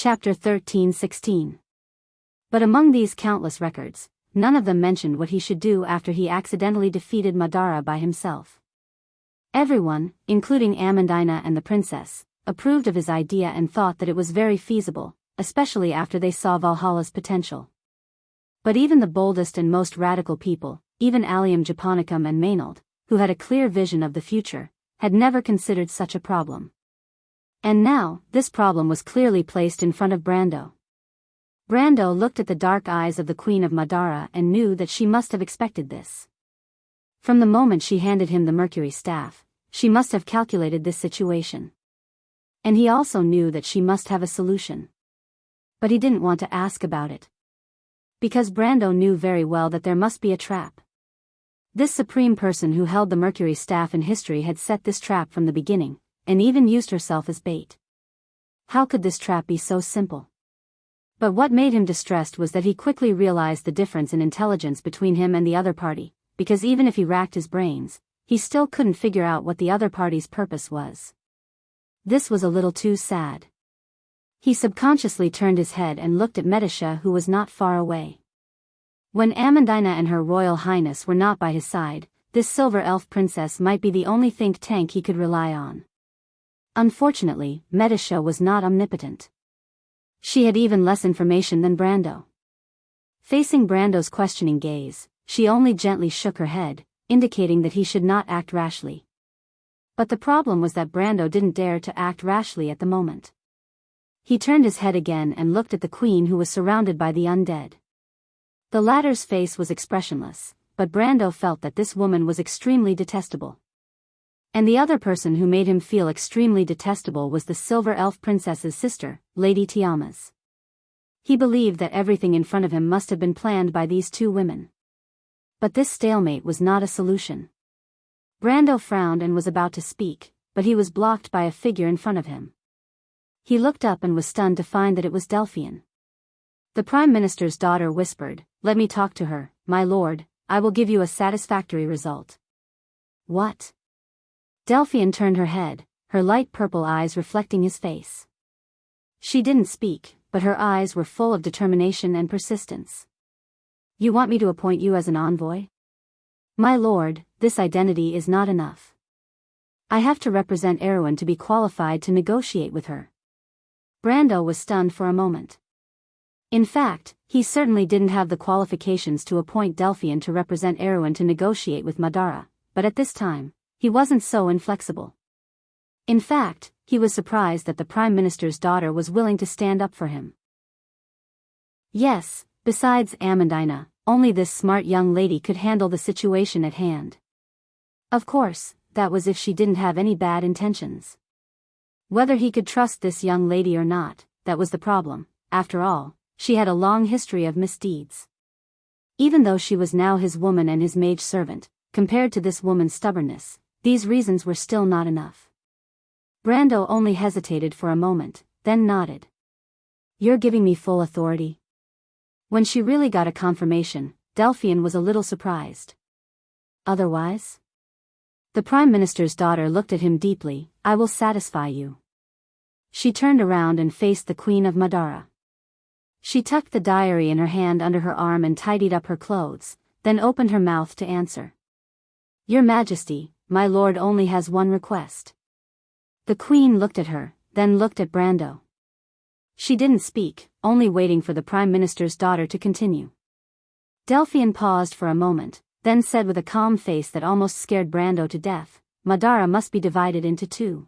Chapter 13:16. But among these countless records, none of them mentioned what he should do after he accidentally defeated Madara by himself. Everyone, including Amandina and the princess, approved of his idea and thought that it was very feasible, especially after they saw Valhalla's potential. But even the boldest and most radical people, even Allium Japonicum and Maynard, who had a clear vision of the future, had never considered such a problem. And now, this problem was clearly placed in front of Brando. Brando looked at the dark eyes of the Queen of Madara and knew that she must have expected this. From the moment she handed him the Mercury staff, she must have calculated this situation. And he also knew that she must have a solution. But he didn't want to ask about it. Because Brando knew very well that there must be a trap. This supreme person who held the Mercury staff in history had set this trap from the beginning, and even used herself as bait. How could this trap be so simple? But what made him distressed was that he quickly realized the difference in intelligence between him and the other party, because even if he racked his brains, he still couldn't figure out what the other party's purpose was. This was a little too sad. He subconsciously turned his head and looked at Medisha, who was not far away. When Amandina and Her Royal Highness were not by his side, this silver elf princess might be the only think tank he could rely on. Unfortunately, Medisha was not omnipotent. She had even less information than Brando. Facing Brando's questioning gaze, she only gently shook her head, indicating that he should not act rashly. But the problem was that Brando didn't dare to act rashly at the moment. He turned his head again and looked at the queen, who was surrounded by the undead. The latter's face was expressionless, but Brando felt that this woman was extremely detestable. And the other person who made him feel extremely detestable was the Silver Elf Princess's sister, Lady Tiamas. He believed that everything in front of him must have been planned by these two women. But this stalemate was not a solution. Brando frowned and was about to speak, but he was blocked by a figure in front of him. He looked up and was stunned to find that it was Delphian. The Prime Minister's daughter whispered, "Let me talk to her, my lord, I will give you a satisfactory result." What? Delphian turned her head, her light purple eyes reflecting his face. She didn't speak, but her eyes were full of determination and persistence. "You want me to appoint you as an envoy? My lord, this identity is not enough. I have to represent Erwin to be qualified to negotiate with her." Brando was stunned for a moment. In fact, he certainly didn't have the qualifications to appoint Delphian to represent Erwin to negotiate with Madara, but at this time, he wasn't so inflexible. In fact, he was surprised that the Prime Minister's daughter was willing to stand up for him. Yes, besides Amandina, only this smart young lady could handle the situation at hand. Of course, that was if she didn't have any bad intentions. Whether he could trust this young lady or not, that was the problem. After all, she had a long history of misdeeds. Even though she was now his woman and his mage servant, compared to this woman's stubbornness, these reasons were still not enough. Brando only hesitated for a moment, then nodded. "You're giving me full authority?" When she really got a confirmation, Delphian was a little surprised. "Otherwise?" The Prime Minister's daughter looked at him deeply. "I will satisfy you." She turned around and faced the Queen of Madara. She tucked the diary in her hand under her arm and tidied up her clothes, then opened her mouth to answer. "Your Majesty, my lord only has one request." The Queen looked at her, then looked at Brando. She didn't speak, only waiting for the Prime Minister's daughter to continue. Delphian paused for a moment, then said with a calm face that almost scared Brando to death, "Madara must be divided into two."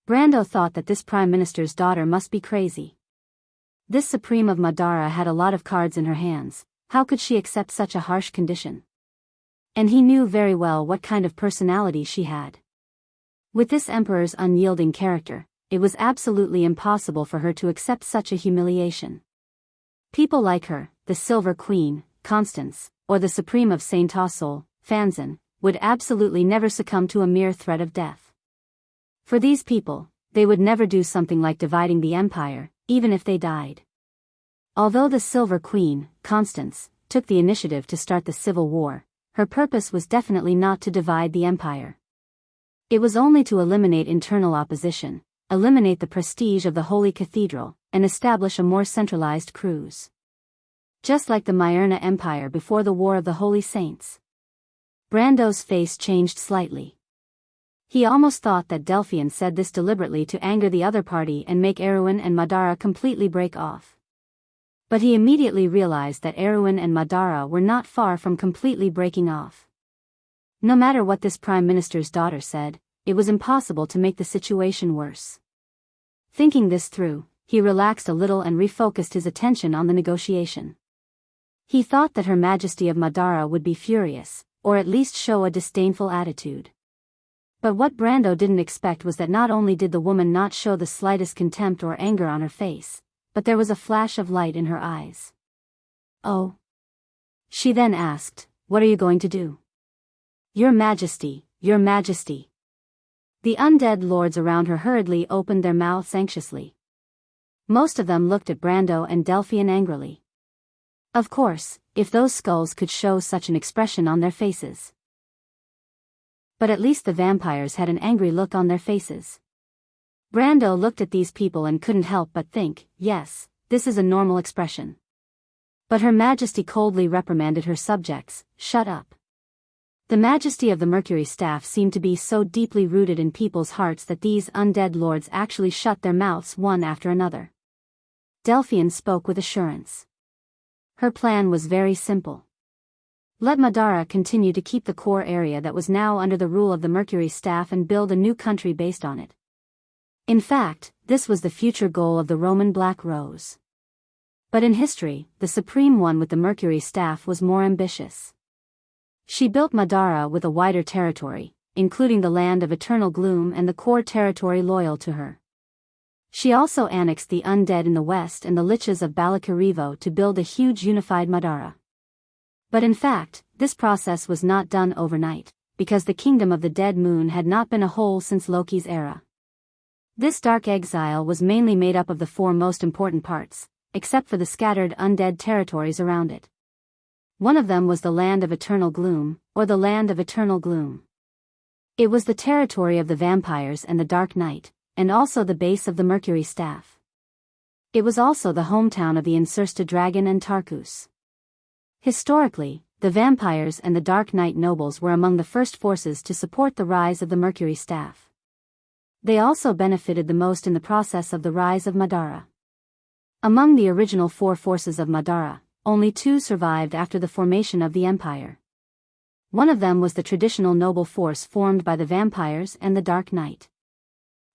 Brando thought that this Prime Minister's daughter must be crazy. This Supreme of Madara had a lot of cards in her hands. How could she accept such a harsh condition? And he knew very well what kind of personality she had. With this Emperor's unyielding character, it was absolutely impossible for her to accept such a humiliation. People like her, the Silver Queen, Constance, or the Supreme of Saint Tassol, Fanzan, would absolutely never succumb to a mere threat of death. For these people, they would never do something like dividing the empire, even if they died. Although the Silver Queen, Constance, took the initiative to start the civil war, her purpose was definitely not to divide the empire. It was only to eliminate internal opposition, eliminate the prestige of the Holy Cathedral, and establish a more centralized cruise. Just like the Myrna Empire before the War of the Holy Saints. Brando's face changed slightly. He almost thought that Delphian said this deliberately to anger the other party and make Erwin and Madara completely break off. But he immediately realized that Erwin and Madara were not far from completely breaking off. No matter what this Prime Minister's daughter said, it was impossible to make the situation worse. Thinking this through, he relaxed a little and refocused his attention on the negotiation. He thought that Her Majesty of Madara would be furious, or at least show a disdainful attitude. But what Brando didn't expect was that not only did the woman not show the slightest contempt or anger on her face, but there was a flash of light in her eyes. "Oh?" She then asked, "What are you going to do?" "Your Majesty, Your Majesty." The undead lords around her hurriedly opened their mouths anxiously. Most of them looked at Brando and Delphian angrily. Of course, if those skulls could show such an expression on their faces. But at least the vampires had an angry look on their faces. Brando looked at these people and couldn't help but think, yes, this is a normal expression. But Her Majesty coldly reprimanded her subjects, "Shut up." The majesty of the Mercury staff seemed to be so deeply rooted in people's hearts that these undead lords actually shut their mouths one after another. Delphian spoke with assurance. Her plan was very simple. Let Madara continue to keep the core area that was now under the rule of the Mercury staff and build a new country based on it. In fact, this was the future goal of the Roman Black Rose. But in history, the Supreme One with the Mercury staff was more ambitious. She built Madara with a wider territory, including the land of eternal gloom and the core territory loyal to her. She also annexed the undead in the west and the liches of Balakarivo to build a huge unified Madara. But in fact, this process was not done overnight, because the kingdom of the dead moon had not been a whole since Loki's era. This dark exile was mainly made up of the four most important parts, except for the scattered undead territories around it. One of them was the land of eternal gloom, or the land of eternal gloom. It was the territory of the vampires and the Dark Knight, and also the base of the Mercury staff. It was also the hometown of the Insursta dragon and Tarkus. Historically, the vampires and the Dark Knight nobles were among the first forces to support the rise of the Mercury staff. They also benefited the most in the process of the rise of Madara. Among the original four forces of Madara, only two survived after the formation of the empire. One of them was the traditional noble force formed by the vampires and the Dark Knight.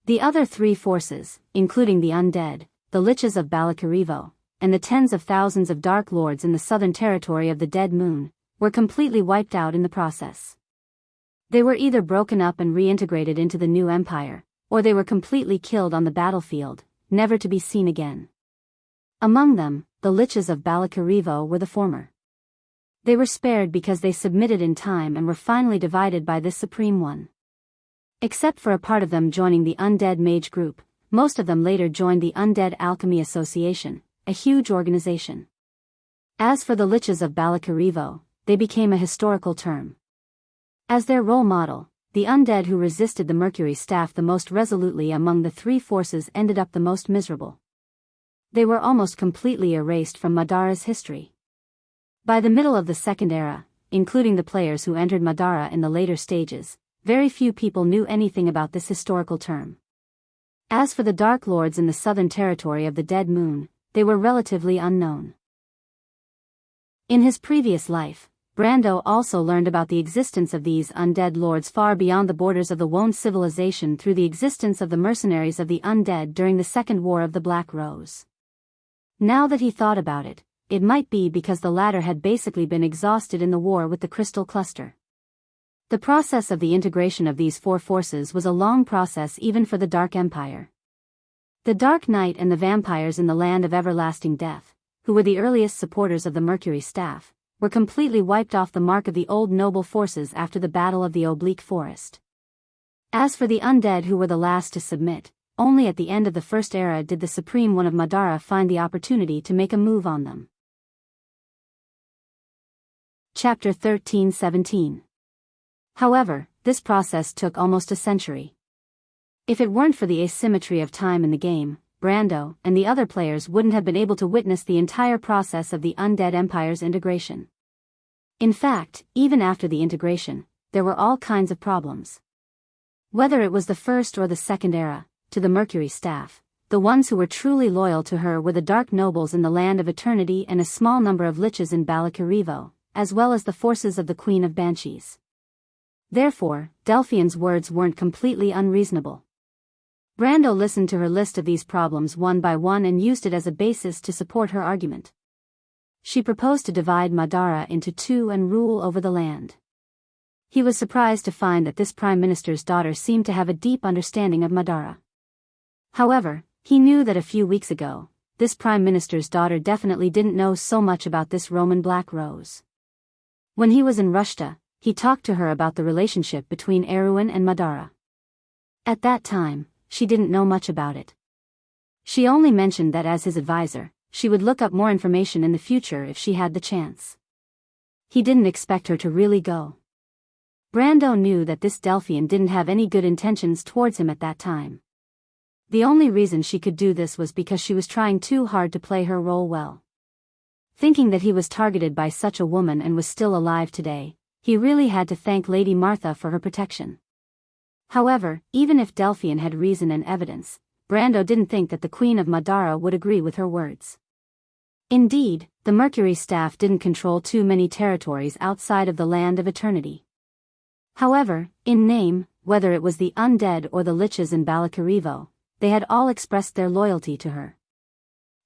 The other three forces, including the undead, the liches of Balakarivo, and the tens of thousands of Dark Lords in the southern territory of the Dead Moon, were completely wiped out in the process. They were either broken up and reintegrated into the new empire, or they were completely killed on the battlefield, never to be seen again. Among them, the liches of Balakarivo were the former. They were spared because they submitted in time and were finally divided by this Supreme One. Except for a part of them joining the Undead Mage Group, most of them later joined the Undead Alchemy Association, a huge organization. As for the liches of Balakarivo, they became a historical term. As their role model, the undead who resisted the Mercury staff the most resolutely among the three forces ended up the most miserable. They were almost completely erased from Madara's history. By the middle of the Second Era, including the players who entered Madara in the later stages, very few people knew anything about this historical term. As for the Dark Lords in the southern territory of the Dead Moon, they were relatively unknown. In his previous life, Brando also learned about the existence of these undead lords far beyond the borders of the Wone civilization through the existence of the mercenaries of the undead during the Second War of the Black Rose. Now that he thought about it, it might be because the latter had basically been exhausted in the war with the Crystal Cluster. The process of the integration of these four forces was a long process even for the Dark Empire. The Dark Knight and the vampires in the Land of Everlasting Death, who were the earliest supporters of the Mercury staff, were completely wiped off the mark of the old noble forces after the Battle of the Oblique Forest. As for the undead who were the last to submit, only at the end of the First Era did the Supreme One of Madara find the opportunity to make a move on them. Chapter 13-17. However, this process took almost a century. If it weren't for the asymmetry of time in the game, Brando, and the other players wouldn't have been able to witness the entire process of the Undead Empire's integration. In fact, even after the integration, there were all kinds of problems. Whether it was the first or the second era, to the Mercury staff, the ones who were truly loyal to her were the dark nobles in the Land of Eternity and a small number of liches in Balakarivo, as well as the forces of the Queen of Banshees. Therefore, Delphian's words weren't completely unreasonable. Brando listened to her list of these problems one by one and used it as a basis to support her argument. She proposed to divide Madara into two and rule over the land. He was surprised to find that this Prime Minister's daughter seemed to have a deep understanding of Madara. However, he knew that a few weeks ago, this Prime Minister's daughter definitely didn't know so much about this Roman Black Rose. When he was in Rushta, he talked to her about the relationship between Erwin and Madara. At that time, she didn't know much about it. She only mentioned that as his advisor, she would look up more information in the future if she had the chance. He didn't expect her to really go. Brando knew that this Delphian didn't have any good intentions towards him at that time. The only reason she could do this was because she was trying too hard to play her role well. Thinking that he was targeted by such a woman and was still alive today, he really had to thank Lady Martha for her protection. However, even if Delphian had reason and evidence, Brando didn't think that the Queen of Madara would agree with her words. Indeed, the Mercury staff didn't control too many territories outside of the Land of Eternity. However, in name, whether it was the undead or the liches in Balakarivo, they had all expressed their loyalty to her.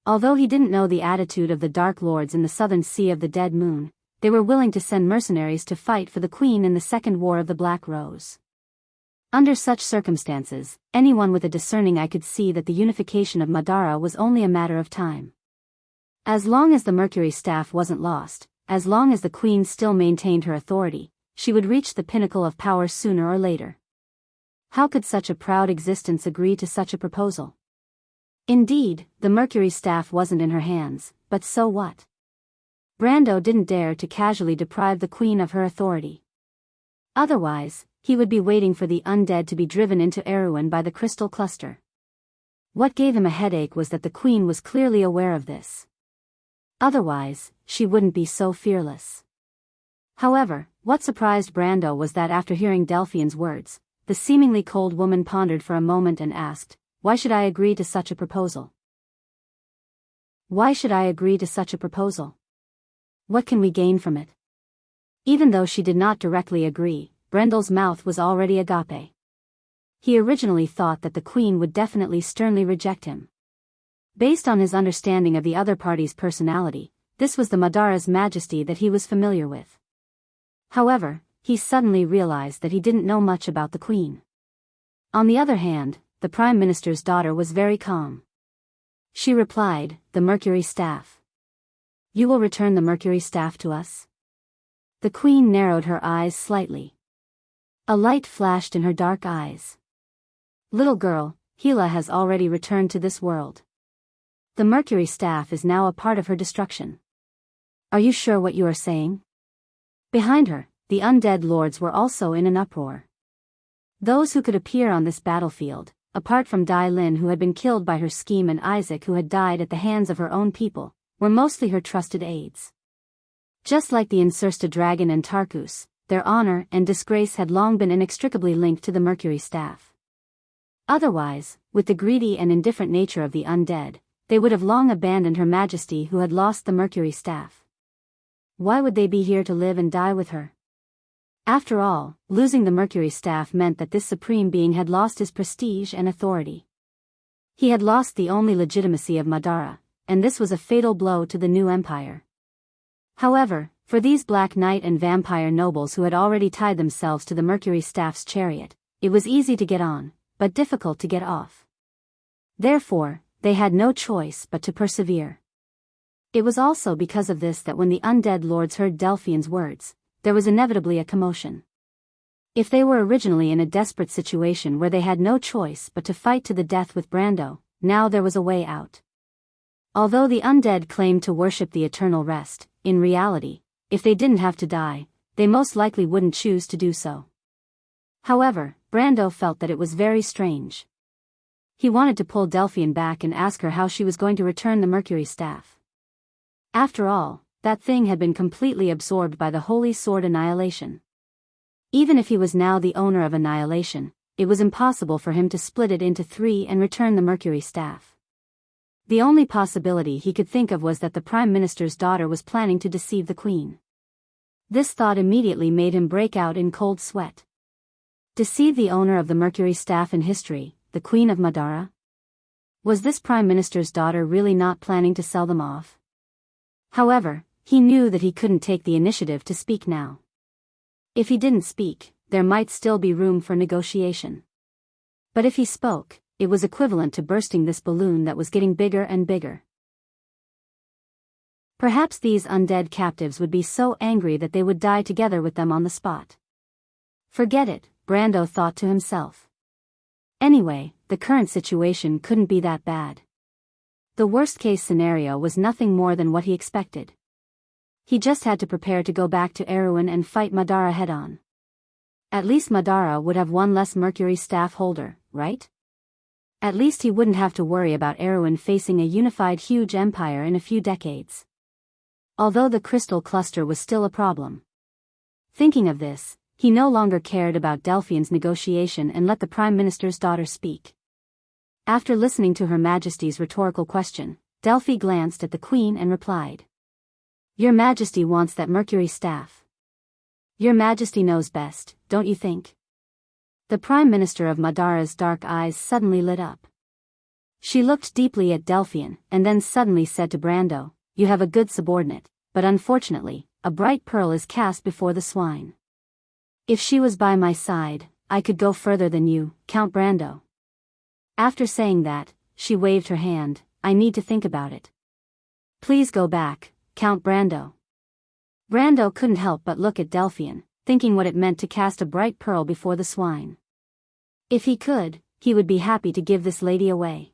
Although he didn't know the attitude of the Dark Lords in the southern Sea of the Dead Moon, they were willing to send mercenaries to fight for the Queen in the Second War of the Black Rose. Under such circumstances, anyone with a discerning eye could see that the unification of Madara was only a matter of time. As long as the Mercury staff wasn't lost, as long as the Queen still maintained her authority, she would reach the pinnacle of power sooner or later. How could such a proud existence agree to such a proposal? Indeed, the Mercury staff wasn't in her hands, but so what? Brando didn't dare to casually deprive the Queen of her authority. Otherwise, he would be waiting for the undead to be driven into Erewhon by the crystal cluster. What gave him a headache was that the Queen was clearly aware of this. Otherwise, she wouldn't be so fearless. However, what surprised Brando was that after hearing Delphian's words, the seemingly cold woman pondered for a moment and asked, "Why should I agree to such a proposal? Why should I agree to such a proposal? What can we gain from it?" Even though she did not directly agree, Brendel's mouth was already agape. He originally thought that the Queen would definitely sternly reject him. Based on his understanding of the other party's personality, this was the Madara's majesty that he was familiar with. However, he suddenly realized that he didn't know much about the Queen. On the other hand, the Prime Minister's daughter was very calm. She replied, "The Mercury staff. You will return the Mercury staff to us?" The Queen narrowed her eyes slightly. A light flashed in her dark eyes. "Little girl, Hela has already returned to this world. The Mercury staff is now a part of her destruction. Are you sure what you are saying?" Behind her, the undead lords were also in an uproar. Those who could appear on this battlefield, apart from Dai Lin who had been killed by her scheme and Isaac who had died at the hands of her own people, were mostly her trusted aides. Just like the Insursta dragon and Tarkus, their honor and disgrace had long been inextricably linked to the Mercury staff. Otherwise, with the greedy and indifferent nature of the undead, they would have long abandoned Her Majesty who had lost the Mercury staff. Why would they be here to live and die with her? After all, losing the Mercury staff meant that this supreme being had lost his prestige and authority. He had lost the only legitimacy of Madara, and this was a fatal blow to the new empire. However, for these Black Knight and vampire nobles who had already tied themselves to the Mercury staff's chariot, it was easy to get on, but difficult to get off. Therefore, they had no choice but to persevere. It was also because of this that when the undead lords heard Delphian's words, there was inevitably a commotion. If they were originally in a desperate situation where they had no choice but to fight to the death with Brando, now there was a way out. Although the undead claimed to worship the eternal rest, in reality, if they didn't have to die, they most likely wouldn't choose to do so. However, Brando felt that it was very strange. He wanted to pull Delphian back and ask her how she was going to return the Mercury staff. After all, that thing had been completely absorbed by the holy sword Annihilation. Even if he was now the owner of Annihilation, it was impossible for him to split it into 3 and return the Mercury staff. The only possibility he could think of was that the Prime Minister's daughter was planning to deceive the Queen. This thought immediately made him break out in cold sweat. Deceive the owner of the Mercury staff in history, the Queen of Madara? Was this Prime Minister's daughter really not planning to sell them off? However, he knew that he couldn't take the initiative to speak now. If he didn't speak, there might still be room for negotiation. But if he spoke, it was equivalent to bursting this balloon that was getting bigger and bigger. Perhaps these undead captives would be so angry that they would die together with them on the spot. Forget it, Brando thought to himself. Anyway, the current situation couldn't be that bad. The worst-case scenario was nothing more than what he expected. He just had to prepare to go back to Erewhon and fight Madara head-on. At least Madara would have one less Mercury staff holder, right? At least he wouldn't have to worry about Erewhon facing a unified huge empire in a few decades. Although the crystal cluster was still a problem. Thinking of this, he no longer cared about Delphian's negotiation and let the Prime Minister's daughter speak. After listening to Her Majesty's rhetorical question, Delphi glanced at the Queen and replied. Your Majesty wants that Mercury staff. Your Majesty knows best, don't you think? The Prime Minister of Madara's dark eyes suddenly lit up. She looked deeply at Delphian, and then suddenly said to Brando, You have a good subordinate, but unfortunately, a bright pearl is cast before the swine. If she was by my side, I could go further than you, Count Brando. After saying that, she waved her hand, I need to think about it. Please go back, Count Brando. Brando couldn't help but look at Delphian, thinking what it meant to cast a bright pearl before the swine. If he could, he would be happy to give this lady away.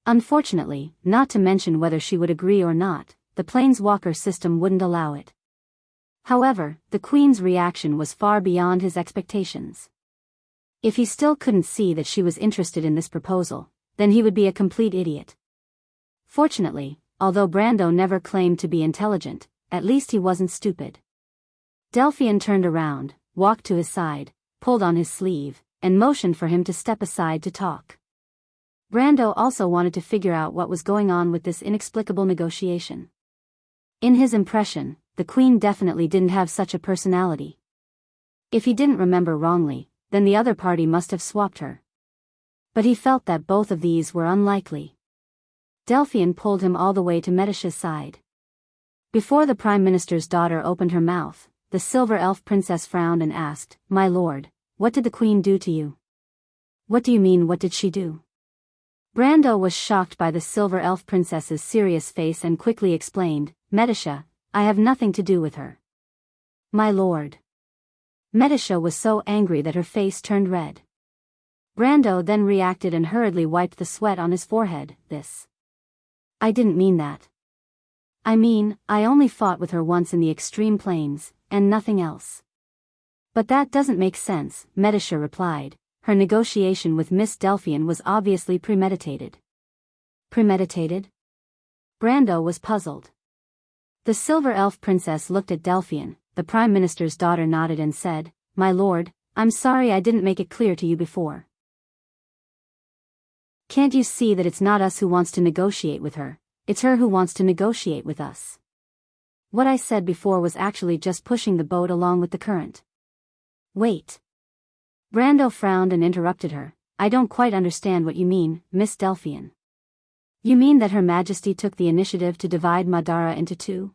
Unfortunately, not to mention whether she would agree or not, the Planeswalker system wouldn't allow it. However, the Queen's reaction was far beyond his expectations. If he still couldn't see that she was interested in this proposal, then he would be a complete idiot. Fortunately, although Brando never claimed to be intelligent, at least he wasn't stupid. Delphian turned around, walked to his side, pulled on his sleeve, and motioned for him to step aside to talk. Brando also wanted to figure out what was going on with this inexplicable negotiation. In his impression, the Queen definitely didn't have such a personality. If he didn't remember wrongly, then the other party must have swapped her. But he felt that both of these were unlikely. Delphian pulled him all the way to Medicia's side. Before the Prime Minister's daughter opened her mouth, the Silver Elf Princess frowned and asked, My lord, what did the Queen do to you? What do you mean, what did she do? Brando was shocked by the Silver Elf Princess's serious face and quickly explained, Medicia, I have nothing to do with her. My lord. Medicia was so angry that her face turned red. Brando then reacted and hurriedly wiped the sweat on his forehead, I didn't mean that. I mean, I only fought with her once in the extreme plains, and nothing else. But that doesn't make sense, Medicia replied. Her negotiation with Miss Delphian was obviously premeditated. Premeditated? Brando was puzzled. The Silver Elf Princess looked at Delphian, the Prime Minister's daughter nodded and said, My lord, I'm sorry I didn't make it clear to you before. Can't you see that it's not us who wants to negotiate with her, it's her who wants to negotiate with us? What I said before was actually just pushing the boat along with the current. Wait. Brando frowned and interrupted her, I don't quite understand what you mean, Miss Delphian. You mean that Her Majesty took the initiative to divide Madara into 2?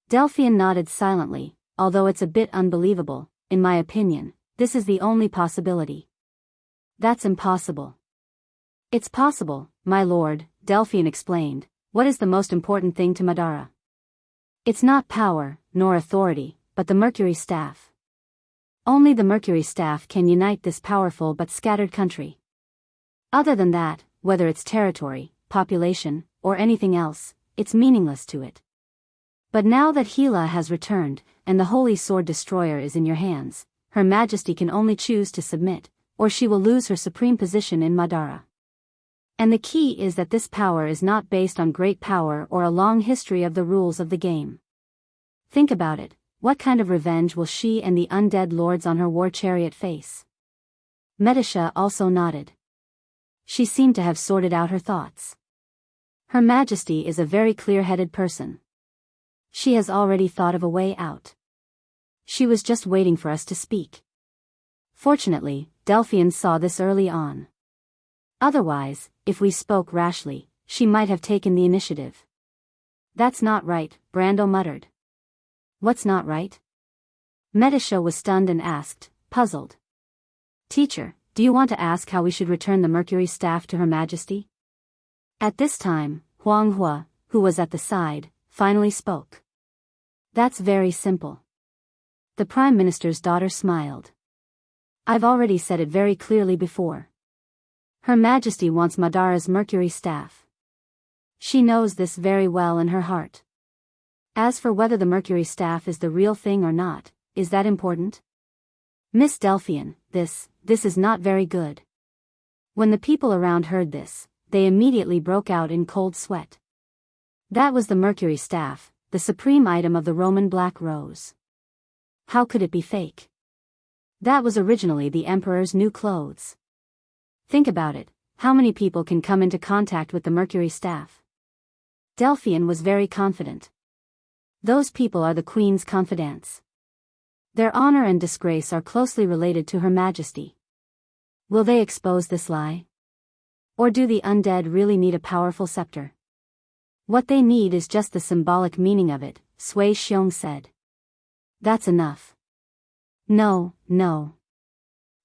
Delphian nodded silently, although it's a bit unbelievable, in my opinion, this is the only possibility. That's impossible. It's possible, my lord, Delphian explained. What is the most important thing to Madara? It's not power, nor authority, but the Mercury staff. Only the Mercury staff can unite this powerful but scattered country. Other than that, whether it's territory, population, or anything else, it's meaningless to it. But now that Gila has returned, and the Holy Sword Destroyer is in your hands, Her Majesty can only choose to submit, or she will lose her supreme position in Madara. And the key is that this power is not based on great power or a long history of the rules of the game. Think about it, what kind of revenge will she and the undead lords on her war chariot face? Medisha also nodded. She seemed to have sorted out her thoughts. Her Majesty is a very clear-headed person. She has already thought of a way out. She was just waiting for us to speak. Fortunately, Delphian saw this early on. Otherwise, if we spoke rashly, she might have taken the initiative. That's not right, Brando muttered. What's not right? Medisha was stunned and asked, puzzled. Teacher, do you want to ask how we should return the Mercury staff to Her Majesty? At this time, Huang Hua, who was at the side, finally spoke. That's very simple. The Prime Minister's daughter smiled. I've already said it very clearly before. Her Majesty wants Madara's Mercury staff. She knows this very well in her heart. As for whether the Mercury staff is the real thing or not, is that important? Miss Delphian, this is not very good. When the people around heard this, they immediately broke out in cold sweat. That was the Mercury staff, the supreme item of the Roman Black Rose. How could it be fake? That was originally the Emperor's new clothes. Think about it, how many people can come into contact with the Mercury staff? Delphian was very confident. Those people are the Queen's confidants. Their honor and disgrace are closely related to Her Majesty. Will they expose this lie? Or do the undead really need a powerful scepter? What they need is just the symbolic meaning of it, Sui Xiong said. That's enough. No.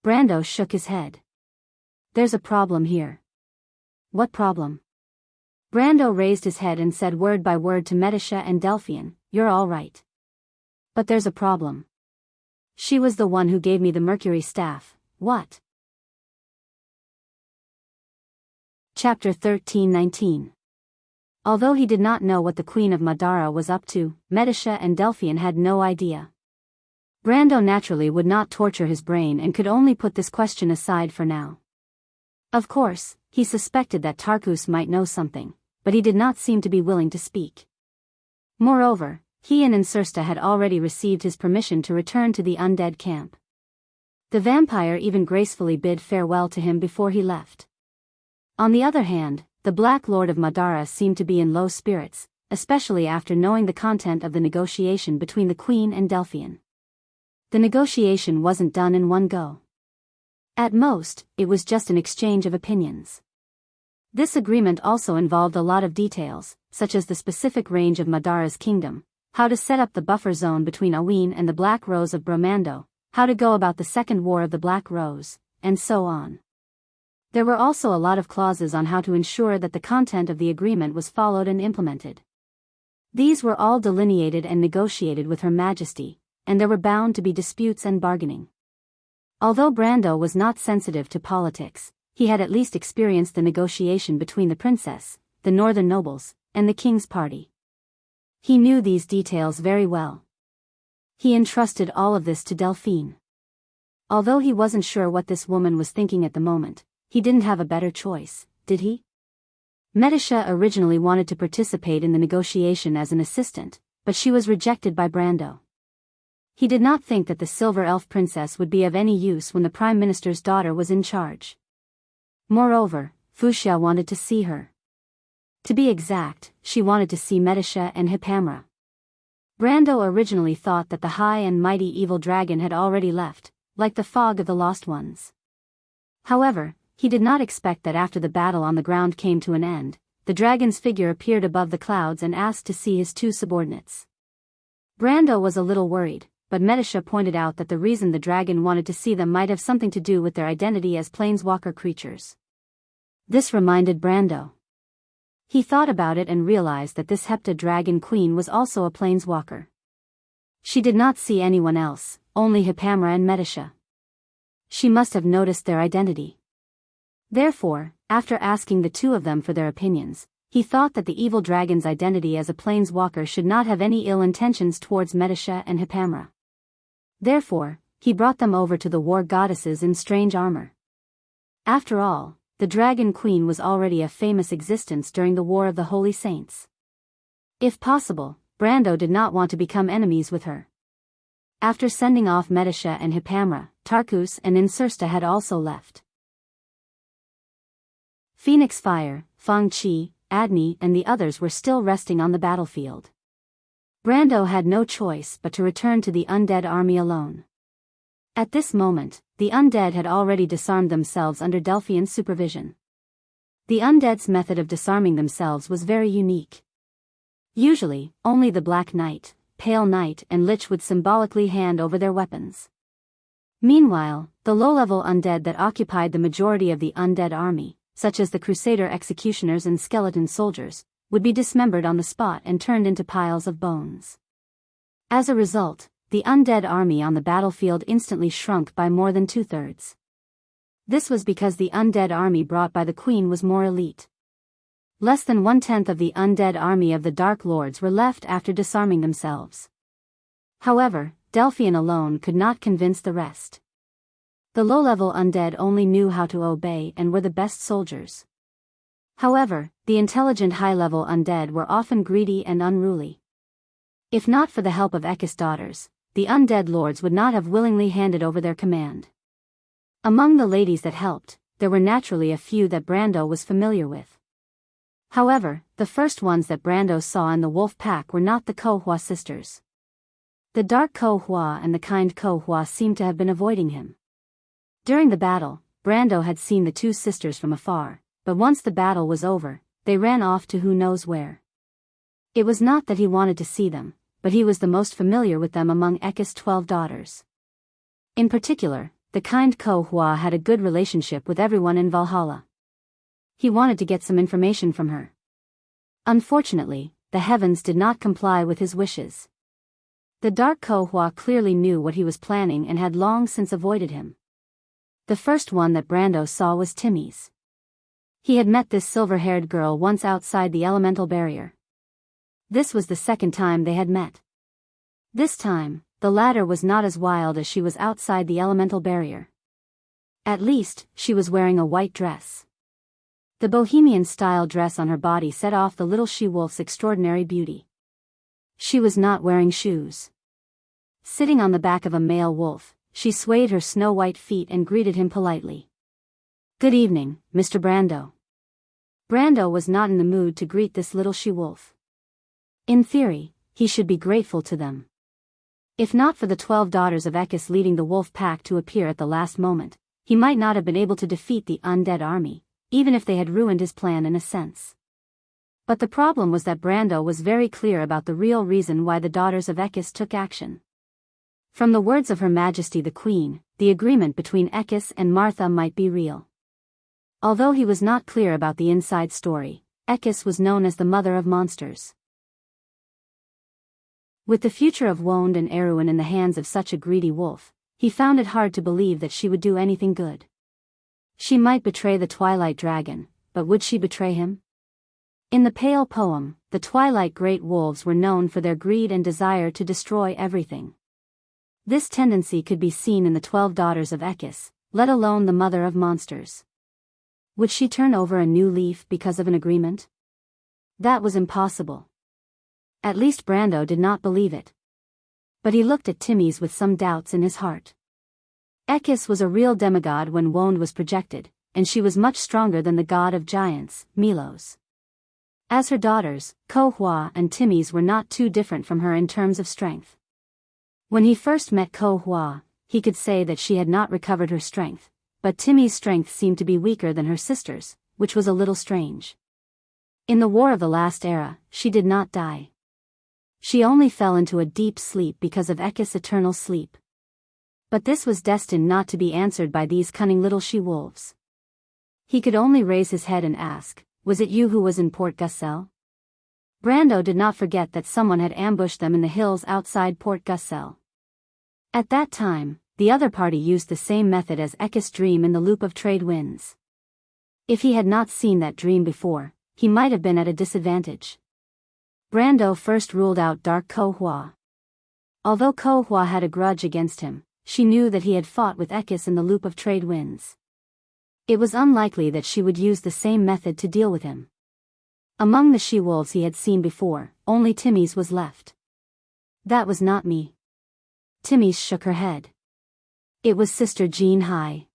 Brando shook his head. There's a problem here. What problem? Brando raised his head and said word by word to Medisha and Delphian, you're all right. But there's a problem. She was the one who gave me the Mercury staff. What? Chapter 13-19. Although he did not know what the Queen of Madara was up to, Medisha and Delphian had no idea. Brando naturally would not torture his brain and could only put this question aside for now. Of course, he suspected that Tarkus might know something, but he did not seem to be willing to speak. Moreover, he and Insursta had already received his permission to return to the undead camp. The vampire even gracefully bid farewell to him before he left. On the other hand, the Black Lord of Madara seemed to be in low spirits, especially after knowing the content of the negotiation between the Queen and Delphian. The negotiation wasn't done in one go. At most, it was just an exchange of opinions. This agreement also involved a lot of details, such as the specific range of Madara's kingdom, how to set up the buffer zone between Awin and the Black Rose of Bromando, how to go about the Second War of the Black Rose, and so on. There were also a lot of clauses on how to ensure that the content of the agreement was followed and implemented. These were all delineated and negotiated with Her Majesty, and there were bound to be disputes and bargaining. Although Brando was not sensitive to politics, he had at least experienced the negotiation between the princess, the northern nobles, and the king's party. He knew these details very well. He entrusted all of this to Delphine. Although he wasn't sure what this woman was thinking at the moment, he didn't have a better choice, did he? Medisha originally wanted to participate in the negotiation as an assistant, but she was rejected by Brando. He did not think that the Silver Elf Princess would be of any use when the Prime Minister's daughter was in charge. Moreover, Fuxia wanted to see her. To be exact, she wanted to see Medisha and Hippamra. Brando originally thought that the high and mighty evil dragon had already left, like the fog of the lost ones. However, he did not expect that after the battle on the ground came to an end, the dragon's figure appeared above the clouds and asked to see his two subordinates. Brando was a little worried, but Medisha pointed out that the reason the dragon wanted to see them might have something to do with their identity as planeswalker creatures. This reminded Brando. He thought about it and realized that this Hepta Dragon Queen was also a planeswalker. She did not see anyone else, only Hippamra and Medisha. She must have noticed their identity. Therefore, after asking the two of them for their opinions, he thought that the evil dragon's identity as a planeswalker should not have any ill intentions towards Medisha and Hippamra. Therefore, he brought them over to the war goddesses in strange armor. After all, the Dragon Queen was already a famous existence during the War of the Holy Saints. If possible, Brando did not want to become enemies with her. After sending off Medisha and Hippamra, Tarkus and Insursta had also left. Phoenix Fire, Fang Chi, Adney and the others were still resting on the battlefield. Brando had no choice but to return to the undead army alone. At this moment, the undead had already disarmed themselves under Delphian supervision. The undead's method of disarming themselves was very unique. Usually, only the Black Knight, Pale Knight and Lich would symbolically hand over their weapons. Meanwhile, the low-level undead that occupied the majority of the undead army, such as the Crusader executioners and skeleton soldiers, would be dismembered on the spot and turned into piles of bones. As a result, the undead army on the battlefield instantly shrunk by more than 2/3. This was because the undead army brought by the Queen was more elite. Less than 1/10 of the undead army of the Dark Lords were left after disarming themselves. However, Delphian alone could not convince the rest. The low-level undead only knew how to obey and were the best soldiers. However, the intelligent high-level undead were often greedy and unruly. If not for the help of Ekus' daughters, the undead lords would not have willingly handed over their command. Among the ladies that helped, there were naturally a few that Brando was familiar with. However, the first ones that Brando saw in the wolf pack were not the Ko-Hua sisters. The dark Ko-Hua and the kind Ko-Hua seemed to have been avoiding him. During the battle, Brando had seen the two sisters from afar, but once the battle was over, they ran off to who knows where. It was not that he wanted to see them, but he was the most familiar with them among Ekus' 12 daughters. In particular, the kind Ko-Hua had a good relationship with everyone in Valhalla. He wanted to get some information from her. Unfortunately, the heavens did not comply with his wishes. The dark Ko-Hua clearly knew what he was planning and had long since avoided him. The first one that Brando saw was Timmy's. He had met this silver-haired girl once outside the elemental barrier. This was the second time they had met. This time, the latter was not as wild as she was outside the elemental barrier. At least, she was wearing a white dress. The bohemian-style dress on her body set off the little she-wolf's extraordinary beauty. She was not wearing shoes. Sitting on the back of a male wolf, she swayed her snow-white feet and greeted him politely. "Good evening, Mr. Brando." Brando was not in the mood to greet this little she-wolf. In theory, he should be grateful to them. If not for the 12 daughters of Ekus leading the wolf pack to appear at the last moment, he might not have been able to defeat the undead army, even if they had ruined his plan in a sense. But the problem was that Brando was very clear about the real reason why the daughters of Ekus took action. From the words of Her Majesty the Queen, the agreement between Ekus and Martha might be real. Although he was not clear about the inside story, Ekus was known as the mother of monsters. With the future of Wond and Erwin in the hands of such a greedy wolf, he found it hard to believe that she would do anything good. She might betray the Twilight Dragon, but would she betray him? In the Pale poem, the Twilight Great Wolves were known for their greed and desire to destroy everything. This tendency could be seen in the 12 daughters of Ekus, let alone the mother of monsters. Would she turn over a new leaf because of an agreement? That was impossible. At least Brando did not believe it. But he looked at Timmy's with some doubts in his heart. Ekus was a real demigod when Wond was projected, and she was much stronger than the god of giants, Milos. As her daughters, Ko-Hua and Timmy's were not too different from her in terms of strength. When he first met Ko-Hua, he could say that she had not recovered her strength, but Timmy's strength seemed to be weaker than her sister's, which was a little strange. In the War of the Last Era, she did not die. She only fell into a deep sleep because of Ekus' eternal sleep. But this was destined not to be answered by these cunning little she-wolves. He could only raise his head and ask, "Was it you who was in Port Gussel?" Brando did not forget that someone had ambushed them in the hills outside Port Gussel. At that time, the other party used the same method as Ekus' dream in the Loop of Trade Winds. If he had not seen that dream before, he might have been at a disadvantage. Brando first ruled out Dark Ko-Hua. Although Ko-Hua had a grudge against him, she knew that he had fought with Ekus in the Loop of Trade Winds. It was unlikely that she would use the same method to deal with him. Among the she-wolves he had seen before, only Timmy's was left. That was not me. Timmy's shook her head. It was Sister Jean Hai.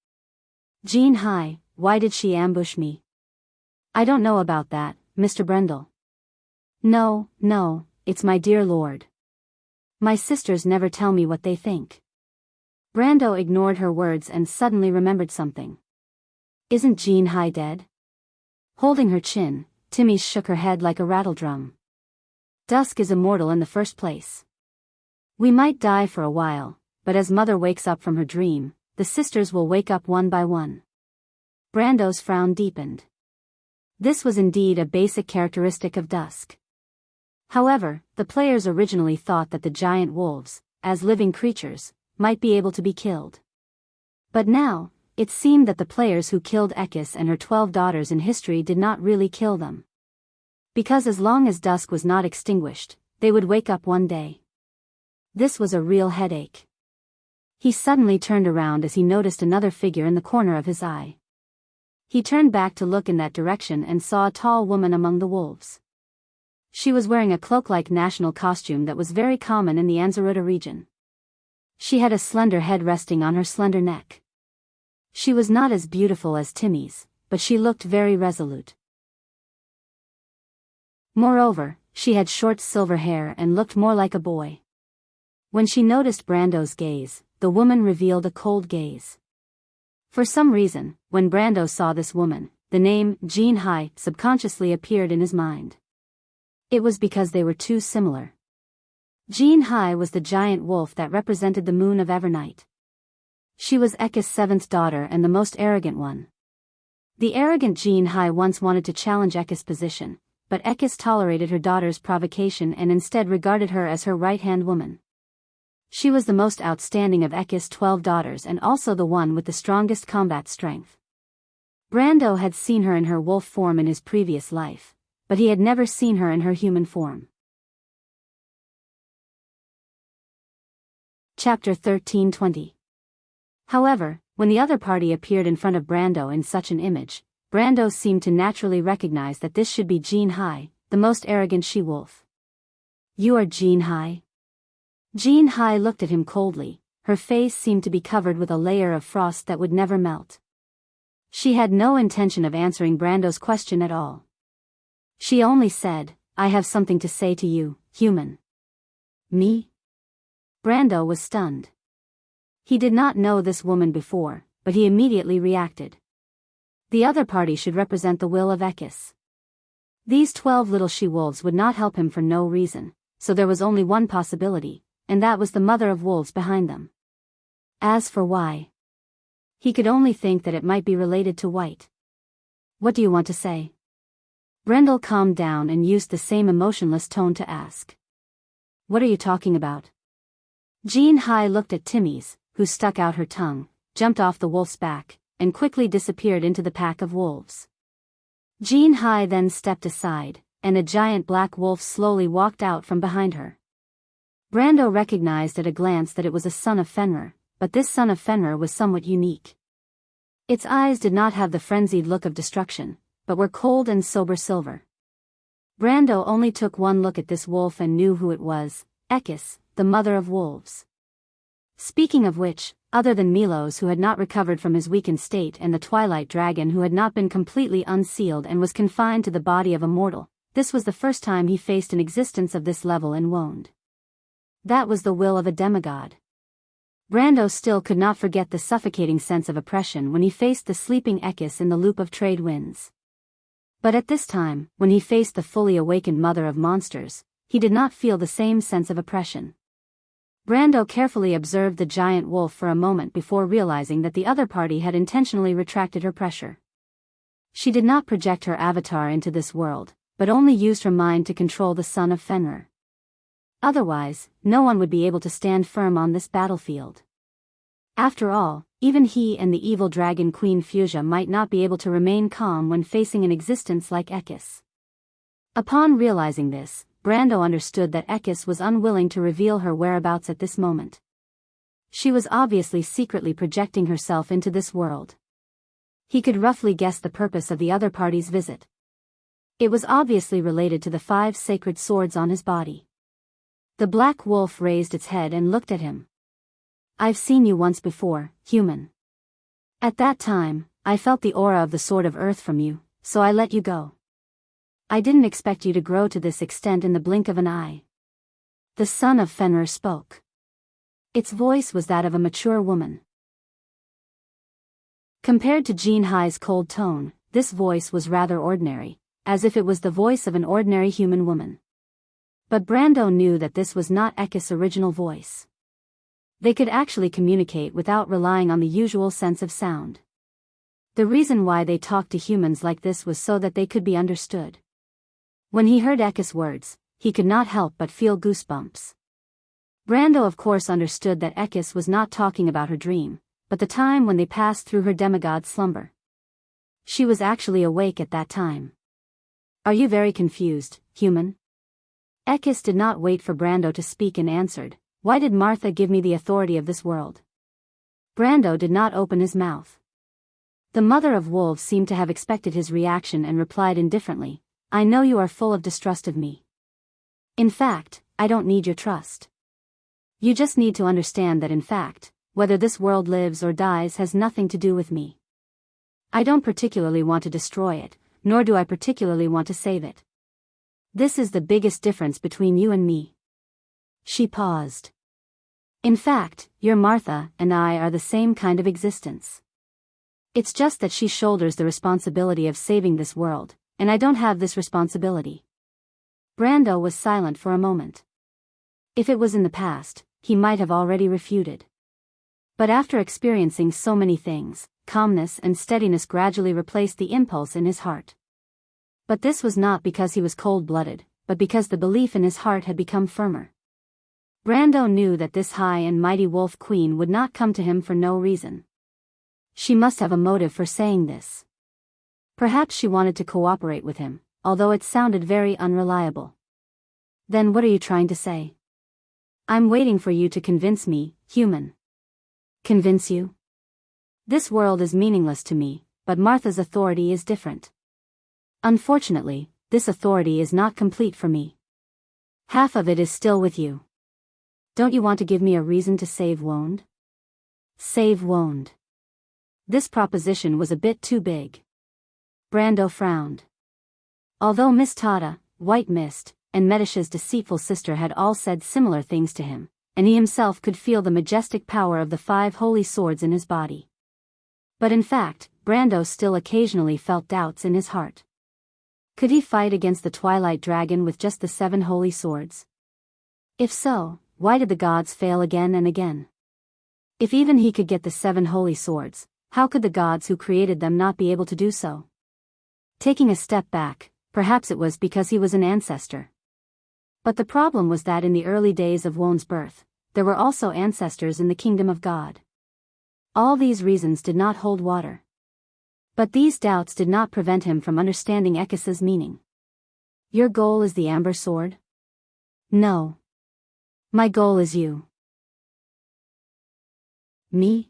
Jean Hai, why did she ambush me? I don't know about that, Mr. Brendel. No, it's my dear lord. My sisters never tell me what they think. Brando ignored her words and suddenly remembered something. Isn't Jean Hai dead? Holding her chin, Timmy shook her head like a rattledrum. Dusk is immortal in the first place. We might die for a while, but as Mother wakes up from her dream, the sisters will wake up one by one. Brando's frown deepened. This was indeed a basic characteristic of Dusk. However, the players originally thought that the giant wolves, as living creatures, might be able to be killed. But now, it seemed that the players who killed Ekis and her 12 daughters in history did not really kill them. Because as long as Dusk was not extinguished, they would wake up one day. This was a real headache. He suddenly turned around as he noticed another figure in the corner of his eye. He turned back to look in that direction and saw a tall woman among the wolves. She was wearing a cloak-like national costume that was very common in the Anzaruta region. She had a slender head resting on her slender neck. She was not as beautiful as Timmy's, but she looked very resolute. Moreover, she had short silver hair and looked more like a boy. When she noticed Brando's gaze, the woman revealed a cold gaze. For some reason, when Brando saw this woman, the name Jean Hai subconsciously appeared in his mind. It was because they were too similar. Jean Hai was the giant wolf that represented the moon of Evernight. She was Ekis' 7th daughter and the most arrogant one. The arrogant Jean Hai once wanted to challenge Ekis' position, but Ekis tolerated her daughter's provocation and instead regarded her as her right-hand woman. She was the most outstanding of Ekis' 12 daughters and also the one with the strongest combat strength. Brando had seen her in her wolf form in his previous life, but he had never seen her in her human form. Chapter 13:20. However, when the other party appeared in front of Brando in such an image, Brando seemed to naturally recognize that this should be Jean Hai, the most arrogant she-wolf. You are Jean Hai? Jean Hai looked at him coldly. Her face seemed to be covered with a layer of frost that would never melt. She had no intention of answering Brando's question at all. She only said, I have something to say to you, human. Me? Brando was stunned. He did not know this woman before, but he immediately reacted. The other party should represent the will of Ekis. These 12 little she-wolves would not help him for no reason, so there was only one possibility, and that was the mother of wolves behind them. As for why, he could only think that it might be related to White. What do you want to say? Brendel calmed down and used the same emotionless tone to ask. What are you talking about? Jean Hai looked at Timmy's, who stuck out her tongue, jumped off the wolf's back, and quickly disappeared into the pack of wolves. Jean Hai then stepped aside, and a giant black wolf slowly walked out from behind her. Brando recognized at a glance that it was a son of Fenrir, but this son of Fenrir was somewhat unique. Its eyes did not have the frenzied look of destruction, but were cold and sober silver. Brando only took one look at this wolf and knew who it was, Ekis, the mother of wolves. Speaking of which, other than Milos who had not recovered from his weakened state and the Twilight Dragon who had not been completely unsealed and was confined to the body of a mortal, this was the first time he faced an existence of this level and wound. That was the will of a demigod. Brando still could not forget the suffocating sense of oppression when he faced the sleeping Ekis in the loop of trade winds. But at this time, when he faced the fully awakened mother of monsters, he did not feel the same sense of oppression. Brando carefully observed the giant wolf for a moment before realizing that the other party had intentionally retracted her pressure. She did not project her avatar into this world, but only used her mind to control the son of Fenrir. Otherwise, no one would be able to stand firm on this battlefield. After all, even he and the evil dragon Queen Fuchsia might not be able to remain calm when facing an existence like Ekis. Upon realizing this, Brando understood that Ekis was unwilling to reveal her whereabouts at this moment. She was obviously secretly projecting herself into this world. He could roughly guess the purpose of the other party's visit. It was obviously related to the 5 sacred swords on his body. The black wolf raised its head and looked at him. I've seen you once before, human. At that time, I felt the aura of the Sword of Earth from you, so I let you go. I didn't expect you to grow to this extent in the blink of an eye. The son of Fenrir spoke. Its voice was that of a mature woman. Compared to Jean Hai's cold tone, this voice was rather ordinary, as if it was the voice of an ordinary human woman. But Brando knew that this was not Ekis' original voice. They could actually communicate without relying on the usual sense of sound. The reason why they talked to humans like this was so that they could be understood. When he heard Ekis' words, he could not help but feel goosebumps. Brando of course understood that Ekis was not talking about her dream, but the time when they passed through her demigod slumber. She was actually awake at that time. Are you very confused, human? Ekis did not wait for Brando to speak and answered, why did Martha give me the authority of this world? Brando did not open his mouth. The mother of wolves seemed to have expected his reaction and replied indifferently, I know you are full of distrust of me. In fact, I don't need your trust. You just need to understand that in fact, whether this world lives or dies has nothing to do with me. I don't particularly want to destroy it, nor do I particularly want to save it. This is the biggest difference between you and me. She paused. In fact, your Martha and I are the same kind of existence. It's just that she shoulders the responsibility of saving this world, and I don't have this responsibility. Brando was silent for a moment. If it was in the past, he might have already refuted. But after experiencing so many things, calmness and steadiness gradually replaced the impulse in his heart. But this was not because he was cold-blooded, but because the belief in his heart had become firmer. Brando knew that this high and mighty wolf queen would not come to him for no reason. She must have a motive for saying this. Perhaps she wanted to cooperate with him, although it sounded very unreliable. Then what are you trying to say? I'm waiting for you to convince me, human. Convince you? This world is meaningless to me, but Martha's authority is different. Unfortunately, this authority is not complete for me. Half of it is still with you. Don't you want to give me a reason to save Woned? Save Woned. This proposition was a bit too big. Brando frowned. Although Miss Tada, White Mist, and Medish's deceitful sister had all said similar things to him, and he himself could feel the majestic power of the 5 holy swords in his body. But in fact, Brando still occasionally felt doubts in his heart. Could he fight against the Twilight Dragon with just the 7 holy swords? If so, why did the gods fail again and again? If even he could get the 7 holy swords, how could the gods who created them not be able to do so? Taking a step back, perhaps it was because he was an ancestor. But the problem was that in the early days of Won's birth, there were also ancestors in the kingdom of God. All these reasons did not hold water. But these doubts did not prevent him from understanding Ekis's meaning. Your goal is the Amber Sword? No. My goal is you. Me?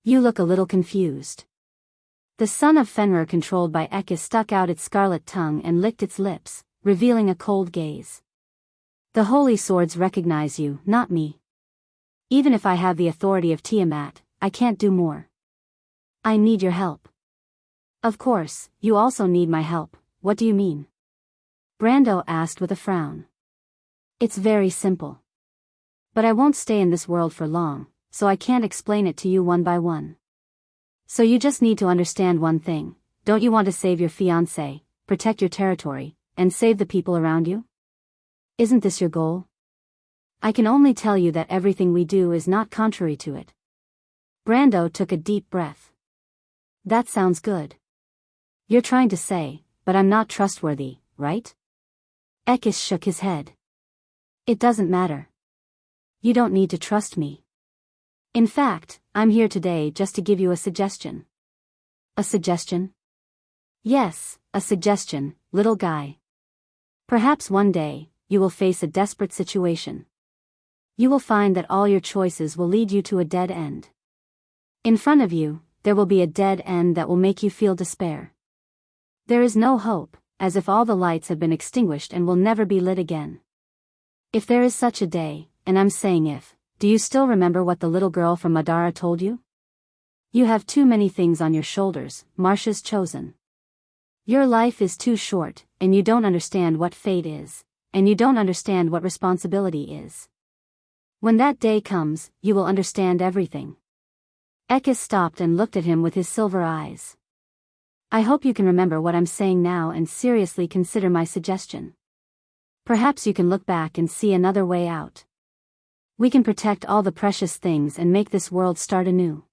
You look a little confused. The son of Fenrir controlled by Ekis stuck out its scarlet tongue and licked its lips, revealing a cold gaze. The holy swords recognize you, not me. Even if I have the authority of Tiamat, I can't do more. I need your help. Of course, you also need my help. What do you mean? Brando asked with a frown. It's very simple. But I won't stay in this world for long, so I can't explain it to you one by one. So you just need to understand one thing. Don't you want to save your fiancé, protect your territory, and save the people around you? Isn't this your goal? I can only tell you that everything we do is not contrary to it. Brando took a deep breath. That sounds good. You're trying to say, but I'm not trustworthy, right? Ekis shook his head. It doesn't matter. You don't need to trust me. In fact, I'm here today just to give you a suggestion. A suggestion? Yes, a suggestion, little guy. Perhaps one day, you will face a desperate situation. You will find that all your choices will lead you to a dead end. In front of you, there will be a dead end that will make you feel despair. There is no hope, as if all the lights have been extinguished and will never be lit again. If there is such a day, and I'm saying if, do you still remember what the little girl from Madara told you? You have too many things on your shoulders, Marcia's chosen. Your life is too short, and you don't understand what fate is, and you don't understand what responsibility is. When that day comes, you will understand everything. Ekis stopped and looked at him with his silver eyes. I hope you can remember what I'm saying now and seriously consider my suggestion. Perhaps you can look back and see another way out. We can protect all the precious things and make this world start anew.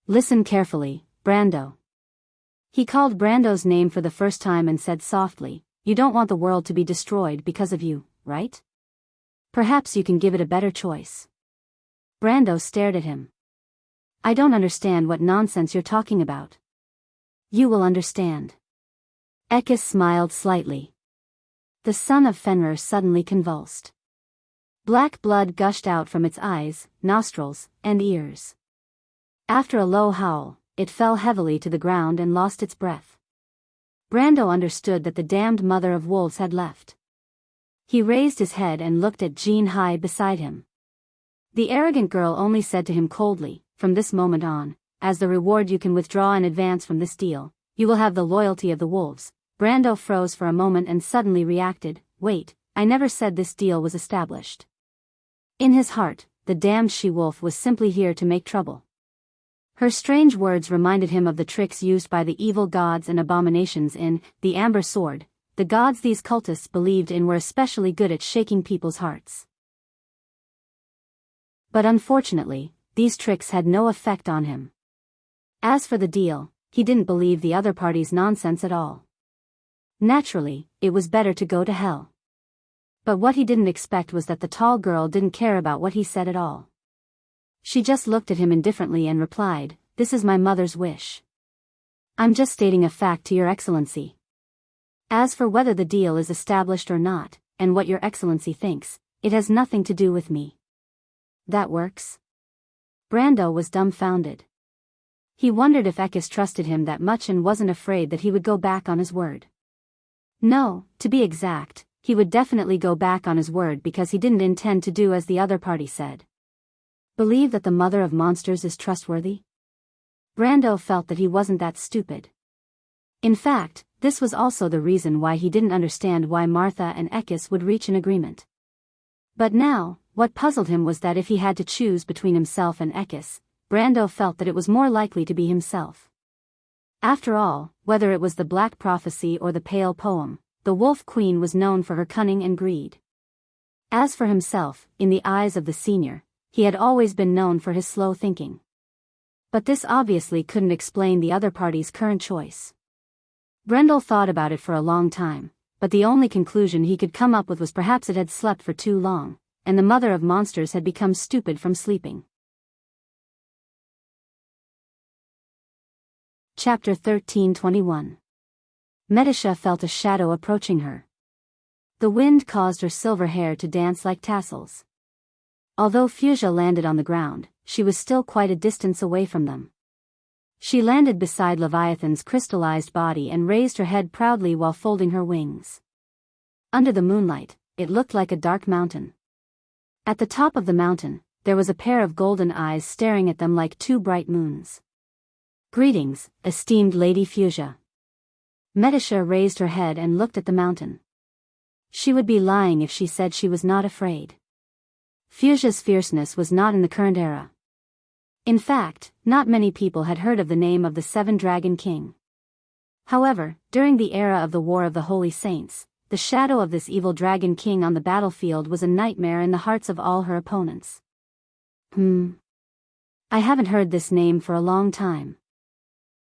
Listen carefully, Brando. He called Brando's name for the first time and said softly, you don't want the world to be destroyed because of you, right? Perhaps you can give it a better choice. Brando stared at him. I don't understand what nonsense you're talking about. You will understand. Ekis smiled slightly. The son of Fenrir suddenly convulsed. Black blood gushed out from its eyes, nostrils, and ears. After a low howl, it fell heavily to the ground and lost its breath. Brando understood that the damned mother of wolves had left. He raised his head and looked at Jean Hai beside him. The arrogant girl only said to him coldly, from this moment on, as the reward you can withdraw in advance from this deal, you will have the loyalty of the wolves. Brando froze for a moment and suddenly reacted, wait, I never said this deal was established. In his heart, the damned she-wolf was simply here to make trouble. Her strange words reminded him of the tricks used by the evil gods and abominations in The Amber Sword. The gods these cultists believed in were especially good at shaking people's hearts. But unfortunately, these tricks had no effect on him. As for the deal, he didn't believe the other party's nonsense at all. Naturally, it was better to go to hell. But what he didn't expect was that the tall girl didn't care about what he said at all. She just looked at him indifferently and replied, this is my mother's wish. I'm just stating a fact to your excellency. As for whether the deal is established or not, and what your excellency thinks, it has nothing to do with me. That works? Brando was dumbfounded. He wondered if Ekis trusted him that much and wasn't afraid that he would go back on his word. No, to be exact, he would definitely go back on his word because he didn't intend to do as the other party said. Believe that the mother of monsters is trustworthy? Brando felt that he wasn't that stupid. In fact, this was also the reason why he didn't understand why Martha and Ekis would reach an agreement. But now, what puzzled him was that if he had to choose between himself and Ekis, Brando felt that it was more likely to be himself. After all, whether it was the Black Prophecy or the Pale Poem, the Wolf Queen was known for her cunning and greed. As for himself, in the eyes of the senior, he had always been known for his slow thinking. But this obviously couldn't explain the other party's current choice. Brendel thought about it for a long time, but the only conclusion he could come up with was perhaps it had slept for too long, and the mother of monsters had become stupid from sleeping. Chapter 13:21. Medisha felt a shadow approaching her. The wind caused her silver hair to dance like tassels. Although Fuchsia landed on the ground, she was still quite a distance away from them. She landed beside Leviathan's crystallized body and raised her head proudly while folding her wings. Under the moonlight, it looked like a dark mountain. At the top of the mountain, there was a pair of golden eyes staring at them like two bright moons. Greetings, esteemed Lady Fuchsia. Medisha raised her head and looked at the mountain. She would be lying if she said she was not afraid. Fuchsia's fierceness was not in the current era. In fact, not many people had heard of the name of the Seven Dragon King. However, during the era of the War of the Holy Saints, the shadow of this evil Dragon King on the battlefield was a nightmare in the hearts of all her opponents. I haven't heard this name for a long time.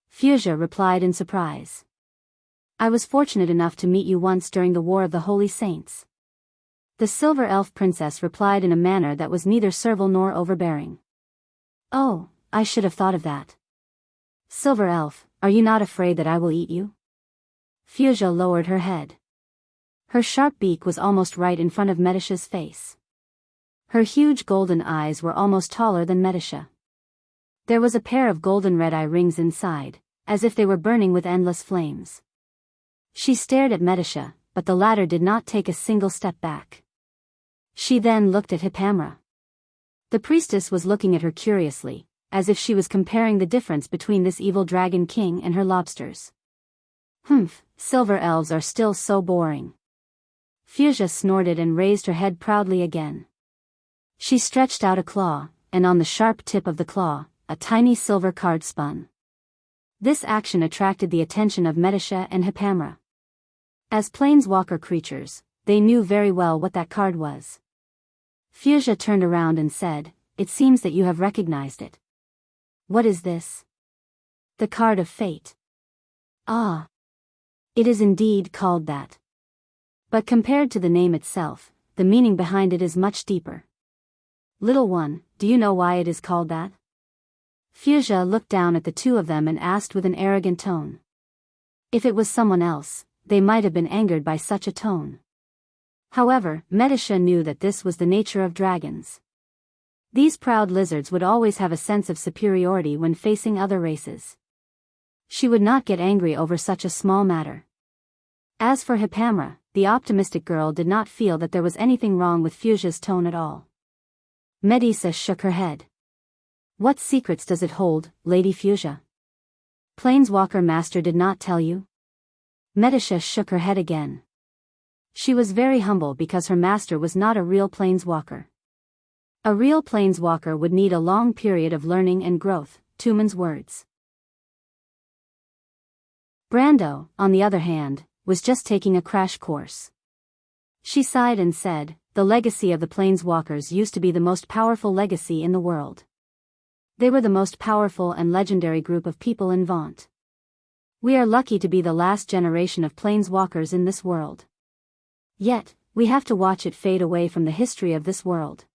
Fuchsia replied in surprise. I was fortunate enough to meet you once during the War of the Holy Saints. The Silver Elf Princess replied in a manner that was neither servile nor overbearing. Oh, I should have thought of that. Silver Elf, are you not afraid that I will eat you? Fuchsia lowered her head. Her sharp beak was almost right in front of Medisha's face. Her huge golden eyes were almost taller than Medisha. There was a pair of golden red-eye rings inside, as if they were burning with endless flames. She stared at Medisha, but the latter did not take a single step back. She then looked at Hippamra. The priestess was looking at her curiously, as if she was comparing the difference between this evil dragon king and her lobsters. Silver elves are still so boring. Fuchsia snorted and raised her head proudly again. She stretched out a claw, and on the sharp tip of the claw, a tiny silver card spun. This action attracted the attention of Medisha and Hippamra. As planeswalker creatures, they knew very well what that card was. Fuchsia turned around and said, "It seems that you have recognized it. What is this?" "The card of fate." "Ah. It is indeed called that. But compared to the name itself, the meaning behind it is much deeper. Little one, do you know why it is called that?" Fuchsia looked down at the two of them and asked with an arrogant tone. If it was someone else, they might have been angered by such a tone. However, Medisha knew that this was the nature of dragons. These proud lizards would always have a sense of superiority when facing other races. She would not get angry over such a small matter. As for Hippamra, the optimistic girl did not feel that there was anything wrong with Fuchsia's tone at all. Medisha shook her head. "What secrets does it hold, Lady Fuchsia? Planeswalker Master did not tell you?" Medisha shook her head again. She was very humble because her master was not a real planeswalker. A real planeswalker would need a long period of learning and growth, Tuman's words. Brando, on the other hand, was just taking a crash course. She sighed and said, "The legacy of the planeswalkers used to be the most powerful legacy in the world. They were the most powerful and legendary group of people in Vaunt. We are lucky to be the last generation of planeswalkers in this world. Yet, we have to watch it fade away from the history of this world.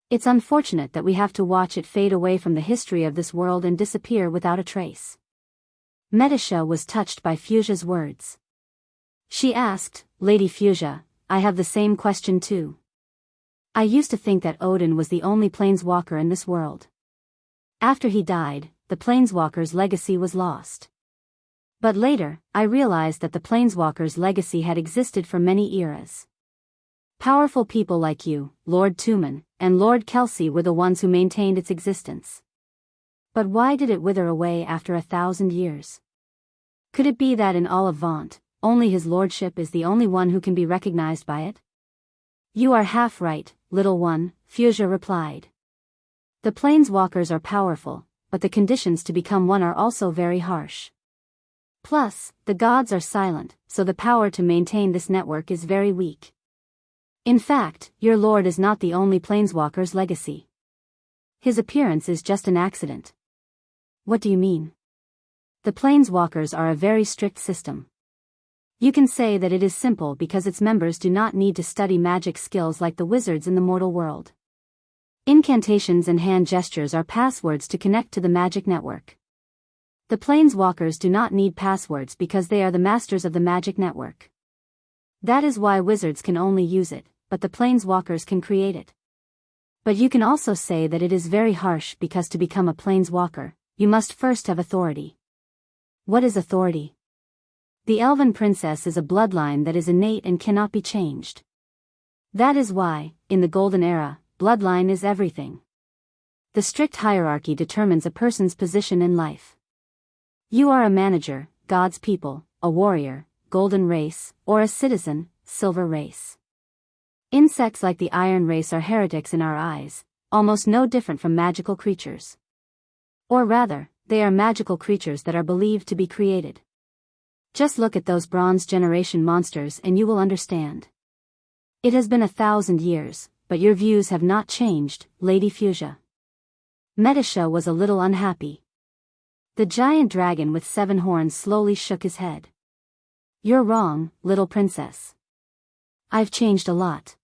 It's unfortunate that we have to watch it fade away from the history of this world and disappear without a trace." Medisha was touched by Fuchsia's words. She asked, "Lady Fuchsia, I have the same question too. I used to think that Odin was the only planeswalker in this world. After he died, the planeswalker's legacy was lost. But later, I realized that the planeswalker's legacy had existed for many eras. Powerful people like you, Lord Tuman, and Lord Kelsey were the ones who maintained its existence. But why did it wither away after 1,000 years? Could it be that in all of Vaunt, only his lordship is the only one who can be recognized by it?" "You are half right, little one," Fuchsia replied. "The planeswalkers are powerful, but the conditions to become one are also very harsh. Plus, the gods are silent, so the power to maintain this network is very weak. In fact, your lord is not the only planeswalker's legacy. His appearance is just an accident." "What do you mean?" "The planeswalkers are a very strict system. You can say that it is simple because its members do not need to study magic skills like the wizards in the mortal world. Incantations and hand gestures are passwords to connect to the magic network. The planeswalkers do not need passwords because they are the masters of the magic network. That is why wizards can only use it, but the planeswalkers can create it. But you can also say that it is very harsh because to become a planeswalker, you must first have authority." "What is authority?" "The elven princess is a bloodline that is innate and cannot be changed. That is why, in the Golden Era, bloodline is everything. The strict hierarchy determines a person's position in life. You are a manager, God's people, a warrior, golden race, or a citizen, silver race. Insects like the iron race are heretics in our eyes, almost no different from magical creatures. Or rather, they are magical creatures that are believed to be created. Just look at those Bronze Generation monsters and you will understand. It has been 1,000 years, but your views have not changed, Lady Fuchsia." Medisha was a little unhappy. The giant dragon with 7 horns slowly shook his head. "You're wrong, little princess. I've changed a lot.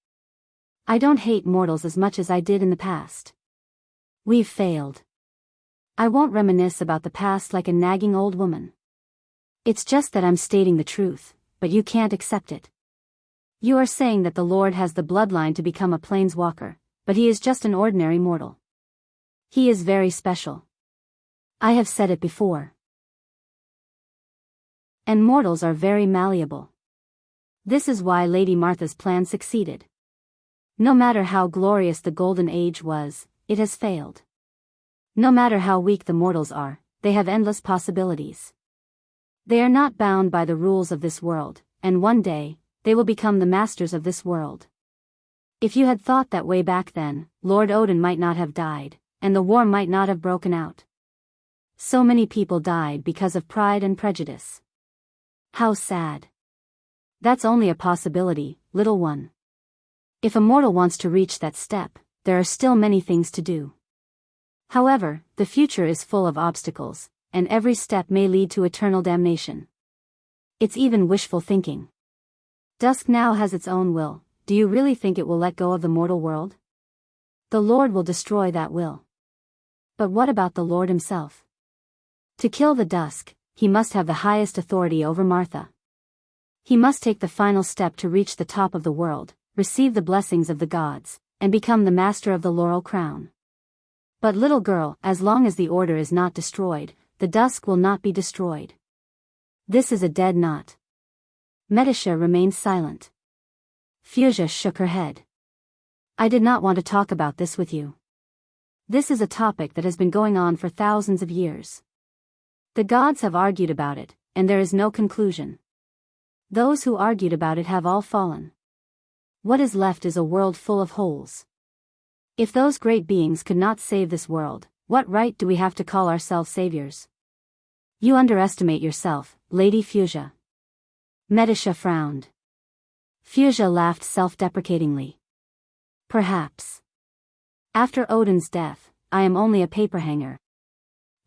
I don't hate mortals as much as I did in the past. We've failed. I won't reminisce about the past like a nagging old woman. It's just that I'm stating the truth, but you can't accept it. You are saying that the Lord has the bloodline to become a planeswalker, but he is just an ordinary mortal. He is very special. I have said it before. And mortals are very malleable. This is why Lady Martha's plan succeeded. No matter how glorious the Golden Age was, it has failed. No matter how weak the mortals are, they have endless possibilities. They are not bound by the rules of this world, and one day, they will become the masters of this world. If you had thought that way back then, Lord Odin might not have died, and the war might not have broken out. So many people died because of pride and prejudice. How sad. That's only a possibility, little one. If a mortal wants to reach that step, there are still many things to do. However, the future is full of obstacles, and every step may lead to eternal damnation. It's even wishful thinking. Dusk now has its own will. Do you really think it will let go of the mortal world? The Lord will destroy that will. But what about the Lord himself? To kill the dusk, he must have the highest authority over Martha. He must take the final step to reach the top of the world, receive the blessings of the gods, and become the master of the laurel crown. But little girl, as long as the order is not destroyed, the dusk will not be destroyed. This is a dead knot. Medisha remained silent. Fuchsia shook her head. I did not want to talk about this with you. This is a topic that has been going on for thousands of years. The gods have argued about it, and there is no conclusion. Those who argued about it have all fallen. What is left is a world full of holes. If those great beings could not save this world, what right do we have to call ourselves saviors? You underestimate yourself, Lady Fuchsia. Medisha frowned. Fuchsia laughed self-deprecatingly. Perhaps. After Odin's death, I am only a paperhanger.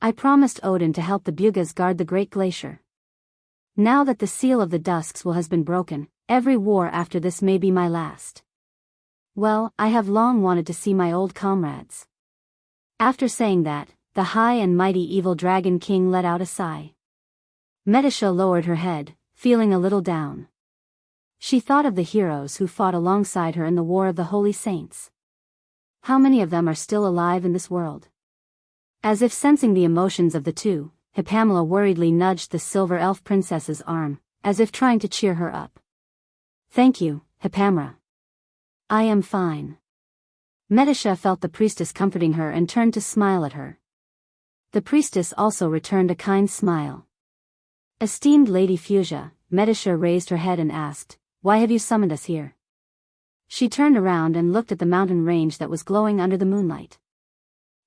I promised Odin to help the Bugas guard the great glacier. Now that the seal of the Dusks will has been broken, every war after this may be my last. Well, I have long wanted to see my old comrades. After saying that, the high and mighty evil dragon king let out a sigh. Medisha lowered her head, feeling a little down. She thought of the heroes who fought alongside her in the War of the Holy Saints. How many of them are still alive in this world? As if sensing the emotions of the two, Hippamela worriedly nudged the silver elf princess's arm, as if trying to cheer her up. Thank you, Hippamela. I am fine. Medisha felt the priestess comforting her and turned to smile at her. The priestess also returned a kind smile. Esteemed Lady Fuchsia, Medisha raised her head and asked, why have you summoned us here? She turned around and looked at the mountain range that was glowing under the moonlight.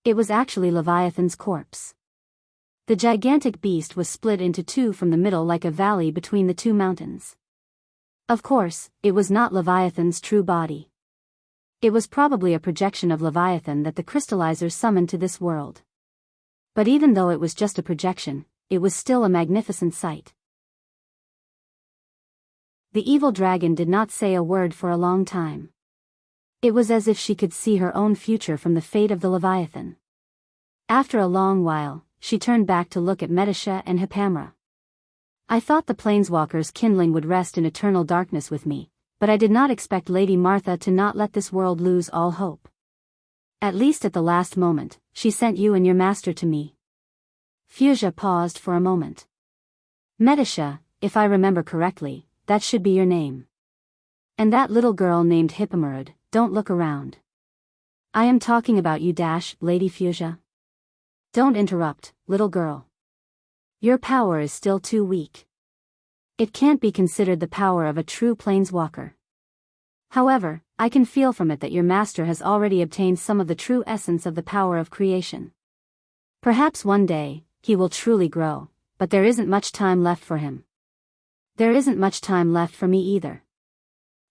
It was actually Leviathan's corpse. The gigantic beast was split into two from the middle like a valley between the two mountains. Of course, it was not Leviathan's true body. It was probably a projection of Leviathan that the crystallizers summoned to this world. But even though it was just a projection, it was still a magnificent sight. The evil dragon did not say a word for a long time. It was as if she could see her own future from the fate of the Leviathan. After a long while, she turned back to look at Medisha and Hippamela. I thought the planeswalker's kindling would rest in eternal darkness with me, but I did not expect Lady Martha to not let this world lose all hope. At least at the last moment, she sent you and your master to me. Fuchsia paused for a moment. Medisha, if I remember correctly, that should be your name. And that little girl named Hippamela, don't look around. I am talking about you, Lady Fuchsia. Don't interrupt, little girl. Your power is still too weak. It can't be considered the power of a true planeswalker. However, I can feel from it that your master has already obtained some of the true essence of the power of creation. Perhaps one day, he will truly grow, but there isn't much time left for him. There isn't much time left for me either.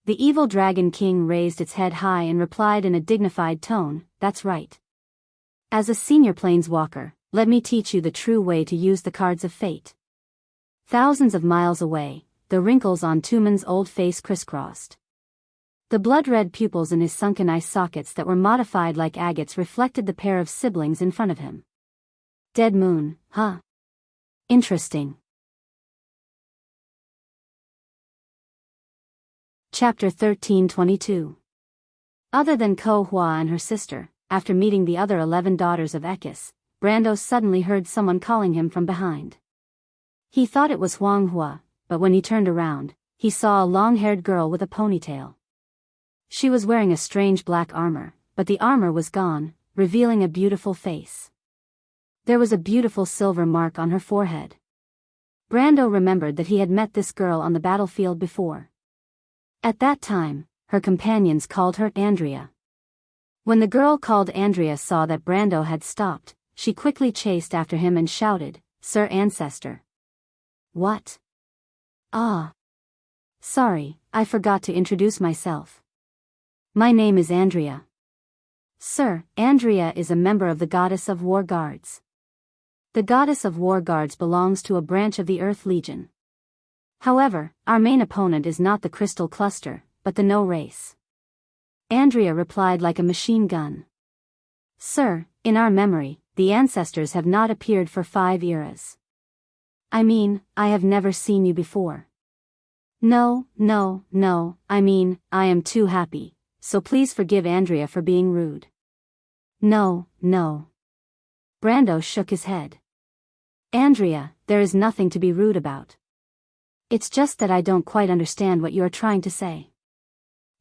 The evil dragon king raised its head high and replied in a dignified tone, that's right. As a senior planeswalker, let me teach you the true way to use the cards of fate. Thousands of miles away, the wrinkles on Tuman's old face crisscrossed. The blood-red pupils in his sunken eye sockets that were modified like agates reflected the pair of siblings in front of him. Dead moon, huh? Interesting. Chapter 1322. Other than Ko Hua and her sister, after meeting the other 11 daughters of Ekis, Brando suddenly heard someone calling him from behind. He thought it was Huang Hua, but when he turned around, he saw a long-haired girl with a ponytail. She was wearing a strange black armor, but the armor was gone, revealing a beautiful face. There was a beautiful silver mark on her forehead. Brando remembered that he had met this girl on the battlefield before. At that time, her companions called her Andrea. When the girl called Andrea saw that Brando had stopped, she quickly chased after him and shouted, "Sir Ancestor." "What? Ah. Sorry, I forgot to introduce myself. My name is Andrea." "Sir, Andrea is a member of the Goddess of War Guards. The Goddess of War Guards belongs to a branch of the Earth Legion. However, our main opponent is not the Crystal Cluster, but the No race." Andrea replied like a machine gun. "Sir, in our memory, the ancestors have not appeared for 5 eras. I mean, I have never seen you before. No, I am too happy, so please forgive Andrea for being rude." No. Brando shook his head. "Andrea, there is nothing to be rude about. It's just that I don't quite understand what you are trying to say."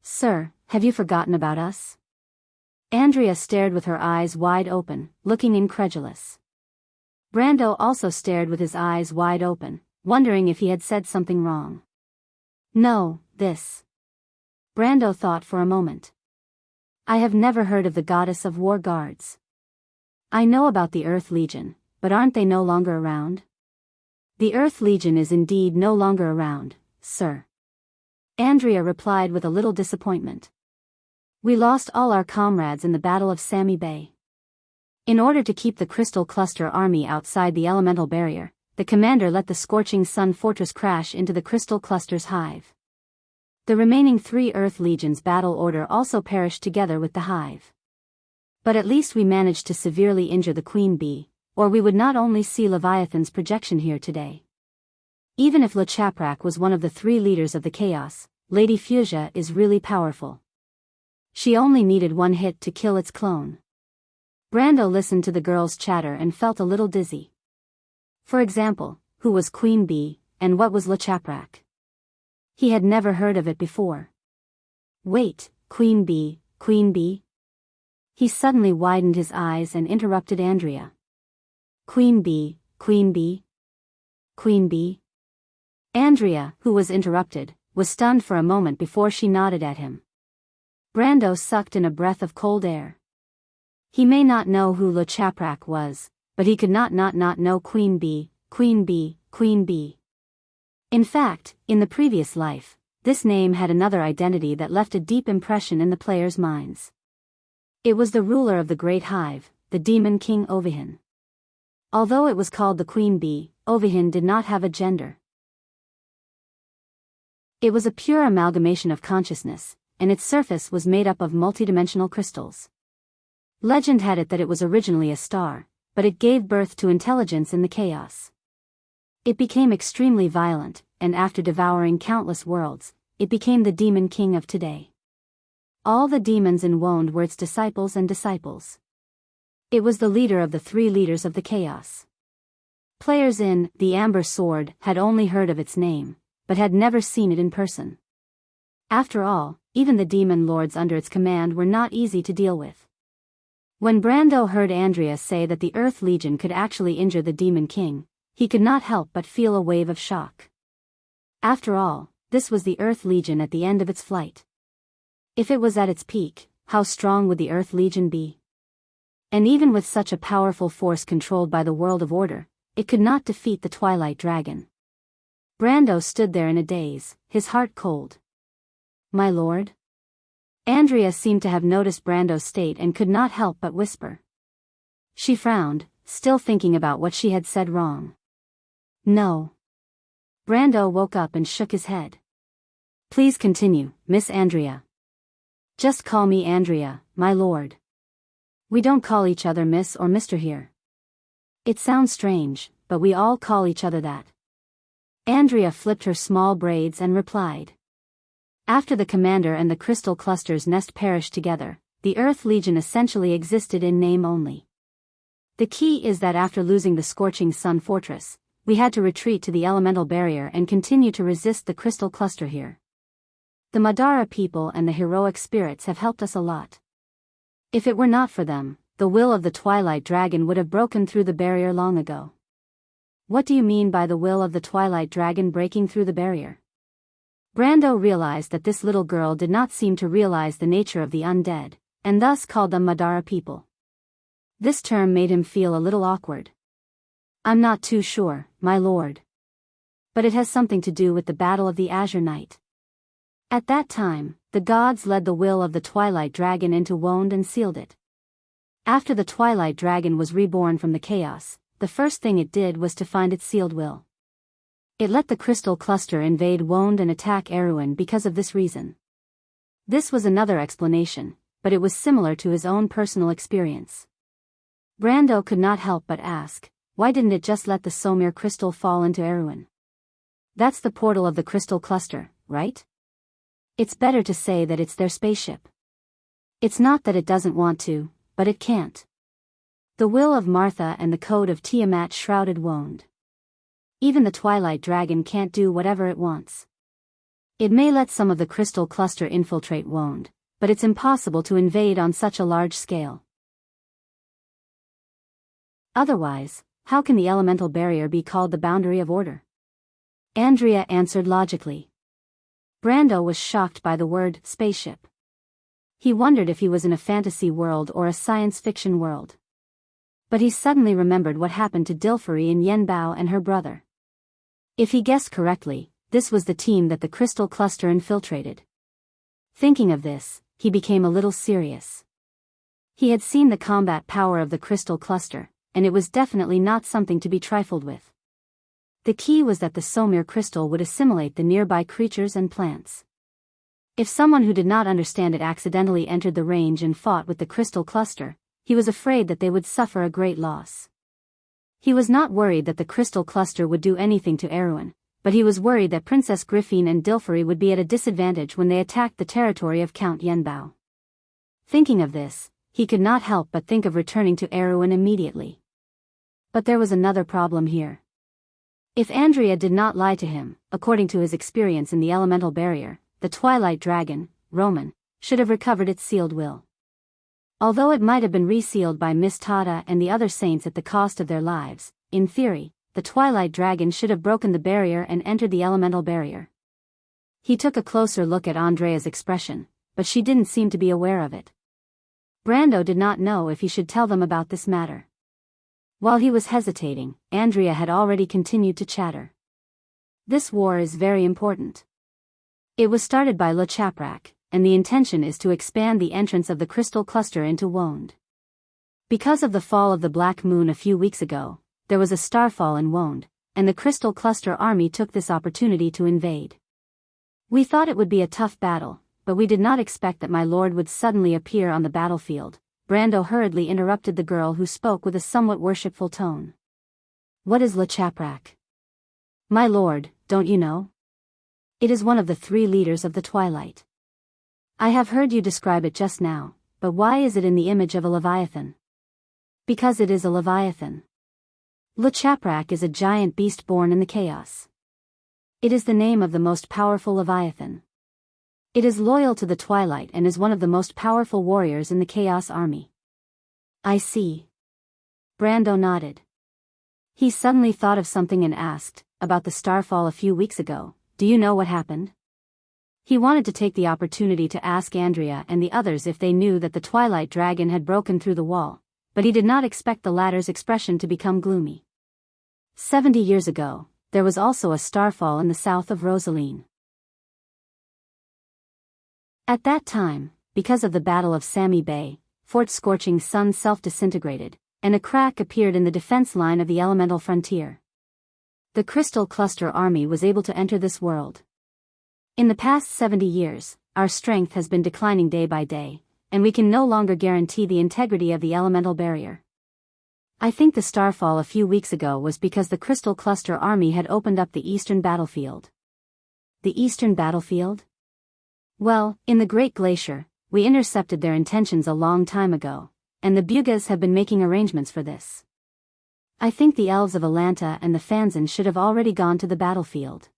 "Sir, have you forgotten about us?" Andrea stared with her eyes wide open, looking incredulous. Brando also stared with his eyes wide open, wondering if he had said something wrong. No, this. Brando thought for a moment. "I have never heard of the Goddess of War Guards. I know about the Earth Legion, but aren't they no longer around?" "The Earth Legion is indeed no longer around, sir," Andrea replied with a little disappointment. "We lost all our comrades in the Battle of Sami Bay. In order to keep the Crystal Cluster army outside the elemental barrier, the commander let the Scorching Sun Fortress crash into the Crystal Cluster's hive. The remaining 3 Earth Legions battle order also perished together with the hive. But at least we managed to severely injure the Queen Bee, or we would not only see Leviathan's projection here today. Even if LeChaprak was one of the 3 leaders of the Chaos, Lady Fuchsia is really powerful. She only needed 1 hit to kill its clone." Brando listened to the girl's chatter and felt a little dizzy. For example, who was Queen Bee, and what was LeChaprak? He had never heard of it before. Wait, Queen Bee? He suddenly widened his eyes and interrupted Andrea. Queen Bee? Andrea, who was interrupted, was stunned for a moment before she nodded at him. Brando sucked in a breath of cold air. He may not know who LeChaprak was, but he could not know Queen Bee. In fact, in the previous life, this name had another identity that left a deep impression in the players' minds. It was the ruler of the Great Hive, the Demon King Ovihin. Although it was called the Queen Bee, Ovihin did not have a gender. It was a pure amalgamation of consciousness, and its surface was made up of multidimensional crystals. Legend had it that it was originally a star, but it gave birth to intelligence in the chaos. It became extremely violent, and after devouring countless worlds, it became the Demon King of today. All the demons in Wonde were its disciples. It was the leader of the 3 leaders of the chaos. Players in The Amber Sword had only heard of its name, but had never seen it in person. After all, even the demon lords under its command were not easy to deal with. When Brando heard Andrea say that the Earth Legion could actually injure the Demon King, he could not help but feel a wave of shock. After all, this was the Earth Legion at the end of its flight. If it was at its peak, how strong would the Earth Legion be? And even with such a powerful force controlled by the World of Order, it could not defeat the Twilight Dragon. Brando stood there in a daze, his heart cold. "My lord?" Andrea seemed to have noticed Brando's state and could not help but whisper. She frowned, still thinking about what she had said wrong. "No." Brando woke up and shook his head. "Please continue, Miss Andrea." "Just call me Andrea, my lord. We don't call each other Miss or Mr. here. It sounds strange, but we all call each other that." Andrea flipped her small braids and replied. After the commander and the Crystal Cluster's nest perished together, the Earth Legion essentially existed in name only. The key is that after losing the scorching sun fortress, we had to retreat to the elemental barrier and continue to resist the crystal cluster here. The Madara people and the heroic spirits have helped us a lot. If it were not for them, the will of the Twilight Dragon would have broken through the barrier long ago. What do you mean by the will of the Twilight Dragon breaking through the barrier? Brando realized that this little girl did not seem to realize the nature of the undead, and thus called them Madara people. This term made him feel a little awkward. I'm not too sure, my lord. But it has something to do with the Battle of the Azure Night. At that time, the gods led the will of the Twilight Dragon into Wonde and sealed it. After the Twilight Dragon was reborn from the chaos, the first thing it did was to find its sealed will. It let the crystal cluster invade Wonde and attack Erewhon because of this reason. This was another explanation, but it was similar to his own personal experience. Brando could not help but ask, why didn't it just let the Somir crystal fall into Erewhon? That's the portal of the crystal cluster, right? It's better to say that it's their spaceship. It's not that it doesn't want to, but it can't. The will of Martha and the code of Tiamat shrouded Wonde. Even the Twilight Dragon can't do whatever it wants. It may let some of the crystal cluster infiltrate Wonde, but it's impossible to invade on such a large scale. Otherwise, how can the elemental barrier be called the boundary of order? Andrea answered logically. Brando was shocked by the word spaceship. He wondered if he was in a fantasy world or a science fiction world. But he suddenly remembered what happened to Dilfari and Yenbao and her brother. If he guessed correctly, this was the team that the crystal cluster infiltrated. Thinking of this, he became a little serious. He had seen the combat power of the crystal cluster, and it was definitely not something to be trifled with. The key was that the Somir crystal would assimilate the nearby creatures and plants. If someone who did not understand it accidentally entered the range and fought with the crystal cluster, he was afraid that they would suffer a great loss. He was not worried that the crystal cluster would do anything to Erewhon, but he was worried that Princess Griffine and Dilfari would be at a disadvantage when they attacked the territory of Count Yenbao. Thinking of this, he could not help but think of returning to Erewhon immediately. But there was another problem here. If Andrea did not lie to him, according to his experience in the elemental barrier, the Twilight Dragon, Roman, should have recovered its sealed will. Although it might have been resealed by Miss Tada and the other saints at the cost of their lives, in theory, the Twilight Dragon should have broken the barrier and entered the elemental barrier. He took a closer look at Andrea's expression, but she didn't seem to be aware of it. Brando did not know if he should tell them about this matter. While he was hesitating, Andrea had already continued to chatter. This war is very important. It was started by Le Chaprak, and the intention is to expand the entrance of the crystal cluster into Wonde. Because of the fall of the Black Moon a few weeks ago, there was a starfall in Wonde, and the crystal cluster army took this opportunity to invade. We thought it would be a tough battle, but we did not expect that my lord would suddenly appear on the battlefield. Brando hurriedly interrupted the girl who spoke with a somewhat worshipful tone. What is Le Chaprak? My lord, don't you know? It is one of the 3 leaders of the Twilight. I have heard you describe it just now, but why is it in the image of a leviathan? Because it is a leviathan. Le Chaprak is a giant beast born in the chaos. It is the name of the most powerful leviathan. It is loyal to the Twilight and is one of the most powerful warriors in the Chaos Army. I see. Brando nodded. He suddenly thought of something and asked, about the starfall a few weeks ago, do you know what happened? He wanted to take the opportunity to ask Andrea and the others if they knew that the Twilight Dragon had broken through the wall, but he did not expect the latter's expression to become gloomy. 70 years ago, there was also a starfall in the south of Rosaline. At that time, because of the Battle of Sami Bay, Fort Scorching Sun self-disintegrated, and a crack appeared in the defense line of the elemental frontier. The Crystal Cluster Army was able to enter this world. In the past 70 years, our strength has been declining day by day, and we can no longer guarantee the integrity of the elemental barrier. I think the starfall a few weeks ago was because the Crystal Cluster Army had opened up the eastern battlefield. The eastern battlefield? Well, in the Great Glacier, we intercepted their intentions a long time ago, and the Bugas have been making arrangements for this. I think the elves of Atlanta and the Fanzon should have already gone to the battlefield.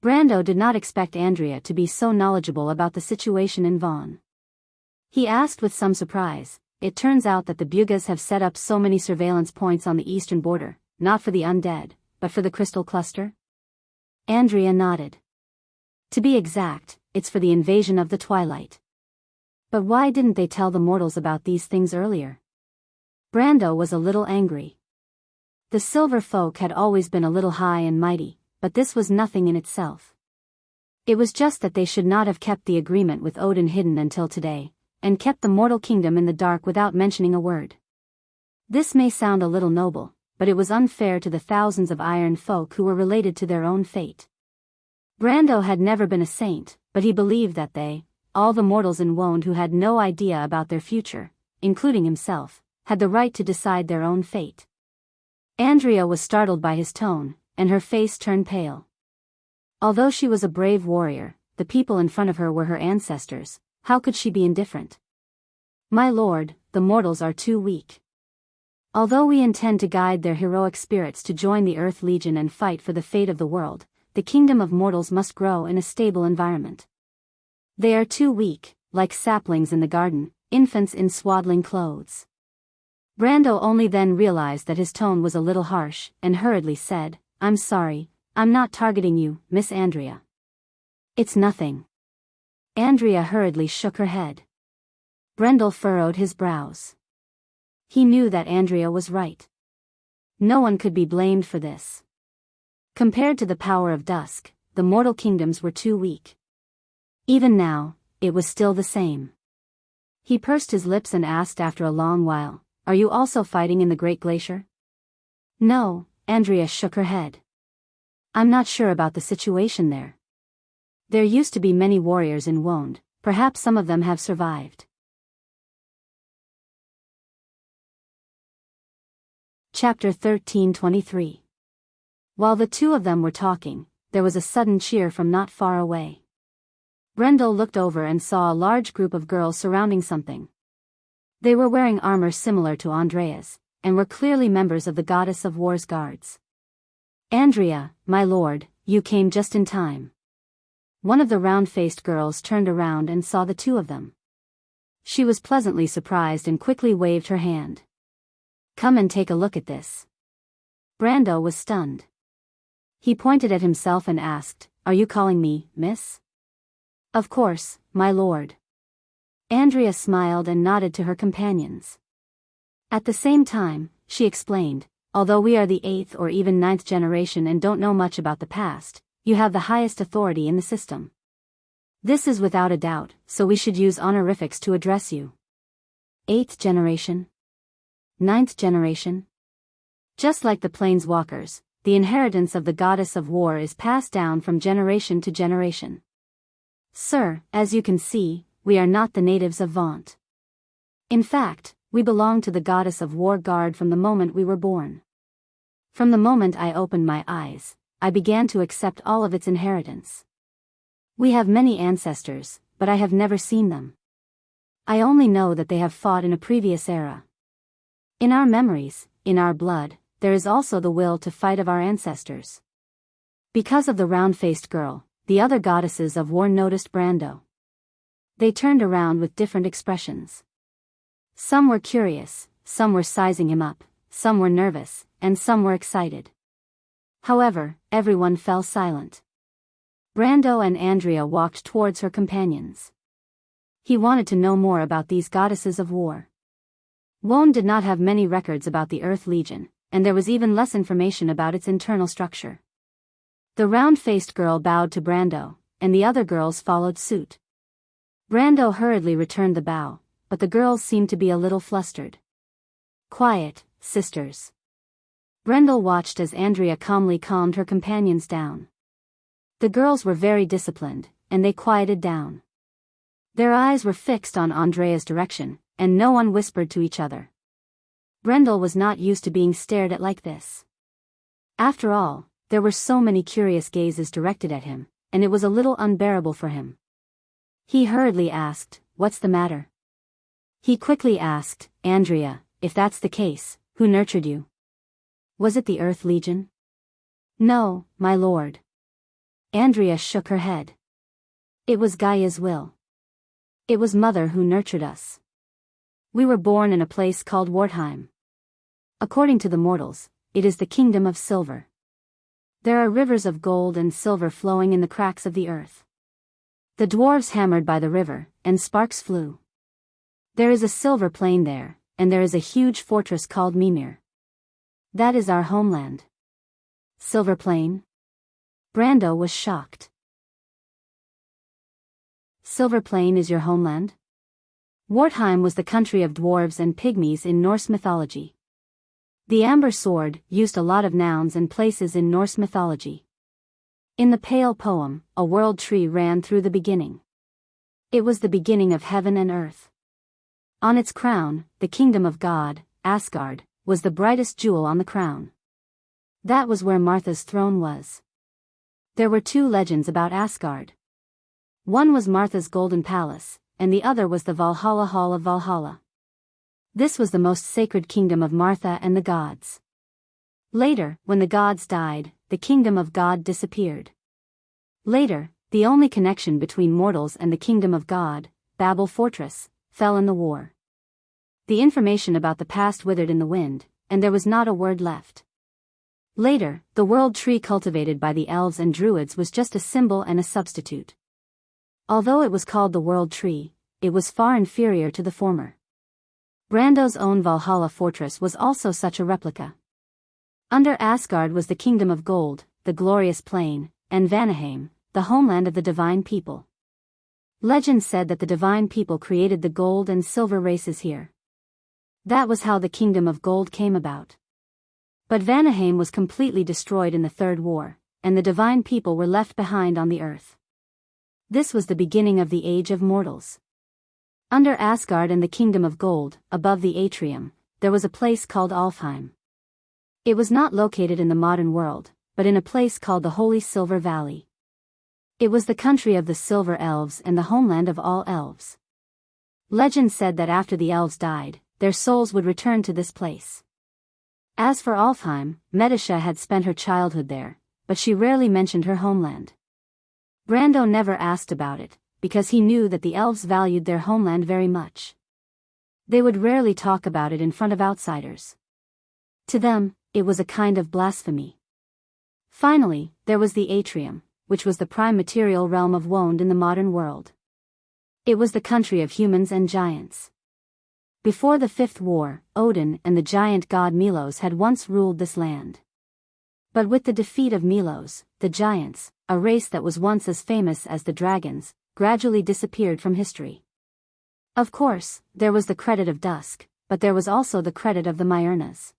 Brando did not expect Andrea to be so knowledgeable about the situation in Vaughn. He asked with some surprise, it turns out that the Bugas have set up so many surveillance points on the eastern border, not for the undead, but for the Crystal Cluster? Andrea nodded. To be exact, it's for the invasion of the Twilight. But why didn't they tell the mortals about these things earlier? Brando was a little angry. The Silver Folk had always been a little high and mighty, but this was nothing in itself. It was just that they should not have kept the agreement with Odin hidden until today, and kept the mortal kingdom in the dark without mentioning a word. This may sound a little noble, but it was unfair to the thousands of Iron Folk who were related to their own fate. Brando had never been a saint, but he believed that they, all the mortals in Wonde who had no idea about their future, including himself, had the right to decide their own fate. Andrea was startled by his tone, and her face turned pale. Although she was a brave warrior, the people in front of her were her ancestors. How could she be indifferent? My lord, the mortals are too weak. Although we intend to guide their heroic spirits to join the Earth Legion and fight for the fate of the world, the kingdom of mortals must grow in a stable environment. They are too weak, like saplings in the garden, infants in swaddling clothes. Brando only then realized that his tone was a little harsh, and hurriedly said, I'm sorry, I'm not targeting you, Miss Andrea. It's nothing. Andrea hurriedly shook her head. Brendel furrowed his brows. He knew that Andrea was right. No one could be blamed for this. Compared to the power of dusk, the mortal kingdoms were too weak. Even now, it was still the same. He pursed his lips and asked after a long while, Are you also fighting in the Great Glacier? No, Andrea shook her head. I'm not sure about the situation there. There used to be many warriors in Wonde, perhaps some of them have survived. Chapter 13:23. While the two of them were talking, there was a sudden cheer from not far away. Brendel looked over and saw a large group of girls surrounding something. They were wearing armor similar to Andrea's, and were clearly members of the Goddess of War's guards. Andrea, my lord, you came just in time. One of the round-faced girls turned around and saw the two of them. She was pleasantly surprised and quickly waved her hand. Come and take a look at this. Brando was stunned. He pointed at himself and asked, Are you calling me, miss? Of course, my lord. Andrea smiled and nodded to her companions. At the same time, she explained, although we are the 8th or even 9th generation and don't know much about the past, you have the highest authority in the system. This is without a doubt, so we should use honorifics to address you. 8th generation? 9th generation? Just like the Planeswalkers, the inheritance of the Goddess of War is passed down from generation to generation. Sir, as you can see, we are not the natives of Vaunt. In fact, we belong to the Goddess of War guard from the moment we were born. From the moment I opened my eyes, I began to accept all of its inheritance. We have many ancestors, but I have never seen them. I only know that they have fought in a previous era. In our memories, in our blood, there is also the will to fight of our ancestors. Because of the round-faced girl, the other goddesses of war noticed Brando. They turned around with different expressions. Some were curious, some were sizing him up, some were nervous, and some were excited. However, everyone fell silent. Brando and Andrea walked towards her companions. He wanted to know more about these goddesses of war. Wonde did not have many records about the Earth Legion, and there was even less information about its internal structure. The round-faced girl bowed to Brando, and the other girls followed suit. Brando hurriedly returned the bow, but the girls seemed to be a little flustered. Quiet, sisters. Brendel watched as Andrea calmly calmed her companions down. The girls were very disciplined, and they quieted down. Their eyes were fixed on Andrea's direction, and no one whispered to each other. Brendel was not used to being stared at like this. After all, there were so many curious gazes directed at him, and it was a little unbearable for him. He hurriedly asked, "What's the matter?" He quickly asked, Andrea, if that's the case, who nurtured you? Was it the Earth Legion? No, my lord. Andrea shook her head. It was Gaia's will. It was Mother who nurtured us. We were born in a place called Wartheim. According to the mortals, it is the kingdom of silver. There are rivers of gold and silver flowing in the cracks of the earth. The dwarves hammered by the river, and sparks flew. There is a silver plain there, and there is a huge fortress called Mimir. That is our homeland. Silver Plain? Brando was shocked. Silver Plain is your homeland? Wartheim was the country of dwarves and pygmies in Norse mythology. The amber sword used a lot of nouns and places in Norse mythology. In the Pale poem, a world tree ran through the beginning. It was the beginning of heaven and earth. On its crown, the kingdom of God, Asgard, was the brightest jewel on the crown. That was where Martha's throne was. There were two legends about Asgard. One was Martha's golden palace, and the other was the Valhalla Hall of Valhalla. This was the most sacred kingdom of Martha and the gods. Later, when the gods died, the kingdom of God disappeared. Later, the only connection between mortals and the kingdom of God, Babel Fortress, fell in the war. The information about the past withered in the wind, and there was not a word left. Later, the world tree cultivated by the elves and druids was just a symbol and a substitute. Although it was called the world tree, it was far inferior to the former. Brando's own Valhalla fortress was also such a replica. Under Asgard was the kingdom of gold, the glorious plain, and Vanaheim, the homeland of the divine people. Legend said that the divine people created the gold and silver races here. That was how the kingdom of gold came about. But Vanaheim was completely destroyed in the Third War, and the divine people were left behind on the earth. This was the beginning of the Age of Mortals. Under Asgard and the Kingdom of Gold, above the atrium, there was a place called Alfheim. It was not located in the modern world, but in a place called the Holy Silver Valley. It was the country of the Silver Elves and the homeland of all elves. Legend said that after the elves died, their souls would return to this place. As for Alfheim, Medisha had spent her childhood there, but she rarely mentioned her homeland. Brando never asked about it, because he knew that the elves valued their homeland very much. They would rarely talk about it in front of outsiders. To them, it was a kind of blasphemy. Finally, there was the atrium, which was the prime material realm of Wond in the modern world. It was the country of humans and giants. Before the Fifth War, Odin and the giant god Milos had once ruled this land. But with the defeat of Milos, the giants, a race that was once as famous as the dragons, gradually disappeared from history. Of course, there was the credit of Dusk, but there was also the credit of the Myrnas.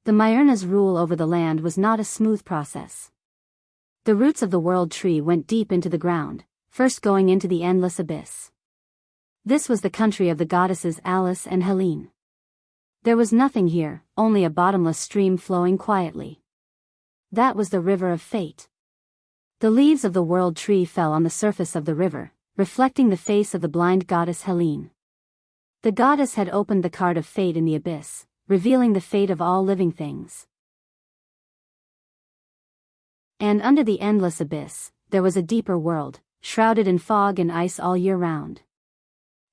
The Myrnas' rule over the land was not a smooth process. The roots of the world tree went deep into the ground, first going into the endless abyss. This was the country of the goddesses Alice and Helene. There was nothing here, only a bottomless stream flowing quietly. That was the river of fate. The leaves of the world tree fell on the surface of the river, reflecting the face of the blind goddess Helene. The goddess had opened the card of fate in the abyss, revealing the fate of all living things. And under the endless abyss, there was a deeper world, shrouded in fog and ice all year round.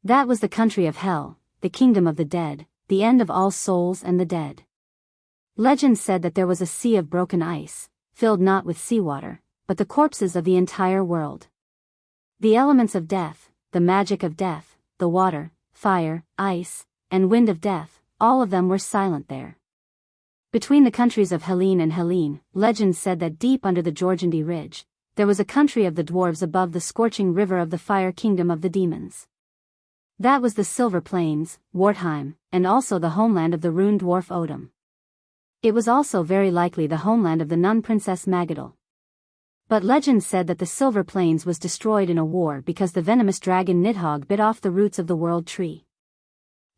That was the country of Hell, the kingdom of the dead, the end of all souls and the dead. Legend said that there was a sea of broken ice, filled not with seawater, but the corpses of the entire world. The elements of death, the magic of death, the water, fire, ice, and wind of death, all of them were silent there. Between the countries of Helene and Helene, legend said that deep under the Jorgandi Ridge, there was a country of the dwarves above the scorching river of the fire kingdom of the demons. That was the Silver Plains, Wartheim, and also the homeland of the rune dwarf Odin. It was also very likely the homeland of the nun princess Magadal. But legend said that the Silver Plains was destroyed in a war because the venomous dragon Nidhogg bit off the roots of the world tree.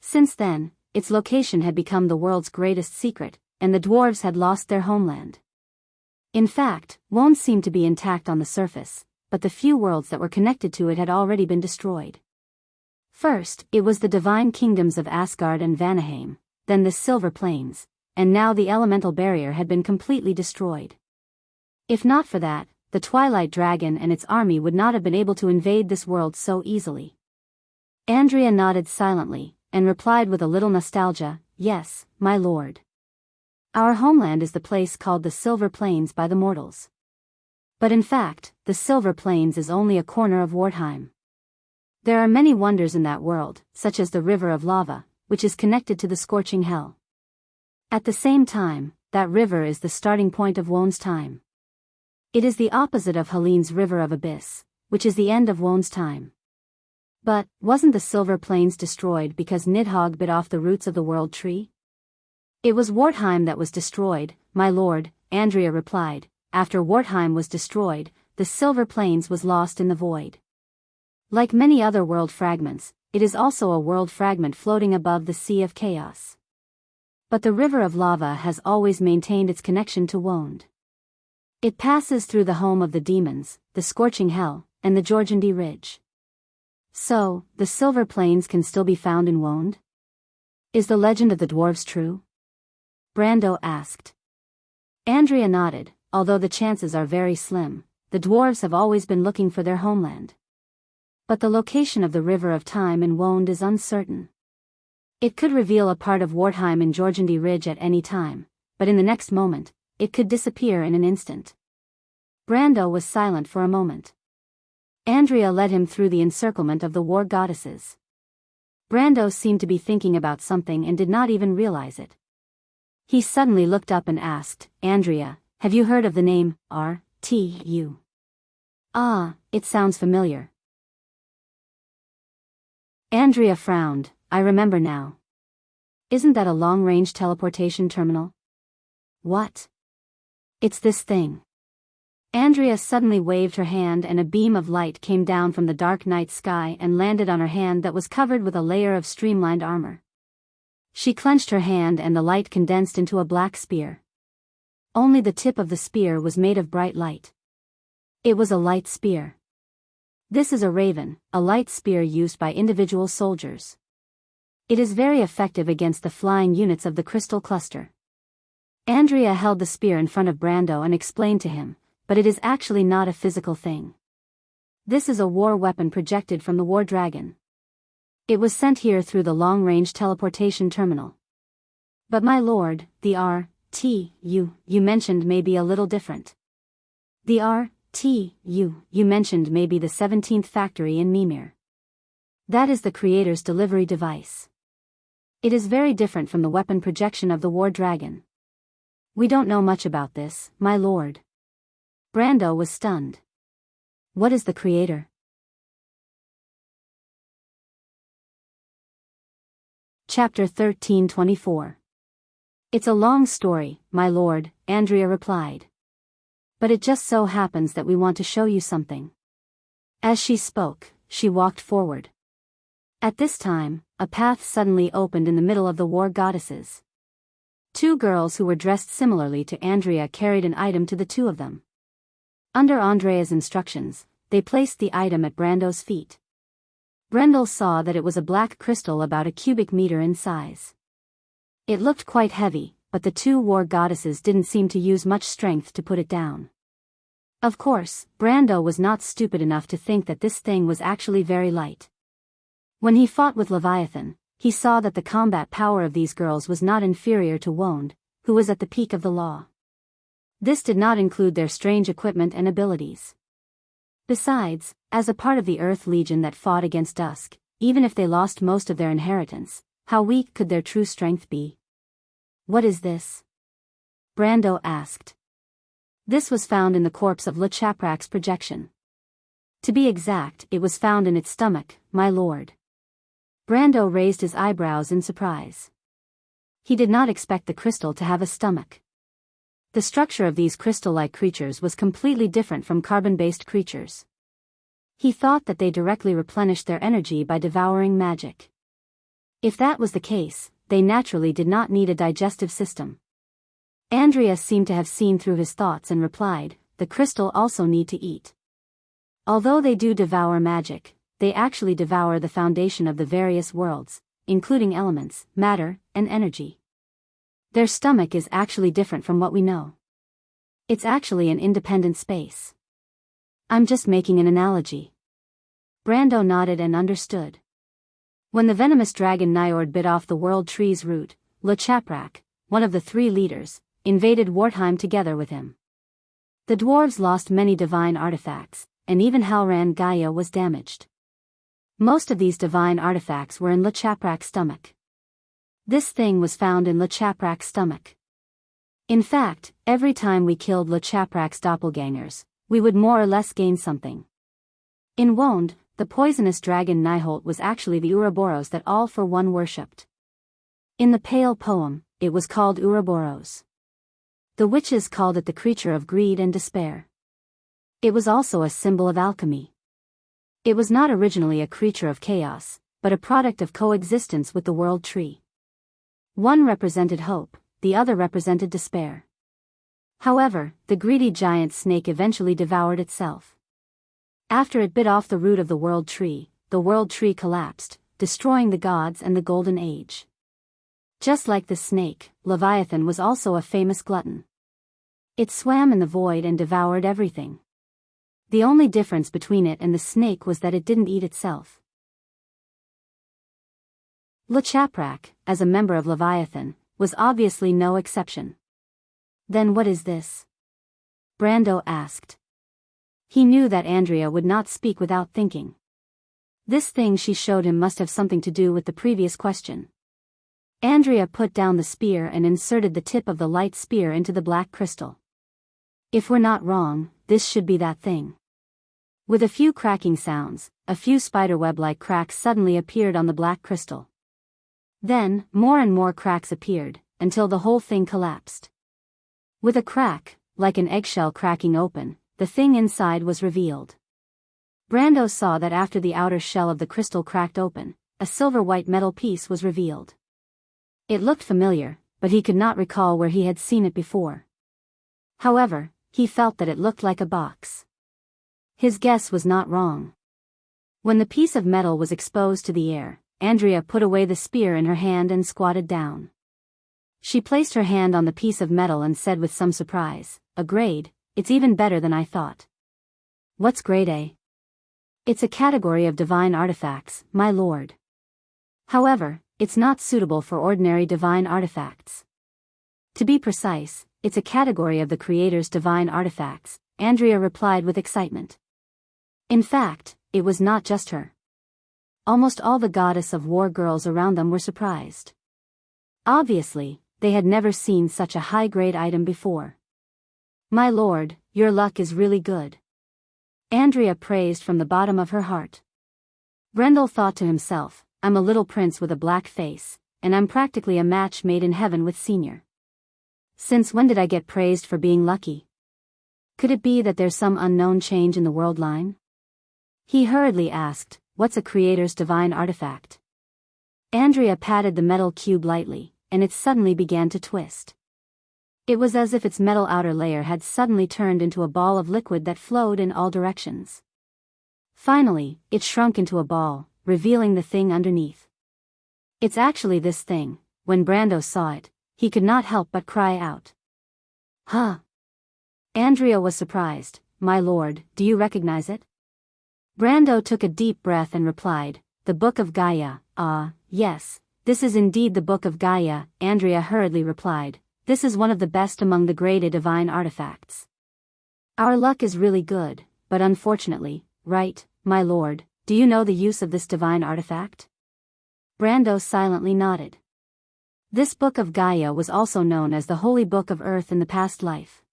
Since then, its location had become the world's greatest secret, and the dwarves had lost their homeland. In fact, Wond seemed to be intact on the surface, but the few worlds that were connected to it had already been destroyed. First, it was the divine kingdoms of Asgard and Vanaheim, then the Silver Plains, and now the elemental barrier had been completely destroyed. If not for that, the Twilight Dragon and its army would not have been able to invade this world so easily. Andrea nodded silently, and replied with a little nostalgia, "Yes, my lord. Our homeland is the place called the Silver Plains by the mortals. But in fact, the Silver Plains is only a corner of Wartheim. There are many wonders in that world, such as the river of lava, which is connected to the scorching hell. At the same time, that river is the starting point of Wohn's time. It is the opposite of Helene's river of abyss, which is the end of Wohn's time. But, wasn't the Silver Plains destroyed because Nidhogg bit off the roots of the world tree?" "It was Wartheim that was destroyed, my lord," Andrea replied. "After Wartheim was destroyed, the Silver Plains was lost in the void. Like many other world fragments, it is also a world fragment floating above the Sea of Chaos. But the river of lava has always maintained its connection to Wohnd. It passes through the home of the demons, the scorching hell, and the Jorgendi Ridge. So, the Silver Plains can still be found in Wohnd? Is the legend of the dwarves true?" Brando asked. Andrea nodded. "Although the chances are very slim, the dwarves have always been looking for their homeland. But the location of the River of Time in Wohnd is uncertain. It could reveal a part of Wartheim in Jorgendi Ridge at any time, but in the next moment, it could disappear in an instant." Brando was silent for a moment. Andrea led him through the encirclement of the war goddesses. Brando seemed to be thinking about something and did not even realize it. He suddenly looked up and asked, "Andrea, have you heard of the name, R.T.U.?" "Ah, it sounds familiar." Andrea frowned. "I remember now. Isn't that a long-range teleportation terminal?" "What?" "It's this thing." Andrea suddenly waved her hand and a beam of light came down from the dark night sky and landed on her hand that was covered with a layer of streamlined armor. She clenched her hand and the light condensed into a black spear. Only the tip of the spear was made of bright light. It was a light spear. This is a raven, a light spear used by individual soldiers. It is very effective against the flying units of the crystal cluster. Andrea held the spear in front of Brando and explained to him, "But it is actually not a physical thing. This is a war weapon projected from the War Dragon. It was sent here through the long-range teleportation terminal. But my lord, the R.T.U. you mentioned may be a little different. The R.T.U. you mentioned may be the 17th factory in Mimir. That is the creator's delivery device. It is very different from the weapon projection of the War Dragon. We don't know much about this, my lord." Brando was stunned. "What is the creator?" Chapter 1324. "It's a long story, my lord," Andrea replied. "But it just so happens that we want to show you something." As she spoke, she walked forward. At this time, a path suddenly opened in the middle of the war goddesses. Two girls who were dressed similarly to Andrea carried an item to the two of them. Under Andrea's instructions, they placed the item at Brando's feet. Brendel saw that it was a black crystal about a cubic meter in size. It looked quite heavy, but the two war goddesses didn't seem to use much strength to put it down. Of course, Brando was not stupid enough to think that this thing was actually very light. When he fought with Leviathan, he saw that the combat power of these girls was not inferior to Wohnd, who was at the peak of the law. This did not include their strange equipment and abilities. Besides, as a part of the Earth Legion that fought against Dusk, even if they lost most of their inheritance, how weak could their true strength be? "What is this?" Brando asked. This was found in the corpse of Le Chaprak's projection. To be exact, it was found in its stomach, my lord. Brando raised his eyebrows in surprise. He did not expect the crystal to have a stomach. The structure of these crystal-like creatures was completely different from carbon-based creatures. He thought that they directly replenished their energy by devouring magic. If that was the case, they naturally did not need a digestive system. Andrea seemed to have seen through his thoughts and replied, "The crystal also need to eat. Although they do devour magic, they actually devour the foundation of the various worlds, including elements, matter, and energy. Their stomach is actually different from what we know. It's actually an independent space. I'm just making an analogy. Brando nodded and understood. When the venomous dragon Njord bit off the world tree's root, Lechaprak, one of the three leaders, invaded Wartheim together with him. The dwarves lost many divine artifacts, and even Halran Gaia was damaged. Most of these divine artifacts were in Lechaprak's stomach. This thing was found in Lechaprak's stomach. In fact, every time we killed Lechaprak's doppelgangers, we would more or less gain something. In Wond, the poisonous dragon Njord was actually the Ouroboros that all for one worshipped. In the Pale poem, it was called Ouroboros. The witches called it the creature of greed and despair. It was also a symbol of alchemy. It was not originally a creature of chaos, but a product of coexistence with the world tree. One represented hope, the other represented despair. However, the greedy giant snake eventually devoured itself. After it bit off the root of the world tree collapsed, destroying the gods and the Golden Age. Just like the snake, Leviathan was also a famous glutton. It swam in the void and devoured everything. The only difference between it and the snake was that it didn't eat itself. Lechaprak, as a member of Leviathan, was obviously no exception. Then what is this? Brando asked. He knew that Andrea would not speak without thinking. This thing she showed him must have something to do with the previous question. Andrea put down the spear and inserted the tip of the light spear into the black crystal. If we're not wrong, this should be that thing. With a few cracking sounds, a few spiderweb-like cracks suddenly appeared on the black crystal. Then, more and more cracks appeared, until the whole thing collapsed. With a crack, like an eggshell cracking open, the thing inside was revealed. Brando saw that after the outer shell of the crystal cracked open, a silver-white metal piece was revealed. It looked familiar, but he could not recall where he had seen it before. However, he felt that it looked like a box. His guess was not wrong. When the piece of metal was exposed to the air, Andrea put away the spear in her hand and squatted down. She placed her hand on the piece of metal and said with some surprise, "A grade, it's even better than I thought." "What's grade A?" "It's a category of divine artifacts, my lord. However, it's not suitable for ordinary divine artifacts. To be precise, it's a category of the Creator's divine artifacts," Andrea replied with excitement. In fact, it was not just her. Almost all the goddess of war girls around them were surprised. Obviously, they had never seen such a high-grade item before. "My lord, your luck is really good," Andrea praised from the bottom of her heart. Brendel thought to himself, "I'm a little prince with a black face, and I'm practically a match made in heaven with Senior. Since when did I get praised for being lucky? Could it be that there's some unknown change in the world line?" He hurriedly asked, "What's a Creator's divine artifact?" Andrea patted the metal cube lightly, and it suddenly began to twist. It was as if its metal outer layer had suddenly turned into a ball of liquid that flowed in all directions. Finally, it shrunk into a ball, revealing the thing underneath. "It's actually this thing." When Brando saw it, he could not help but cry out. "Huh?" Andrea was surprised. "My lord, do you recognize it?" Brando took a deep breath and replied, "The Book of Gaia." "Ah, yes, this is indeed the Book of Gaia," Andrea hurriedly replied. "This is one of the best among the grade A divine artifacts. Our luck is really good, but unfortunately, right, my lord, do you know the use of this divine artifact?" Brando silently nodded. This Book of Gaia was also known as the Holy Book of Earth in the past life.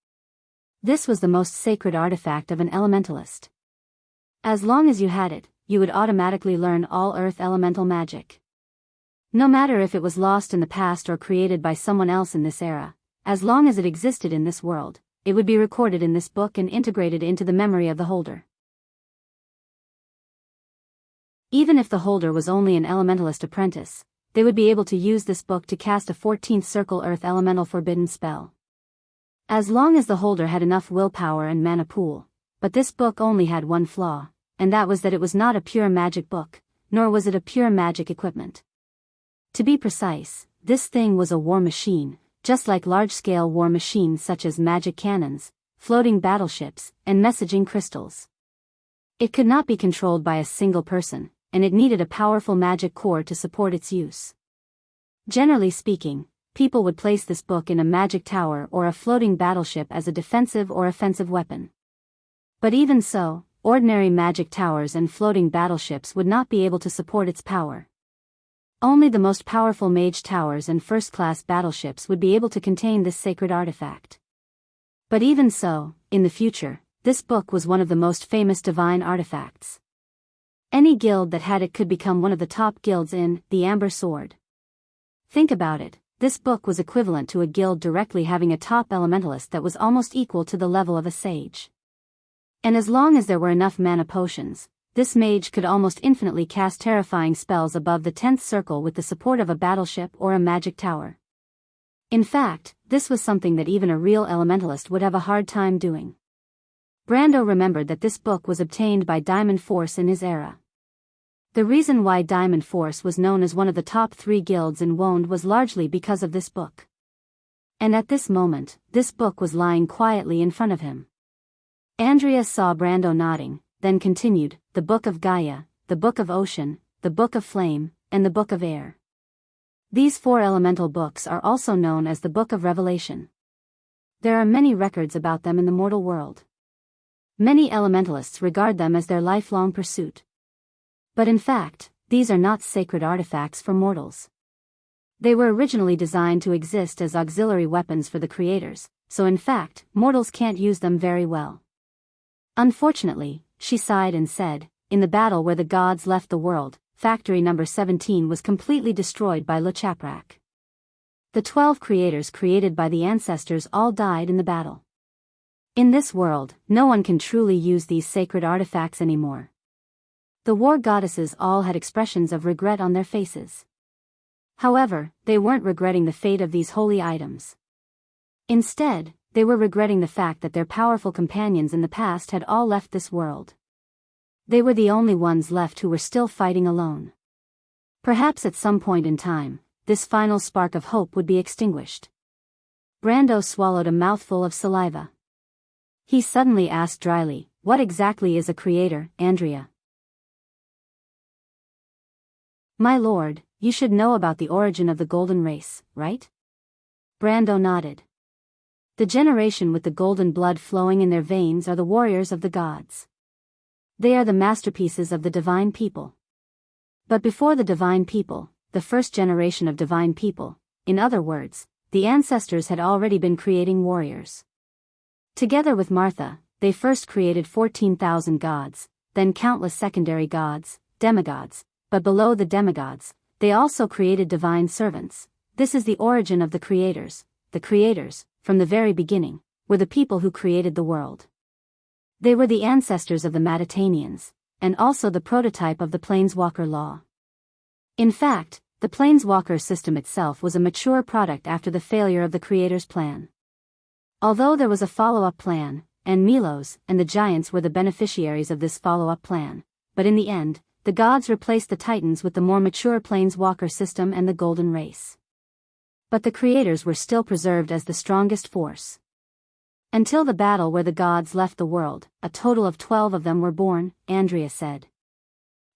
This was the most sacred artifact of an elementalist. As long as you had it, you would automatically learn all earth elemental magic. No matter if it was lost in the past or created by someone else in this era, as long as it existed in this world, it would be recorded in this book and integrated into the memory of the holder. Even if the holder was only an elementalist apprentice, they would be able to use this book to cast a 14th circle earth elemental forbidden spell. As long as the holder had enough willpower and mana pool, but this book only had one flaw. and that was that it was not a pure magic book, nor was it a pure magic equipment. To be precise, this thing was a war machine, just like large-scale war machines such as magic cannons, floating battleships, and messaging crystals. It could not be controlled by a single person, and it needed a powerful magic core to support its use. Generally speaking, people would place this book in a magic tower or a floating battleship as a defensive or offensive weapon. But even so, ordinary magic towers and floating battleships would not be able to support its power. Only the most powerful mage towers and first-class battleships would be able to contain this sacred artifact. But even so, in the future, this book was one of the most famous divine artifacts. Any guild that had it could become one of the top guilds in the Amber Sword. Think about it, this book was equivalent to a guild directly having a top elementalist that was almost equal to the level of a sage. And as long as there were enough mana potions, this mage could almost infinitely cast terrifying spells above the 10th circle with the support of a battleship or a magic tower. In fact, this was something that even a real elementalist would have a hard time doing. Brando remembered that this book was obtained by Diamond Force in his era. The reason why Diamond Force was known as one of the top 3 guilds in Wonde was largely because of this book. And at this moment, this book was lying quietly in front of him. Andrea saw Brando nodding, then continued, the Book of Gaia, the Book of Ocean, the Book of Flame, and the Book of Air. These 4 elemental books are also known as the Book of Revelation. There are many records about them in the mortal world. Many elementalists regard them as their lifelong pursuit. But in fact, these are not sacred artifacts for mortals. They were originally designed to exist as auxiliary weapons for the creators, so in fact, mortals can't use them very well. Unfortunately, she sighed and said, in the battle where the gods left the world, Factory number 17 was completely destroyed by LeChaprak. The 12 creators created by the ancestors all died in the battle. In this world, no one can truly use these sacred artifacts anymore. The war goddesses all had expressions of regret on their faces. However, they weren't regretting the fate of these holy items. Instead, they were regretting the fact that their powerful companions in the past had all left this world. They were the only ones left who were still fighting alone. Perhaps at some point in time, this final spark of hope would be extinguished. Brando swallowed a mouthful of saliva. He suddenly asked dryly, what exactly is a creator, Andrea? My lord, you should know about the origin of the golden race, right? Brando nodded. The generation with the golden blood flowing in their veins are the warriors of the gods. They are the masterpieces of the divine people. But before the divine people, the first generation of divine people, in other words, the ancestors had already been creating warriors. Together with Martha, they first created 14,000 gods, then countless secondary gods, demigods, but below the demigods, they also created divine servants. This is the origin of the creators. The creators, from the very beginning, were the people who created the world. They were the ancestors of the Matatanians, and also the prototype of the Planeswalker law. In fact, the Planeswalker system itself was a mature product after the failure of the Creator's plan. Although there was a follow-up plan, and Milos and the Giants were the beneficiaries of this follow-up plan, but in the end, the gods replaced the Titans with the more mature Planeswalker system and the Golden Race. But the Creators were still preserved as the strongest force. Until the battle where the gods left the world, a total of 12 of them were born, Andrea said.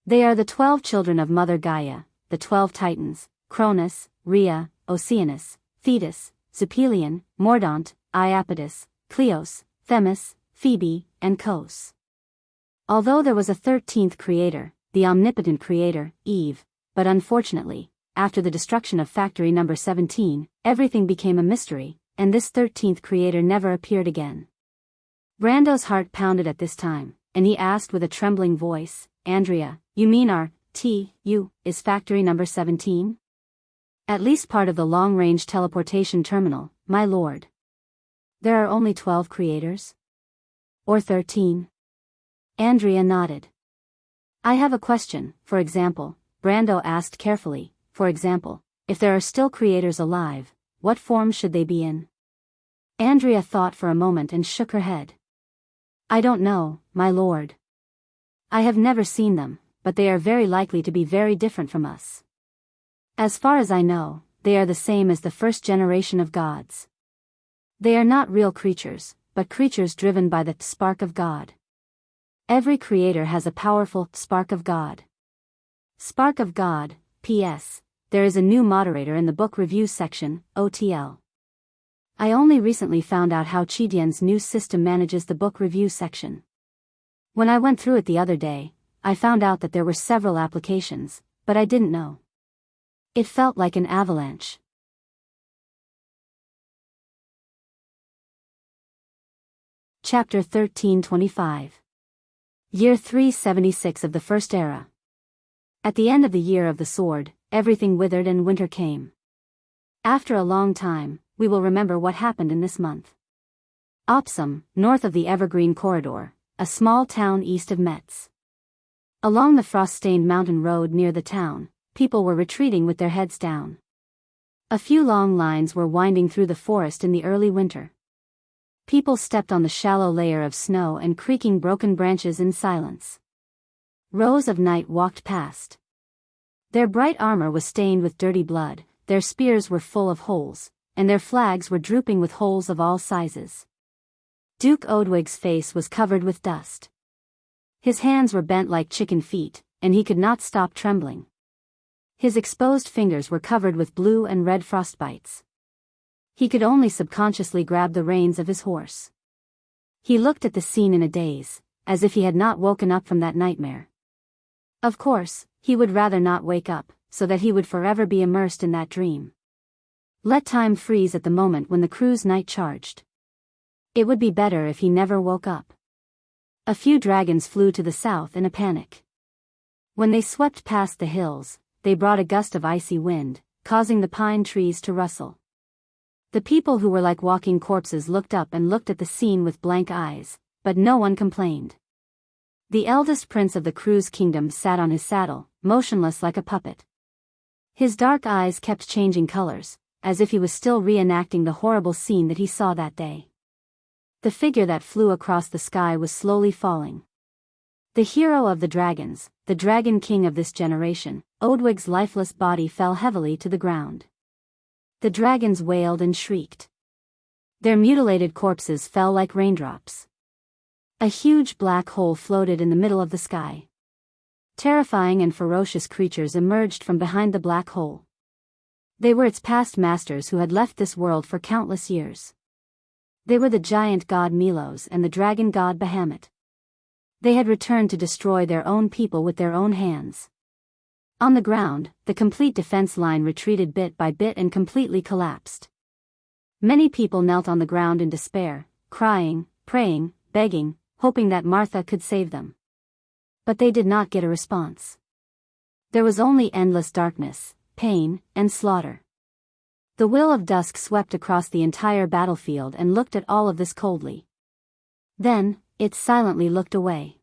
They are the 12 children of Mother Gaia, the 12 Titans, Cronus, Rhea, Oceanus, Thetis, Zupelion, Mordaunt, Iapetus, Cleos, Themis, Phoebe, and Kos. Although there was a 13th creator, the omnipotent creator, Eve, but unfortunately, after the destruction of Factory number 17, everything became a mystery, and this 13th creator never appeared again. Brando's heart pounded at this time, and he asked with a trembling voice, Andrea, you mean our T.U. is Factory number 17? At least part of the long-range teleportation terminal, my lord. There are only 12 creators? Or 13? Andrea nodded. I have a question, for example, Brando asked carefully, for example, if there are still creators alive, what form should they be in? Andrea thought for a moment and shook her head. I don't know, my lord. I have never seen them, but they are very likely to be very different from us. As far as I know, they are the same as the first generation of gods. They are not real creatures, but creatures driven by the spark of God. Every creator has a powerful spark of God. Spark of God. P.S. There is a new moderator in the book review section, OTL. I only recently found out how Chidian's new system manages the book review section. When I went through it the other day, I found out that there were several applications, but I didn't know. It felt like an avalanche. Chapter 1325. Year 376 of the First Era. At the end of the Year of the Sword, everything withered and winter came. After a long time, we will remember what happened in this month. Opsum, north of the Evergreen Corridor, a small town east of Metz. Along the frost-stained mountain road near the town, people were retreating with their heads down. A few long lines were winding through the forest in the early winter. People stepped on the shallow layer of snow and creaking broken branches in silence. Rows of knights walked past. Their bright armor was stained with dirty blood, their spears were full of holes, and their flags were drooping with holes of all sizes. Duke Odwig's face was covered with dust. His hands were bent like chicken feet, and he could not stop trembling. His exposed fingers were covered with blue and red frostbites. He could only subconsciously grab the reins of his horse. He looked at the scene in a daze, as if he had not woken up from that nightmare. Of course, he would rather not wake up, so that he would forever be immersed in that dream. Let time freeze at the moment when the crew's knight charged. It would be better if he never woke up. A few dragons flew to the south in a panic. When they swept past the hills, they brought a gust of icy wind, causing the pine trees to rustle. The people who were like walking corpses looked up and looked at the scene with blank eyes, but no one complained. The eldest prince of the crew's kingdom sat on his saddle, motionless like a puppet. His dark eyes kept changing colors, as if he was still reenacting the horrible scene that he saw that day. The figure that flew across the sky was slowly falling. The hero of the dragons, the dragon king of this generation, Odwig's lifeless body fell heavily to the ground. The dragons wailed and shrieked. Their mutilated corpses fell like raindrops. A huge black hole floated in the middle of the sky. Terrifying and ferocious creatures emerged from behind the black hole. They were its past masters who had left this world for countless years. They were the giant god Milos and the dragon god Bahamut. They had returned to destroy their own people with their own hands. On the ground, the complete defense line retreated bit by bit and completely collapsed. Many people knelt on the ground in despair, crying, praying, begging, hoping that Martha could save them. But they did not get a response. There was only endless darkness, pain, and slaughter. The will of dusk swept across the entire battlefield and looked at all of this coldly. Then, it silently looked away.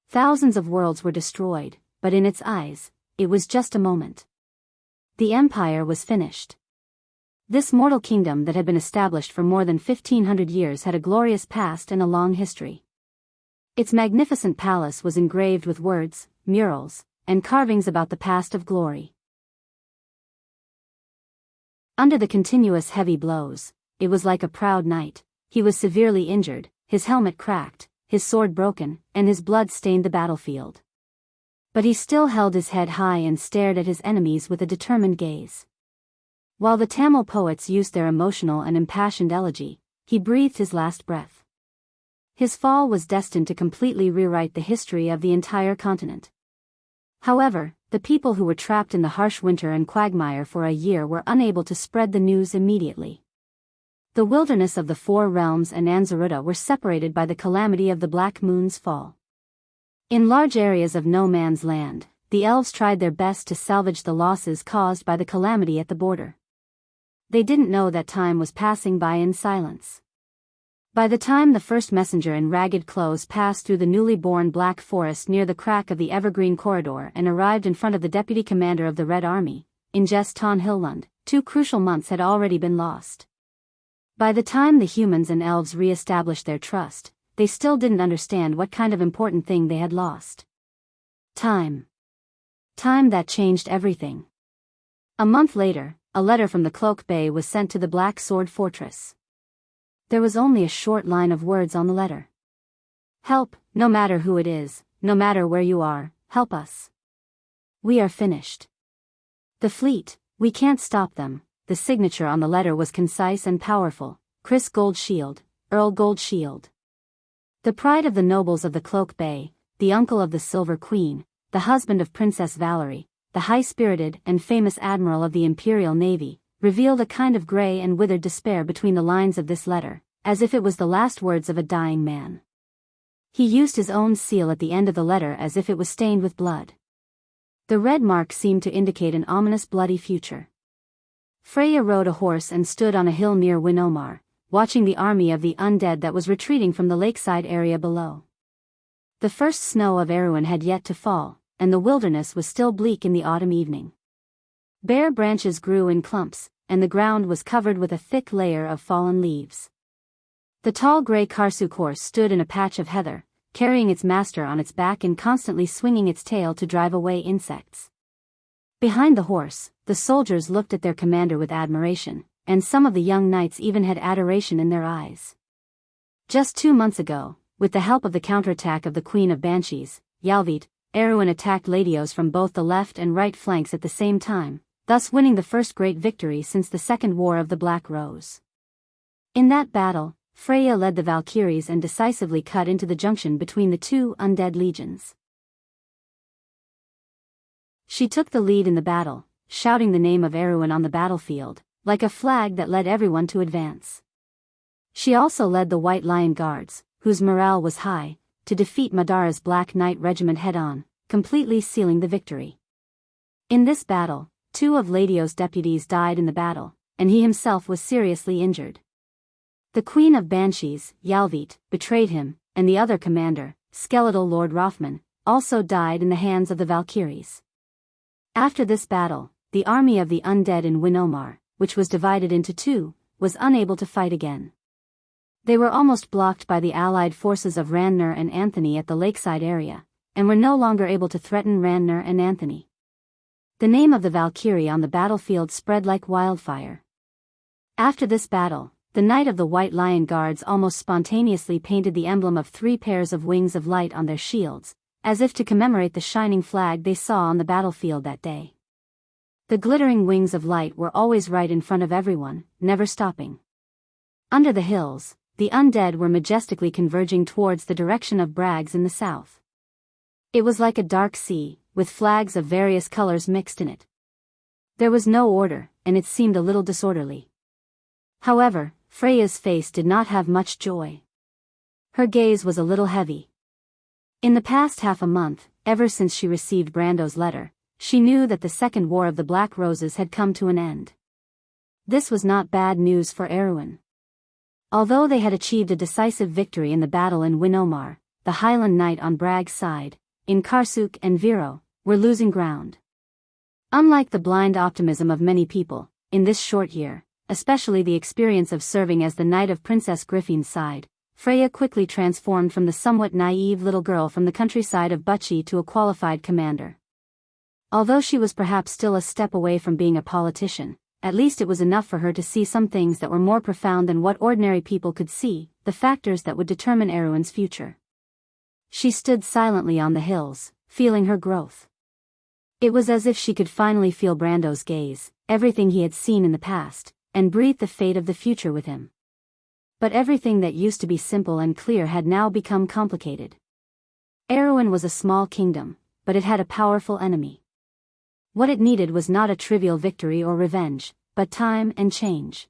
Thousands of worlds were destroyed, but in its eyes, it was just a moment. The empire was finished. This mortal kingdom that had been established for more than 1,500 years had a glorious past and a long history. Its magnificent palace was engraved with words, murals, and carvings about the past of glory. Under the continuous heavy blows, it was like a proud knight. He was severely injured, his helmet cracked, his sword broken, and his blood stained the battlefield. But he still held his head high and stared at his enemies with a determined gaze. While the Tamil poets used their emotional and impassioned elegy, he breathed his last breath. His fall was destined to completely rewrite the history of the entire continent. However, the people who were trapped in the harsh winter and quagmire for a year were unable to spread the news immediately. The wilderness of the Four Realms and Anzaruta were separated by the calamity of the Black Moon's fall. In large areas of no man's land, the elves tried their best to salvage the losses caused by the calamity at the border. They didn't know that time was passing by in silence. By the time the first messenger in ragged clothes passed through the newly born Black Forest near the crack of the Evergreen Corridor and arrived in front of the deputy commander of the Red Army, Ingest Ton Hillund, 2 crucial months had already been lost. By the time the humans and elves re-established their trust, they still didn't understand what kind of important thing they had lost. Time. Time that changed everything. A month later, a letter from the Cloak Bay was sent to the Black Sword Fortress. There was only a short line of words on the letter. Help, no matter who it is, no matter where you are, help us. We are finished. The fleet, we can't stop them. The signature on the letter was concise and powerful. Chris Goldshield, Earl Goldshield. The pride of the nobles of the Cloak Bay, the uncle of the Silver Queen, the husband of Princess Valerie, the high-spirited and famous admiral of the Imperial Navy, revealed a kind of grey and withered despair between the lines of this letter, as if it was the last words of a dying man. He used his own seal at the end of the letter as if it was stained with blood. The red mark seemed to indicate an ominous bloody future. Freya rode a horse and stood on a hill near Winnomar, watching the army of the undead that was retreating from the lakeside area below. The first snow of Erewhon had yet to fall, and the wilderness was still bleak in the autumn evening. Bare branches grew in clumps, and the ground was covered with a thick layer of fallen leaves. The tall grey Karsuk horse stood in a patch of heather, carrying its master on its back and constantly swinging its tail to drive away insects. Behind the horse, the soldiers looked at their commander with admiration, and some of the young knights even had adoration in their eyes. Just 2 months ago, with the help of the counterattack of the Queen of Banshees, Yalvit, Erewhon attacked Ladios from both the left and right flanks at the same time, thus winning the first great victory since the Second War of the Black Rose. In that battle, Freya led the Valkyries and decisively cut into the junction between the two undead legions. She took the lead in the battle, shouting the name of Erewhon on the battlefield, like a flag that led everyone to advance. She also led the White Lion Guards, whose morale was high, to defeat Madara's Black Knight Regiment head-on, completely sealing the victory. In this battle, 2 of Ladios' deputies died in the battle, and he himself was seriously injured. The Queen of Banshees, Yalvit, betrayed him, and the other commander, Skeletal Lord Rothman, also died in the hands of the Valkyries. After this battle, the army of the undead in Winnomar, which was divided into 2, was unable to fight again. They were almost blocked by the allied forces of Randner and Anthony at the lakeside area, and were no longer able to threaten Randner and Anthony. The name of the Valkyrie on the battlefield spread like wildfire. After this battle, the Knight of the White Lion Guards almost spontaneously painted the emblem of 3 pairs of wings of light on their shields, as if to commemorate the shining flag they saw on the battlefield that day. The glittering wings of light were always right in front of everyone, never stopping. Under the hills, the undead were majestically converging towards the direction of Bragg's in the south. It was like a dark sea, with flags of various colors mixed in it. There was no order, and it seemed a little disorderly. However, Freya's face did not have much joy. Her gaze was a little heavy. In the past half a month, ever since she received Brando's letter, she knew that the Second War of the Black Roses had come to an end. This was not bad news for Erewhon. Although they had achieved a decisive victory in the battle in Winnomar, the Highland Knight on Bragg's side, in Karsuk and Viro, were losing ground. Unlike the blind optimism of many people, in this short year, especially the experience of serving as the Knight of Princess Griffin's side, Freya quickly transformed from the somewhat naive little girl from the countryside of Butchie to a qualified commander. Although she was perhaps still a step away from being a politician, at least it was enough for her to see some things that were more profound than what ordinary people could see, the factors that would determine Erewhon's future. She stood silently on the hills, feeling her growth. It was as if she could finally feel Brando's gaze, everything he had seen in the past, and breathe the fate of the future with him. But everything that used to be simple and clear had now become complicated. Erewhon was a small kingdom, but it had a powerful enemy. What it needed was not a trivial victory or revenge, but time and change.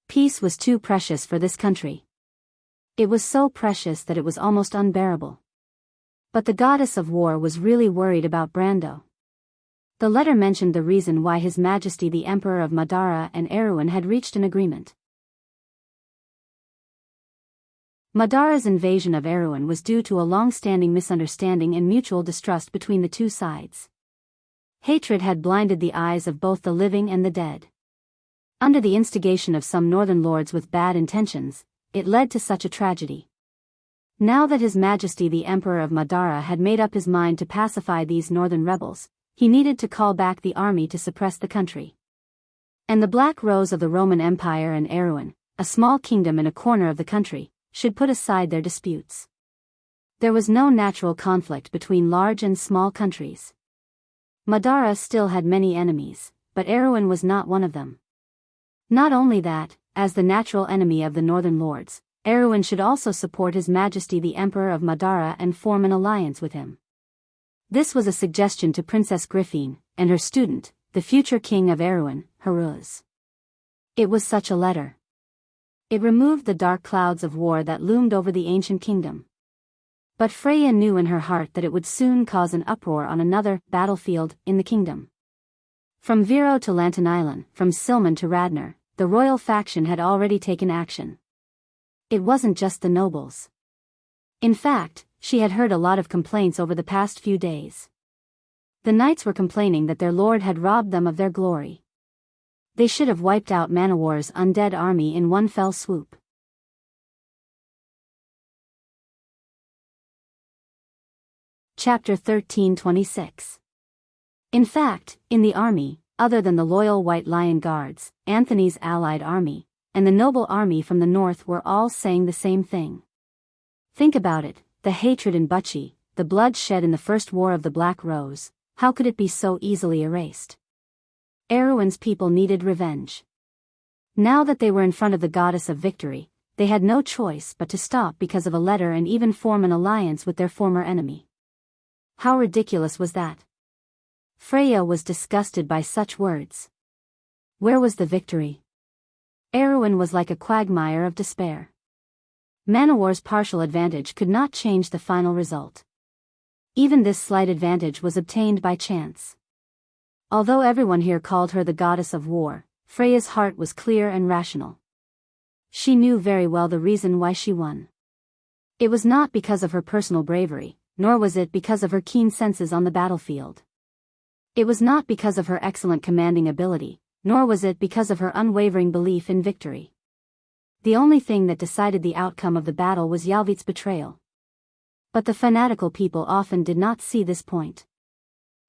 Peace was too precious for this country. It was so precious that it was almost unbearable. But the goddess of war was really worried about Brando. The letter mentioned the reason why His Majesty the Emperor of Madara and Erewhon had reached an agreement. Madara's invasion of Erewhon was due to a long-standing misunderstanding and mutual distrust between the two sides. Hatred had blinded the eyes of both the living and the dead. Under the instigation of some northern lords with bad intentions, it led to such a tragedy. Now that His Majesty the Emperor of Madara had made up his mind to pacify these northern rebels, he needed to call back the army to suppress the country. And the Black Rose of the Roman Empire and Erewhon, a small kingdom in a corner of the country, should put aside their disputes. There was no natural conflict between large and small countries. Madara still had many enemies, but Erewhon was not one of them. Not only that, as the natural enemy of the northern lords, Erewhon should also support His Majesty the Emperor of Madara and form an alliance with him. This was a suggestion to Princess Griffin, and her student, the future king of Erewhon, Haruz. It was such a letter. It removed the dark clouds of war that loomed over the ancient kingdom. But Freya knew in her heart that it would soon cause an uproar on another battlefield in the kingdom. From Vero to Lantern Island, from Silman to Radnor, the royal faction had already taken action. It wasn't just the nobles. In fact, she had heard a lot of complaints over the past few days. The knights were complaining that their lord had robbed them of their glory. They should have wiped out Manowar's undead army in one fell swoop. Chapter 13:26. In fact, in the army, other than the loyal White Lion Guards, Anthony's allied army, and the noble army from the north were all saying the same thing. Think about it, the hatred in Butchie, the blood shed in the First War of the Black Rose, how could it be so easily erased? Erewhon's people needed revenge. Now that they were in front of the Goddess of Victory, they had no choice but to stop because of a letter and even form an alliance with their former enemy. How ridiculous was that? Freya was disgusted by such words. Where was the victory? Erewhon was like a quagmire of despair. Manowar's partial advantage could not change the final result. Even this slight advantage was obtained by chance. Although everyone here called her the goddess of war, Freya's heart was clear and rational. She knew very well the reason why she won. It was not because of her personal bravery, nor was it because of her keen senses on the battlefield. It was not because of her excellent commanding ability, nor was it because of her unwavering belief in victory. The only thing that decided the outcome of the battle was Yalvit's betrayal. But the fanatical people often did not see this point.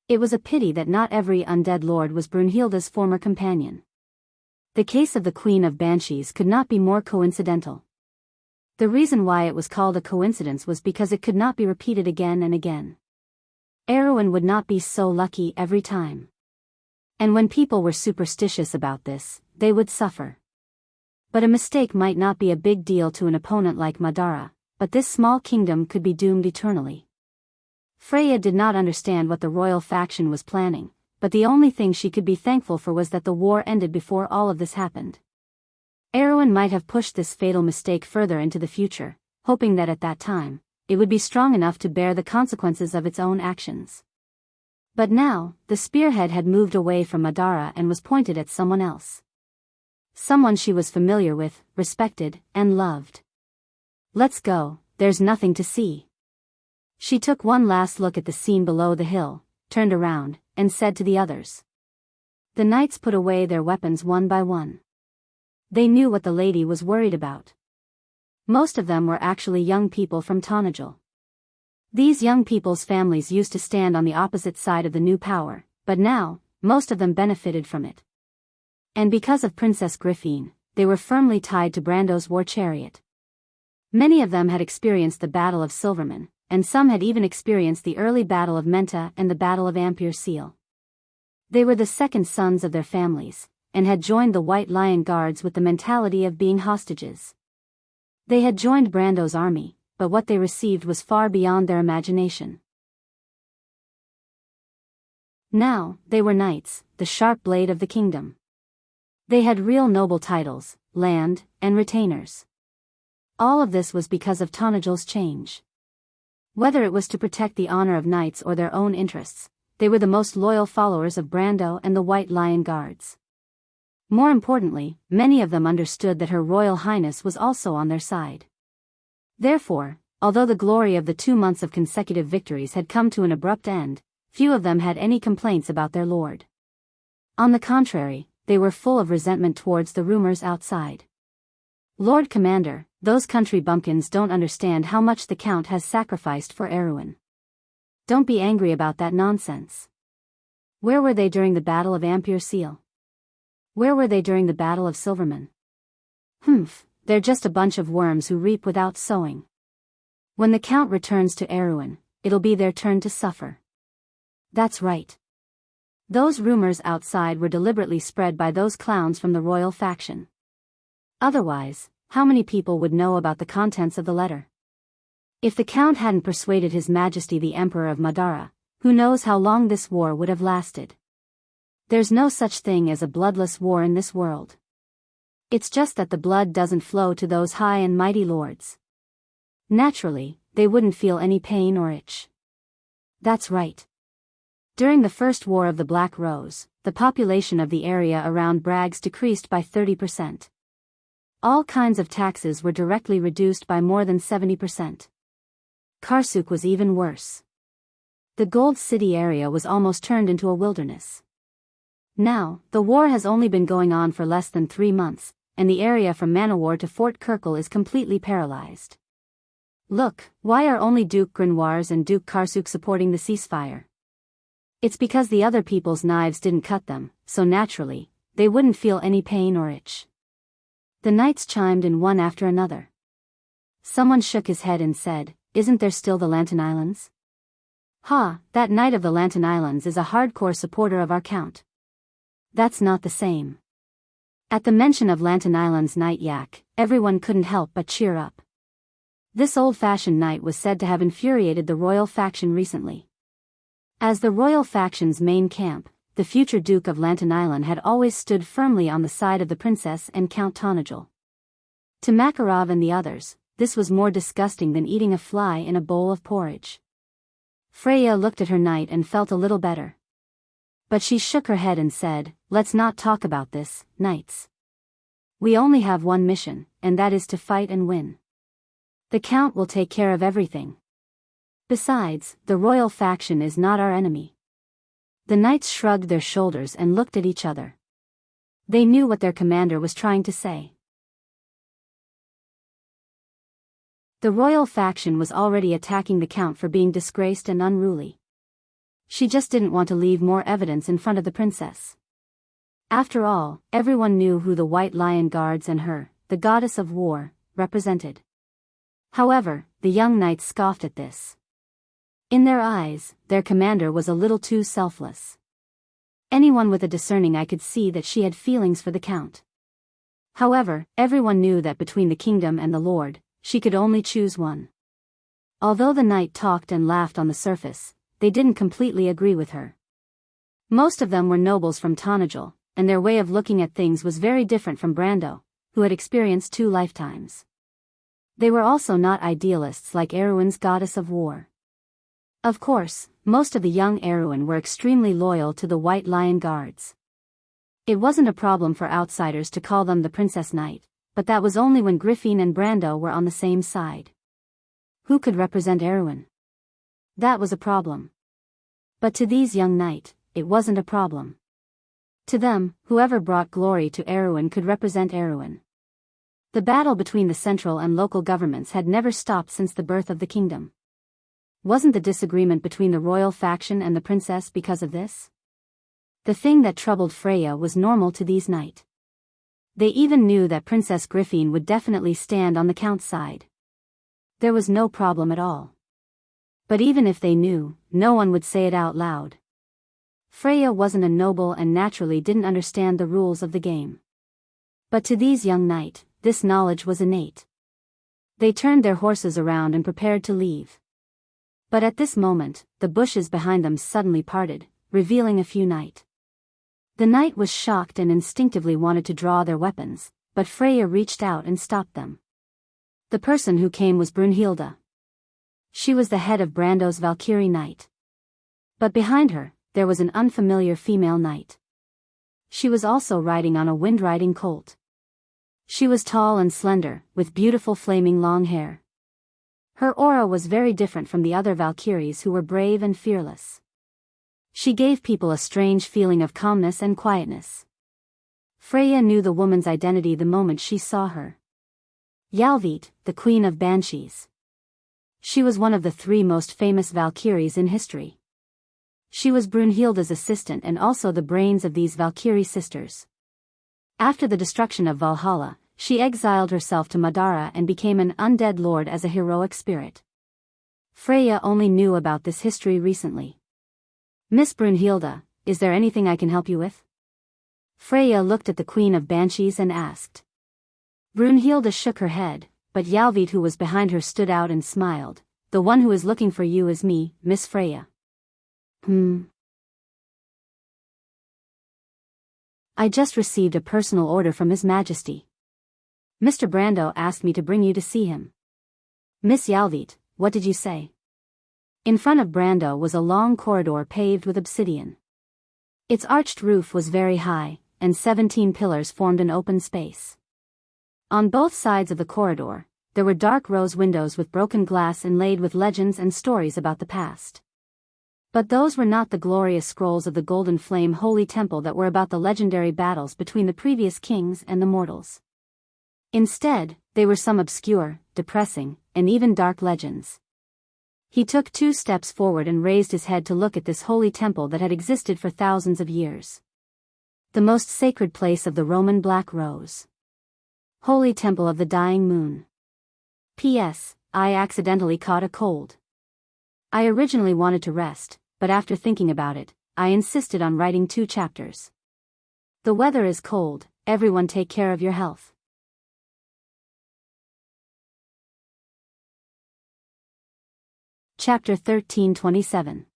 It was a pity that not every undead lord was Brunhilde's former companion. The case of the Queen of Banshees could not be more coincidental. The reason why it was called a coincidence was because it could not be repeated again and again. Erewhon would not be so lucky every time. And when people were superstitious about this, they would suffer. But a mistake might not be a big deal to an opponent like Madara, but this small kingdom could be doomed eternally. Freya did not understand what the royal faction was planning, but the only thing she could be thankful for was that the war ended before all of this happened. Erewhon might have pushed this fatal mistake further into the future, hoping that at that time, it would be strong enough to bear the consequences of its own actions. But now, the spearhead had moved away from Madara and was pointed at someone else. Someone she was familiar with, respected, and loved. Let's go, there's nothing to see. She took one last look at the scene below the hill, turned around, and said to the others. The knights put away their weapons one by one. They knew what the lady was worried about. Most of them were actually young people from Tonajal. These young people's families used to stand on the opposite side of the new power, but now, most of them benefited from it. And because of Princess Griffin, they were firmly tied to Brando's war chariot. Many of them had experienced the Battle of Silverman, and some had even experienced the early Battle of Menta and the Battle of Ampere Seal. They were the second sons of their families, and had joined the White Lion Guards with the mentality of being hostages. They had joined Brando's army, but what they received was far beyond their imagination. Now, they were knights, the sharp blade of the kingdom. They had real noble titles, land, and retainers. All of this was because of Tonajal's change. Whether it was to protect the honor of knights or their own interests, they were the most loyal followers of Brando and the White Lion Guards. More importantly, many of them understood that Her Royal Highness was also on their side. Therefore, although the glory of the 2 months of consecutive victories had come to an abrupt end, few of them had any complaints about their lord. On the contrary, they were full of resentment towards the rumors outside. Lord Commander, those country bumpkins don't understand how much the Count has sacrificed for Erewhon. Don't be angry about that nonsense. Where were they during the Battle of Ampere Seal? Where were they during the Battle of Silverman? Humph, they're just a bunch of worms who reap without sowing. When the Count returns to Erewhon, it'll be their turn to suffer. That's right. Those rumors outside were deliberately spread by those clowns from the royal faction. Otherwise, how many people would know about the contents of the letter? If the Count hadn't persuaded His Majesty the Emperor of Madara, who knows how long this war would have lasted. There's no such thing as a bloodless war in this world. It's just that the blood doesn't flow to those high and mighty lords. Naturally, they wouldn't feel any pain or itch. That's right. During the First War of the Black Rose, the population of the area around Bragg's decreased by 30%. All kinds of taxes were directly reduced by more than 70%. Karsuk was even worse. The Gold City area was almost turned into a wilderness. Now, the war has only been going on for less than 3 months, and the area from Manowar to Fort Kirkle is completely paralyzed. Look, why are only Duke Grenoir's and Duke Karsuk supporting the ceasefire? It's because the other people's knives didn't cut them, so naturally, they wouldn't feel any pain or itch. The knights chimed in one after another. Someone shook his head and said, "Isn't there still the Lantern Islands?" "Ha, that knight of the Lantern Islands is a hardcore supporter of our Count." "That's not the same." At the mention of Lantern Island's Knight Yak, everyone couldn't help but cheer up. This old-fashioned knight was said to have infuriated the royal faction recently. As the royal faction's main camp, the future Duke of Lantern Island had always stood firmly on the side of the princess and Count Tonajul. To Makarov and the others, this was more disgusting than eating a fly in a bowl of porridge. Freya looked at her knight and felt a little better. But she shook her head and said, "Let's not talk about this, knights. We only have one mission, and that is to fight and win. The Count will take care of everything. Besides, the royal faction is not our enemy." The knights shrugged their shoulders and looked at each other. They knew what their commander was trying to say. The royal faction was already attacking the Count for being disgraced and unruly. She just didn't want to leave more evidence in front of the princess. After all, everyone knew who the White Lion Guards and her, the goddess of war, represented. However, the young knights scoffed at this. In their eyes, their commander was a little too selfless. Anyone with a discerning eye could see that she had feelings for the Count. However, everyone knew that between the kingdom and the Lord, she could only choose one. Although the knight talked and laughed on the surface, they didn't completely agree with her. Most of them were nobles from Tonajul, and their way of looking at things was very different from Brando, who had experienced 2 lifetimes. They were also not idealists like Erewhon's goddess of war. Of course, most of the young Erewhon were extremely loyal to the White Lion Guards. It wasn't a problem for outsiders to call them the Princess Knight, but that was only when Griffin and Brando were on the same side. Who could represent Erewhon? That was a problem. But to these young knights, it wasn't a problem. To them, whoever brought glory to Erewhon could represent Erewhon. The battle between the central and local governments had never stopped since the birth of the kingdom. Wasn't the disagreement between the royal faction and the princess because of this? The thing that troubled Freya was normal to these knights. They even knew that Princess Griffin would definitely stand on the Count's side. There was no problem at all. But even if they knew, no one would say it out loud. Freya wasn't a noble and naturally didn't understand the rules of the game. But to these young knights, this knowledge was innate. They turned their horses around and prepared to leave. But at this moment, the bushes behind them suddenly parted, revealing a few knights. The knight was shocked and instinctively wanted to draw their weapons, but Freya reached out and stopped them. The person who came was Brunhilde. She was the head of Brando's Valkyrie Knight. But behind her, there was an unfamiliar female knight. She was also riding on a wind-riding colt. She was tall and slender, with beautiful flaming long hair. Her aura was very different from the other Valkyries who were brave and fearless. She gave people a strange feeling of calmness and quietness. Freya knew the woman's identity the moment she saw her. Yalvit, the Queen of Banshees. She was one of the 3 most famous Valkyries in history. She was Brunhilde's assistant and also the brains of these Valkyrie sisters. After the destruction of Valhalla, she exiled herself to Madara and became an undead lord as a heroic spirit. Freya only knew about this history recently. Miss Brunhilde, is there anything I can help you with? Freya looked at the Queen of Banshees and asked. Brunhilde shook her head, but Yalvit, who was behind her, stood out and smiled. The one who is looking for you is me, Miss Freya. I just received a personal order from His Majesty. Mr. Brando asked me to bring you to see him. Miss Yalvit, what did you say? In front of Brando was a long corridor paved with obsidian. Its arched roof was very high, and 17 pillars formed an open space. On both sides of the corridor, there were dark rose windows with broken glass inlaid with legends and stories about the past. But those were not the glorious scrolls of the Golden Flame Holy Temple that were about the legendary battles between the previous kings and the mortals. Instead, they were some obscure, depressing, and even dark legends. He took 2 steps forward and raised his head to look at this holy temple that had existed for thousands of years. The most sacred place of the Roman Black Rose. Holy Temple of the Dying Moon. P.S. I accidentally caught a cold. I originally wanted to rest, but after thinking about it, I insisted on writing 2 chapters. The weather is cold, everyone take care of your health. Chapter 1327.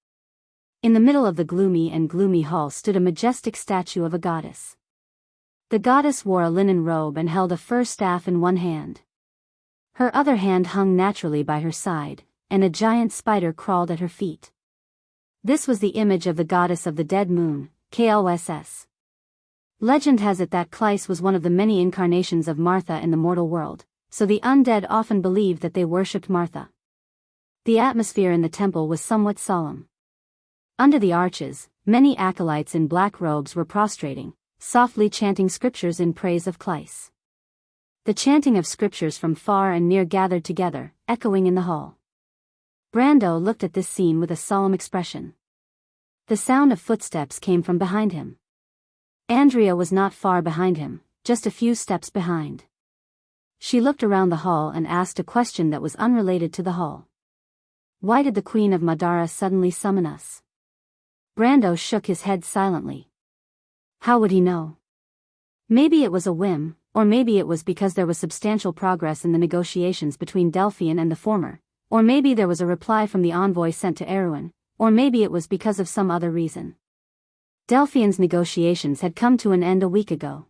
In the middle of the gloomy hall stood a majestic statue of a goddess. The goddess wore a linen robe and held a fir staff in one hand. Her other hand hung naturally by her side, and a giant spider crawled at her feet. This was the image of the goddess of the dead moon, Klss. Legend has it that Klys was one of the many incarnations of Martha in the mortal world, so the undead often believed that they worshipped Martha. The atmosphere in the temple was somewhat solemn. Under the arches, many acolytes in black robes were prostrating, softly chanting scriptures in praise of Klys. The chanting of scriptures from far and near gathered together, echoing in the hall. Brando looked at this scene with a solemn expression. The sound of footsteps came from behind him. Andrea was not far behind him, just a few steps behind. She looked around the hall and asked a question that was unrelated to the hall. Why did the Queen of Madara suddenly summon us? Brando shook his head silently. How would he know? Maybe it was a whim, or maybe it was because there was substantial progress in the negotiations between Delphian and the former, or maybe there was a reply from the envoy sent to Erewhon, or maybe it was because of some other reason. Delphian's negotiations had come to an end a week ago.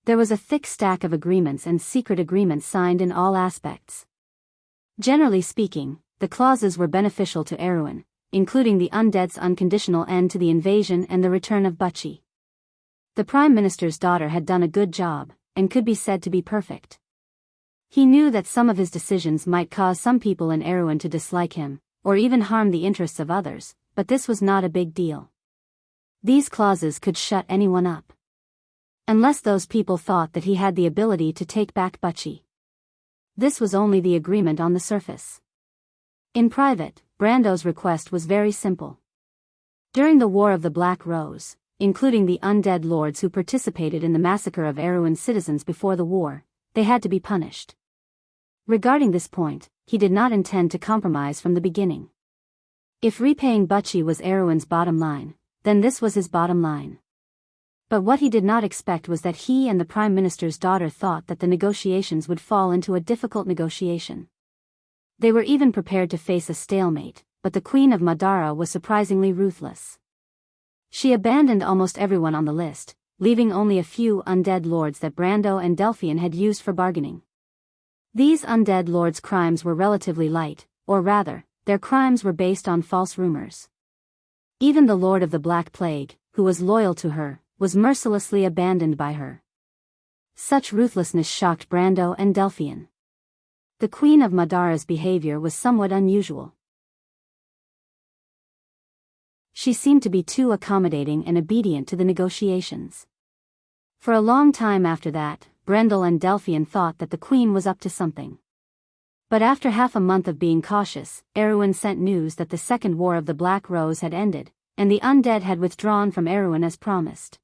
There was a thick stack of agreements and secret agreements signed in all aspects. Generally speaking, the clauses were beneficial to Erewhon, including the undead's unconditional end to the invasion and the return of Butchie. The Prime Minister's daughter had done a good job, and could be said to be perfect. He knew that some of his decisions might cause some people in Erewhon to dislike him, or even harm the interests of others, but this was not a big deal. These clauses could shut anyone up. Unless those people thought that he had the ability to take back Butchie. This was only the agreement on the surface. In private, Brando's request was very simple. During the War of the Black Rose, including the undead lords who participated in the massacre of Erewhon's citizens before the war, they had to be punished. Regarding this point, he did not intend to compromise from the beginning. If repaying Butchie was Erewhon's bottom line, then this was his bottom line. But what he did not expect was that he and the Prime Minister's daughter thought that the negotiations would fall into a difficult negotiation. They were even prepared to face a stalemate, but the Queen of Madara was surprisingly ruthless. She abandoned almost everyone on the list, leaving only a few undead lords that Brando and Delphian had used for bargaining. These undead lords' crimes were relatively light, or rather, their crimes were based on false rumors. Even the Lord of the Black Plague, who was loyal to her, was mercilessly abandoned by her. Such ruthlessness shocked Brando and Delphian. The Queen of Madara's behavior was somewhat unusual. She seemed to be too accommodating and obedient to the negotiations. For a long time after that, Brendel and Delphian thought that the queen was up to something. But after half a month of being cautious, Erewhon sent news that the Second War of the Black Rose had ended, and the undead had withdrawn from Erewhon as promised.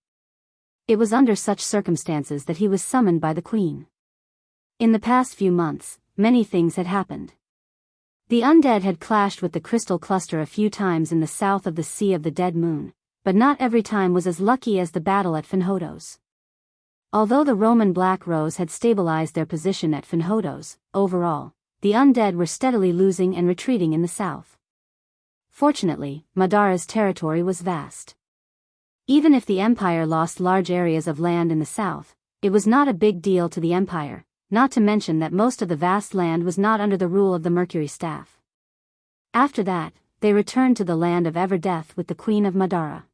It was under such circumstances that he was summoned by the queen. In the past few months, many things had happened. The undead had clashed with the crystal cluster a few times in the south of the Sea of the Dead Moon, but not every time was as lucky as the battle at Finhodos. Although the Roman Black Rose had stabilized their position at Finhodos, overall, the undead were steadily losing and retreating in the south. Fortunately, Madara's territory was vast. Even if the empire lost large areas of land in the south, it was not a big deal to the empire, not to mention that most of the vast land was not under the rule of the Mercury Staff. After that, they returned to the land of Everdeath with the Queen of Madara.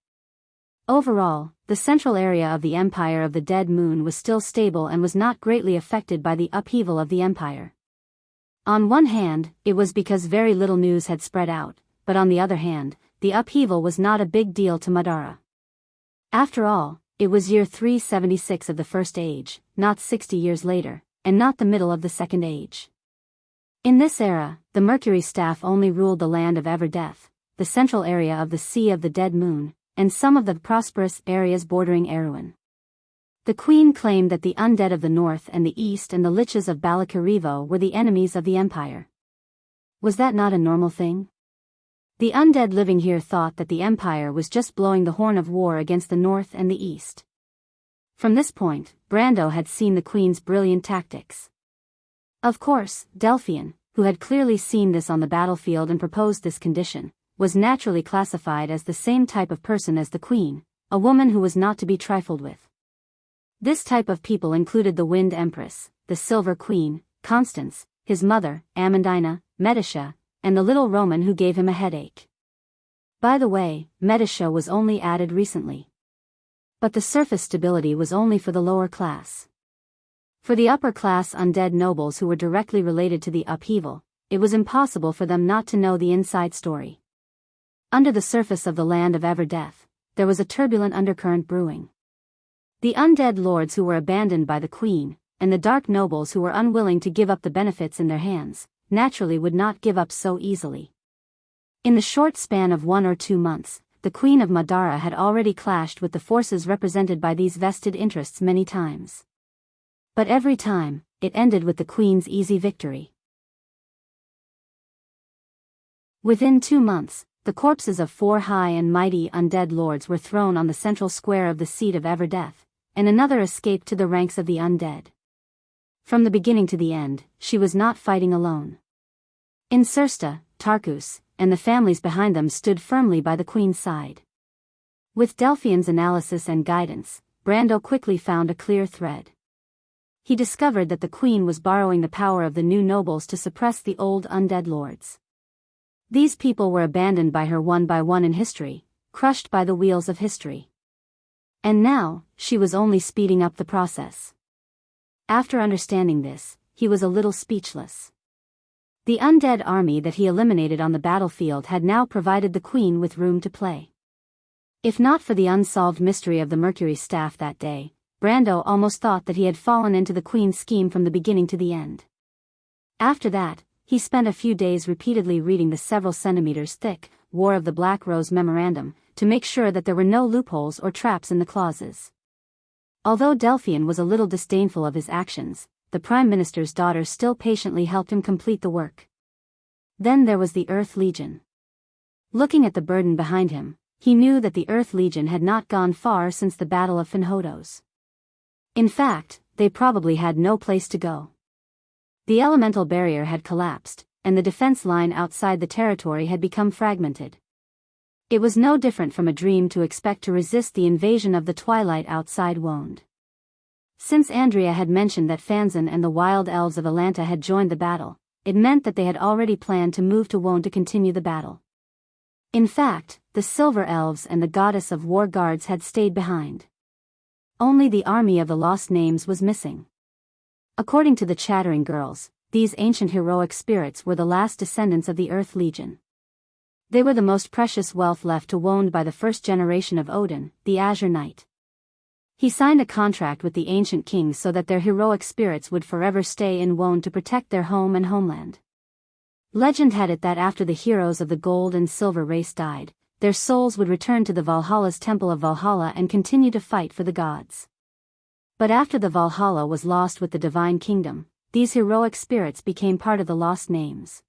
Overall, the central area of the Empire of the Dead Moon was still stable and was not greatly affected by the upheaval of the empire. On one hand, it was because very little news had spread out, but on the other hand, the upheaval was not a big deal to Madara. After all, it was year 376 of the First Age, not 60 years later, and not the middle of the Second Age. In this era, the Mercury Staff only ruled the land of Everdeath, the central area of the Sea of the Dead Moon, and some of the prosperous areas bordering Erewhon. The queen claimed that the undead of the north and the east and the liches of Balakarivo were the enemies of the empire. Was that not a normal thing? The undead living here thought that the empire was just blowing the horn of war against the north and the east. From this point, Brando had seen the queen's brilliant tactics. Of course, Delphian, who had clearly seen this on the battlefield and proposed this condition, was naturally classified as the same type of person as the queen, a woman who was not to be trifled with. This type of people included the Wind Empress, the Silver Queen, Constance, his mother, Amandina, Medicia, and the little Roman who gave him a headache. By the way, Medicia was only added recently. But the surface stability was only for the lower class. For the upper class undead nobles who were directly related to the upheaval, it was impossible for them not to know the inside story. Under the surface of the land of Everdeath, there was a turbulent undercurrent brewing. The undead lords who were abandoned by the queen, and the dark nobles who were unwilling to give up the benefits in their hands, naturally would not give up so easily. In the short span of 1 or 2 months, the Queen of Madara had already clashed with the forces represented by these vested interests many times. But every time, it ended with the queen's easy victory. Within 2 months, the corpses of 4 high and mighty undead lords were thrown on the central square of the seat of Everdeath, and another escaped to the ranks of the undead. From the beginning to the end, she was not fighting alone. Incersta, Tarkus, and the families behind them stood firmly by the queen's side. With Delphian's analysis and guidance, Brando quickly found a clear thread. He discovered that the queen was borrowing the power of the new nobles to suppress the old undead lords. These people were abandoned by her one by one in history, crushed by the wheels of history. And now, she was only speeding up the process. After understanding this, he was a little speechless. The undead army that he eliminated on the battlefield had now provided the queen with room to play. If not for the unsolved mystery of the Mercury Staff that day, Brando almost thought that he had fallen into the queen's scheme from the beginning to the end. After that, he spent a few days repeatedly reading the several centimeters thick War of the Black Rose memorandum, to make sure that there were no loopholes or traps in the clauses. Although Delphian was a little disdainful of his actions, the Prime Minister's daughter still patiently helped him complete the work. Then there was the Earth Legion. Looking at the burden behind him, he knew that the Earth Legion had not gone far since the Battle of Finhodos. In fact, they probably had no place to go. The elemental barrier had collapsed, and the defense line outside the territory had become fragmented. It was no different from a dream to expect to resist the invasion of the twilight outside Woned. Since Andrea had mentioned that Fanzan and the wild elves of Atlanta had joined the battle, it meant that they had already planned to move to Woned to continue the battle. In fact, the Silver Elves and the Goddess of War Guards had stayed behind. Only the army of the Lost Names was missing. According to the Chattering Girls, these ancient heroic spirits were the last descendants of the Earth Legion. They were the most precious wealth left to Woned by the first generation of Odin, the Azure Knight. He signed a contract with the ancient kings so that their heroic spirits would forever stay in Wone to protect their home and homeland. Legend had it that after the heroes of the gold and silver race died, their souls would return to the Valhalla's temple of Valhalla and continue to fight for the gods. But after the Valhalla was lost with the divine kingdom, these heroic spirits became part of the lost names.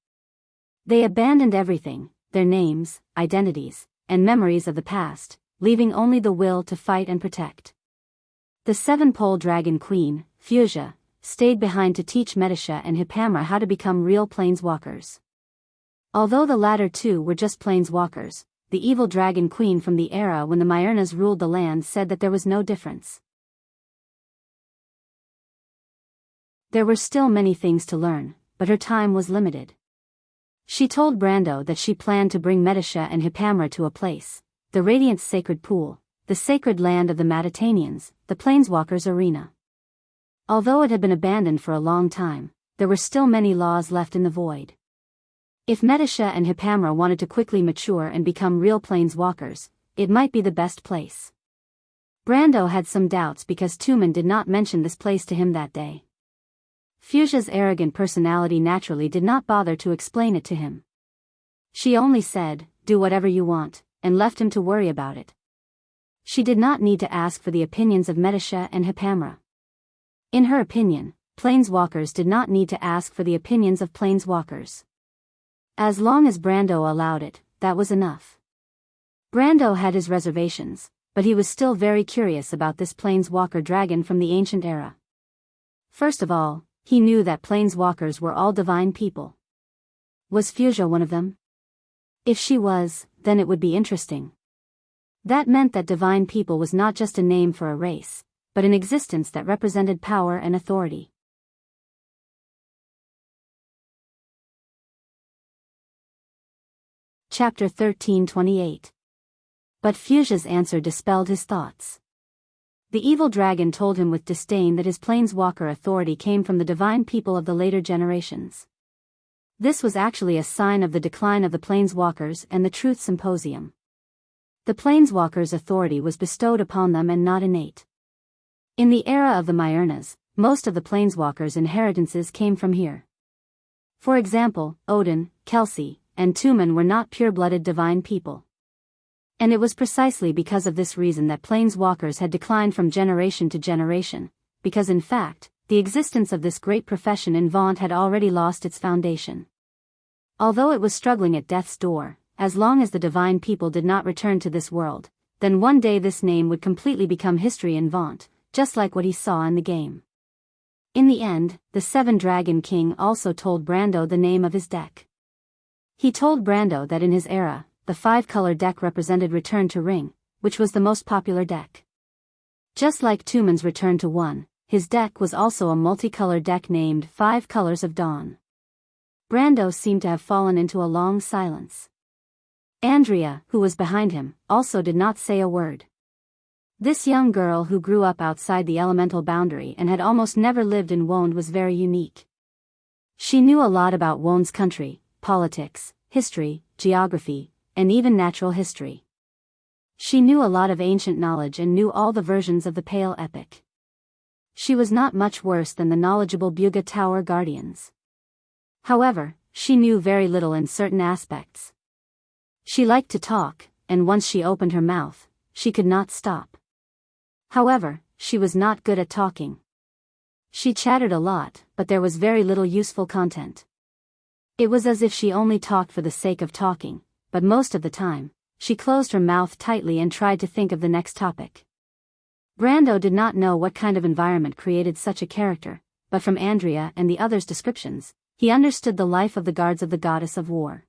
They abandoned everything, their names, identities, and memories of the past, leaving only the will to fight and protect. The seven-pole dragon queen, Fuchsia, stayed behind to teach Medisha and Hippamra how to become real planeswalkers. Although the latter two were just planeswalkers, the evil dragon queen from the era when the Myrnas ruled the land said that there was no difference. There were still many things to learn, but her time was limited. She told Brando that she planned to bring Medisha and Hippamra to a place, the Radiant's sacred pool, the sacred land of the Matatanians, the Planeswalkers' arena. Although it had been abandoned for a long time, there were still many laws left in the void. If Medisha and Hippamra wanted to quickly mature and become real Planeswalkers, it might be the best place. Brando had some doubts because Tumen did not mention this place to him that day. Fuchsia's arrogant personality naturally did not bother to explain it to him. She only said, "Do whatever you want," and left him to worry about it. She did not need to ask for the opinions of Medisha and Hippamra. In her opinion, Planeswalkers did not need to ask for the opinions of Planeswalkers. As long as Brando allowed it, that was enough. Brando had his reservations, but he was still very curious about this Planeswalker dragon from the ancient era. First of all, he knew that Planeswalkers were all divine people. Was Fuchsia one of them? If she was, then it would be interesting. That meant that divine people was not just a name for a race, but an existence that represented power and authority. Chapter 13:28. But Fuchsia's answer dispelled his thoughts. The evil dragon told him with disdain that his Planeswalker authority came from the divine people of the later generations. This was actually a sign of the decline of the Planeswalkers and the Truth Symposium. The Planeswalkers' authority was bestowed upon them and not innate. In the era of the Myrnas, most of the Planeswalkers' inheritances came from here. For example, Odin, Kelsey, and Tumen were not pure-blooded divine people. And it was precisely because of this reason that Planeswalkers had declined from generation to generation, because in fact, the existence of this great profession in Vaunt had already lost its foundation. Although it was struggling at death's door, as long as the divine people did not return to this world, then one day this name would completely become history in Vaunt, just like what he saw in the game. In the end, the Seven Dragon King also told Brando the name of his deck. He told Brando that in his era, the 5-color deck represented Return to Ring, which was the most popular deck. Just like Tumen's Return to One, his deck was also a multicolor deck named 5 Colors of Dawn. Brando seemed to have fallen into a long silence. Andrea, who was behind him, also did not say a word. This young girl who grew up outside the elemental boundary and had almost never lived in Wone was very unique. She knew a lot about Wone's country, politics, history, geography, and even natural history. She knew a lot of ancient knowledge and knew all the versions of the Pale Epic. She was not much worse than the knowledgeable Buga Tower Guardians. However, she knew very little in certain aspects. She liked to talk, and once she opened her mouth, she could not stop. However, she was not good at talking. She chattered a lot, but there was very little useful content. It was as if she only talked for the sake of talking, but most of the time, she closed her mouth tightly and tried to think of the next topic. Brando did not know what kind of environment created such a character, but from Andrea and the others' descriptions, he understood the life of the guards of the goddess of war.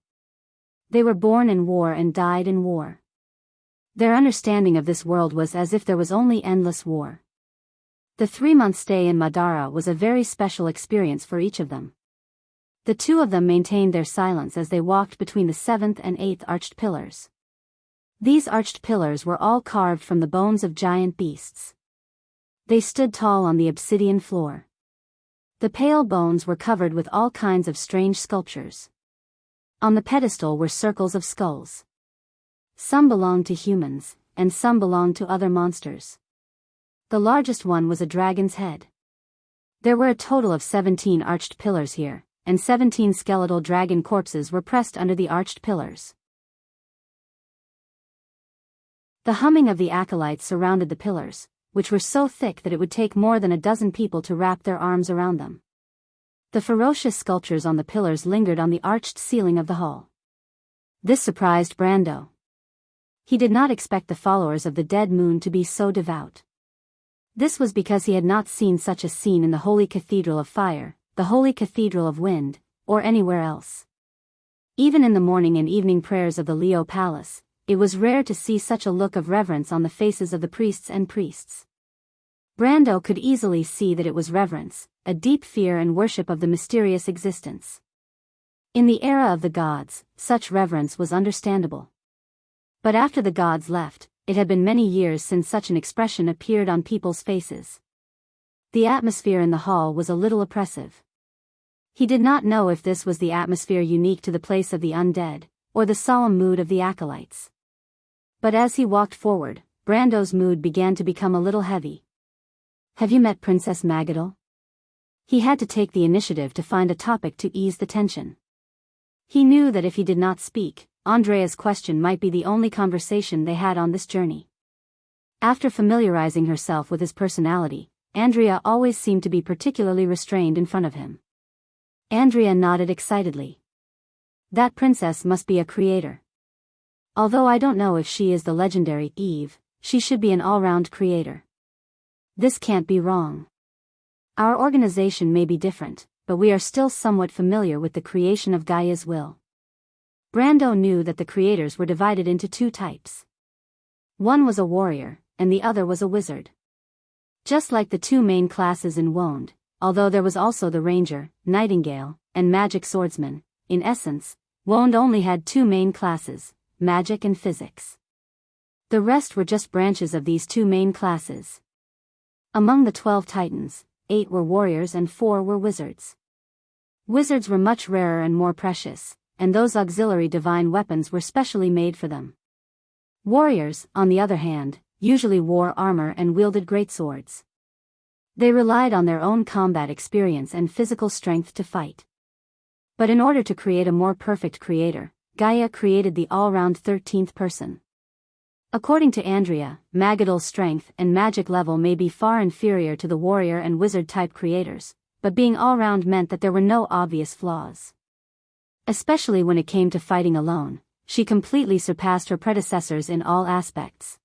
They were born in war and died in war. Their understanding of this world was as if there was only endless war. The 3-month stay in Madara was a very special experience for each of them. The two of them maintained their silence as they walked between the 7th and 8th arched pillars. These arched pillars were all carved from the bones of giant beasts. They stood tall on the obsidian floor. The pale bones were covered with all kinds of strange sculptures. On the pedestal were circles of skulls. Some belonged to humans, and some belonged to other monsters. The largest one was a dragon's head. There were a total of 17 arched pillars here, and 17 skeletal dragon corpses were pressed under the arched pillars. The humming of the acolytes surrounded the pillars, which were so thick that it would take more than a dozen people to wrap their arms around them. The ferocious sculptures on the pillars lingered on the arched ceiling of the hall. This surprised Brando. He did not expect the followers of the dead moon to be so devout. This was because he had not seen such a scene in the Holy Cathedral of Fire, the Holy Cathedral of Wind, or anywhere else. Even in the morning and evening prayers of the Leo Palace, it was rare to see such a look of reverence on the faces of the priests and priests. Brando could easily see that it was reverence, a deep fear and worship of the mysterious existence. In the era of the gods, such reverence was understandable. But after the gods left, it had been many years since such an expression appeared on people's faces. The atmosphere in the hall was a little oppressive. He did not know if this was the atmosphere unique to the place of the undead, or the solemn mood of the acolytes. But as he walked forward, Brando's mood began to become a little heavy. "Have you met Princess Magadal?" He had to take the initiative to find a topic to ease the tension. He knew that if he did not speak, Andrea's question might be the only conversation they had on this journey. After familiarizing herself with his personality, Andrea always seemed to be particularly restrained in front of him. Andrea nodded excitedly. "That princess must be a creator. Although I don't know if she is the legendary Eve, she should be an all-round creator. This can't be wrong. Our organization may be different, but we are still somewhat familiar with the creation of Gaia's will." Brando knew that the creators were divided into two types. One was a warrior, and the other was a wizard. Just like the two main classes in Wand, although there was also the ranger, nightingale, and magic swordsman, in essence, Wand only had two main classes, magic and physics. The rest were just branches of these two main classes. Among the 12 titans, 8 were warriors and 4 were wizards. Wizards were much rarer and more precious, and those auxiliary divine weapons were specially made for them. Warriors, on the other hand, usually wore armor and wielded great swords. They relied on their own combat experience and physical strength to fight. But in order to create a more perfect creator, Gaia created the all-round 13th person. According to Andrea, Magadal's strength and magic level may be far inferior to the warrior and wizard-type creators, but being all-round meant that there were no obvious flaws. Especially when it came to fighting alone, she completely surpassed her predecessors in all aspects.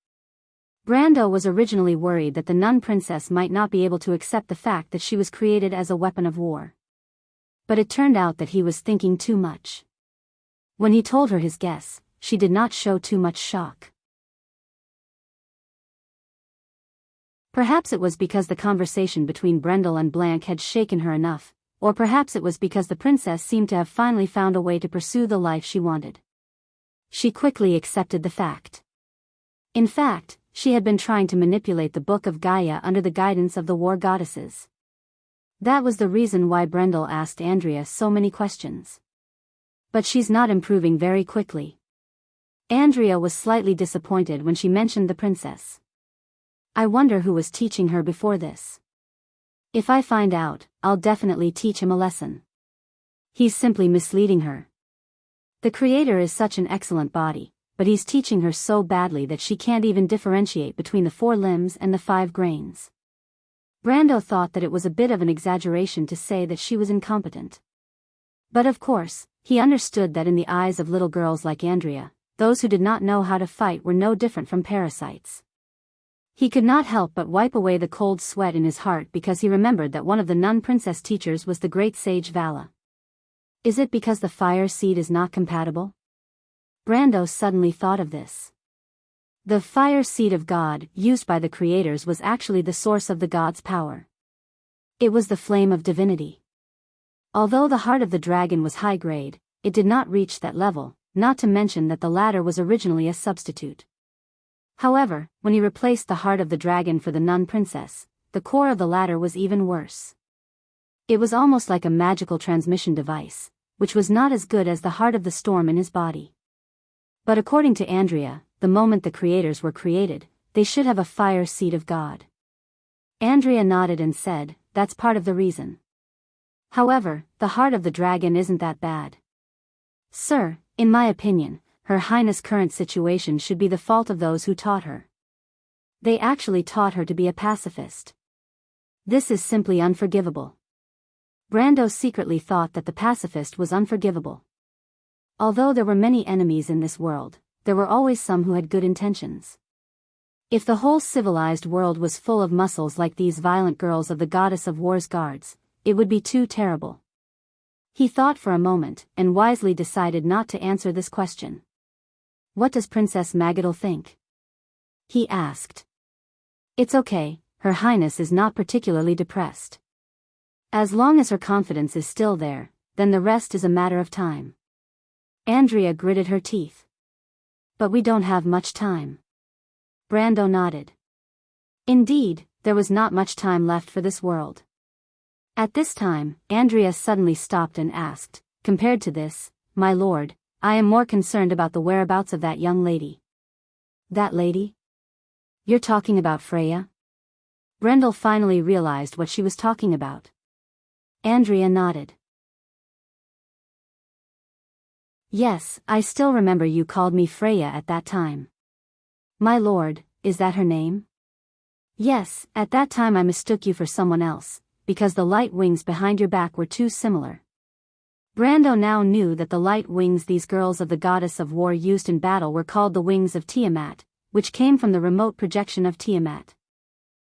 Brando was originally worried that the nun princess might not be able to accept the fact that she was created as a weapon of war. But it turned out that he was thinking too much. When he told her his guess, she did not show too much shock. Perhaps it was because the conversation between Brendel and Blanc had shaken her enough, or perhaps it was because the princess seemed to have finally found a way to pursue the life she wanted. She quickly accepted the fact. In fact, she had been trying to manipulate the Book of Gaia under the guidance of the war goddesses. That was the reason why Brendel asked Andrea so many questions. But she's not improving very quickly. Andrea was slightly disappointed when she mentioned the princess. "I wonder who was teaching her before this. If I find out, I'll definitely teach him a lesson. He's simply misleading her. The creator is such an excellent body, but he's teaching her so badly that she can't even differentiate between the 4 limbs and the 5 grains." Brando thought that it was a bit of an exaggeration to say that she was incompetent. But of course, he understood that in the eyes of little girls like Andrea, those who did not know how to fight were no different from parasites. He could not help but wipe away the cold sweat in his heart because he remembered that one of the nun princess teachers was the great sage Vala. Is it because the fire seed is not compatible? Brando suddenly thought of this. The fire seed of God, used by the creators, was actually the source of the god's power. It was the flame of divinity. Although the heart of the dragon was high grade, it did not reach that level, not to mention that the latter was originally a substitute. However, when he replaced the heart of the dragon for the nun princess, the core of the latter was even worse. It was almost like a magical transmission device, which was not as good as the heart of the storm in his body. But according to Andrea, the moment the creators were created, they should have a fire seed of God. Andrea nodded and said, "That's part of the reason. However, the heart of the dragon isn't that bad. Sir, in my opinion, Her Highness' current situation should be the fault of those who taught her. They actually taught her to be a pacifist. This is simply unforgivable." Brando secretly thought that the pacifist was unforgivable. Although there were many enemies in this world, there were always some who had good intentions. If the whole civilized world was full of muscles like these violent girls of the goddess of war's guards, it would be too terrible. He thought for a moment, and wisely decided not to answer this question. "What does Princess Magadal think?" he asked. "It's okay, Her Highness is not particularly depressed. As long as her confidence is still there, then the rest is a matter of time." Andrea gritted her teeth. "But we don't have much time." Brando nodded. Indeed, there was not much time left for this world. At this time, Andrea suddenly stopped and asked, "Compared to this, my lord, I am more concerned about the whereabouts of that young lady." "That lady? You're talking about Freya?" Brendel finally realized what she was talking about. Andrea nodded. "Yes, I still remember you called me Freya at that time." "My lord, is that her name?" "Yes, at that time I mistook you for someone else, because the light wings behind your back were too similar." Brando now knew that the light wings these girls of the goddess of war used in battle were called the wings of Tiamat, which came from the remote projection of Tiamat.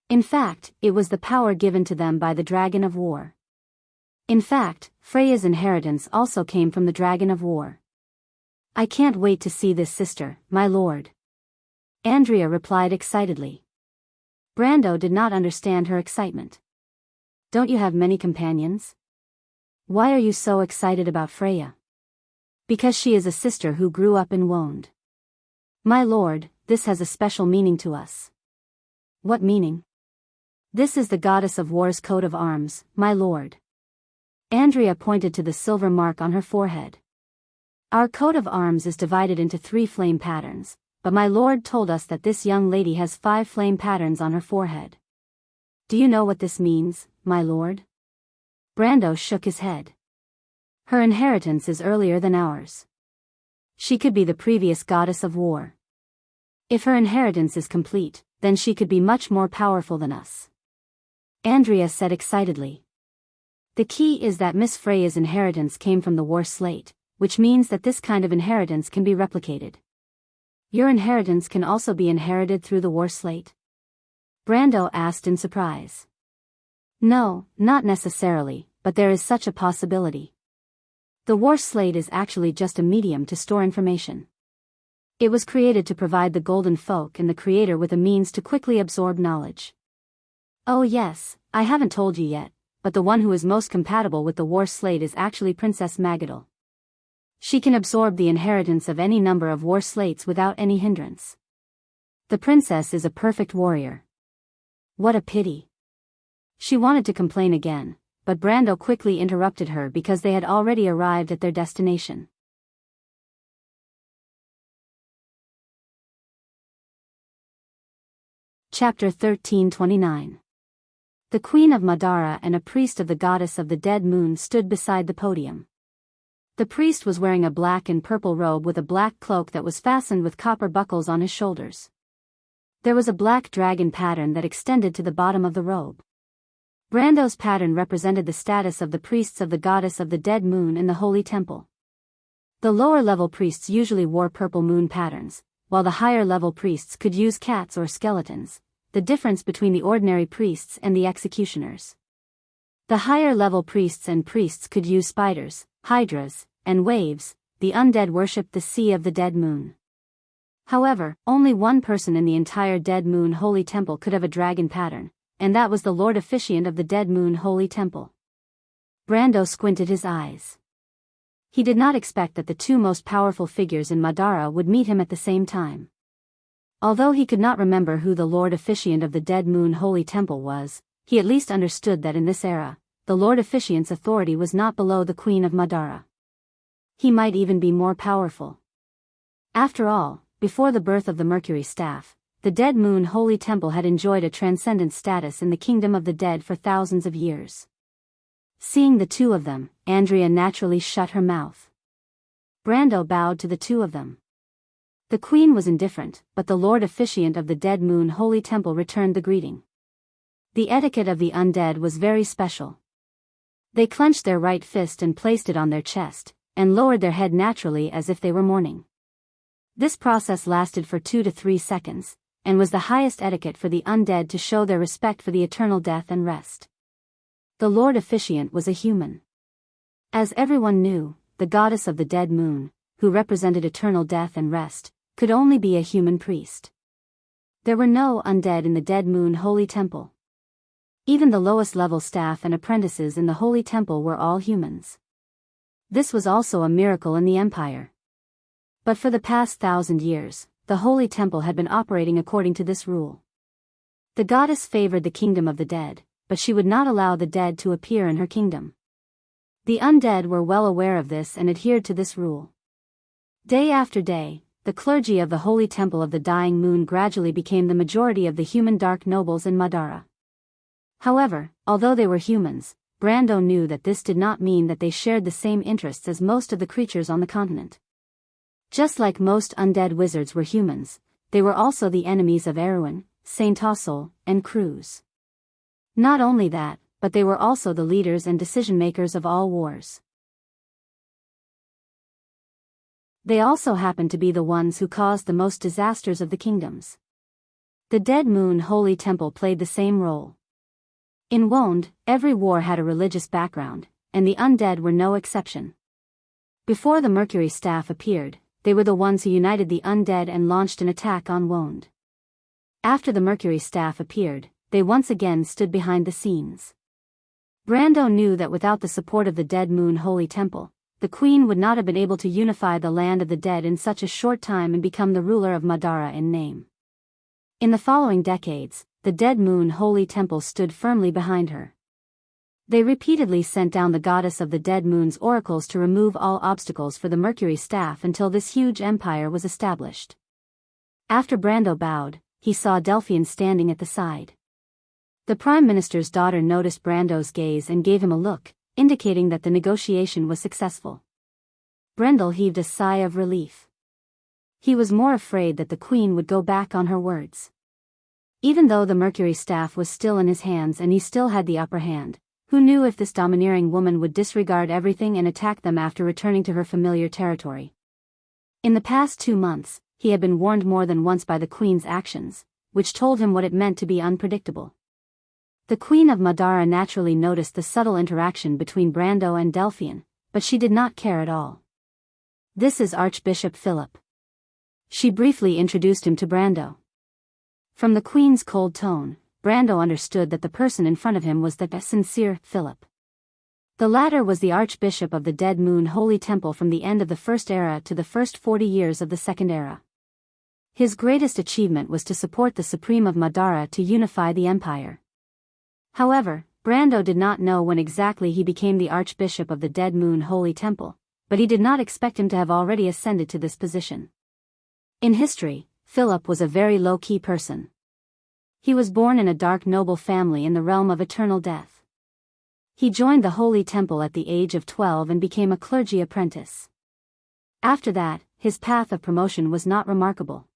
In fact, it was the power given to them by the dragon of war. In fact, Freya's inheritance also came from the dragon of war. "I can't wait to see this sister, my lord," Andrea replied excitedly. Brando did not understand her excitement. "Don't you have many companions? Why are you so excited about Freya?" "Because she is a sister who grew up in Wonde. My lord, this has a special meaning to us." "What meaning?" "This is the goddess of war's coat of arms, my lord." Andrea pointed to the silver mark on her forehead. "Our coat of arms is divided into 3 flame patterns, but my lord told us that this young lady has 5 flame patterns on her forehead. Do you know what this means, my lord?" Brando shook his head. "Her inheritance is earlier than ours. She could be the previous goddess of war. If her inheritance is complete, then she could be much more powerful than us," Andrea said excitedly. "The key is that Miss Freya's inheritance came from the war slate, which means that this kind of inheritance can be replicated." "Your inheritance can also be inherited through the war slate?" Brando asked in surprise. "No, not necessarily, but there is such a possibility. The war slate is actually just a medium to store information. It was created to provide the golden folk and the creator with a means to quickly absorb knowledge." "Oh yes, I haven't told you yet, but the one who is most compatible with the war slate is actually Princess Magadal. She can absorb the inheritance of any number of war slates without any hindrance. The princess is a perfect warrior." "What a pity." She wanted to complain again, but Brando quickly interrupted her because they had already arrived at their destination. Chapter 1329. The Queen of Madara and a priest of the goddess of the dead moon stood beside the podium. The priest was wearing a black and purple robe with a black cloak that was fastened with copper buckles on his shoulders. There was a black dragon pattern that extended to the bottom of the robe. Brando's pattern represented the status of the priests of the goddess of the dead moon in the holy temple. The lower-level priests usually wore purple moon patterns, while the higher-level priests could use cats or skeletons, the difference between the ordinary priests and the executioners. The higher-level priests and priests could use spiders, hydras, and waves. The undead worshipped the sea of the dead moon. However, only one person in the entire dead moon holy temple could have a dragon pattern, and that was the Lord Officiant of the dead moon holy temple. Brando squinted his eyes. He did not expect that the 2 most powerful figures in Madara would meet him at the same time. Although he could not remember who the Lord Officiant of the dead moon holy temple was, he at least understood that in this era, the Lord Officiant's authority was not below the Queen of Madara. He might even be more powerful. After all, before the birth of the Mercury staff, the Dead Moon Holy Temple had enjoyed a transcendent status in the kingdom of the dead for thousands of years. Seeing the two of them, Andrea naturally shut her mouth. Brando bowed to the two of them. The queen was indifferent, but the lord officiant of the Dead Moon Holy Temple returned the greeting. The etiquette of the undead was very special. They clenched their right fist and placed it on their chest, and lowered their head naturally as if they were mourning. This process lasted for 2 to 3 seconds, and was the highest etiquette for the undead to show their respect for the eternal death and rest. The lord officiant was a human. As everyone knew, the goddess of the dead moon, who represented eternal death and rest, could only be a human priest. There were no undead in the Dead Moon Holy Temple. Even the lowest level staff and apprentices in the Holy Temple were all humans. This was also a miracle in the empire. But for the past 1,000 years, the Holy Temple had been operating according to this rule. The goddess favored the kingdom of the dead, but she would not allow the dead to appear in her kingdom. The undead were well aware of this and adhered to this rule. Day after day, the clergy of the Holy Temple of the Dying Moon gradually became the majority of the human dark nobles in Madara. However, although they were humans, Brando knew that this did not mean that they shared the same interests as most of the creatures on the continent. Just like most undead wizards were humans, they were also the enemies of Erwin, Saint Tossel, and Cruz. Not only that, but they were also the leaders and decision-makers of all wars. They also happened to be the ones who caused the most disasters of the kingdoms. The Dead Moon Holy Temple played the same role. In Wonde, every war had a religious background, and the undead were no exception. Before the Mercury Staff appeared, they were the ones who united the undead and launched an attack on Wonde. After the Mercury Staff appeared, they once again stood behind the scenes. Brando knew that without the support of the Dead Moon Holy Temple, the queen would not have been able to unify the land of the dead in such a short time and become the ruler of Madara in name. In the following decades, the Dead Moon Holy Temple stood firmly behind her. They repeatedly sent down the goddess of the Dead Moon's oracles to remove all obstacles for the Mercury Staff until this huge empire was established. After Brando bowed, he saw Delphian standing at the side. The Prime Minister's daughter noticed Brando's gaze and gave him a look, indicating that the negotiation was successful. Brendel heaved a sigh of relief. He was more afraid that the queen would go back on her words. Even though the Mercury Staff was still in his hands and he still had the upper hand, who knew if this domineering woman would disregard everything and attack them after returning to her familiar territory? In the past 2 months, he had been warned more than once by the queen's actions, which told him what it meant to be unpredictable. The Queen of Madara naturally noticed the subtle interaction between Brando and Delphian, but she did not care at all. "This is Archbishop Philip." She briefly introduced him to Brando. From the queen's cold tone, Brando understood that the person in front of him was the sincere Philip. The latter was the Archbishop of the Dead Moon Holy Temple from the end of the First Era to the first 40 years of the Second Era. His greatest achievement was to support the Supreme of Madara to unify the empire. However, Brando did not know when exactly he became the Archbishop of the Dead Moon Holy Temple, but he did not expect him to have already ascended to this position. In history, Philip was a very low-key person. He was born in a dark noble family in the realm of eternal death. He joined the Holy Temple at the age of 12 and became a clergy apprentice. After that, his path of promotion was not remarkable.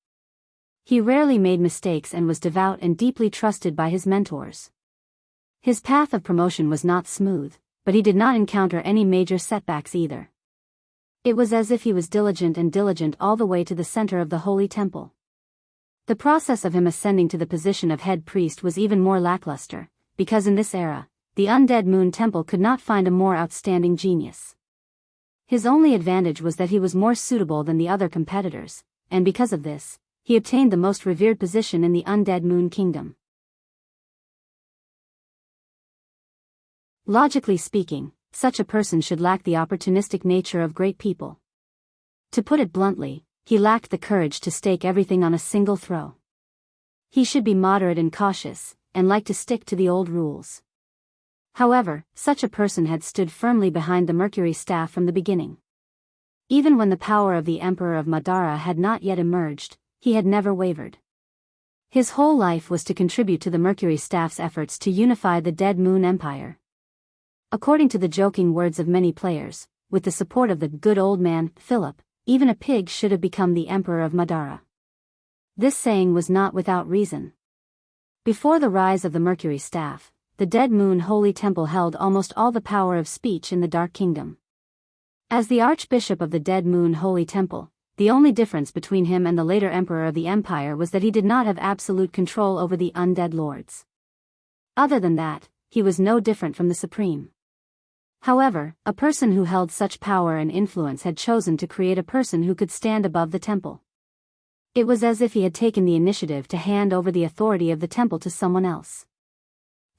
He rarely made mistakes and was devout and deeply trusted by his mentors. His path of promotion was not smooth, but he did not encounter any major setbacks either. It was as if he was diligent all the way to the center of the Holy Temple. The process of him ascending to the position of head priest was even more lackluster, because in this era, the Undead Moon Temple could not find a more outstanding genius. His only advantage was that he was more suitable than the other competitors, and because of this, he obtained the most revered position in the Undead Moon Kingdom. Logically speaking, such a person should lack the opportunistic nature of great people. To put it bluntly, he lacked the courage to stake everything on a single throw. He should be moderate and cautious, and like to stick to the old rules. However, such a person had stood firmly behind the Mercury Staff from the beginning. Even when the power of the Emperor of Madara had not yet emerged, he had never wavered. His whole life was to contribute to the Mercury staff's efforts to unify the Dead Moon Empire. According to the joking words of many players, with the support of the good old man, Philip, even a pig should have become the Emperor of Madara. This saying was not without reason. Before the rise of the Mercury staff, the Dead Moon Holy Temple held almost all the power of speech in the Dark Kingdom. As the Archbishop of the Dead Moon Holy Temple, the only difference between him and the later Emperor of the Empire was that he did not have absolute control over the undead lords. Other than that, he was no different from the Supreme. However, a person who held such power and influence had chosen to create a person who could stand above the temple. It was as if he had taken the initiative to hand over the authority of the temple to someone else.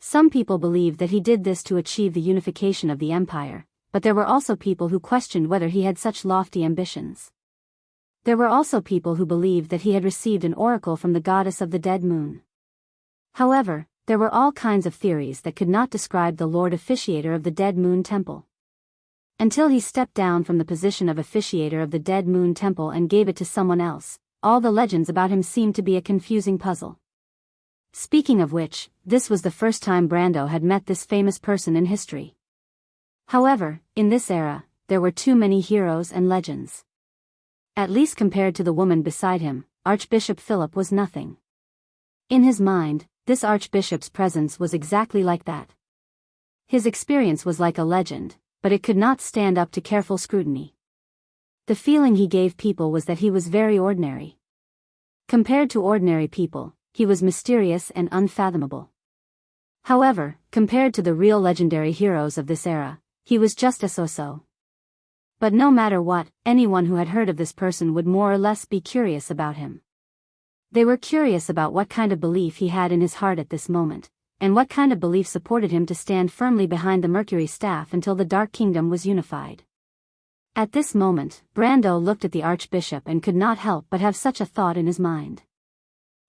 Some people believed that he did this to achieve the unification of the empire, but there were also people who questioned whether he had such lofty ambitions. There were also people who believed that he had received an oracle from the goddess of the dead moon. However, there were all kinds of theories that could not describe the Lord Officiator of the Dead Moon Temple. Until he stepped down from the position of Officiator of the Dead Moon Temple and gave it to someone else, all the legends about him seemed to be a confusing puzzle. Speaking of which, this was the first time Brando had met this famous person in history. However, in this era, there were too many heroes and legends. At least compared to the woman beside him, Archbishop Philip was nothing. In his mind, this archbishop's presence was exactly like that. His experience was like a legend, but it could not stand up to careful scrutiny. The feeling he gave people was that he was very ordinary. Compared to ordinary people, he was mysterious and unfathomable. However, compared to the real legendary heroes of this era, he was just a so-so. But no matter what, anyone who had heard of this person would more or less be curious about him. They were curious about what kind of belief he had in his heart at this moment, and what kind of belief supported him to stand firmly behind the Mercury staff until the Dark Kingdom was unified. At this moment, Brando looked at the Archbishop and could not help but have such a thought in his mind.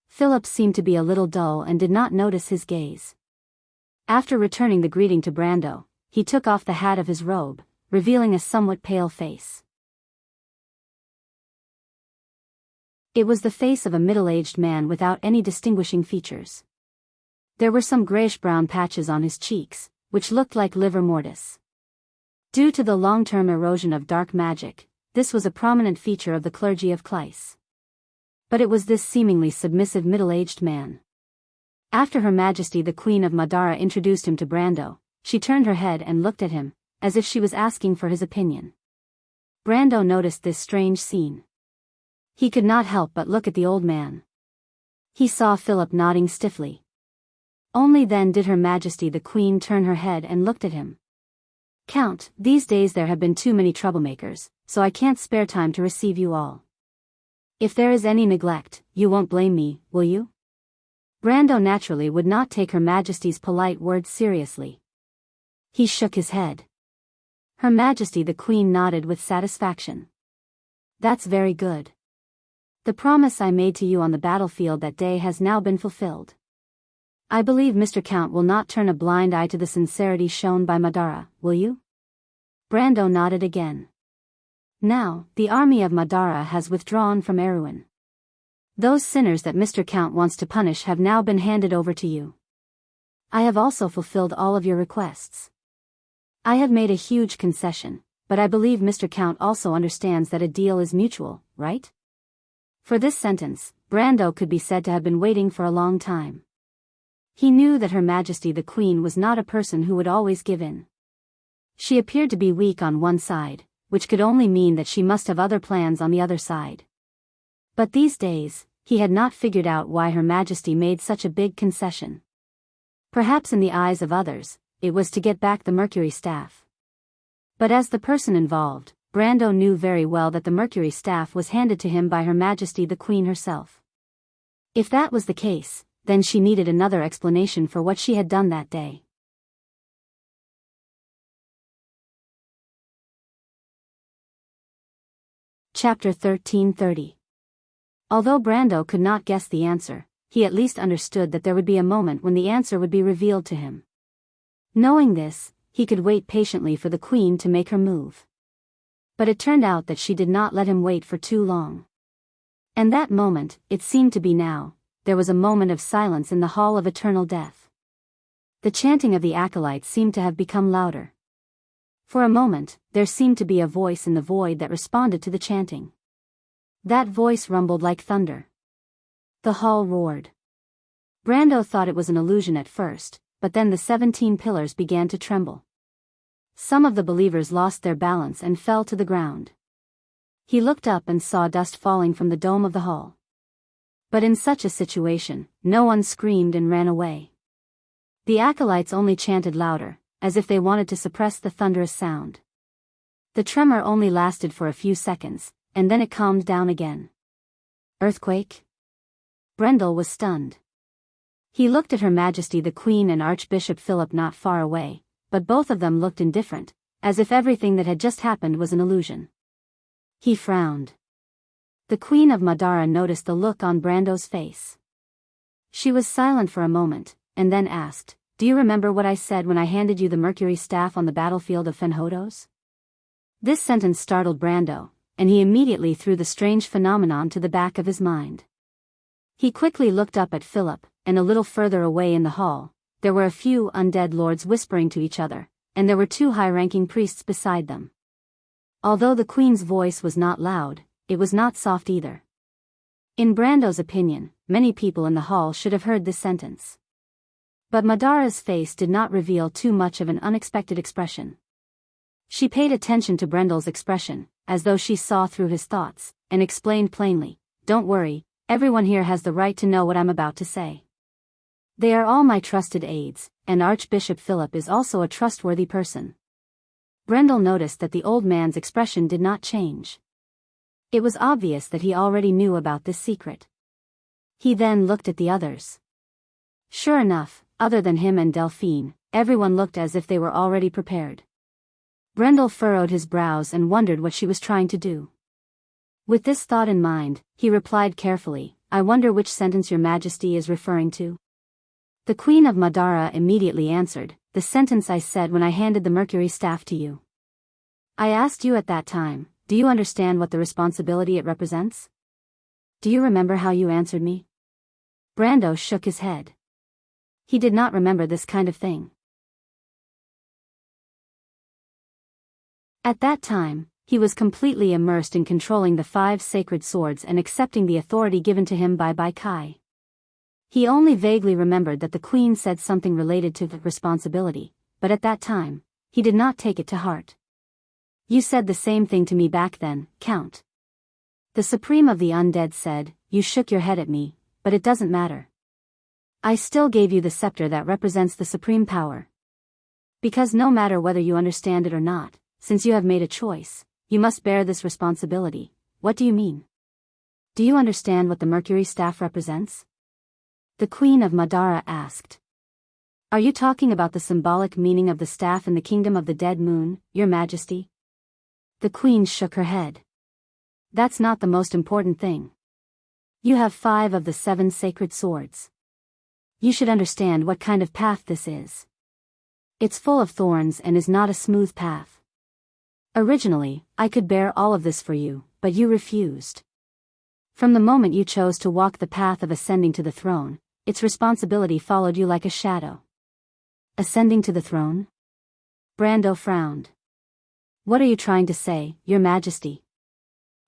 Philip seemed to be a little dull and did not notice his gaze. After returning the greeting to Brando, he took off the hat of his robe, revealing a somewhat pale face. It was the face of a middle-aged man without any distinguishing features. There were some grayish-brown patches on his cheeks, which looked like livor mortis. Due to the long-term erosion of dark magic, this was a prominent feature of the clergy of Clyce. But it was this seemingly submissive middle-aged man. After Her Majesty the Queen of Madara introduced him to Brando, she turned her head and looked at him, as if she was asking for his opinion. Brando noticed this strange scene. He could not help but look at the old man. He saw Philip nodding stiffly. Only then did Her Majesty the Queen turn her head and looked at him. "Count, these days there have been too many troublemakers, so I can't spare time to receive you all. If there is any neglect, you won't blame me, will you?" Brando naturally would not take Her Majesty's polite words seriously. He shook his head. Her Majesty the Queen nodded with satisfaction. "That's very good. The promise I made to you on the battlefield that day has now been fulfilled. I believe Mr. Count will not turn a blind eye to the sincerity shown by Madara, will you?" Brando nodded again. "Now, the army of Madara has withdrawn from Erewhon. Those sinners that Mr. Count wants to punish have now been handed over to you. I have also fulfilled all of your requests. I have made a huge concession, but I believe Mr. Count also understands that a deal is mutual, right?" For this sentence, Brando could be said to have been waiting for a long time. He knew that Her Majesty the Queen was not a person who would always give in. She appeared to be weak on one side, which could only mean that she must have other plans on the other side. But these days, he had not figured out why Her Majesty made such a big concession. Perhaps in the eyes of others, it was to get back the Mercury staff. But as the person involved, Brando knew very well that the Mercury staff was handed to him by Her Majesty the Queen herself. If that was the case, then she needed another explanation for what she had done that day. Chapter 1330. Although Brando could not guess the answer, he at least understood that there would be a moment when the answer would be revealed to him. Knowing this, he could wait patiently for the Queen to make her move. But it turned out that she did not let him wait for too long. And that moment, it seemed to be now, there was a moment of silence in the Hall of Eternal Death. The chanting of the acolytes seemed to have become louder. For a moment, there seemed to be a voice in the void that responded to the chanting. That voice rumbled like thunder. The hall roared. Brando thought it was an illusion at first, but then the 17 pillars began to tremble. Some of the believers lost their balance and fell to the ground. He looked up and saw dust falling from the dome of the hall. But in such a situation, no one screamed and ran away. The acolytes only chanted louder, as if they wanted to suppress the thunderous sound. The tremor only lasted for a few seconds, and then it calmed down again. Earthquake? Brendel was stunned. He looked at Her Majesty the Queen and Archbishop Philip not far away, but both of them looked indifferent, as if everything that had just happened was an illusion. He frowned. The Queen of Madara noticed the look on Brando's face. She was silent for a moment, and then asked, "Do you remember what I said when I handed you the Mercury staff on the battlefield of Fenhodos?" This sentence startled Brando, and he immediately threw the strange phenomenon to the back of his mind. He quickly looked up at Philip, and a little further away in the hall, there were a few undead lords whispering to each other, and there were 2 high-ranking priests beside them. Although the Queen's voice was not loud, it was not soft either. In Brando's opinion, many people in the hall should have heard this sentence. But Madara's face did not reveal too much of an unexpected expression. She paid attention to Brendel's expression, as though she saw through his thoughts, and explained plainly, "Don't worry, everyone here has the right to know what I'm about to say. They are all my trusted aides, and Archbishop Philip is also a trustworthy person." Brendel noticed that the old man's expression did not change. It was obvious that he already knew about this secret. He then looked at the others. Sure enough, other than him and Delphine, everyone looked as if they were already prepared. Brendel furrowed his brows and wondered what she was trying to do. With this thought in mind, he replied carefully, "I wonder which sentence Your Majesty is referring to?" The Queen of Madara immediately answered, "The sentence I said when I handed the Mercury staff to you. I asked you at that time, do you understand what the responsibility it represents? Do you remember how you answered me?" Brando shook his head. He did not remember this kind of thing. At that time, he was completely immersed in controlling the 5 sacred swords and accepting the authority given to him by Bai Kai. He only vaguely remembered that the Queen said something related to the responsibility, but at that time, he did not take it to heart. "You said the same thing to me back then, Count." The Supreme of the Undead said, "You shook your head at me, but it doesn't matter. I still gave you the scepter that represents the supreme power. Because no matter whether you understand it or not, since you have made a choice, you must bear this responsibility." "What do you mean? Do you understand what the Mercury staff represents?" the Queen of Madara asked. "Are you talking about the symbolic meaning of the staff in the kingdom of the dead moon, Your Majesty?" The Queen shook her head. "That's not the most important thing. You have 5 of the 7 sacred swords. You should understand what kind of path this is. It's full of thorns and is not a smooth path. Originally, I could bear all of this for you, but you refused. From the moment you chose to walk the path of ascending to the throne, its responsibility followed you like a shadow." "Ascending to the throne?" Brando frowned. "What are you trying to say, Your Majesty?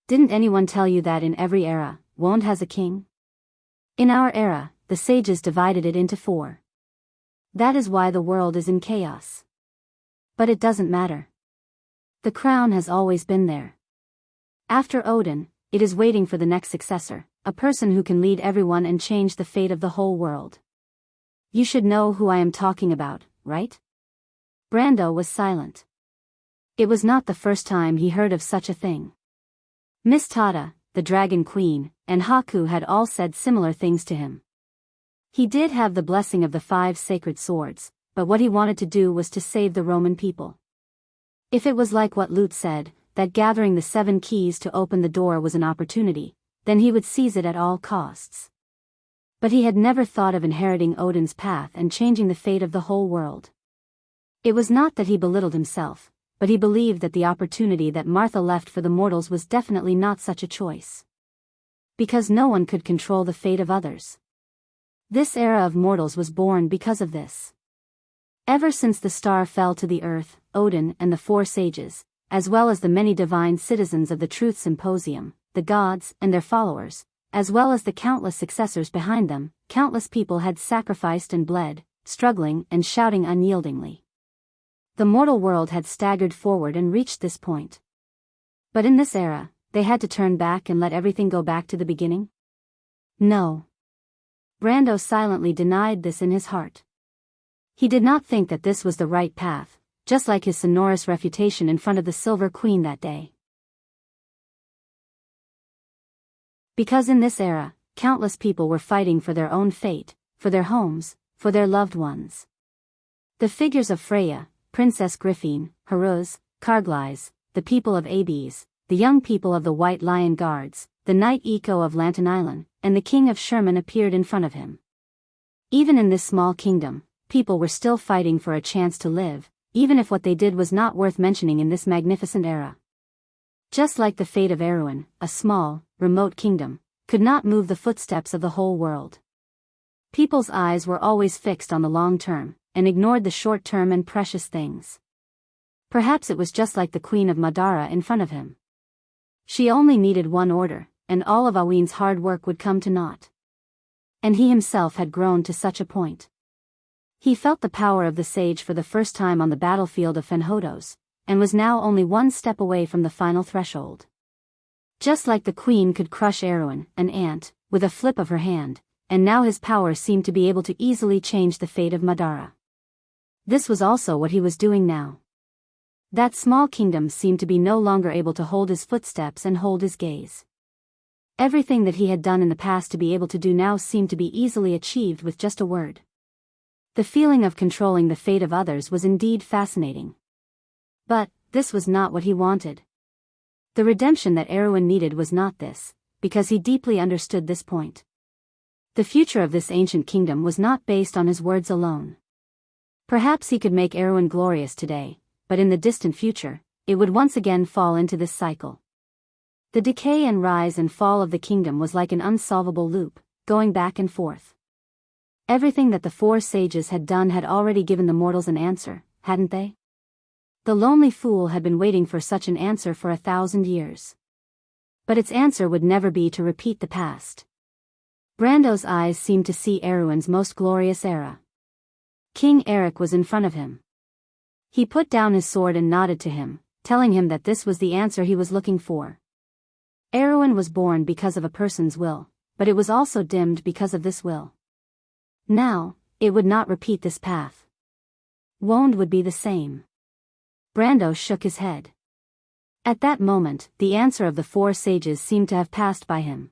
Didn't anyone tell you that in every era, Wand has a king? In our era, the sages divided it into 4. That is why the world is in chaos. But it doesn't matter. The crown has always been there. After Odin, it is waiting for the next successor, a person who can lead everyone and change the fate of the whole world. You should know who I am talking about, right?" Brando was silent. It was not the first time he heard of such a thing. Miss Tada, the Dragon Queen, and Haku had all said similar things to him. He did have the blessing of the 5 sacred swords, but what he wanted to do was to save the Roman people. If it was like what Lute said, that gathering the 7 keys to open the door was an opportunity, then he would seize it at all costs. But he had never thought of inheriting Odin's path and changing the fate of the whole world. It was not that he belittled himself, but he believed that the opportunity that Martha left for the mortals was definitely not such a choice. Because no one could control the fate of others. This era of mortals was born because of this. Ever since the star fell to the earth, Odin and the four sages, as well as the many divine citizens of the Truth Symposium, the gods and their followers, as well as the countless successors behind them, countless people had sacrificed and bled, struggling and shouting unyieldingly. The mortal world had staggered forward and reached this point. But in this era, they had to turn back and let everything go back to the beginning? No. Brando silently denied this in his heart. He did not think that this was the right path, just like his sonorous refutation in front of the Silver Queen that day. Because in this era, countless people were fighting for their own fate, for their homes, for their loved ones. The figures of Freya, Princess Griffin, Haruz, Kargleis, the people of Abes, the young people of the White Lion Guards, the Knight Eco of Lantern Island, and the King of Sherman appeared in front of him. Even in this small kingdom, people were still fighting for a chance to live, even if what they did was not worth mentioning in this magnificent era. Just like the fate of Erewhon, a small, remote kingdom, could not move the footsteps of the whole world. People's eyes were always fixed on the long term, and ignored the short term and precious things. Perhaps it was just like the Queen of Madara in front of him. She only needed one order, and all of Awin's hard work would come to naught. And he himself had grown to such a point. He felt the power of the sage for the first time on the battlefield of Fenhodos, and was now only one step away from the final threshold. Just like the queen could crush Erewhon, an ant, with a flip of her hand, and now his power seemed to be able to easily change the fate of Madara. This was also what he was doing now. That small kingdom seemed to be no longer able to hold his footsteps and hold his gaze. Everything that he had done in the past to be able to do now seemed to be easily achieved with just a word. The feeling of controlling the fate of others was indeed fascinating. But this was not what he wanted. The redemption that Erewhon needed was not this, because he deeply understood this point. The future of this ancient kingdom was not based on his words alone. Perhaps he could make Erewhon glorious today, but in the distant future, it would once again fall into this cycle. The decay and rise and fall of the kingdom was like an unsolvable loop, going back and forth. Everything that the four sages had done had already given the mortals an answer, hadn't they? The lonely fool had been waiting for such an answer for 1,000 years. But its answer would never be to repeat the past. Brando's eyes seemed to see Erewhon's most glorious era. King Eric was in front of him. He put down his sword and nodded to him, telling him that this was the answer he was looking for. Erewhon was born because of a person's will, but it was also dimmed because of this will. Now, it would not repeat this path. Woned would be the same. Brando shook his head. At that moment, the answer of the four sages seemed to have passed by him.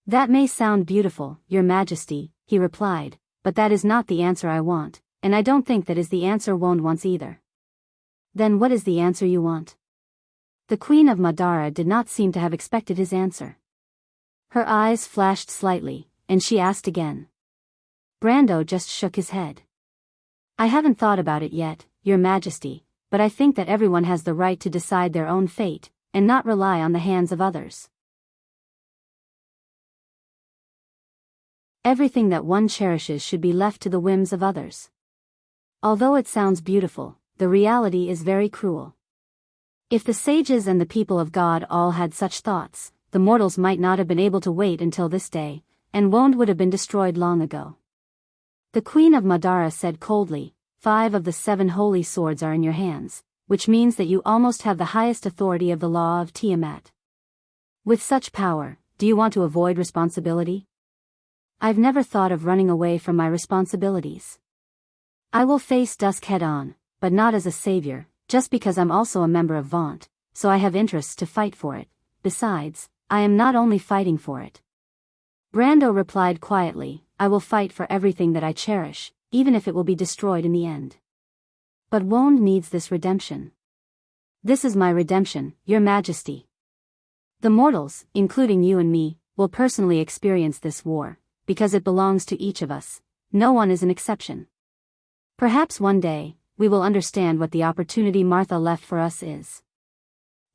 That may sound beautiful, Your Majesty, he replied, but that is not the answer I want, and I don't think that is the answer Woned wants either. Then what is the answer you want? The Queen of Madara did not seem to have expected his answer. Her eyes flashed slightly, and she asked again. Brando just shook his head. I haven't thought about it yet, Your Majesty, but I think that everyone has the right to decide their own fate, and not rely on the hands of others. Everything that one cherishes should be left to the whims of others. Although it sounds beautiful, the reality is very cruel. If the sages and the people of God all had such thoughts, the mortals might not have been able to wait until this day, and Woned would have been destroyed long ago. The Queen of Madara said coldly, 5 of the 7 holy swords are in your hands, which means that you almost have the highest authority of the law of Tiamat. With such power, do you want to avoid responsibility? I've never thought of running away from my responsibilities. I will face Dusk head on, but not as a savior, just because I'm also a member of Vaunt, so I have interests to fight for it. Besides, I am not only fighting for it. Brando replied quietly, I will fight for everything that I cherish, even if it will be destroyed in the end. But Woned needs this redemption. This is my redemption, Your Majesty. The mortals, including you and me, will personally experience this war, because it belongs to each of us. No one is an exception. Perhaps one day, we will understand what the opportunity Martha left for us is.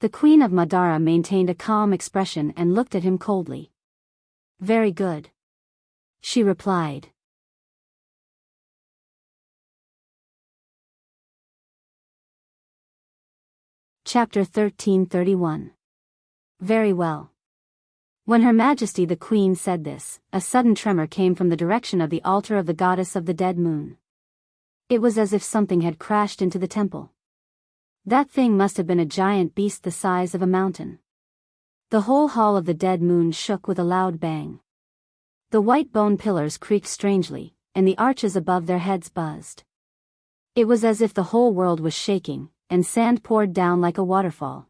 The Queen of Madara maintained a calm expression and looked at him coldly. Very good. she replied. Chapter 1331. Very well. When Her Majesty the Queen said this, a sudden tremor came from the direction of the altar of the goddess of the dead moon. It was as if something had crashed into the temple. That thing must have been a giant beast the size of a mountain. The whole hall of the dead moon shook with a loud bang. The white bone pillars creaked strangely, and the arches above their heads buzzed. It was as if the whole world was shaking, and sand poured down like a waterfall.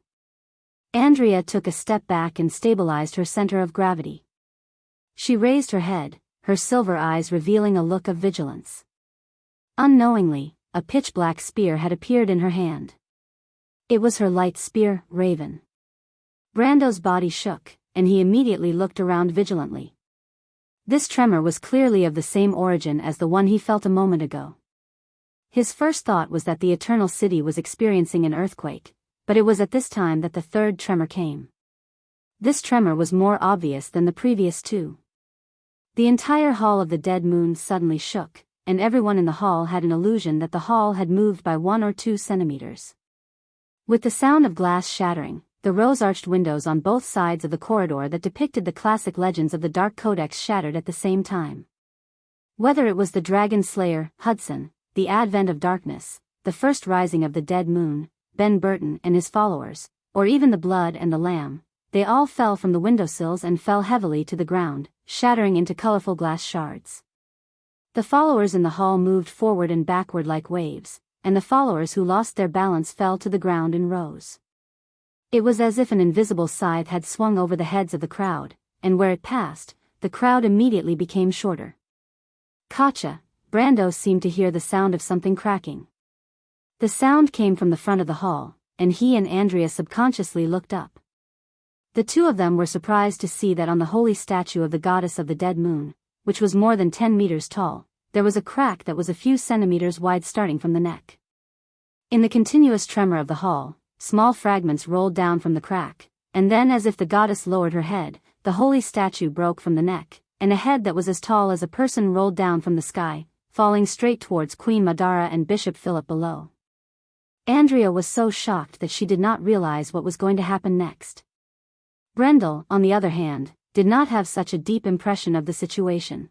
Andrea took a step back and stabilized her center of gravity. She raised her head, her silver eyes revealing a look of vigilance. Unknowingly, a pitch-black spear had appeared in her hand. It was her light spear, Raven. Brando's body shook, and he immediately looked around vigilantly. This tremor was clearly of the same origin as the one he felt a moment ago. His first thought was that the Eternal City was experiencing an earthquake, but it was at this time that the third tremor came. This tremor was more obvious than the previous two. The entire hall of the dead moon suddenly shook, and everyone in the hall had an illusion that the hall had moved by 1 or 2 centimeters. With the sound of glass shattering, the rose-arched windows on both sides of the corridor that depicted the classic legends of the Dark Codex shattered at the same time. Whether it was the Dragon Slayer, Hudson, the advent of darkness, the first rising of the dead moon, Ben Burton and his followers, or even the blood and the lamb, they all fell from the windowsills and fell heavily to the ground, shattering into colorful glass shards. The followers in the hall moved forward and backward like waves, and the followers who lost their balance fell to the ground in rows. It was as if an invisible scythe had swung over the heads of the crowd, and where it passed, the crowd immediately became shorter. Katja, Brando seemed to hear the sound of something cracking. The sound came from the front of the hall, and he and Andrea subconsciously looked up. The two of them were surprised to see that on the holy statue of the goddess of the dead moon, which was more than 10 meters tall, there was a crack that was a few centimeters wide starting from the neck. In the continuous tremor of the hall, small fragments rolled down from the crack, and then as if the goddess lowered her head, the holy statue broke from the neck, and a head that was as tall as a person rolled down from the sky, falling straight towards Queen Madara and Bishop Philip below. Andrea was so shocked that she did not realize what was going to happen next. Brendel, on the other hand, did not have such a deep impression of the situation.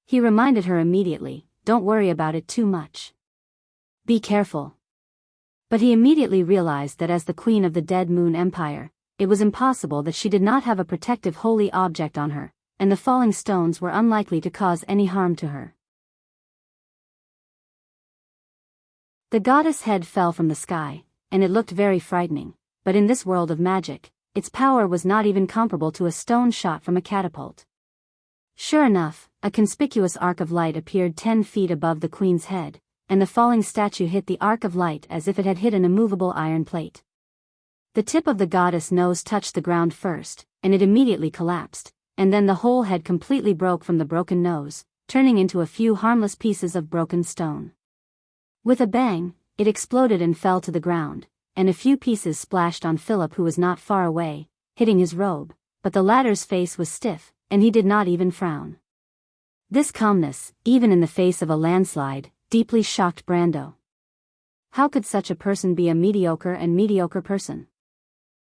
He reminded her immediately, "Don't worry about it too much. Be careful." But he immediately realized that as the Queen of the Dead Moon Empire, it was impossible that she did not have a protective holy object on her, and the falling stones were unlikely to cause any harm to her. The goddess' head fell from the sky, and it looked very frightening, but in this world of magic, its power was not even comparable to a stone shot from a catapult. Sure enough, a conspicuous arc of light appeared 10 feet above the queen's head, and the falling statue hit the arc of light as if it had hit an immovable iron plate. The tip of the goddess' nose touched the ground first, and it immediately collapsed, and then the whole head completely broke from the broken nose, turning into a few harmless pieces of broken stone. With a bang, it exploded and fell to the ground, and a few pieces splashed on Philip, who was not far away, hitting his robe, but the latter's face was stiff, and he did not even frown. This calmness, even in the face of a landslide, deeply shocked Brando. How could such a person be a mediocre person?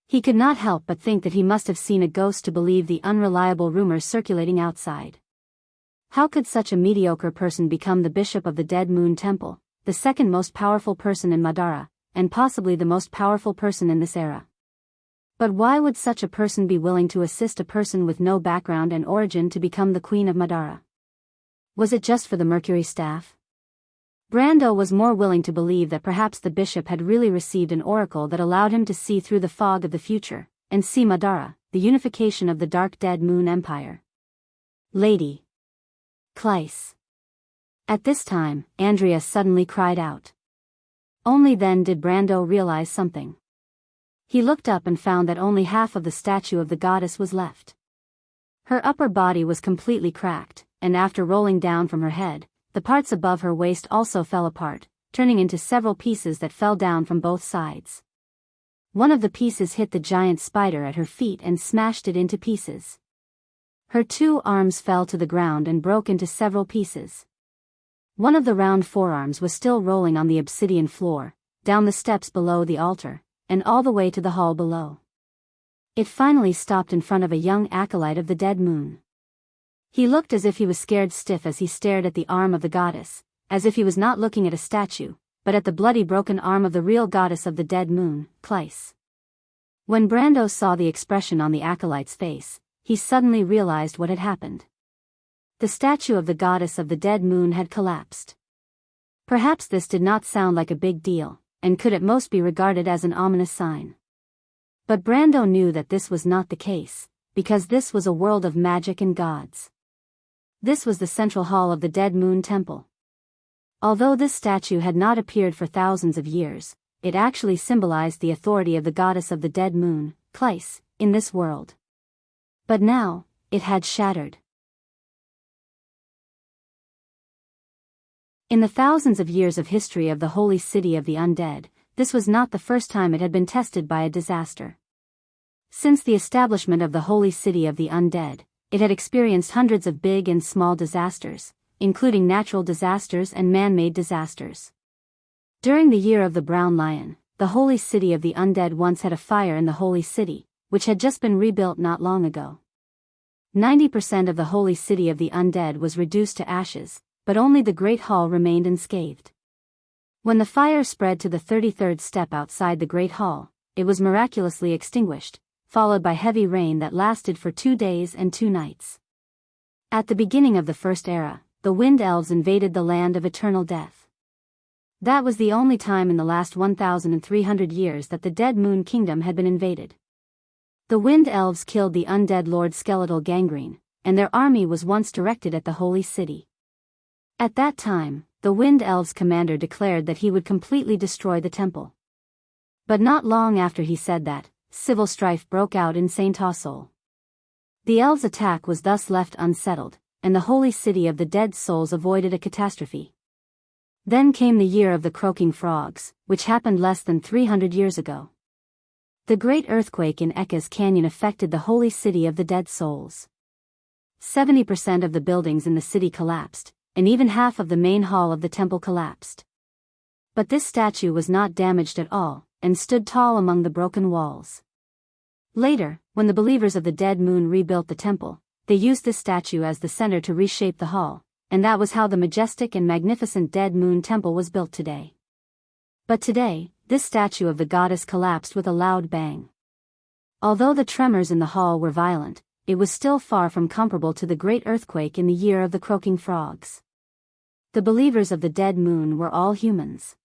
He could not help but think that he must have seen a ghost to believe the unreliable rumors circulating outside. How could such a mediocre person become the bishop of the Dead Moon Temple, the second most powerful person in Madara, and possibly the most powerful person in this era? But why would such a person be willing to assist a person with no background and origin to become the Queen of Madara? Was it just for the Mercury staff? Brando was more willing to believe that perhaps the bishop had really received an oracle that allowed him to see through the fog of the future, and see Madara, the unification of the Dark Dead Moon Empire. Lady Cleiss. At this time, Andrea suddenly cried out. Only then did Brando realize something. He looked up and found that only half of the statue of the goddess was left. Her upper body was completely cracked, and after rolling down from her head, the parts above her waist also fell apart, turning into several pieces that fell down from both sides. One of the pieces hit the giant spider at her feet and smashed it into pieces. Her 2 arms fell to the ground and broke into several pieces. One of the round forearms was still rolling on the obsidian floor, down the steps below the altar, and all the way to the hall below. It finally stopped in front of a young acolyte of the dead moon. He looked as if he was scared stiff as he stared at the arm of the goddess, as if he was not looking at a statue, but at the bloody broken arm of the real goddess of the dead moon, Cleis. When Brando saw the expression on the acolyte's face, he suddenly realized what had happened. The statue of the goddess of the dead moon had collapsed. Perhaps this did not sound like a big deal, and could at most be regarded as an ominous sign. But Brando knew that this was not the case, because this was a world of magic and gods. This was the central hall of the Dead Moon Temple. Although this statue had not appeared for thousands of years, it actually symbolized the authority of the goddess of the dead moon, Cleis, in this world. But now, it had shattered. In the thousands of years of history of the holy city of the undead, this was not the first time it had been tested by a disaster. Since the establishment of the holy city of the undead, it had experienced hundreds of big and small disasters, including natural disasters and man-made disasters. During the year of the Brown Lion, the holy city of the undead once had a fire in the holy city, which had just been rebuilt not long ago. 90% of the holy city of the undead was reduced to ashes, but only the Great Hall remained unscathed. When the fire spread to the 33rd step outside the Great Hall, it was miraculously extinguished, followed by heavy rain that lasted for 2 days and 2 nights. At the beginning of the First Era, the Wind Elves invaded the land of eternal death. That was the only time in the last 1,300 years that the Dead Moon Kingdom had been invaded. The Wind Elves killed the undead Lord Skeletal Gangrene, and their army was once directed at the Holy City. At that time, the Wind Elves' commander declared that he would completely destroy the temple. But not long after he said that, civil strife broke out in St. Tassol. The elves' attack was thus left unsettled, and the Holy City of the Dead Souls avoided a catastrophe. Then came the year of the croaking frogs, which happened less than 300 years ago. The great earthquake in Eka's Canyon affected the Holy City of the Dead Souls. 70% of the buildings in the city collapsed, and even half of the main hall of the temple collapsed. But this statue was not damaged at all, and stood tall among the broken walls. Later, when the believers of the Dead Moon rebuilt the temple, they used this statue as the center to reshape the hall, and that was how the majestic and magnificent Dead Moon Temple was built today. But today, this statue of the goddess collapsed with a loud bang. Although the tremors in the hall were violent, it was still far from comparable to the great earthquake in the year of the croaking frogs. The believers of the Dead Moon were all humans.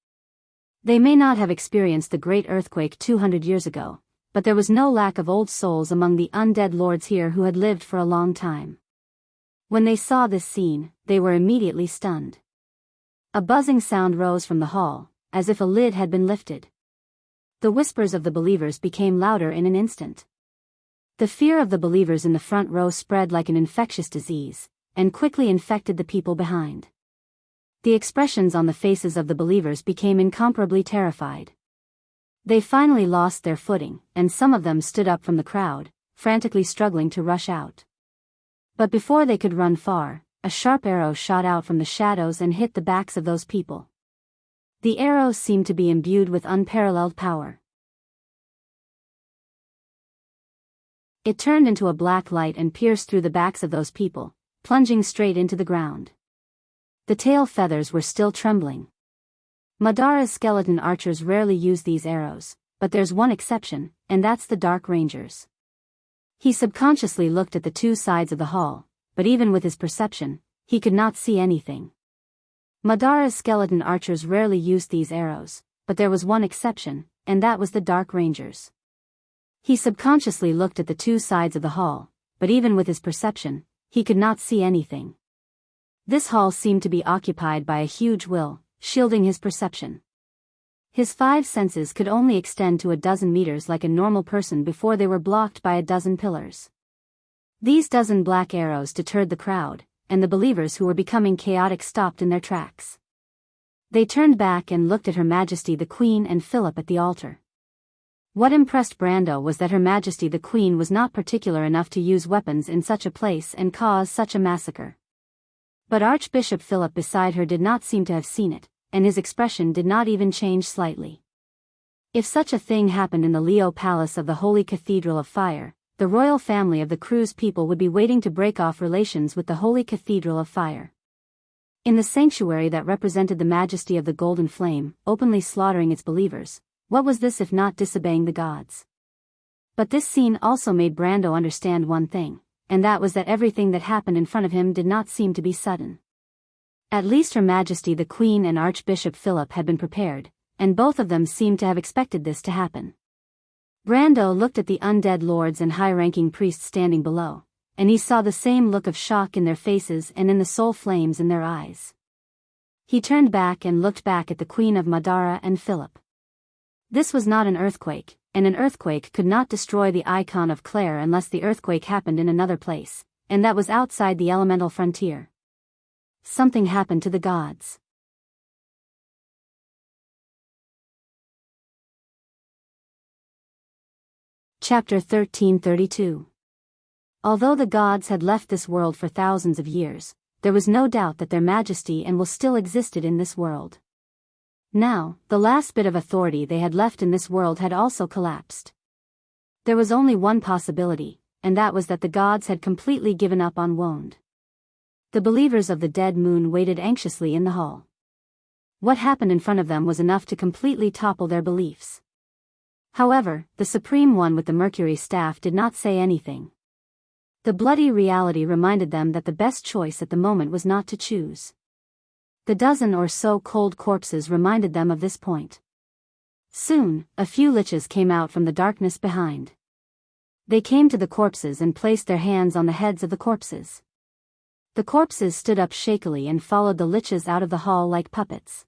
They may not have experienced the great earthquake 200 years ago, but there was no lack of old souls among the undead lords here who had lived for a long time. When they saw this scene, they were immediately stunned. A buzzing sound rose from the hall, as if a lid had been lifted. The whispers of the believers became louder in an instant. The fear of the believers in the front row spread like an infectious disease, and quickly infected the people behind. The expressions on the faces of the believers became incomparably terrified. They finally lost their footing, and some of them stood up from the crowd, frantically struggling to rush out. But before they could run far, a sharp arrow shot out from the shadows and hit the backs of those people. The arrow seemed to be imbued with unparalleled power. It turned into a black light and pierced through the backs of those people, plunging straight into the ground. The tail feathers were still trembling. Madara's skeleton archers rarely use these arrows, but there's one exception, and that's the Dark Rangers. He subconsciously looked at the 2 sides of the hall, but even with his perception, he could not see anything. Madara's skeleton archers rarely used these arrows, but there was one exception, and that was the Dark Rangers. He subconsciously looked at the 2 sides of the hall, but even with his perception, he could not see anything. This hall seemed to be occupied by a huge will, shielding his perception. His 5 senses could only extend to a dozen meters like a normal person before they were blocked by a dozen pillars. These dozen black arrows deterred the crowd, and the believers who were becoming chaotic stopped in their tracks. They turned back and looked at Her Majesty the Queen and Philip at the altar. What impressed Brando was that Her Majesty the Queen was not particular enough to use weapons in such a place and cause such a massacre. But Archbishop Philip beside her did not seem to have seen it, and his expression did not even change slightly. If such a thing happened in the Leo Palace of the Holy Cathedral of Fire, the royal family of the Cruz people would be waiting to break off relations with the Holy Cathedral of Fire. In the sanctuary that represented the majesty of the Golden Flame, openly slaughtering its believers, what was this if not disobeying the gods? But this scene also made Brando understand one thing, and that was that everything that happened in front of him did not seem to be sudden. At least Her Majesty the Queen and Archbishop Philip had been prepared, and both of them seemed to have expected this to happen. Brando looked at the undead lords and high-ranking priests standing below, and he saw the same look of shock in their faces and in the soul flames in their eyes. He turned back and looked back at the Queen of Madara and Philip. This was not an earthquake, and an earthquake could not destroy the icon of Claire unless the earthquake happened in another place, and that was outside the elemental frontier. Something happened to the gods. Chapter 1332. Although the gods had left this world for thousands of years, there was no doubt that their majesty and will still existed in this world. Now, the last bit of authority they had left in this world had also collapsed. There was only one possibility, and that was that the gods had completely given up on Wond. The believers of the dead moon waited anxiously in the hall. What happened in front of them was enough to completely topple their beliefs. However, the Supreme One with the Mercury staff did not say anything. The bloody reality reminded them that the best choice at the moment was not to choose. The dozen or so cold corpses reminded them of this point. Soon, a few liches came out from the darkness behind. They came to the corpses and placed their hands on the heads of the corpses. The corpses stood up shakily and followed the liches out of the hall like puppets.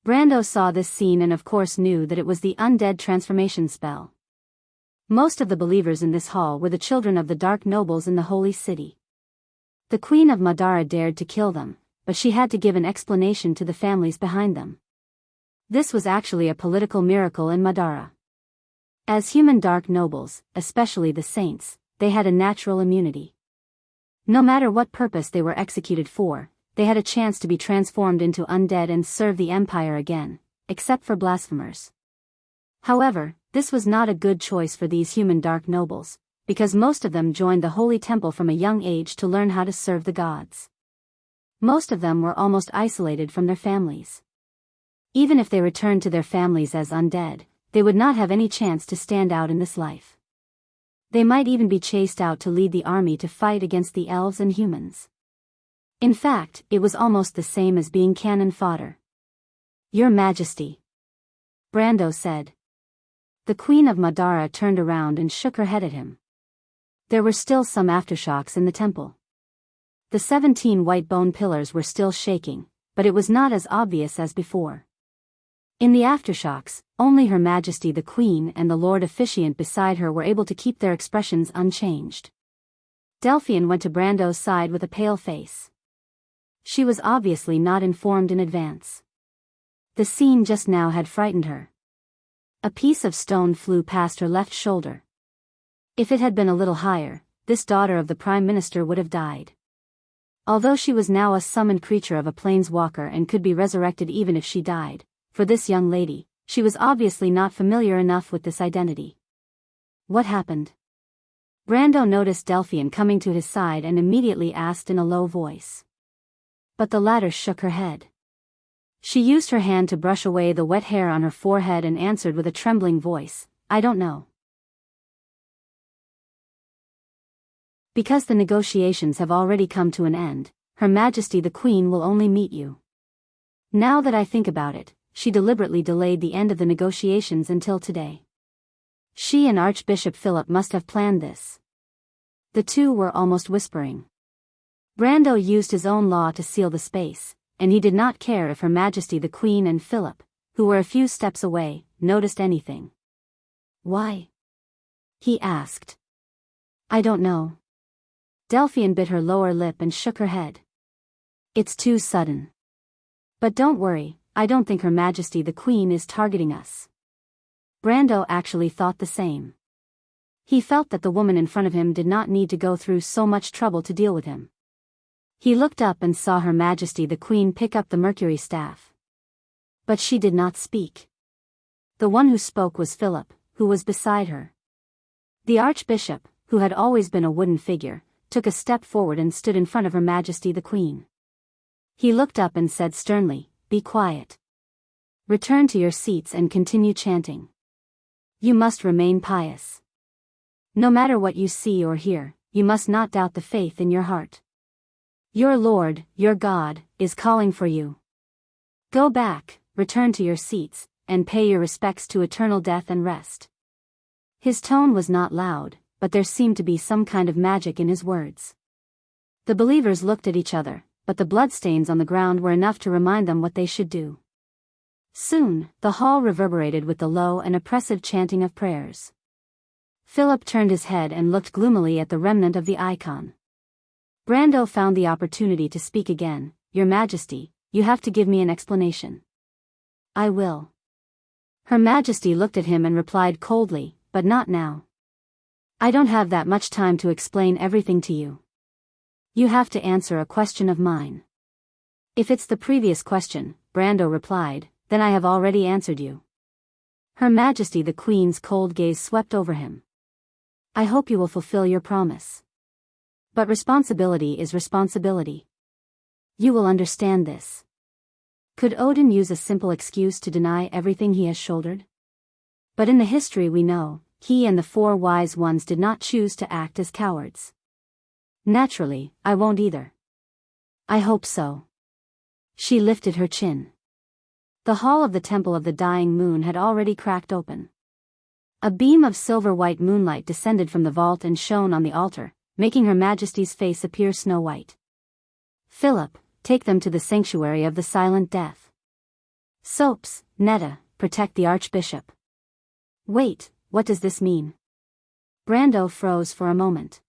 Brando saw this scene and of course knew that it was the undead transformation spell. Most of the believers in this hall were the children of the dark nobles in the holy city. The Queen of Madara dared to kill them, but she had to give an explanation to the families behind them. This was actually a political miracle in Madara. As human dark nobles, especially the saints, they had a natural immunity. No matter what purpose they were executed for, they had a chance to be transformed into undead and serve the empire again, except for blasphemers. However, this was not a good choice for these human dark nobles, because most of them joined the holy temple from a young age to learn how to serve the gods. Most of them were almost isolated from their families. Even if they returned to their families as undead, they would not have any chance to stand out in this life. They might even be chased out to lead the army to fight against the elves and humans. In fact, it was almost the same as being cannon fodder. "Your Majesty," Brando said. The Queen of Madara turned around and shook her head at him. There were still some aftershocks in the temple. The 17 white bone pillars were still shaking, but it was not as obvious as before. In the aftershocks, only Her Majesty the Queen and the Lord Officiant beside her were able to keep their expressions unchanged. Delphian went to Brando's side with a pale face. She was obviously not informed in advance. The scene just now had frightened her. A piece of stone flew past her left shoulder. If it had been a little higher, this daughter of the Prime Minister would have died. Although she was now a summoned creature of a planeswalker and could be resurrected even if she died, for this young lady, she was obviously not familiar enough with this identity. What happened? Brando noticed Delphian coming to his side and immediately asked in a low voice. But the latter shook her head. She used her hand to brush away the wet hair on her forehead and answered with a trembling voice, "I don't know." Because the negotiations have already come to an end, Her Majesty the Queen will only meet you. Now that I think about it, she deliberately delayed the end of the negotiations until today. She and Archbishop Philip must have planned this. The two were almost whispering. Brando used his own law to seal the space, and he did not care if Her Majesty the Queen and Philip, who were a few steps away, noticed anything. "Why?" he asked. "I don't know." Delphian bit her lower lip and shook her head. "It's too sudden. But don't worry, I don't think Her Majesty the Queen is targeting us." Brando actually thought the same. He felt that the woman in front of him did not need to go through so much trouble to deal with him. He looked up and saw Her Majesty the Queen pick up the mercury staff. But she did not speak. The one who spoke was Philip, who was beside her. The Archbishop, who had always been a wooden figure, took a step forward and stood in front of Her Majesty the Queen. He looked up and said sternly, "Be quiet. Return to your seats and continue chanting. You must remain pious. No matter what you see or hear, you must not doubt the faith in your heart. Your Lord, your God, is calling for you. Go back, return to your seats, and pay your respects to eternal death and rest." His tone was not loud, but there seemed to be some kind of magic in his words. The believers looked at each other, but the bloodstains on the ground were enough to remind them what they should do. Soon, the hall reverberated with the low and oppressive chanting of prayers. Philip turned his head and looked gloomily at the remnant of the icon. Brando found the opportunity to speak again. "Your Majesty, you have to give me an explanation." "I will." Her Majesty looked at him and replied coldly, "But not now. I don't have that much time to explain everything to you. You have to answer a question of mine." "If it's the previous question," Brando replied, "then I have already answered you." Her Majesty the Queen's cold gaze swept over him. "I hope you will fulfill your promise. But responsibility is responsibility. You will understand this. Could Odin use a simple excuse to deny everything he has shouldered? But in the history we know, he and the four wise ones did not choose to act as cowards. Naturally, I won't either. I hope so." She lifted her chin. The hall of the Temple of the Dying Moon had already cracked open. A beam of silver-white moonlight descended from the vault and shone on the altar, making Her Majesty's face appear snow-white. "Philip, take them to the sanctuary of the Silent Death. Soaps, Netta, protect the Archbishop." "Wait, what does this mean?" Brando froze for a moment.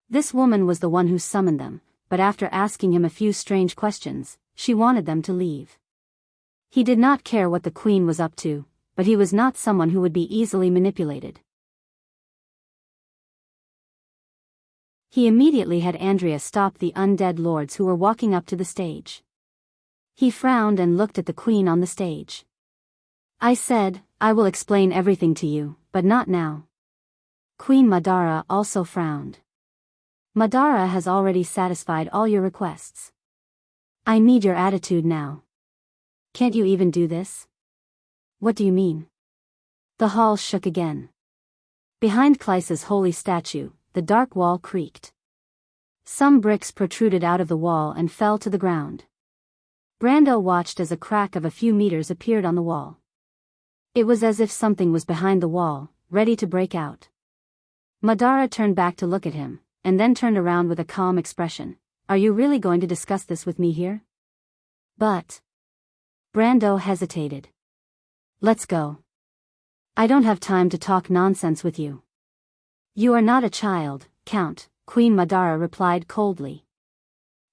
This woman was the one who summoned them, but after asking him a few strange questions, she wanted them to leave. He did not care what the Queen was up to, but he was not someone who would be easily manipulated. He immediately had Andrea stop the undead lords who were walking up to the stage. He frowned and looked at the Queen on the stage. "I said, I will explain everything to you, but not now." Queen Madara also frowned. "Madara has already satisfied all your requests. I need your attitude now. Can't you even do this?" "What do you mean?" The hall shook again. Behind Clyce's holy statue, the dark wall creaked. Some bricks protruded out of the wall and fell to the ground. Brando watched as a crack of a few meters appeared on the wall. It was as if something was behind the wall, ready to break out. Madara turned back to look at him, and then turned around with a calm expression. "Are you really going to discuss this with me here?" "But..." Brando hesitated. "Let's go. I don't have time to talk nonsense with you." "You are not a child, Count," Queen Madara replied coldly.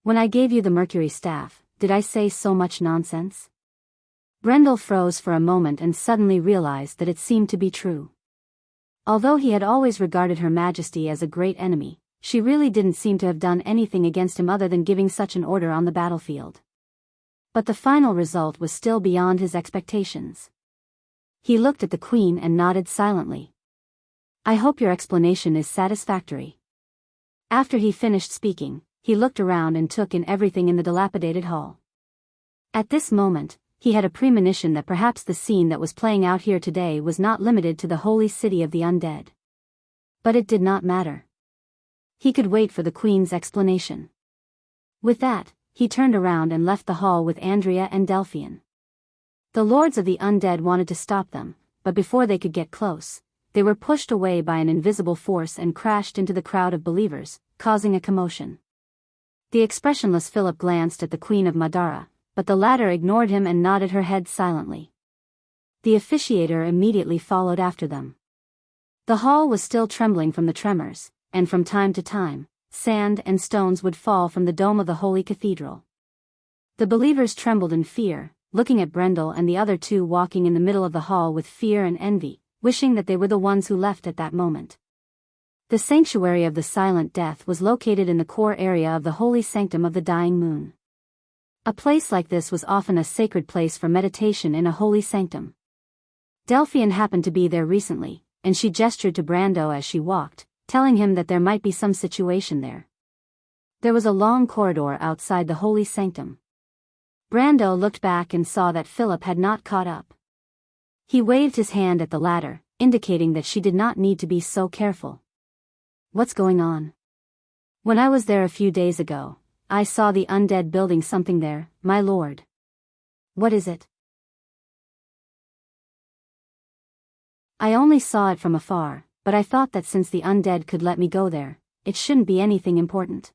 "When I gave you the mercury staff, did I say so much nonsense?" Brendel froze for a moment and suddenly realized that it seemed to be true. Although he had always regarded Her Majesty as a great enemy, she really didn't seem to have done anything against him other than giving such an order on the battlefield. But the final result was still beyond his expectations. He looked at the Queen and nodded silently. "I hope your explanation is satisfactory." After he finished speaking, he looked around and took in everything in the dilapidated hall. At this moment, he had a premonition that perhaps the scene that was playing out here today was not limited to the holy city of the undead. But it did not matter. He could wait for the Queen's explanation. With that, he turned around and left the hall with Andrea and Delphian. The lords of the undead wanted to stop them, but before they could get close, they were pushed away by an invisible force and crashed into the crowd of believers, causing a commotion. The expressionless Philip glanced at the Queen of Madara, but the latter ignored him and nodded her head silently. The officiator immediately followed after them. The hall was still trembling from the tremors, and from time to time, sand and stones would fall from the dome of the holy cathedral. The believers trembled in fear, looking at Brendel and the other two walking in the middle of the hall with fear and envy, wishing that they were the ones who left at that moment. The sanctuary of the Silent Death was located in the core area of the holy sanctum of the Dying Moon. A place like this was often a sacred place for meditation in a holy sanctum. Delphian happened to be there recently, and she gestured to Brando as she walked, telling him that there might be some situation there. There was a long corridor outside the holy sanctum. Brando looked back and saw that Philip had not caught up. He waved his hand at the latter, indicating that she did not need to be so careful. What's going on? When I was there a few days ago, I saw the undead building something there, my lord. What is it? I only saw it from afar, but I thought that since the undead could let me go there, it shouldn't be anything important.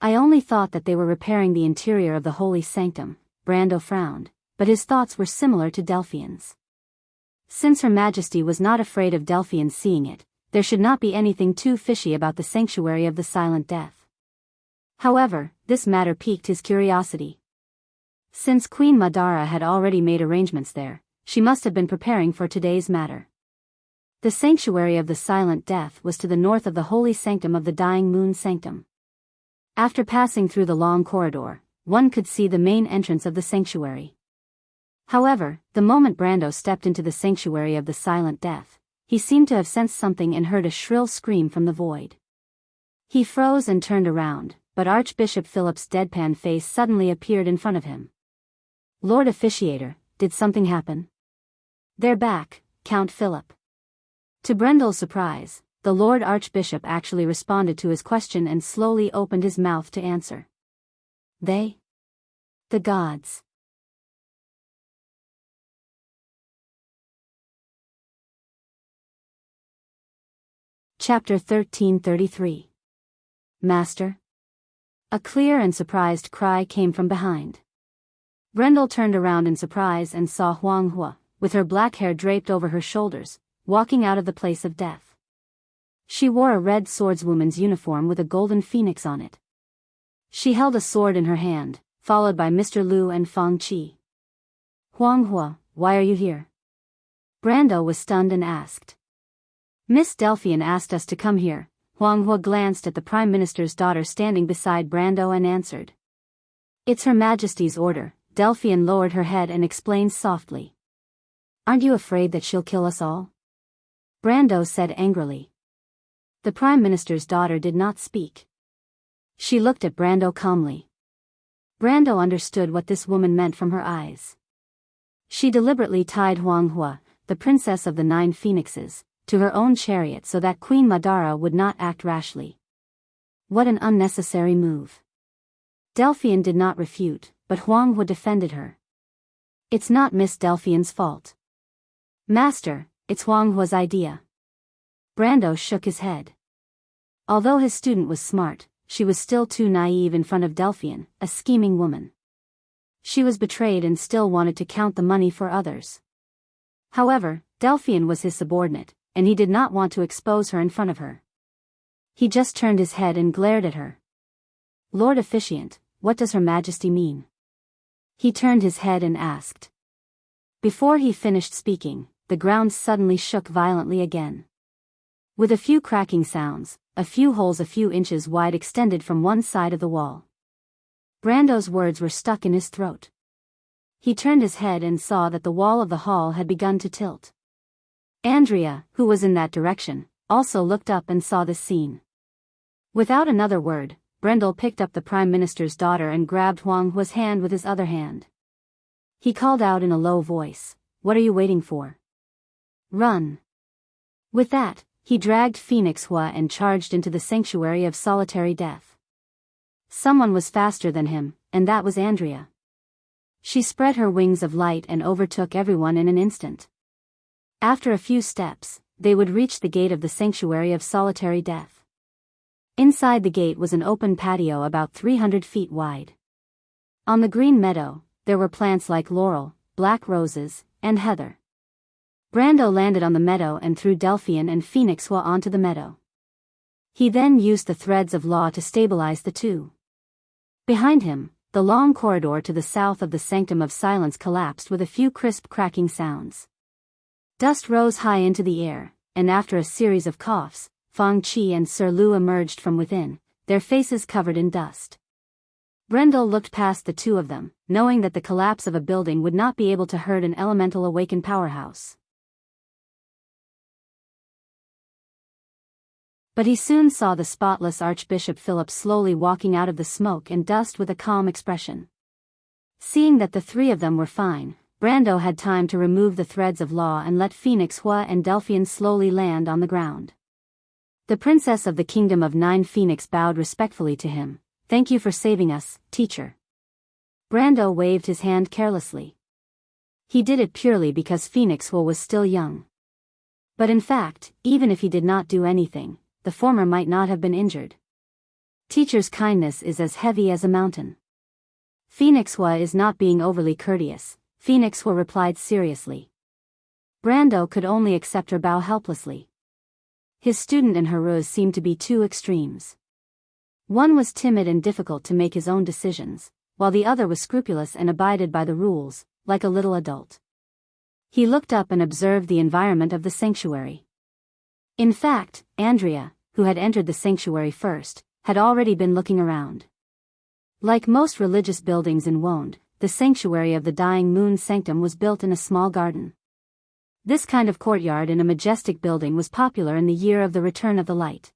I only thought that they were repairing the interior of the holy sanctum. Brando frowned, but his thoughts were similar to Delphian's. Since Her Majesty was not afraid of Delphian seeing it, there should not be anything too fishy about the sanctuary of the Silent Death. However, this matter piqued his curiosity. Since Queen Madara had already made arrangements there, she must have been preparing for today's matter. The sanctuary of the Silent Death was to the north of the holy sanctum of the Dying Moon sanctum. After passing through the long corridor, one could see the main entrance of the sanctuary. However, the moment Brando stepped into the sanctuary of the Silent Death, he seemed to have sensed something and heard a shrill scream from the void. He froze and turned around, but Archbishop Philip's deadpan face suddenly appeared in front of him. Lord Officiator, did something happen? They're back, Count Philip. To Brendel's surprise, the Lord Archbishop actually responded to his question and slowly opened his mouth to answer. They? The gods. Chapter 1333. Master? A clear and surprised cry came from behind. Brendel turned around in surprise and saw Huang Hua, with her black hair draped over her shoulders, walking out of the place of death. She wore a red swordswoman's uniform with a golden phoenix on it. She held a sword in her hand, followed by Mr. Liu and Fang Qi. Huang Hua, why are you here? Brando was stunned and asked. Miss Delphian asked us to come here. Huang Hua glanced at the Prime Minister's daughter standing beside Brando and answered. It's Her Majesty's order. Delphian lowered her head and explained softly. Aren't you afraid that she'll kill us all? Brando said angrily. The Prime Minister's daughter did not speak. She looked at Brando calmly. Brando understood what this woman meant from her eyes. She deliberately tied Huang Hua, the Princess of the Nine Phoenixes, to her own chariot so that Queen Madara would not act rashly. What an unnecessary move. Delphian did not refute, but Huang Hua defended her. It's not Miss Delphian's fault. Master, it's Huang Hua's idea. Brando shook his head. Although his student was smart, she was still too naive in front of Delphian, a scheming woman. She was betrayed and still wanted to count the money for others. However, Delphian was his subordinate, and he did not want to expose her in front of her. He just turned his head and glared at her. Lord Officiant, what does Her Majesty mean? He turned his head and asked. Before he finished speaking, the ground suddenly shook violently again. With a few cracking sounds, a few holes a few inches wide extended from one side of the wall. Brando's words were stuck in his throat. He turned his head and saw that the wall of the hall had begun to tilt. Andrea, who was in that direction, also looked up and saw this scene. Without another word, Brendel picked up the Prime Minister's daughter and grabbed Huang Hua's hand with his other hand. He called out in a low voice, "What are you waiting for? Run!" With that, he dragged Phoenix Hua and charged into the sanctuary of solitary death. Someone was faster than him, and that was Andrea. She spread her wings of light and overtook everyone in an instant. After a few steps, they would reach the gate of the sanctuary of solitary death. Inside the gate was an open patio about 300 feet wide. On the green meadow, there were plants like laurel, black roses, and heather. Brando landed on the meadow and threw Delphian and Phoenix Hua onto the meadow. He then used the threads of law to stabilize the two. Behind him, the long corridor to the south of the Sanctum of Silence collapsed with a few crisp cracking sounds. Dust rose high into the air, and after a series of coughs, Fang Qi and Sir Lu emerged from within, their faces covered in dust. Brendel looked past the two of them, knowing that the collapse of a building would not be able to hurt an elemental awakened powerhouse. But he soon saw the spotless Archbishop Philip slowly walking out of the smoke and dust with a calm expression. Seeing that the three of them were fine, Brando had time to remove the threads of law and let Phoenix Hua and Delphian slowly land on the ground. The Princess of the Kingdom of Nine Phoenix bowed respectfully to him. "Thank you for saving us, teacher." Brando waved his hand carelessly. He did it purely because Phoenix Hua was still young. But in fact, even if he did not do anything, the former might not have been injured. Teacher's kindness is as heavy as a mountain. Phoenix Hua is not being overly courteous, Phoenix Hua replied seriously. Brando could only accept her bow helplessly. His student and Haruz seemed to be two extremes. One was timid and difficult to make his own decisions, while the other was scrupulous and abided by the rules, like a little adult. He looked up and observed the environment of the sanctuary. In fact, Andrea, who had entered the sanctuary first, had already been looking around. Like most religious buildings in Wonde, the sanctuary of the Dying Moon Sanctum was built in a small garden. This kind of courtyard in a majestic building was popular in the year of the return of the light.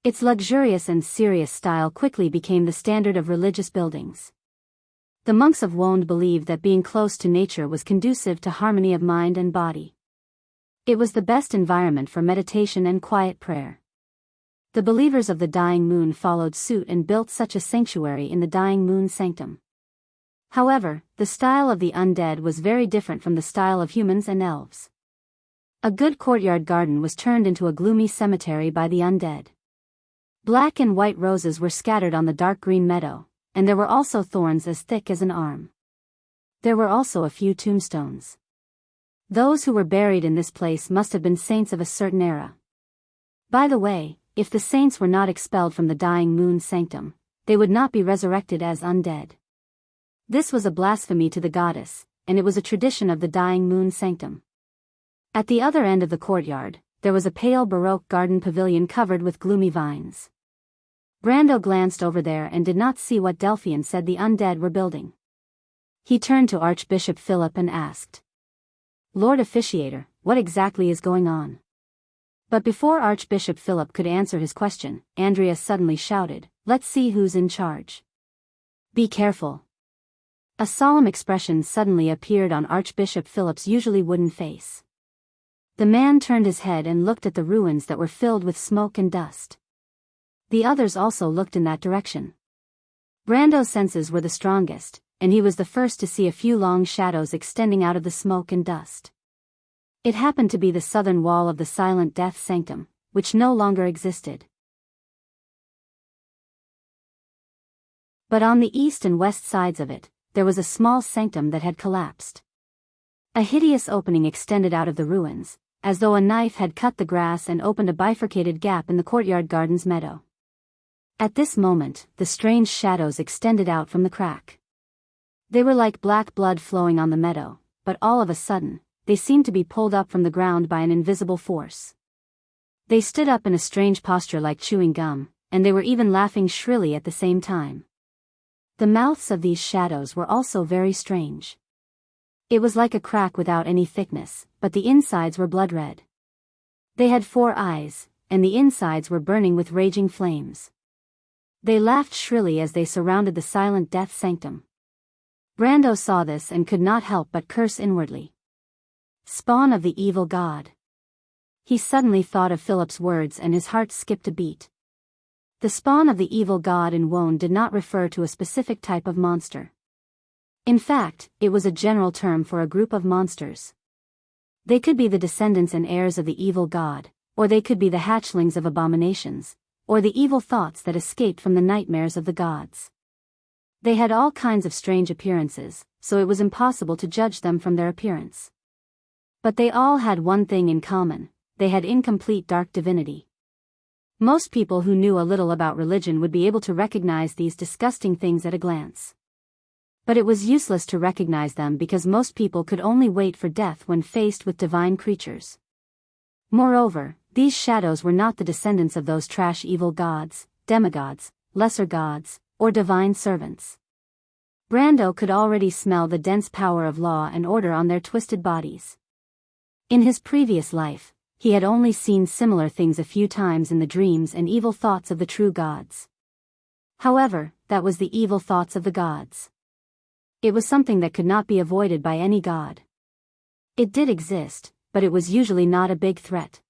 Its luxurious and serious style quickly became the standard of religious buildings. The monks of Wonde believed that being close to nature was conducive to harmony of mind and body. It was the best environment for meditation and quiet prayer. The believers of the Dying Moon followed suit and built such a sanctuary in the Dying Moon Sanctum. However, the style of the undead was very different from the style of humans and elves. A good courtyard garden was turned into a gloomy cemetery by the undead. Black and white roses were scattered on the dark green meadow, and there were also thorns as thick as an arm. There were also a few tombstones. Those who were buried in this place must have been saints of a certain era. By the way, if the saints were not expelled from the Dying Moon Sanctum, they would not be resurrected as undead. This was a blasphemy to the goddess, and it was a tradition of the Dying Moon Sanctum. At the other end of the courtyard, there was a pale Baroque garden pavilion covered with gloomy vines. Brando glanced over there and did not see what Delphian said the undead were building. He turned to Archbishop Philip and asked, "Lord Officiator, what exactly is going on?" But before Archbishop Philip could answer his question, Andrea suddenly shouted, "Let's see who's in charge. Be careful." A solemn expression suddenly appeared on Archbishop Philip's usually wooden face. The man turned his head and looked at the ruins that were filled with smoke and dust. The others also looked in that direction. Brando's senses were the strongest, and he was the first to see a few long shadows extending out of the smoke and dust. It happened to be the southern wall of the Silent Death Sanctum, which no longer existed. But on the east and west sides of it, there was a small sanctum that had collapsed. A hideous opening extended out of the ruins, as though a knife had cut the grass and opened a bifurcated gap in the courtyard garden's meadow. At this moment, the strange shadows extended out from the crack. They were like black blood flowing on the meadow, but all of a sudden, they seemed to be pulled up from the ground by an invisible force. They stood up in a strange posture like chewing gum, and they were even laughing shrilly at the same time. The mouths of these shadows were also very strange. It was like a crack without any thickness, but the insides were blood red. They had 4 eyes, and the insides were burning with raging flames. They laughed shrilly as they surrounded the Silent Death Sanctum. Brando saw this and could not help but curse inwardly. Spawn of the evil god. He suddenly thought of Philip's words and his heart skipped a beat. The spawn of the evil god in Wonde did not refer to a specific type of monster. In fact, it was a general term for a group of monsters. They could be the descendants and heirs of the evil god, or they could be the hatchlings of abominations, or the evil thoughts that escaped from the nightmares of the gods. They had all kinds of strange appearances, so it was impossible to judge them from their appearance. But they all had one thing in common: they had incomplete dark divinity. Most people who knew a little about religion would be able to recognize these disgusting things at a glance. But it was useless to recognize them because most people could only wait for death when faced with divine creatures. Moreover, these shadows were not the descendants of those trash evil gods, demigods, lesser gods, or divine servants. Brando could already smell the dense power of law and order on their twisted bodies. In his previous life, he had only seen similar things a few times in the dreams and evil thoughts of the true gods. However, that was the evil thoughts of the gods. It was something that could not be avoided by any god. It did exist, but it was usually not a big threat.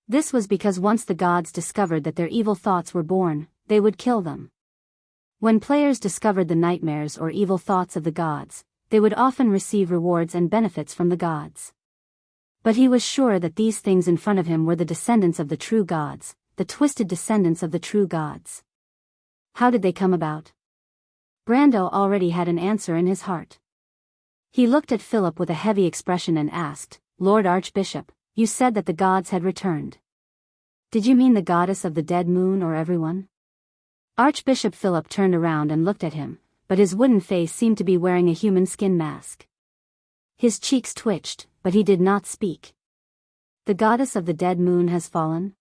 This was because once the gods discovered that their evil thoughts were born, they would kill them. When players discovered the nightmares or evil thoughts of the gods, they would often receive rewards and benefits from the gods. But he was sure that these things in front of him were the descendants of the true gods, the twisted descendants of the true gods. How did they come about? Brando already had an answer in his heart. He looked at Philip with a heavy expression and asked, "Lord Archbishop, you said that the gods had returned. Did you mean the goddess of the dead moon or everyone?" Archbishop Philip turned around and looked at him, but his wooden face seemed to be wearing a human skin mask. His cheeks twitched, but he did not speak. "The goddess of the dead moon has fallen?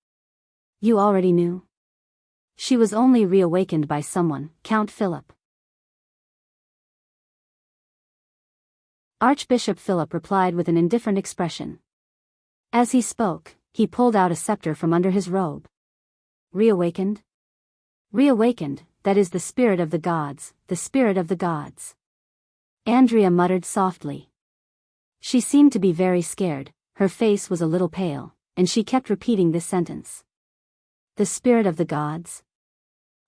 You already knew?" "She was only reawakened by someone, Count Philip." Archbishop Philip replied with an indifferent expression. As he spoke, he pulled out a scepter from under his robe. "Reawakened? Reawakened, that is the spirit of the gods, the spirit of the gods." Andrea muttered softly. She seemed to be very scared, her face was a little pale, and she kept repeating this sentence. "The spirit of the gods?"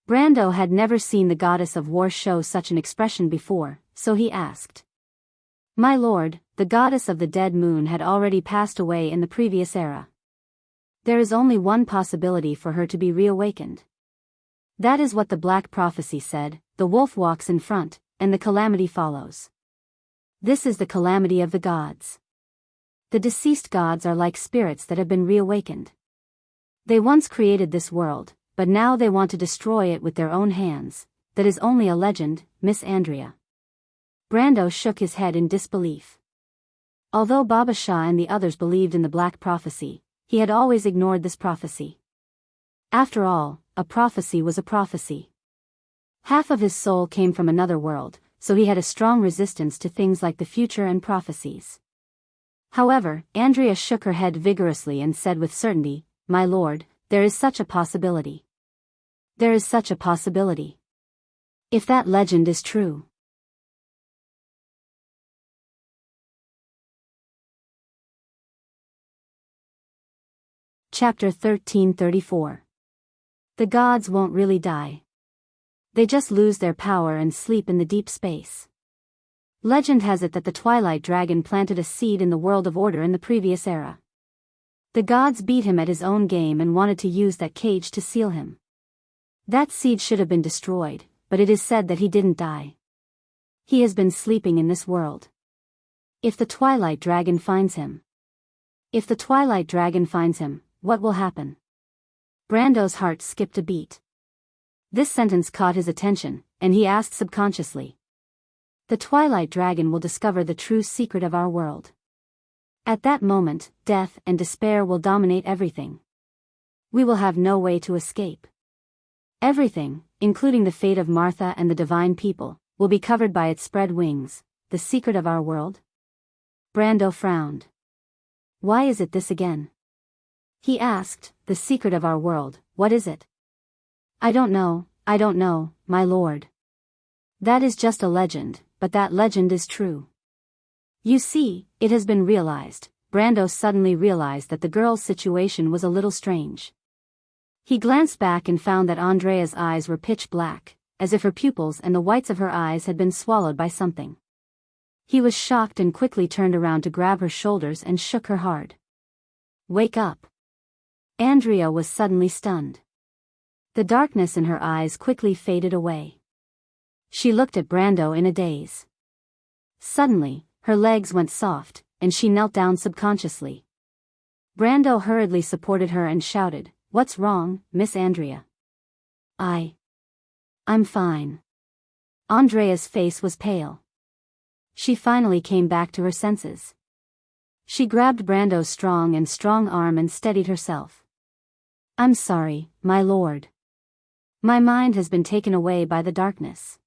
Brando had never seen the goddess of war show such an expression before, so he asked. "My lord, the goddess of the dead moon had already passed away in the previous era. There is only one possibility for her to be reawakened. That is what the Black Prophecy said, the wolf walks in front, and the calamity follows. This is the calamity of the gods. The deceased gods are like spirits that have been reawakened. They once created this world, but now they want to destroy it with their own hands. That is only a legend, Miss Andrea." Brando shook his head in disbelief. Although Baba Shah and the others believed in the Black Prophecy, he had always ignored this prophecy. After all, a prophecy was a prophecy. Half of his soul came from another world, so he had a strong resistance to things like the future and prophecies. However, Andrea shook her head vigorously and said with certainty, "My lord, there is such a possibility. There is such a possibility. If that legend is true." Chapter 1334. The gods won't really die. They just lose their power and sleep in the deep space. Legend has it that the Twilight Dragon planted a seed in the world of order in the previous era. The gods beat him at his own game and wanted to use that cage to seal him. That seed should have been destroyed, but it is said that he didn't die. He has been sleeping in this world. If the Twilight Dragon finds him. If the Twilight Dragon finds him, what will happen? Brando's heart skipped a beat. This sentence caught his attention, and he asked subconsciously. The Twilight Dragon will discover the true secret of our world. At that moment, death and despair will dominate everything. We will have no way to escape. Everything, including the fate of Martha and the divine people, will be covered by its spread wings, the secret of our world. Brando frowned. Why is it this again? He asked, the secret of our world, what is it? I don't know, my lord. That is just a legend, but that legend is true. You see, it has been realized. Brando suddenly realized that the girl's situation was a little strange. He glanced back and found that Andrea's eyes were pitch black, as if her pupils and the whites of her eyes had been swallowed by something. He was shocked and quickly turned around to grab her shoulders and shook her hard. Wake up. Andrea was suddenly stunned. The darkness in her eyes quickly faded away. She looked at Brando in a daze. Suddenly, her legs went soft, and she knelt down subconsciously. Brando hurriedly supported her and shouted, What's wrong, Miss Andrea? I'm fine. Andrea's face was pale. She finally came back to her senses. She grabbed Brando's strong arm and steadied herself. "I'm sorry, my lord. My mind has been taken away by the darkness.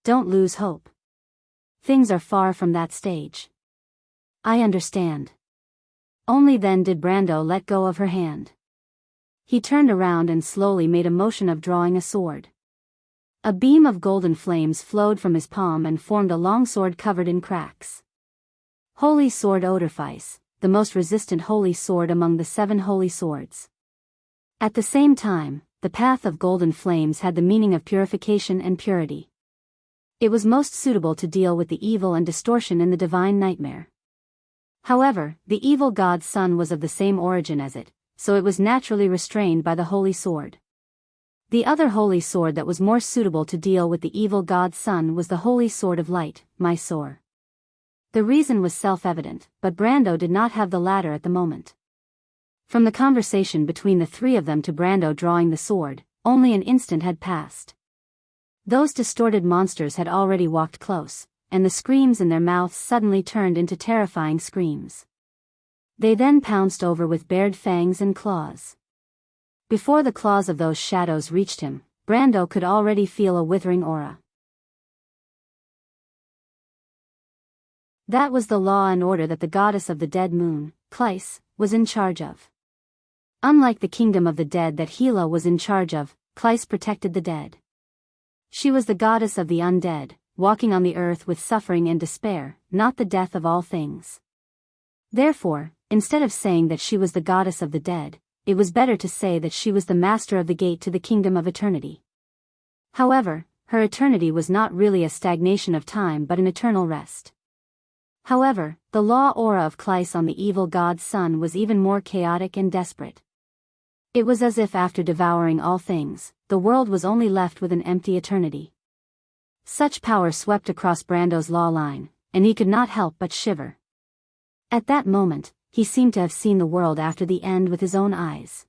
Don't lose hope. Things are far from that stage." "I understand." Only then did Brando let go of her hand. He turned around and slowly made a motion of drawing a sword. A beam of golden flames flowed from his palm and formed a long sword covered in cracks. Holy Sword Odorfice, the most resistant holy sword among the 7 holy swords. At the same time, the path of golden flames had the meaning of purification and purity. It was most suitable to deal with the evil and distortion in the divine nightmare. However, the evil god's son was of the same origin as it, so it was naturally restrained by the holy sword. The other holy sword that was more suitable to deal with the evil god's son was the holy sword of light, Mysore. The reason was self-evident, but Brando did not have the latter at the moment. From the conversation between the 3 of them to Brando drawing the sword, only an instant had passed. Those distorted monsters had already walked close, and the screams in their mouths suddenly turned into terrifying screams. They then pounced over with bared fangs and claws. Before the claws of those shadows reached him, Brando could already feel a withering aura. That was the law and order that the goddess of the dead moon, Cleis, was in charge of. Unlike the kingdom of the dead that Hela was in charge of, Cleis protected the dead. She was the goddess of the undead, walking on the earth with suffering and despair, not the death of all things. Therefore, instead of saying that she was the goddess of the dead, it was better to say that she was the master of the gate to the kingdom of eternity. However, her eternity was not really a stagnation of time but an eternal rest. However, the law aura of Cleis on the evil god's son was even more chaotic and desperate. It was as if after devouring all things, the world was only left with an empty eternity. Such power swept across Brando's law line, and he could not help but shiver. At that moment, he seemed to have seen the world after the end with his own eyes.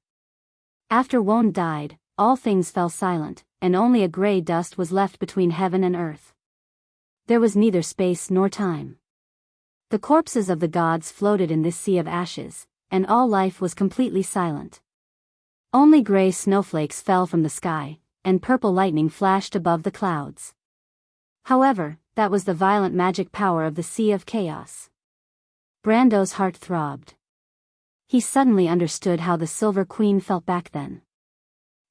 After Wone died, all things fell silent, and only a grey dust was left between heaven and earth. There was neither space nor time. The corpses of the gods floated in this sea of ashes, and all life was completely silent. Only grey snowflakes fell from the sky, and purple lightning flashed above the clouds. However, that was the violent magic power of the Sea of Chaos. Brando's heart throbbed. He suddenly understood how the Silver Queen felt back then.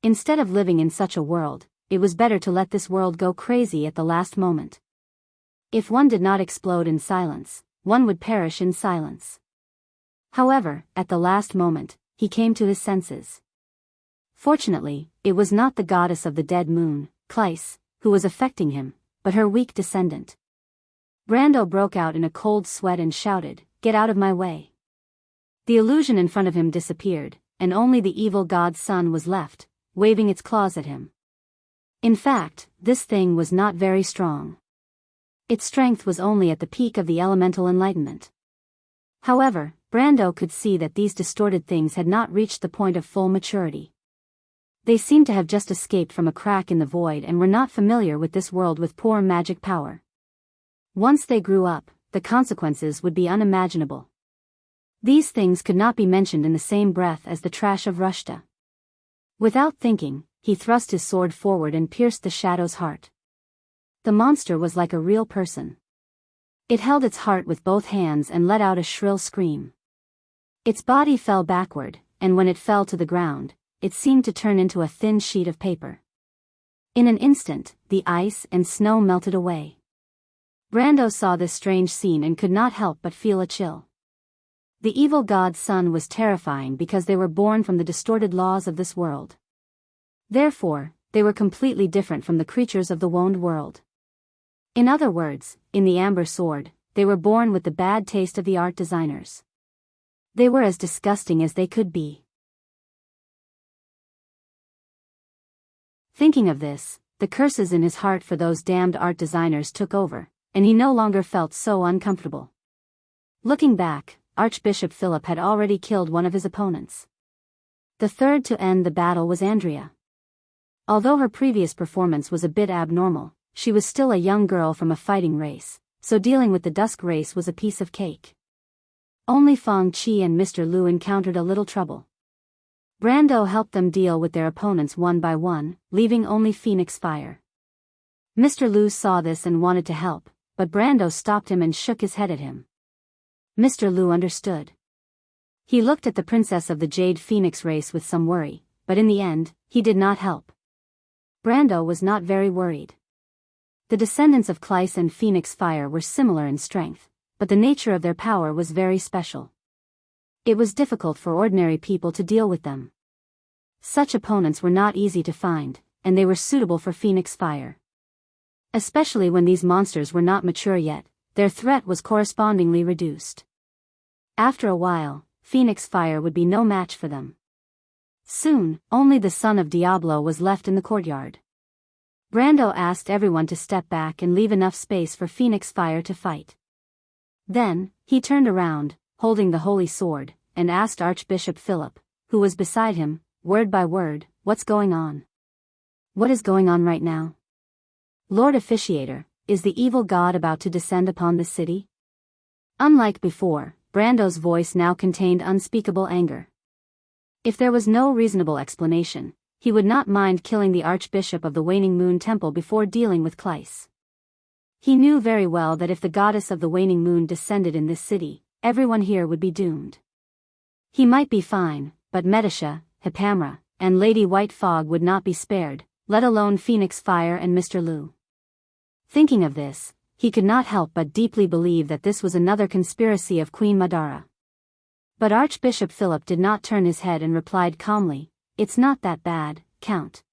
Instead of living in such a world, it was better to let this world go crazy at the last moment. If one did not explode in silence, one would perish in silence. However, at the last moment, he came to his senses. Fortunately, it was not the goddess of the dead moon, Cleis, who was affecting him, but her weak descendant. Brando broke out in a cold sweat and shouted, "Get out of my way." The illusion in front of him disappeared, and only the evil god's son was left, waving its claws at him. In fact, this thing was not very strong. Its strength was only at the peak of the elemental enlightenment. However, Brando could see that these distorted things had not reached the point of full maturity. They seemed to have just escaped from a crack in the void and were not familiar with this world with poor magic power. Once they grew up, the consequences would be unimaginable. These things could not be mentioned in the same breath as the trash of Rushta. Without thinking, he thrust his sword forward and pierced the shadow's heart. The monster was like a real person. It held its heart with both hands and let out a shrill scream. Its body fell backward, and when it fell to the ground, it seemed to turn into a thin sheet of paper. In an instant, the ice and snow melted away. Brando saw this strange scene and could not help but feel a chill. The evil god's son was terrifying because they were born from the distorted laws of this world. Therefore, they were completely different from the creatures of the wound world. In other words, in the Amber Sword, they were born with the bad taste of the art designers. They were as disgusting as they could be. Thinking of this, the curses in his heart for those damned art designers took over, and he no longer felt so uncomfortable. Looking back, Archbishop Philip had already killed one of his opponents. The third to end the battle was Andrea. Although her previous performance was a bit abnormal, she was still a young girl from a fighting race, so dealing with the Dusk race was a piece of cake. Only Fong Chi and Mr. Lu encountered a little trouble. Brando helped them deal with their opponents one by one, leaving only Phoenix Fire. Mr. Lu saw this and wanted to help, but Brando stopped him and shook his head at him. Mr. Lu understood. He looked at the Princess of the Jade Phoenix race with some worry, but in the end, he did not help. Brando was not very worried. The descendants of Cleiss and Phoenix Fire were similar in strength, but the nature of their power was very special. It was difficult for ordinary people to deal with them. Such opponents were not easy to find, and they were suitable for Phoenix Fire. Especially when these monsters were not mature yet, their threat was correspondingly reduced. After a while, Phoenix Fire would be no match for them. Soon, only the son of Diablo was left in the courtyard. Brando asked everyone to step back and leave enough space for Phoenix Fire to fight. Then, he turned around, holding the holy sword, and asked Archbishop Philip, who was beside him, word by word, "What's going on? What is going on right now? Lord Officiator, is the evil god about to descend upon this city?" Unlike before, Brando's voice now contained unspeakable anger. If there was no reasonable explanation, he would not mind killing the Archbishop of the Waning Moon Temple before dealing with Cleiss. He knew very well that if the goddess of the waning moon descended in this city, everyone here would be doomed. He might be fine, but Medisha, Hippamra, and Lady White Fog would not be spared, let alone Phoenix Fire and Mr. Lu. Thinking of this, he could not help but deeply believe that this was another conspiracy of Queen Madara. But Archbishop Philip did not turn his head and replied calmly, "It's not that bad, Count.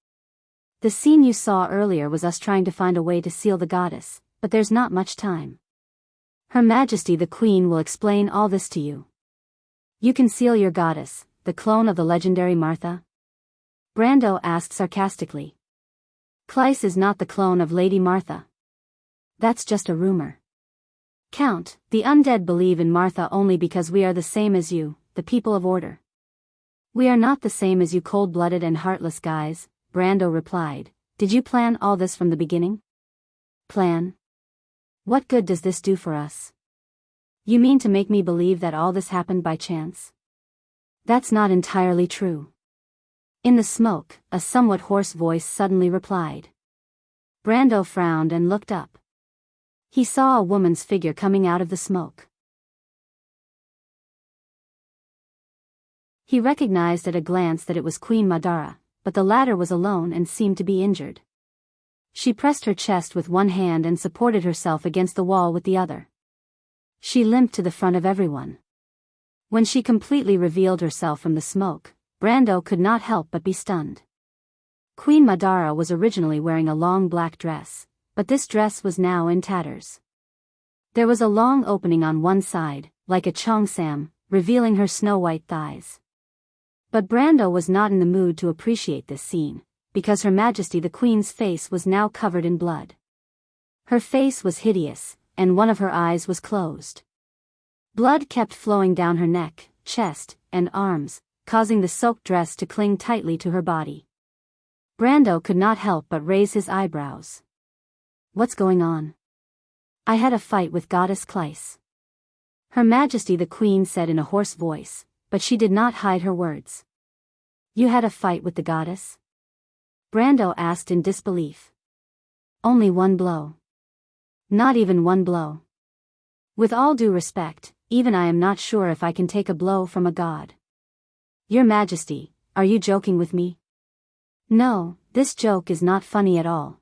The scene you saw earlier was us trying to find a way to seal the goddess, but there's not much time. Her Majesty the Queen will explain all this to you. You can seal your goddess, the clone of the legendary Martha?" Brando asked sarcastically. "Cleiss is not the clone of Lady Martha. That's just a rumor. Count, the undead believe in Martha only because we are the same as you, the people of order." "We are not the same as you cold-blooded and heartless guys," Brando replied. "Did you plan all this from the beginning?" "Plan? What good does this do for us? You mean to make me believe that all this happened by chance?" "That's not entirely true." In the smoke, a somewhat hoarse voice suddenly replied. Brando frowned and looked up. He saw a woman's figure coming out of the smoke. He recognized at a glance that it was Queen Madara, but the latter was alone and seemed to be injured. She pressed her chest with one hand and supported herself against the wall with the other. She limped to the front of everyone. When she completely revealed herself from the smoke, Brando could not help but be stunned. Queen Madara was originally wearing a long black dress, but this dress was now in tatters. There was a long opening on one side, like a cheongsam, revealing her snow-white thighs. But Brando was not in the mood to appreciate this scene, because Her Majesty the Queen's face was now covered in blood. Her face was hideous, and one of her eyes was closed. Blood kept flowing down her neck, chest, and arms, causing the soaked dress to cling tightly to her body. Brando could not help but raise his eyebrows. "What's going on?" "I had a fight with Goddess Cleiss," Her Majesty the Queen said in a hoarse voice, but she did not hide her words. "You had a fight with the goddess?" Brando asked in disbelief. "Only one blow." "Not even one blow. With all due respect, even I am not sure if I can take a blow from a god." "Your Majesty, are you joking with me?" "No, this joke is not funny at all."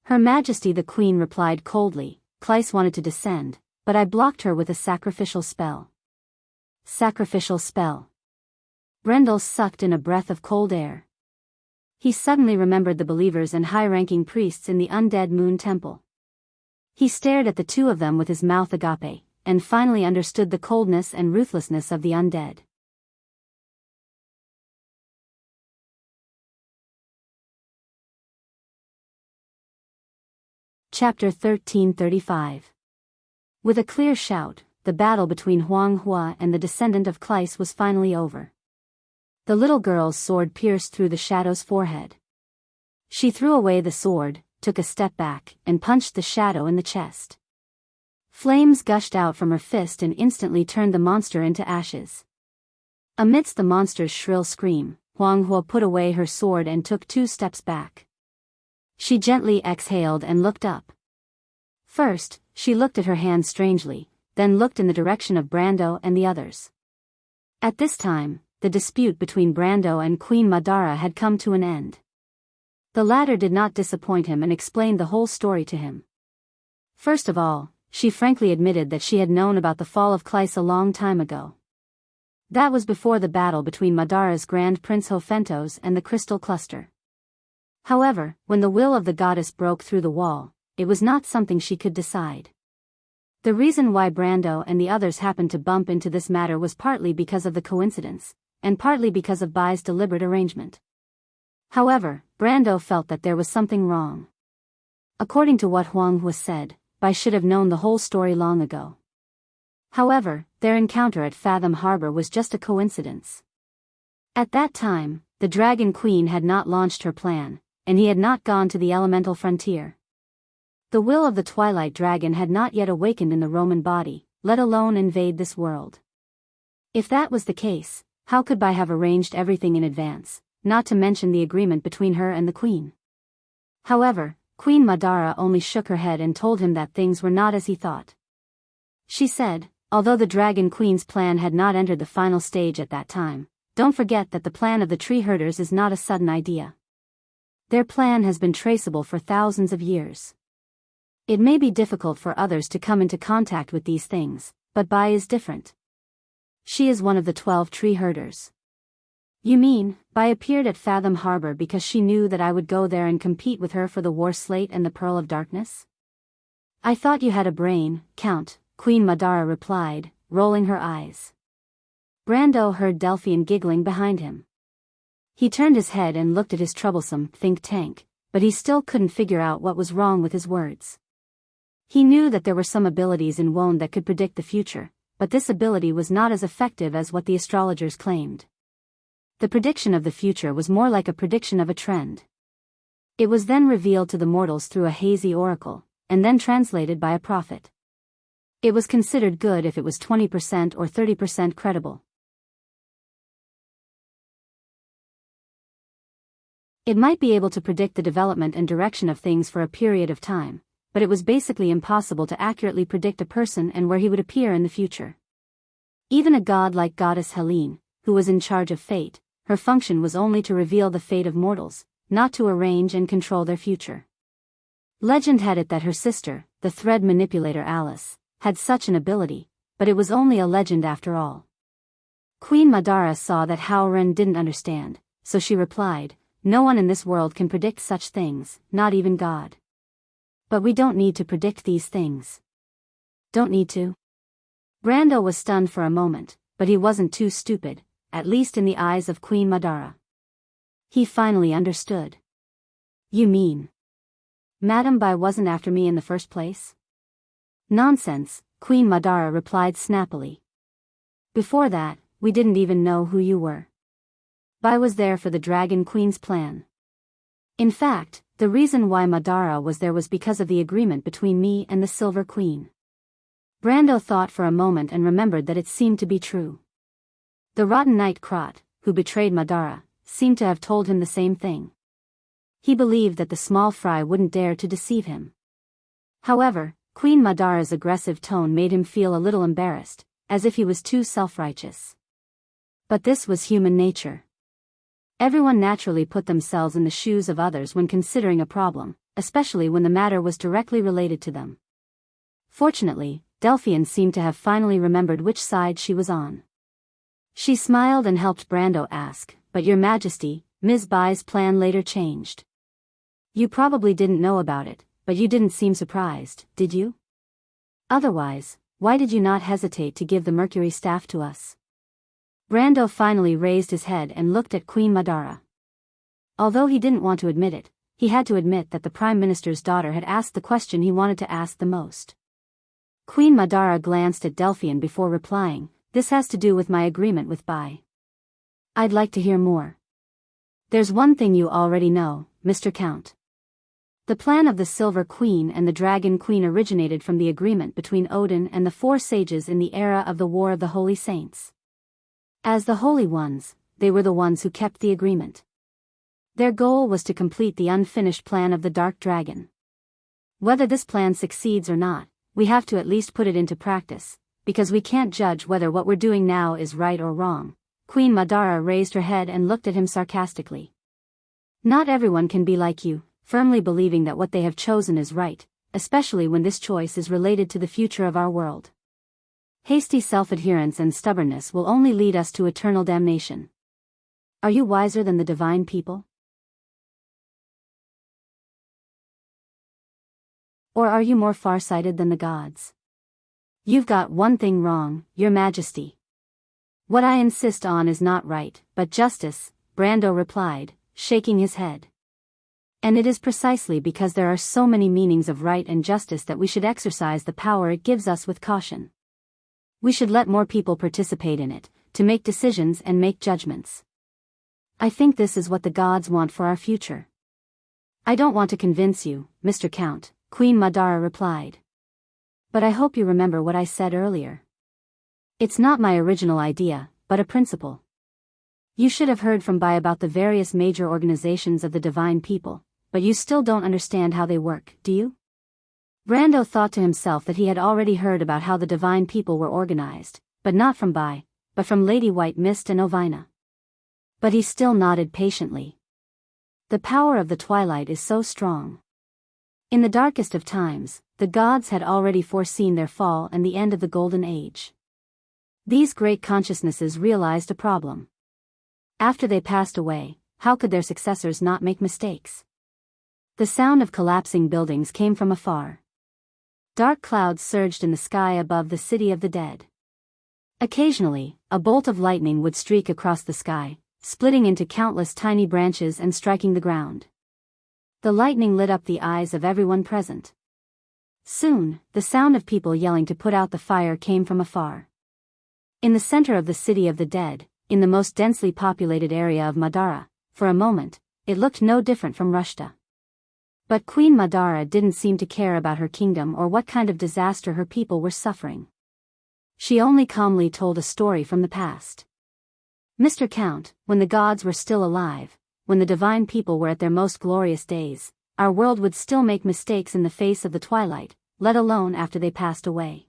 Her Majesty the Queen replied coldly, "Cleiss wanted to descend, but I blocked her with a sacrificial spell." Sacrificial spell. Brendel sucked in a breath of cold air. He suddenly remembered the believers and high-ranking priests in the undead moon temple. He stared at the two of them with his mouth agape, and finally understood the coldness and ruthlessness of the undead. Chapter 1335. With a clear shout, the battle between Huang Hua and the descendant of Cleiss was finally over. The little girl's sword pierced through the shadow's forehead. She threw away the sword, took a step back, and punched the shadow in the chest. Flames gushed out from her fist and instantly turned the monster into ashes. Amidst the monster's shrill scream, Huang Hua put away her sword and took 2 steps back. She gently exhaled and looked up. First, she looked at her hands strangely, then looked in the direction of Brando and the others. At this time, the dispute between Brando and Queen Madara had come to an end. The latter did not disappoint him and explained the whole story to him. First of all, she frankly admitted that she had known about the fall of Kleist a long time ago. That was before the battle between Madara's Grand Prince Hofentos and the Crystal Cluster. However, when the will of the goddess broke through the wall, it was not something she could decide. The reason why Brando and the others happened to bump into this matter was partly because of the coincidence, and partly because of Bai's deliberate arrangement. However, Brando felt that there was something wrong. According to what Huang Hua said, Bai should have known the whole story long ago. However, their encounter at Fathom Harbor was just a coincidence. At that time, the Dragon Queen had not launched her plan, and he had not gone to the elemental frontier. The will of the Twilight Dragon had not yet awakened in the Roman body, let alone invade this world. If that was the case, how could Bai have arranged everything in advance, not to mention the agreement between her and the Queen? However, Queen Madara only shook her head and told him that things were not as he thought. She said, although the Dragon Queen's plan had not entered the final stage at that time, don't forget that the plan of the tree herders is not a sudden idea. Their plan has been traceable for thousands of years. It may be difficult for others to come into contact with these things, but Bai is different. She is one of the 12 tree herders. You mean, Bai appeared at Fathom Harbor because she knew that I would go there and compete with her for the War Slate and the Pearl of Darkness? I thought you had a brain, Count, Queen Madara replied, rolling her eyes. Brando heard Delphian giggling behind him. He turned his head and looked at his troublesome think tank, but he still couldn't figure out what was wrong with his words. He knew that there were some abilities in Wone that could predict the future, but this ability was not as effective as what the astrologers claimed. The prediction of the future was more like a prediction of a trend. It was then revealed to the mortals through a hazy oracle, and then translated by a prophet. It was considered good if it was 20% or 30% credible. It might be able to predict the development and direction of things for a period of time, but it was basically impossible to accurately predict a person and where he would appear in the future. Even a god like Goddess Helene, who was in charge of fate, her function was only to reveal the fate of mortals, not to arrange and control their future. Legend had it that her sister, the thread manipulator Alice, had such an ability, but it was only a legend after all. Queen Madara saw that Hao Ren didn't understand, so she replied, "No one in this world can predict such things, not even God. But we don't need to predict these things." Don't need to? Brando was stunned for a moment, but he wasn't too stupid, at least in the eyes of Queen Madara. He finally understood. You mean Madame Bai wasn't after me in the first place? Nonsense, Queen Madara replied snappily. Before that, we didn't even know who you were. Bai was there for the Dragon Queen's plan. In fact, the reason why Madara was there was because of the agreement between me and the Silver Queen. Brando thought for a moment and remembered that it seemed to be true. The rotten knight Krat, who betrayed Madara, seemed to have told him the same thing. He believed that the small fry wouldn't dare to deceive him. However, Queen Madara's aggressive tone made him feel a little embarrassed, as if he was too self-righteous. But this was human nature. Everyone naturally put themselves in the shoes of others when considering a problem, especially when the matter was directly related to them. Fortunately, Delphian seemed to have finally remembered which side she was on. She smiled and helped Brando ask, "But Your Majesty, Ms. Bai's plan later changed. You probably didn't know about it, but you didn't seem surprised, did you? Otherwise, why did you not hesitate to give the Mercury staff to us?" Brando finally raised his head and looked at Queen Madara. Although he didn't want to admit it, he had to admit that the Prime Minister's daughter had asked the question he wanted to ask the most. Queen Madara glanced at Delphian before replying, "This has to do with my agreement with Bai. I'd like to hear more." "There's one thing you already know, Mr. Count. The plan of the Silver Queen and the Dragon Queen originated from the agreement between Odin and the four sages in the era of the War of the Holy Saints. As the Holy Ones, they were the ones who kept the agreement. Their goal was to complete the unfinished plan of the Dark Dragon. Whether this plan succeeds or not, we have to at least put it into practice, because we can't judge whether what we're doing now is right or wrong. Queen Madara raised her head and looked at him sarcastically. Not everyone can be like you, firmly believing that what they have chosen is right, especially when this choice is related to the future of our world. Hasty self-adherence and stubbornness will only lead us to eternal damnation. Are you wiser than the divine people? Or are you more far-sighted than the gods? You've got one thing wrong, Your Majesty. What I insist on is not right, but justice, Brando replied, shaking his head. And it is precisely because there are so many meanings of right and justice that we should exercise the power it gives us with caution. We should let more people participate in it, to make decisions and make judgments. I think this is what the gods want for our future. I don't want to convince you, Mr. Count, Queen Madara replied. But I hope you remember what I said earlier. It's not my original idea, but a principle. You should have heard from Bai about the various major organizations of the divine people, but you still don't understand how they work, do you? Brando thought to himself that he had already heard about how the divine people were organized, but not from Bai, but from Lady White Mist and Ovina. But he still nodded patiently. The power of the twilight is so strong. In the darkest of times, the gods had already foreseen their fall and the end of the Golden Age. These great consciousnesses realized a problem. After they passed away, how could their successors not make mistakes? The sound of collapsing buildings came from afar. Dark clouds surged in the sky above the city of the dead. Occasionally, a bolt of lightning would streak across the sky, splitting into countless tiny branches and striking the ground. The lightning lit up the eyes of everyone present. Soon, the sound of people yelling to put out the fire came from afar. In the center of the city of the dead, in the most densely populated area of Madara, for a moment, it looked no different from Rushta. But Queen Madara didn't seem to care about her kingdom or what kind of disaster her people were suffering. She only calmly told a story from the past. Mr. Count, when the gods were still alive, when the divine people were at their most glorious days, our world would still make mistakes in the face of the twilight, let alone after they passed away.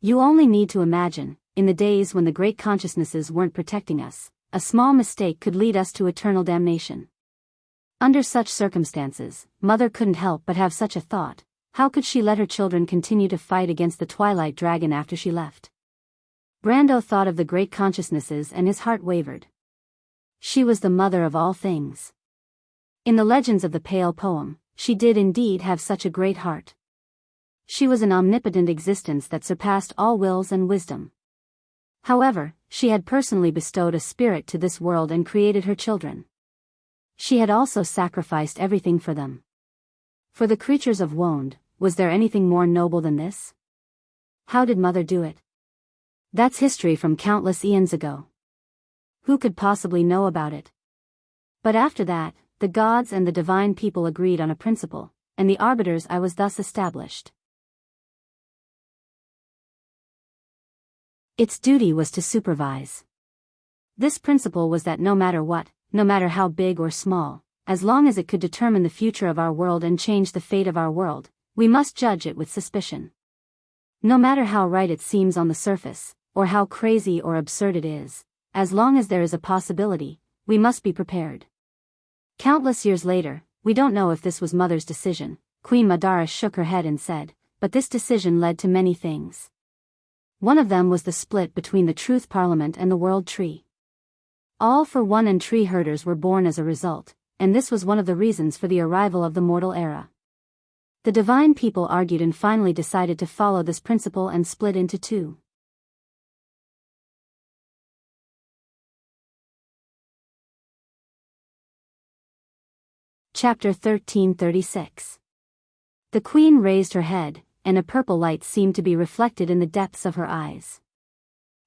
You only need to imagine, in the days when the great consciousnesses weren't protecting us, a small mistake could lead us to eternal damnation. Under such circumstances, Mother couldn't help but have such a thought: how could she let her children continue to fight against the Twilight Dragon after she left? Brando thought of the great consciousnesses and his heart wavered. She was the mother of all things. In the legends of the Pale poem, she did indeed have such a great heart. She was an omnipotent existence that surpassed all wills and wisdom. However, she had personally bestowed a spirit to this world and created her children. She had also sacrificed everything for them. For the creatures of Wond, was there anything more noble than this? How did Mother do it? That's history from countless eons ago. Who could possibly know about it? But after that, the gods and the divine people agreed on a principle, and the arbiters I was thus established. Its duty was to supervise. This principle was that no matter what, no matter how big or small, as long as it could determine the future of our world and change the fate of our world, we must judge it with suspicion. No matter how right it seems on the surface, or how crazy or absurd it is, as long as there is a possibility, we must be prepared. Countless years later, we don't know if this was Mother's decision. Queen Madara shook her head and said, but this decision led to many things. One of them was the split between the Truth Parliament and the World Tree. All for One and tree herders were born as a result, and this was one of the reasons for the arrival of the mortal era. The divine people argued and finally decided to follow this principle and split into two. Chapter 1336. The queen raised her head, and a purple light seemed to be reflected in the depths of her eyes.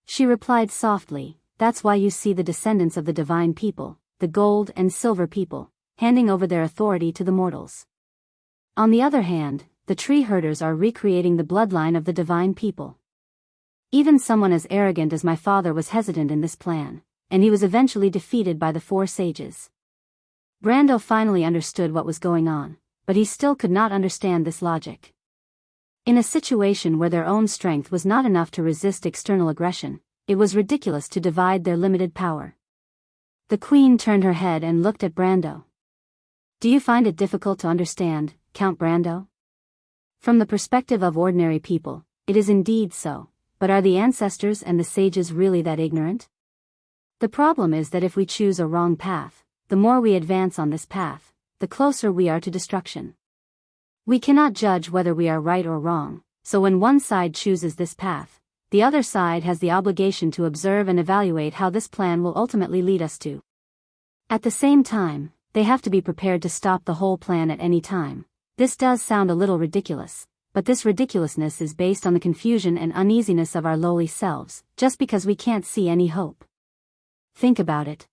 She replied softly, "That's why you see the descendants of the divine people, the gold and silver people, handing over their authority to the mortals. On the other hand, the tree herders are recreating the bloodline of the divine people. Even someone as arrogant as my father was hesitant in this plan, and he was eventually defeated by the 4 sages. Brando finally understood what was going on, but he still could not understand this logic. In a situation where their own strength was not enough to resist external aggression, it was ridiculous to divide their limited power. The queen turned her head and looked at Brando. "Do you find it difficult to understand, Count Brando?" "From the perspective of ordinary people, it is indeed so, but are the ancestors and the sages really that ignorant? The problem is that if we choose a wrong path, the more we advance on this path, the closer we are to destruction. We cannot judge whether we are right or wrong, so when one side chooses this path, the other side has the obligation to observe and evaluate how this plan will ultimately lead us to. At the same time, they have to be prepared to stop the whole plan at any time. This does sound a little ridiculous, but this ridiculousness is based on the confusion and uneasiness of our lowly selves, just because we can't see any hope. Think about it.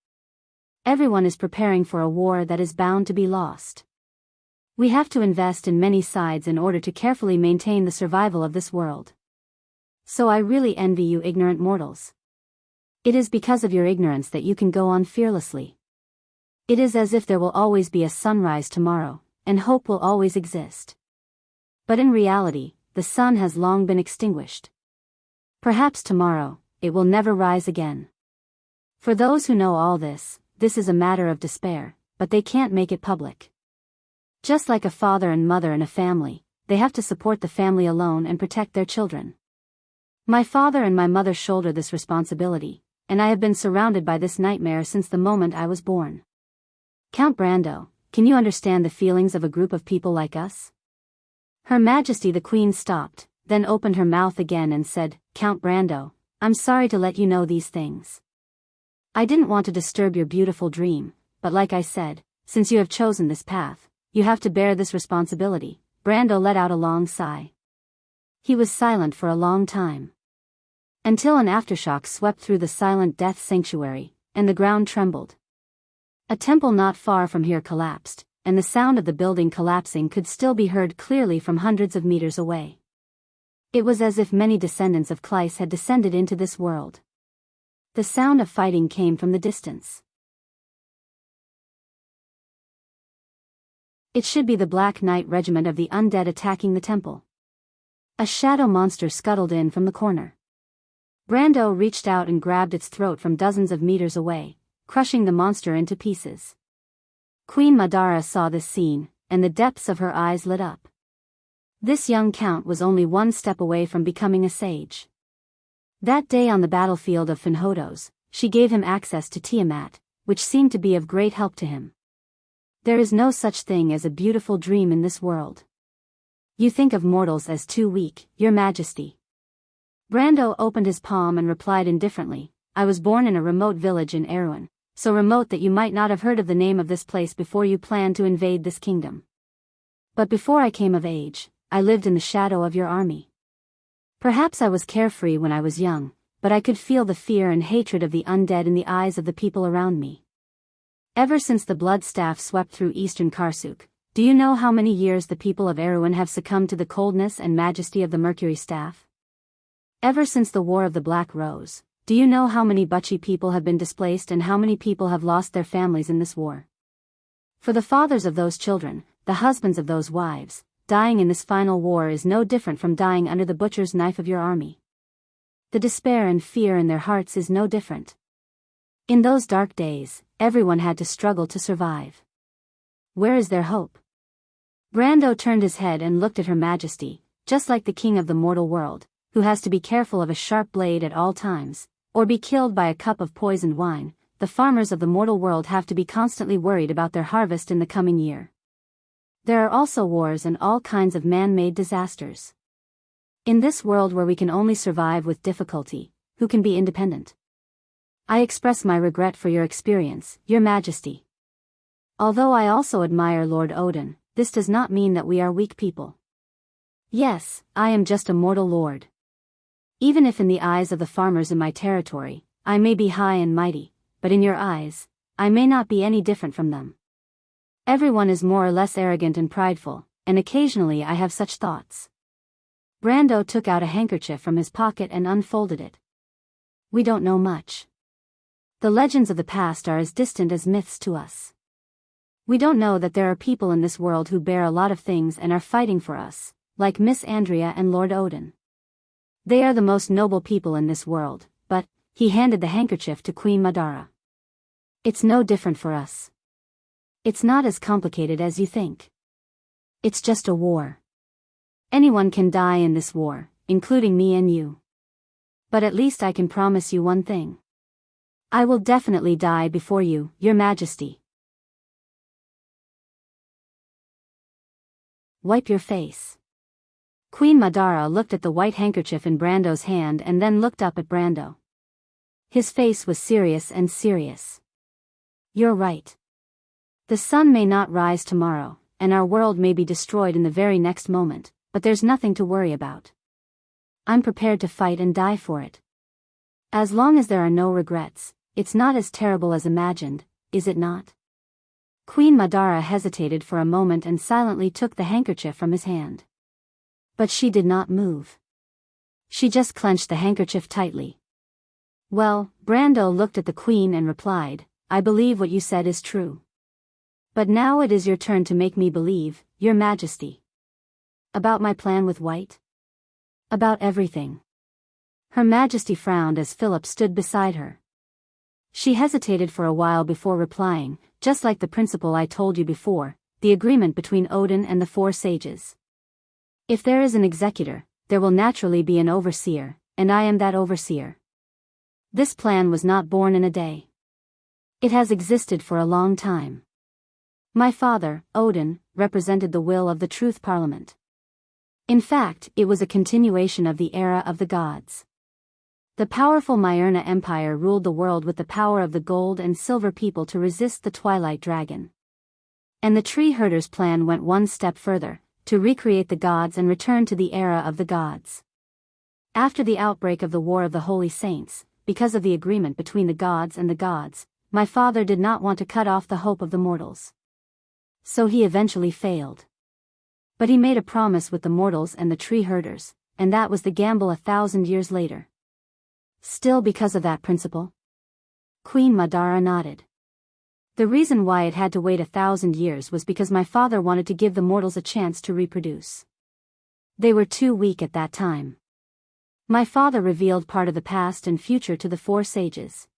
Everyone is preparing for a war that is bound to be lost. We have to invest in many sides in order to carefully maintain the survival of this world. So I really envy you ignorant mortals. It is because of your ignorance that you can go on fearlessly. It is as if there will always be a sunrise tomorrow, and hope will always exist. But in reality, the sun has long been extinguished. Perhaps tomorrow, it will never rise again. For those who know all this, this is a matter of despair, but they can't make it public. Just like a father and mother in a family, they have to support the family alone and protect their children. My father and my mother shoulder this responsibility, and I have been surrounded by this nightmare since the moment I was born. Count Brando, can you understand the feelings of a group of people like us?" Her Majesty the Queen stopped, then opened her mouth again and said, "Count Brando, I'm sorry to let you know these things. I didn't want to disturb your beautiful dream, but like I said, since you have chosen this path, you have to bear this responsibility." Brando let out a long sigh. He was silent for a long time. Until an aftershock swept through the silent death sanctuary, and the ground trembled. A temple not far from here collapsed, and the sound of the building collapsing could still be heard clearly from hundreds of meters away. It was as if many descendants of Cleis had descended into this world. The sound of fighting came from the distance. It should be the Black Knight Regiment of the undead attacking the temple. A shadow monster scuttled in from the corner. Brando reached out and grabbed its throat from dozens of meters away, crushing the monster into pieces. Queen Madara saw this scene, and the depths of her eyes lit up. This young count was only one step away from becoming a sage. That day on the battlefield of Finhodos, she gave him access to Tiamat, which seemed to be of great help to him. There is no such thing as a beautiful dream in this world. You think of mortals as too weak, Your Majesty. Brando opened his palm and replied indifferently, "I was born in a remote village in Erewhon, so remote that you might not have heard of the name of this place before you planned to invade this kingdom. But before I came of age, I lived in the shadow of your army. Perhaps I was carefree when I was young, but I could feel the fear and hatred of the undead in the eyes of the people around me. Ever since the blood staff swept through eastern Karsuk, do you know how many years the people of Erewhon have succumbed to the coldness and majesty of the Mercury staff? Ever since the War of the Black Rose, do you know how many Butchie people have been displaced and how many people have lost their families in this war? For the fathers of those children, the husbands of those wives, dying in this final war is no different from dying under the butcher's knife of your army. The despair and fear in their hearts is no different. In those dark days, everyone had to struggle to survive. Where is their hope?" Brando turned his head and looked at Her Majesty, just like the king of the mortal world, who has to be careful of a sharp blade at all times, or be killed by a cup of poisoned wine. The farmers of the mortal world have to be constantly worried about their harvest in the coming year. There are also wars and all kinds of man-made disasters. In this world where we can only survive with difficulty, who can be independent? I express my regret for your experience, Your Majesty. Although I also admire Lord Odin, this does not mean that we are weak people. Yes, I am just a mortal lord. Even if in the eyes of the farmers in my territory, I may be high and mighty, but in your eyes, I may not be any different from them. Everyone is more or less arrogant and prideful, and occasionally I have such thoughts. Brando took out a handkerchief from his pocket and unfolded it. We don't know much. The legends of the past are as distant as myths to us. We don't know that there are people in this world who bear a lot of things and are fighting for us, like Miss Andrea and Lord Odin. They are the most noble people in this world, but, he handed the handkerchief to Queen Madara. It's no different for us. It's not as complicated as you think. It's just a war. Anyone can die in this war, including me and you. But at least I can promise you one thing. I will definitely die before you, Your Majesty. Wipe your face. Queen Madara looked at the white handkerchief in Brando's hand and then looked up at Brando. His face was serious and serious. You're right. The sun may not rise tomorrow, and our world may be destroyed in the very next moment, but there's nothing to worry about. I'm prepared to fight and die for it. As long as there are no regrets, it's not as terrible as imagined, is it not? Queen Madara hesitated for a moment and silently took the handkerchief from his hand. But she did not move. She just clenched the handkerchief tightly. Well, Brando looked at the Queen and replied, I believe what you said is true. But now it is your turn to make me believe, Your Majesty. About my plan with White? About everything. Her Majesty frowned as Philip stood beside her. She hesitated for a while before replying, just like the principle I told you before, the agreement between Odin and the four sages. If there is an executor, there will naturally be an overseer, and I am that overseer. This plan was not born in a day. It has existed for a long time. My father, Odin, represented the will of the Truth Parliament. In fact, it was a continuation of the era of the gods. The powerful Myrna Empire ruled the world with the power of the gold and silver people to resist the Twilight Dragon. And the Tree Herders' plan went one step further, to recreate the gods and return to the era of the gods. After the outbreak of the War of the Holy Saints, because of the agreement between the gods and the gods, my father did not want to cut off the hope of the mortals. So he eventually failed. But he made a promise with the mortals and the Tree Herders, and that was the gamble 1,000 years later. Still because of that principle? Queen Madara nodded. The reason why it had to wait 1,000 years was because my father wanted to give the mortals a chance to reproduce. They were too weak at that time. My father revealed part of the past and future to the four sages.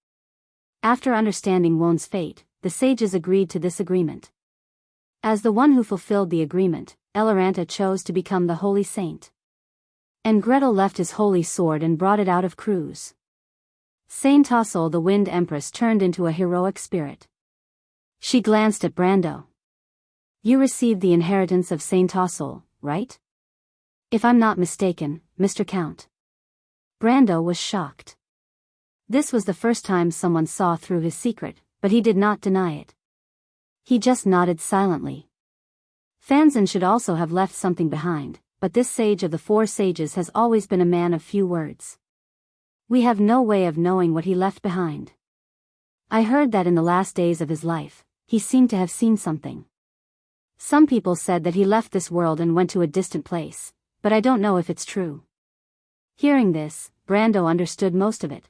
After understanding Won's fate, the sages agreed to this agreement. As the one who fulfilled the agreement, Eloranta chose to become the holy saint. And Gretel left his holy sword and brought it out of Cruz. Saint Tossel the Wind Empress turned into a heroic spirit. She glanced at Brando. You received the inheritance of Saint Tossel, right? If I'm not mistaken, Mr. Count. Brando was shocked. This was the first time someone saw through his secret, but he did not deny it. He just nodded silently. Fanzan should also have left something behind, but this sage of the four sages has always been a man of few words. We have no way of knowing what he left behind. I heard that in the last days of his life, he seemed to have seen something. Some people said that he left this world and went to a distant place, but I don't know if it's true. Hearing this, Brando understood most of it.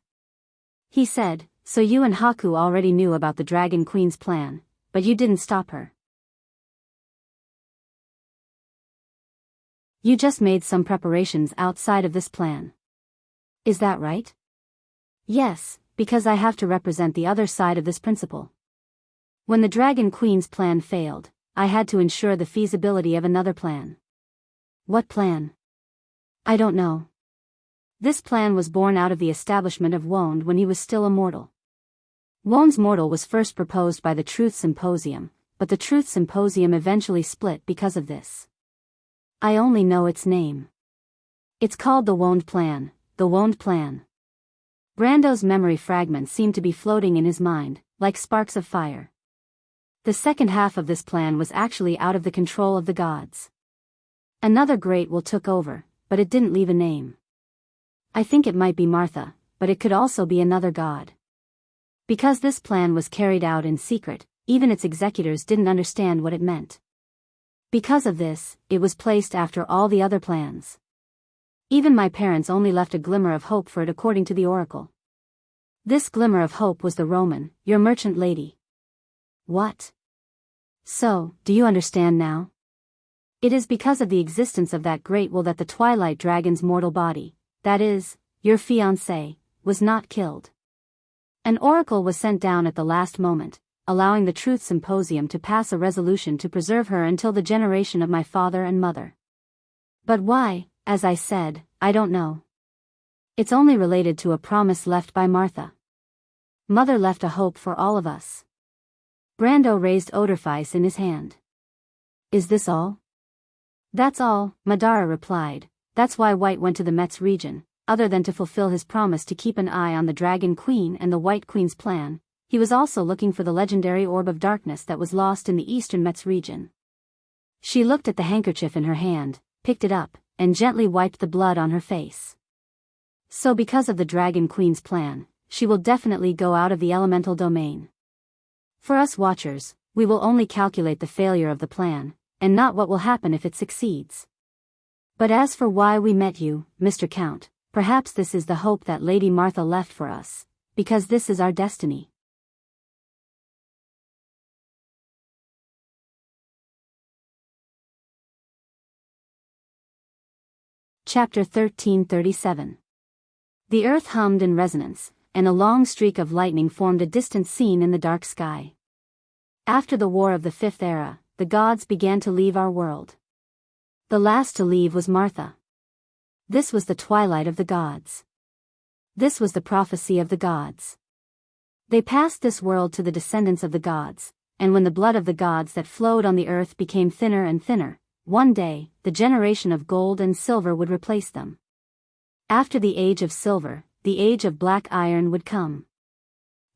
He said, so you and Haku already knew about the Dragon Queen's plan, but you didn't stop her. You just made some preparations outside of this plan. Is that right? Yes, because I have to represent the other side of this principle. When the Dragon Queen's plan failed, I had to ensure the feasibility of another plan. What plan? I don't know. This plan was born out of the establishment of Wond when he was still a mortal. Wond's mortal was first proposed by the Truth Symposium, but the Truth Symposium eventually split because of this. I only know its name. It's called the Wond Plan, the Wond Plan. Brando's memory fragments seemed to be floating in his mind, like sparks of fire. The second half of this plan was actually out of the control of the gods. Another great will took over, but it didn't leave a name. I think it might be Martha, but it could also be another god. Because this plan was carried out in secret, even its executors didn't understand what it meant. Because of this, it was placed after all the other plans. Even my parents only left a glimmer of hope for it according to the oracle. This glimmer of hope was the Roman, your merchant lady. What? So, do you understand now? It is because of the existence of that great will that the Twilight Dragon's mortal body, that is, your fiancé, was not killed. An oracle was sent down at the last moment, allowing the Truth Symposium to pass a resolution to preserve her until the generation of my father and mother. But why, as I said, I don't know. It's only related to a promise left by Martha. Mother left a hope for all of us. Brando raised Odorfice in his hand. Is this all? That's all, Madara replied. That's why White went to the Metz region, other than to fulfill his promise to keep an eye on the Dragon Queen and the White Queen's plan. He was also looking for the legendary Orb of Darkness that was lost in the eastern Metz region. She looked at the handkerchief in her hand, picked it up, and gently wiped the blood on her face. So because of the Dragon Queen's plan, she will definitely go out of the elemental domain. For us watchers, we will only calculate the failure of the plan, and not what will happen if it succeeds. But as for why we met you, Mr. Count, perhaps this is the hope that Lady Martha left for us, because this is our destiny. Chapter 1337. The earth hummed in resonance, and a long streak of lightning formed a distant scene in the dark sky. After the War of the Fifth Era, the gods began to leave our world. The last to leave was Martha. This was the twilight of the gods. This was the prophecy of the gods. They passed this world to the descendants of the gods, and when the blood of the gods that flowed on the earth became thinner and thinner, one day, the generation of gold and silver would replace them. After the age of silver, the age of black iron would come.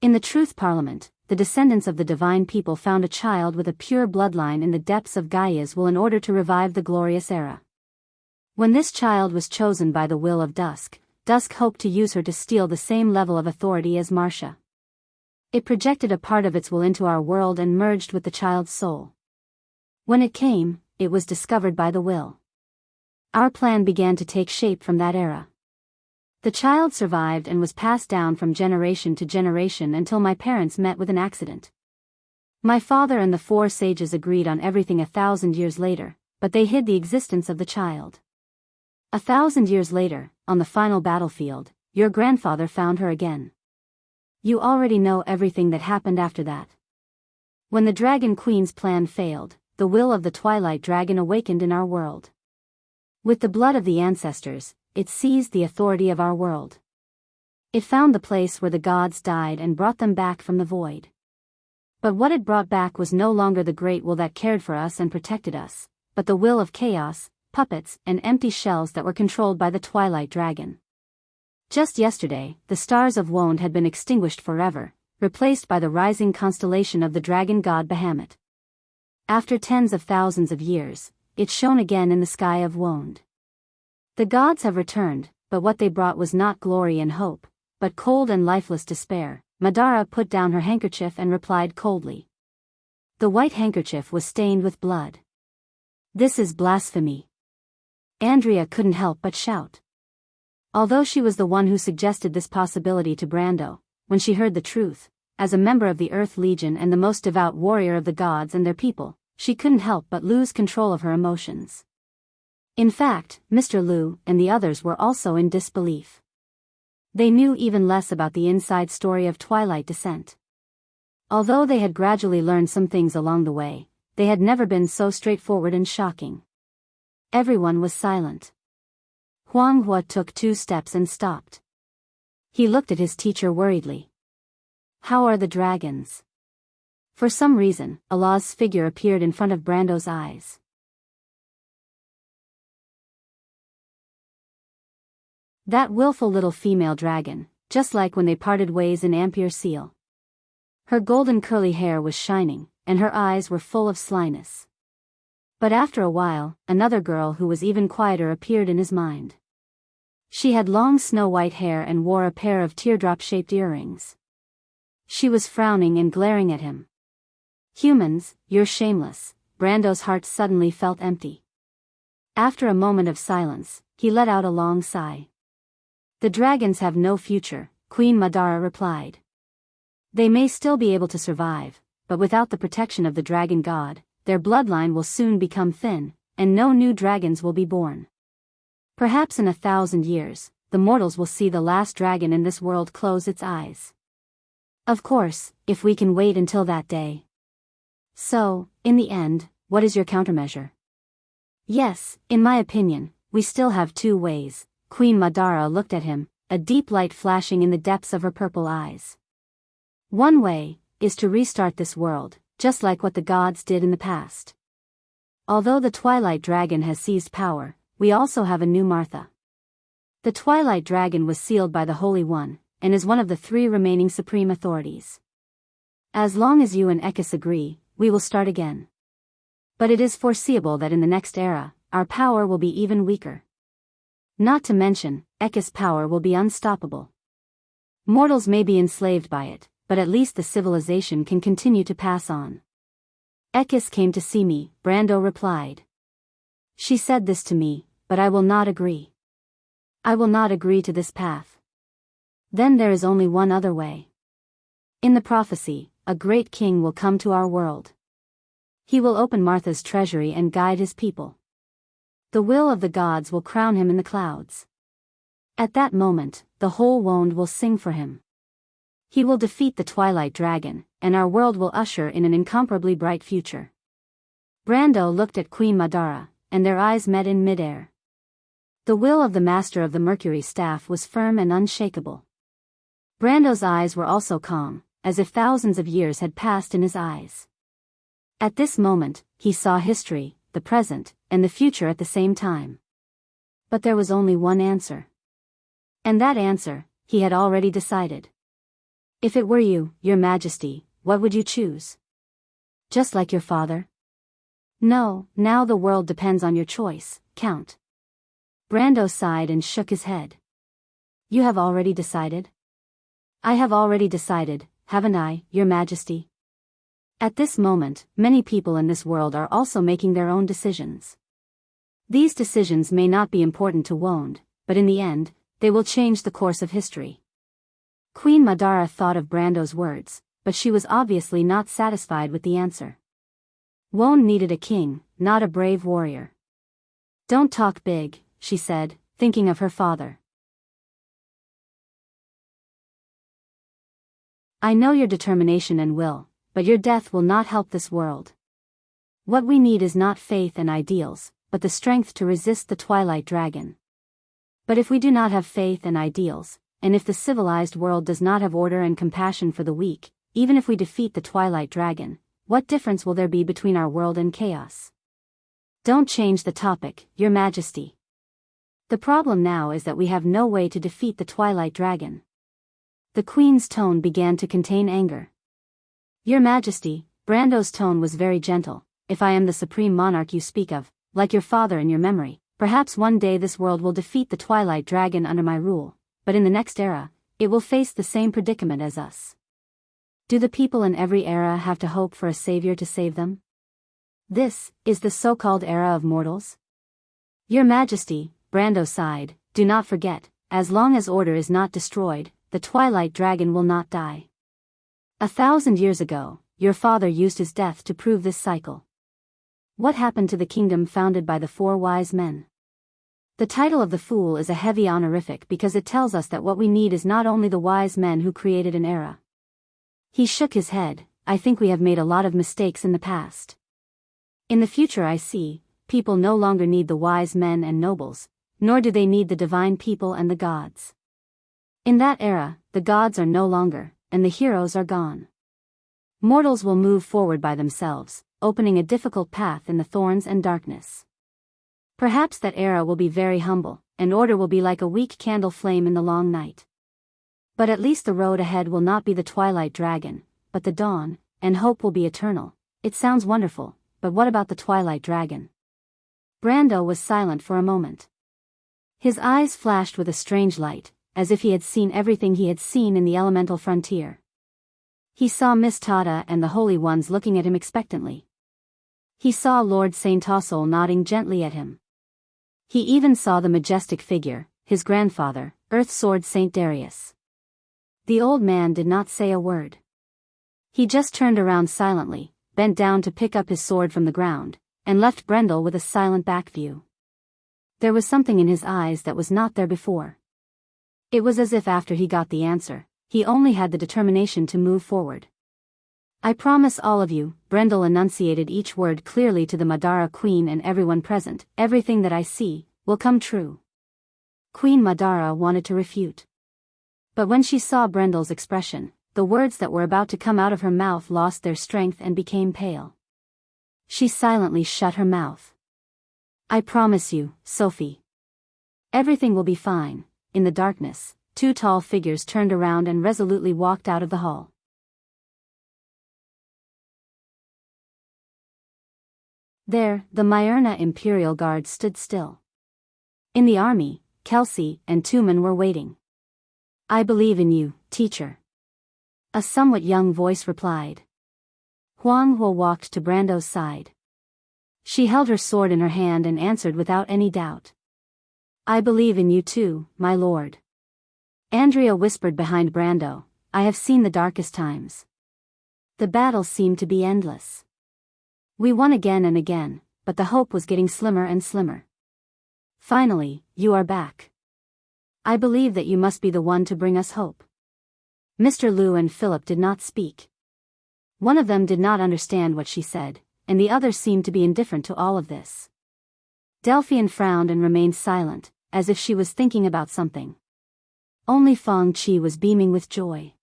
In the Truth Parliament, the descendants of the divine people found a child with a pure bloodline in the depths of Gaia's will in order to revive the glorious era. When this child was chosen by the will of Dusk, Dusk hoped to use her to steal the same level of authority as Marcia. It projected a part of its will into our world and merged with the child's soul. When it came, it was discovered by the will. Our plan began to take shape from that era. The child survived and was passed down from generation to generation until my parents met with an accident. My father and the four sages agreed on everything 1,000 years later, but they hid the existence of the child. 1,000 years later, on the final battlefield, your grandfather found her again. You already know everything that happened after that. When the Dragon Queen's plan failed, the will of the Twilight Dragon awakened in our world. With the blood of the ancestors, it seized the authority of our world. It found the place where the gods died and brought them back from the void. But what it brought back was no longer the great will that cared for us and protected us, but the will of chaos, puppets, and empty shells that were controlled by the Twilight Dragon. Just yesterday, the stars of Wonde had been extinguished forever, replaced by the rising constellation of the dragon god Bahamut. After tens of thousands of years, it shone again in the sky of Wonde. The gods have returned, but what they brought was not glory and hope, but cold and lifeless despair. Madara put down her handkerchief and replied coldly. The white handkerchief was stained with blood. This is blasphemy. Andrea couldn't help but shout. Although she was the one who suggested this possibility to Brando, when she heard the truth, as a member of the Earth Legion and the most devout warrior of the gods and their people, she couldn't help but lose control of her emotions. In fact, Mr. Liu and the others were also in disbelief. They knew even less about the inside story of Twilight Descent. Although they had gradually learned some things along the way, they had never been so straightforward and shocking. Everyone was silent. Huang Hua took 2 steps and stopped. He looked at his teacher worriedly. How are the dragons? For some reason, Allah's figure appeared in front of Brando's eyes. That willful little female dragon, just like when they parted ways in Ampere Seal. Her golden curly hair was shining, and her eyes were full of slyness. But after a while, another girl who was even quieter appeared in his mind. She had long snow-white hair and wore a pair of teardrop-shaped earrings. She was frowning and glaring at him. Humans, you're shameless, Brando's heart suddenly felt empty. After a moment of silence, he let out a long sigh. "The dragons have no future," Queen Madara replied. "They may still be able to survive, but without the protection of the dragon god, their bloodline will soon become thin, and no new dragons will be born. Perhaps in 1,000 years, the mortals will see the last dragon in this world close its eyes. Of course, if we can wait until that day. So, in the end, what is your countermeasure?" "Yes, in my opinion, we still have two ways." Queen Madara looked at him, a deep light flashing in the depths of her purple eyes. "One way is to restart this world, just like what the gods did in the past. Although the Twilight Dragon has seized power, we also have a new Martha. The Twilight Dragon was sealed by the Holy One, and is one of the 3 remaining supreme authorities. As long as you and Ekis agree, we will start again. But it is foreseeable that in the next era, our power will be even weaker. Not to mention, Ekis' power will be unstoppable. Mortals may be enslaved by it, but at least the civilization can continue to pass on." "Ekis came to see me," Brando replied. "She said this to me, but I will not agree. I will not agree to this path. Then there is only one other way. In the prophecy, a great king will come to our world. He will open Martha's treasury and guide his people. The will of the gods will crown him in the clouds. At that moment, the whole world will sing for him. He will defeat the Twilight Dragon, and our world will usher in an incomparably bright future." Brando looked at Queen Madara, and their eyes met in midair. The will of the Master of the Mercury Staff was firm and unshakable. Brando's eyes were also calm, as if thousands of years had passed in his eyes. At this moment, he saw history, the present, and the future at the same time. But there was only one answer. And that answer, he had already decided. "If it were you, Your Majesty, what would you choose? Just like your father?" "No, now the world depends on your choice, Count." Brando sighed and shook his head. "You have already decided?" "I have already decided, haven't I, Your Majesty?" At this moment, many people in this world are also making their own decisions. These decisions may not be important to Wond, but in the end, they will change the course of history. Queen Madara thought of Brando's words, but she was obviously not satisfied with the answer. Wond needed a king, not a brave warrior. "Don't talk big," she said, thinking of her father. "I know your determination and will, but your death will not help this world. What we need is not faith and ideals, but the strength to resist the Twilight Dragon. But if we do not have faith and ideals, and if the civilized world does not have order and compassion for the weak, even if we defeat the Twilight Dragon, what difference will there be between our world and chaos?" "Don't change the topic, Your Majesty. The problem now is that we have no way to defeat the Twilight Dragon." The Queen's tone began to contain anger. "Your Majesty," Brando's tone was very gentle, "if I am the supreme monarch you speak of, like your father in your memory, perhaps one day this world will defeat the Twilight Dragon under my rule, but in the next era, it will face the same predicament as us. Do the people in every era have to hope for a savior to save them? This is the so-called era of mortals?" "Your Majesty," Brando sighed, "do not forget, as long as order is not destroyed, the Twilight Dragon will not die. 1,000 years ago, your father used his death to prove this cycle. What happened to the kingdom founded by the 4 wise men?" The title of the fool is a heavy honorific because it tells us that what we need is not only the wise men who created an era. He shook his head. "I think we have made a lot of mistakes in the past. In the future I see, people no longer need the wise men and nobles, nor do they need the divine people and the gods. In that era, the gods are no longer, and the heroes are gone. Mortals will move forward by themselves, opening a difficult path in the thorns and darkness. Perhaps that era will be very humble, and order will be like a weak candle flame in the long night. But at least the road ahead will not be the Twilight Dragon, but the dawn, and hope will be eternal." "It sounds wonderful, but what about the Twilight Dragon?" Brando was silent for a moment. His eyes flashed with a strange light, as if he had seen everything he had seen in the elemental frontier. He saw Miss Tada and the Holy Ones looking at him expectantly. He saw Lord St. Tossel nodding gently at him. He even saw the majestic figure, his grandfather, Earth Sword St. Darius. The old man did not say a word. He just turned around silently, bent down to pick up his sword from the ground, and left Brendel with a silent back view. There was something in his eyes that was not there before. It was as if after he got the answer, he only had the determination to move forward. I promise all of you, Brendel enunciated each word clearly to the Madara Queen and everyone present, everything that I see, will come true. Queen Madara wanted to refute. But when she saw Brendel's expression, the words that were about to come out of her mouth lost their strength and became pale. She silently shut her mouth. I promise you, Sophie. Everything will be fine. In the darkness, two tall figures turned around and resolutely walked out of the hall. There, the Myrna Imperial Guard stood still. In the army, Kelsey and Tumen were waiting. I believe in you, teacher. A somewhat young voice replied. Huang Huo walked to Brando's side. She held her sword in her hand and answered without any doubt. I believe in you too, my lord. Andrea whispered behind Brando, I have seen the darkest times. The battle seemed to be endless. We won again and again, but the hope was getting slimmer and slimmer. Finally, you are back. I believe that you must be the one to bring us hope. Mr. Liu and Philip did not speak. One of them did not understand what she said, and the other seemed to be indifferent to all of this. Delphian frowned and remained silent, as if she was thinking about something. Only Fang Qi was beaming with joy.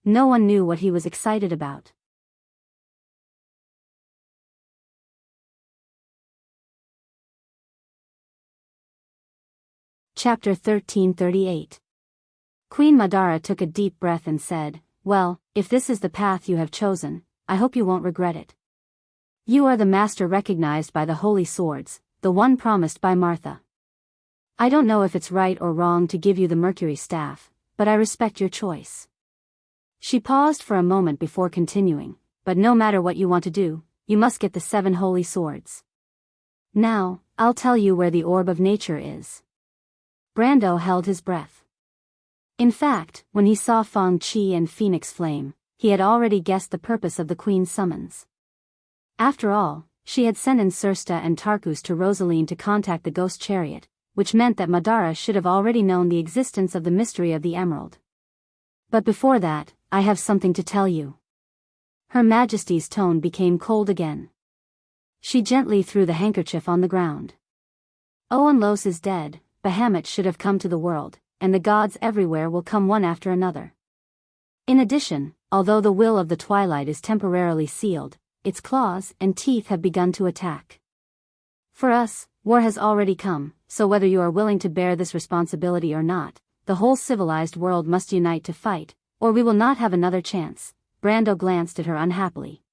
No one knew what he was excited about. Chapter 1338. Queen Madara took a deep breath and said, well, if this is the path you have chosen, I hope you won't regret it. You are the master recognized by the holy swords, the one promised by Martha. I don't know if it's right or wrong to give you the Mercury staff, but I respect your choice. She paused for a moment before continuing, but no matter what you want to do, you must get the 7 holy swords. Now, I'll tell you where the orb of nature is. Brando held his breath. In fact, when he saw Fang Qi and Phoenix Flame, he had already guessed the purpose of the Queen's summons. After all, she had sent in Sursta and Tarkus to Rosaline to contact the Ghost Chariot, which meant that Madara should have already known the existence of the mystery of the emerald. But before that, I have something to tell you. Her Majesty's tone became cold again. She gently threw the handkerchief on the ground. Oanlos is dead, Bahamut should have come to the world, and the gods everywhere will come one after another. In addition, although the will of the twilight is temporarily sealed, its claws and teeth have begun to attack. For us, war has already come, so whether you are willing to bear this responsibility or not, the whole civilized world must unite to fight, or we will not have another chance. Brando glanced at her unhappily.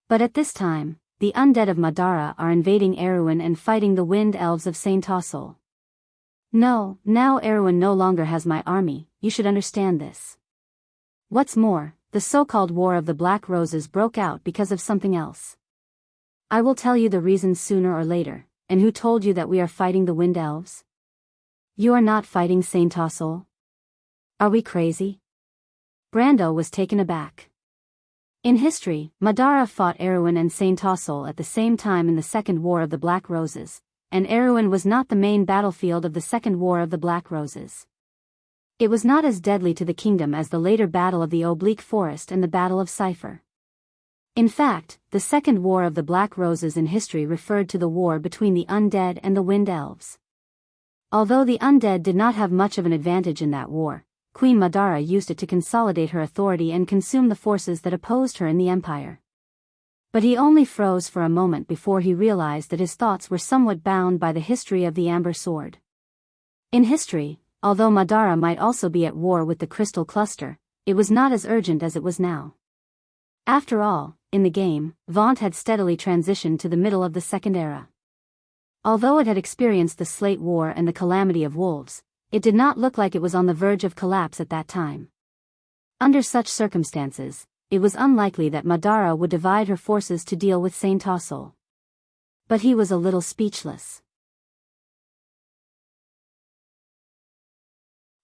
But at this time, the undead of Madara are invading Erewhon and fighting the wind elves of St. Tossel. No, now Erewhon no longer has my army, you should understand this. What's more, the so-called War of the Black Roses broke out because of something else. I will tell you the reasons sooner or later, and who told you that we are fighting the Wind Elves? You are not fighting St. Tossel? Are we crazy? Brando was taken aback. In history, Madara fought Erewhon and St. Tossel at the same time in the Second War of the Black Roses, and Erewhon was not the main battlefield of the Second War of the Black Roses. It was not as deadly to the kingdom as the later Battle of the Oblique Forest and the Battle of Cipher. In fact, the Second War of the Black Roses in history referred to the war between the undead and the Wind Elves. Although the undead did not have much of an advantage in that war, Queen Madara used it to consolidate her authority and consume the forces that opposed her in the empire. But he only froze for a moment before he realized that his thoughts were somewhat bound by the history of the Amber Sword. In history, although Madara might also be at war with the Crystal Cluster, it was not as urgent as it was now. After all, in the game, Vaunt had steadily transitioned to the middle of the Second Era. Although it had experienced the Slate War and the Calamity of Wolves, it did not look like it was on the verge of collapse at that time. Under such circumstances, it was unlikely that Madara would divide her forces to deal with Saint Tassel. But he was a little speechless.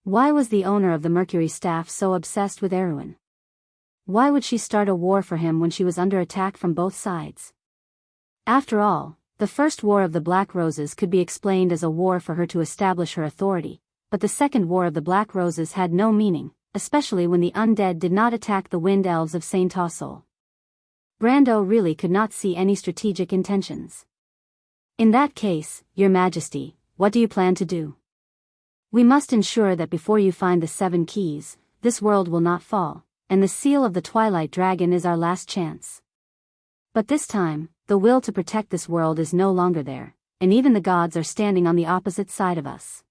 Why was the owner of the Mercury Staff so obsessed with Erwin? Why would she start a war for him when she was under attack from both sides? After all, the First War of the Black Roses could be explained as a war for her to establish her authority, but the Second War of the Black Roses had no meaning, especially when the undead did not attack the Wind Elves of Saint Tassel. Brando really could not see any strategic intentions. In that case, Your Majesty, what do you plan to do? We must ensure that before you find the 7 keys, this world will not fall, and the seal of the Twilight Dragon is our last chance. But this time, the will to protect this world is no longer there, and even the gods are standing on the opposite side of us.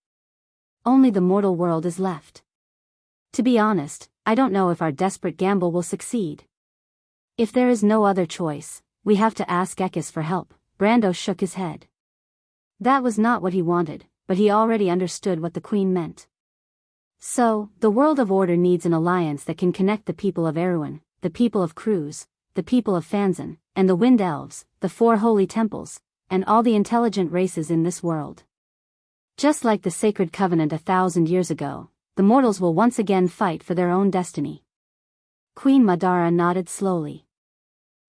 Only the mortal world is left. To be honest, I don't know if our desperate gamble will succeed. If there is no other choice, we have to ask Ekis for help. Brando shook his head. That was not what he wanted, but he already understood what the Queen meant. So, the world of order needs an alliance that can connect the people of Erewhon, the people of Cruz, the people of Fanzan, and the Wind Elves, the 4 holy temples, and all the intelligent races in this world. Just like the Sacred Covenant 1,000 years ago, the mortals will once again fight for their own destiny. Queen Madara nodded slowly.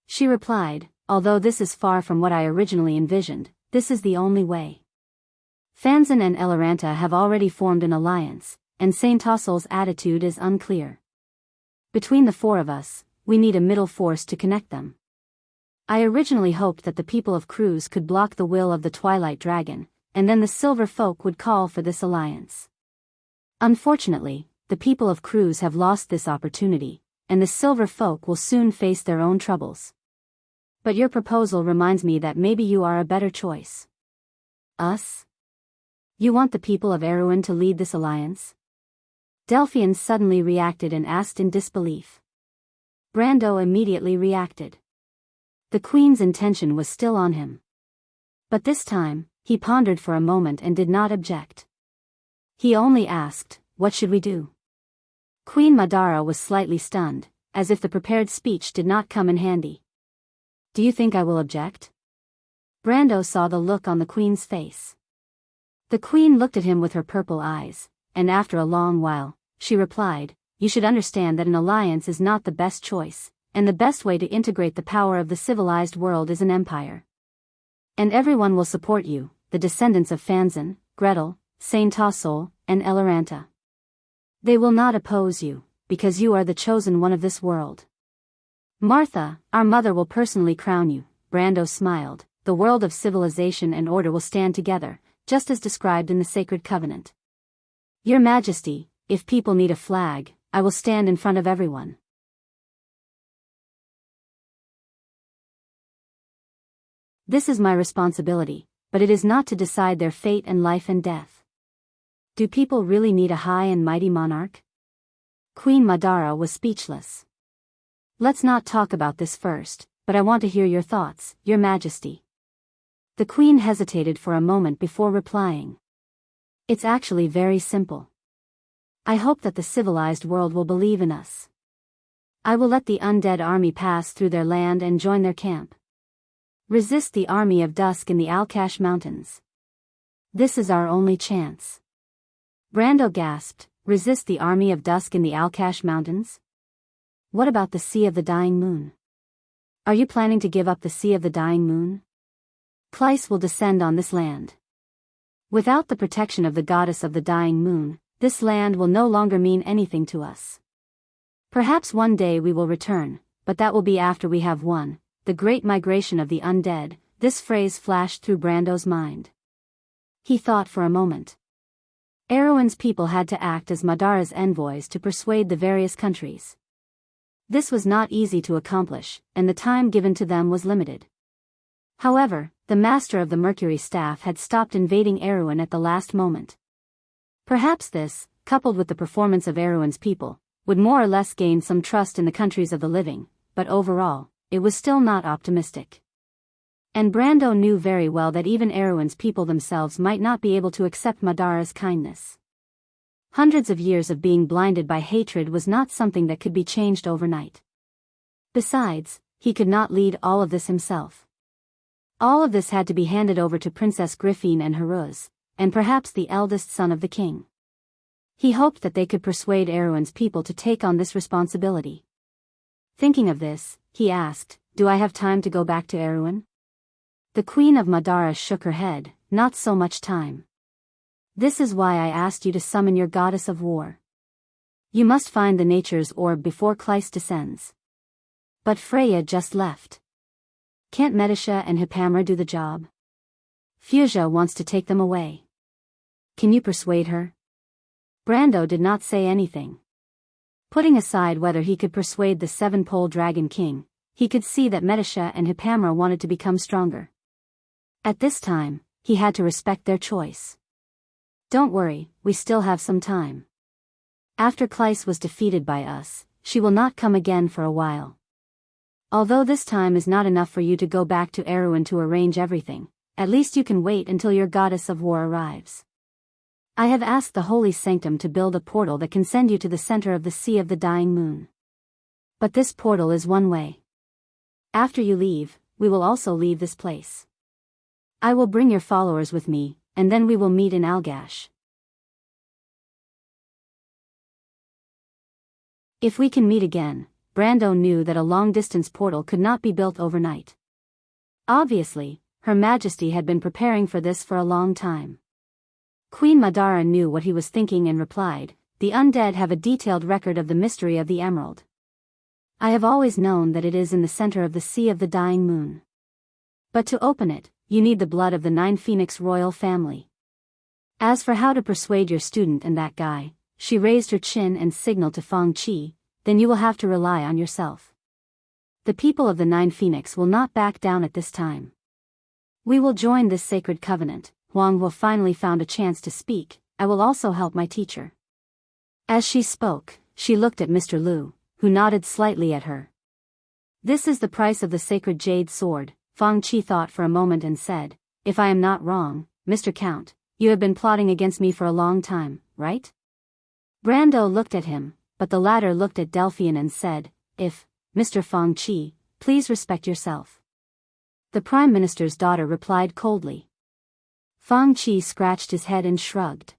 She replied, although this is far from what I originally envisioned, this is the only way. Fanzan and Eloranta have already formed an alliance, and Saint Tassel's attitude is unclear. Between the 4 of us, we need a middle force to connect them. I originally hoped that the people of Cruz could block the will of the Twilight Dragon, and then the Silver Folk would call for this alliance. Unfortunately, the people of Cruz have lost this opportunity, and the Silver Folk will soon face their own troubles. But your proposal reminds me that maybe you are a better choice. Us? You want the people of Erewhon to lead this alliance? Delphian suddenly reacted and asked in disbelief. Brando immediately reacted. The Queen's intention was still on him. But this time, he pondered for a moment and did not object. He only asked, "What should we do?" Queen Madara was slightly stunned, as if the prepared speech did not come in handy. "Do you think I will object?" Brando saw the look on the Queen's face. The Queen looked at him with her purple eyes, and after a long while, she replied, "You should understand that an alliance is not the best choice, and the best way to integrate the power of the civilized world is an empire. And everyone will support you, the descendants of Fanzan, Gretel, Saint Tassel, and Eloranta. They will not oppose you, because you are the chosen one of this world. Martha, our mother will personally crown you." Brando smiled. "The world of civilization and order will stand together, just as described in the Sacred Covenant. Your Majesty, if people need a flag, I will stand in front of everyone." This is my responsibility, but it is not to decide their fate and life and death. Do people really need a high and mighty monarch? Queen Madara was speechless. "Let's not talk about this first, but I want to hear your thoughts, Your Majesty." The Queen hesitated for a moment before replying. "It's actually very simple. I hope that the civilized world will believe in us. I will let the undead army pass through their land and join their camp. Resist the army of Dusk in the Alkash Mountains. This is our only chance." Brando gasped, "Resist the army of Dusk in the Alkash Mountains? What about the Sea of the Dying Moon? Are you planning to give up the Sea of the Dying Moon? Cleiss will descend on this land. Without the protection of the goddess of the Dying Moon, this land will no longer mean anything to us. Perhaps one day we will return, but that will be after we have won the great migration of the undead." This phrase flashed through Brando's mind. He thought for a moment. Erewhon's people had to act as Madara's envoys to persuade the various countries. This was not easy to accomplish, and the time given to them was limited. However, the master of the Mercury Staff had stopped invading Erewhon at the last moment. Perhaps this, coupled with the performance of Erewhon's people, would more or less gain some trust in the countries of the living, but overall, it was still not optimistic. And Brando knew very well that even Erewhon's people themselves might not be able to accept Madara's kindness. Hundreds of years of being blinded by hatred was not something that could be changed overnight. Besides, he could not lead all of this himself. All of this had to be handed over to Princess Griffin and Haruz, and perhaps the eldest son of the king. He hoped that they could persuade Erewhon's people to take on this responsibility. Thinking of this, he asked, "Do I have time to go back to Erewhon?" The Queen of Madara shook her head, "Not so much time. This is why I asked you to summon your goddess of war. You must find the nature's orb before Kleist descends." "But Freya just left. Can't Medisha and Hippamra do the job? Fuchsia wants to take them away. Can you persuade her?" Brando did not say anything. Putting aside whether he could persuade the seven-pole Dragon King, he could see that Medisha and Hippamra wanted to become stronger. At this time, he had to respect their choice. "Don't worry, we still have some time. After Kleist was defeated by us, she will not come again for a while. Although this time is not enough for you to go back to Erewhon to arrange everything, at least you can wait until your goddess of war arrives. I have asked the Holy Sanctum to build a portal that can send you to the center of the Sea of the Dying Moon. But this portal is one way. After you leave, we will also leave this place. I will bring your followers with me, and then we will meet in Algash. If we can meet again." Brando knew that a long-distance portal could not be built overnight. Obviously, Her Majesty had been preparing for this for a long time. Queen Madara knew what he was thinking and replied, "The undead have a detailed record of the mystery of the emerald. I have always known that it is in the center of the Sea of the Dying Moon. But to open it, you need the blood of the 9 Phoenix royal family. As for how to persuade your student and that guy," she raised her chin and signaled to Fang Qi, "then you will have to rely on yourself. The people of the 9 Phoenix will not back down at this time. We will join this sacred covenant." Huang Wu finally found a chance to speak. "I will also help my teacher." As she spoke, she looked at Mr. Liu, who nodded slightly at her. "This is the price of the sacred jade sword," Fang Qi thought for a moment and said, "If I am not wrong, Mr. Count, you have been plotting against me for a long time, right?" Brando looked at him, but the latter looked at Delphian and said, "If, Mr. Fang Qi, please respect yourself." The Prime Minister's daughter replied coldly. Fang Qi scratched his head and shrugged.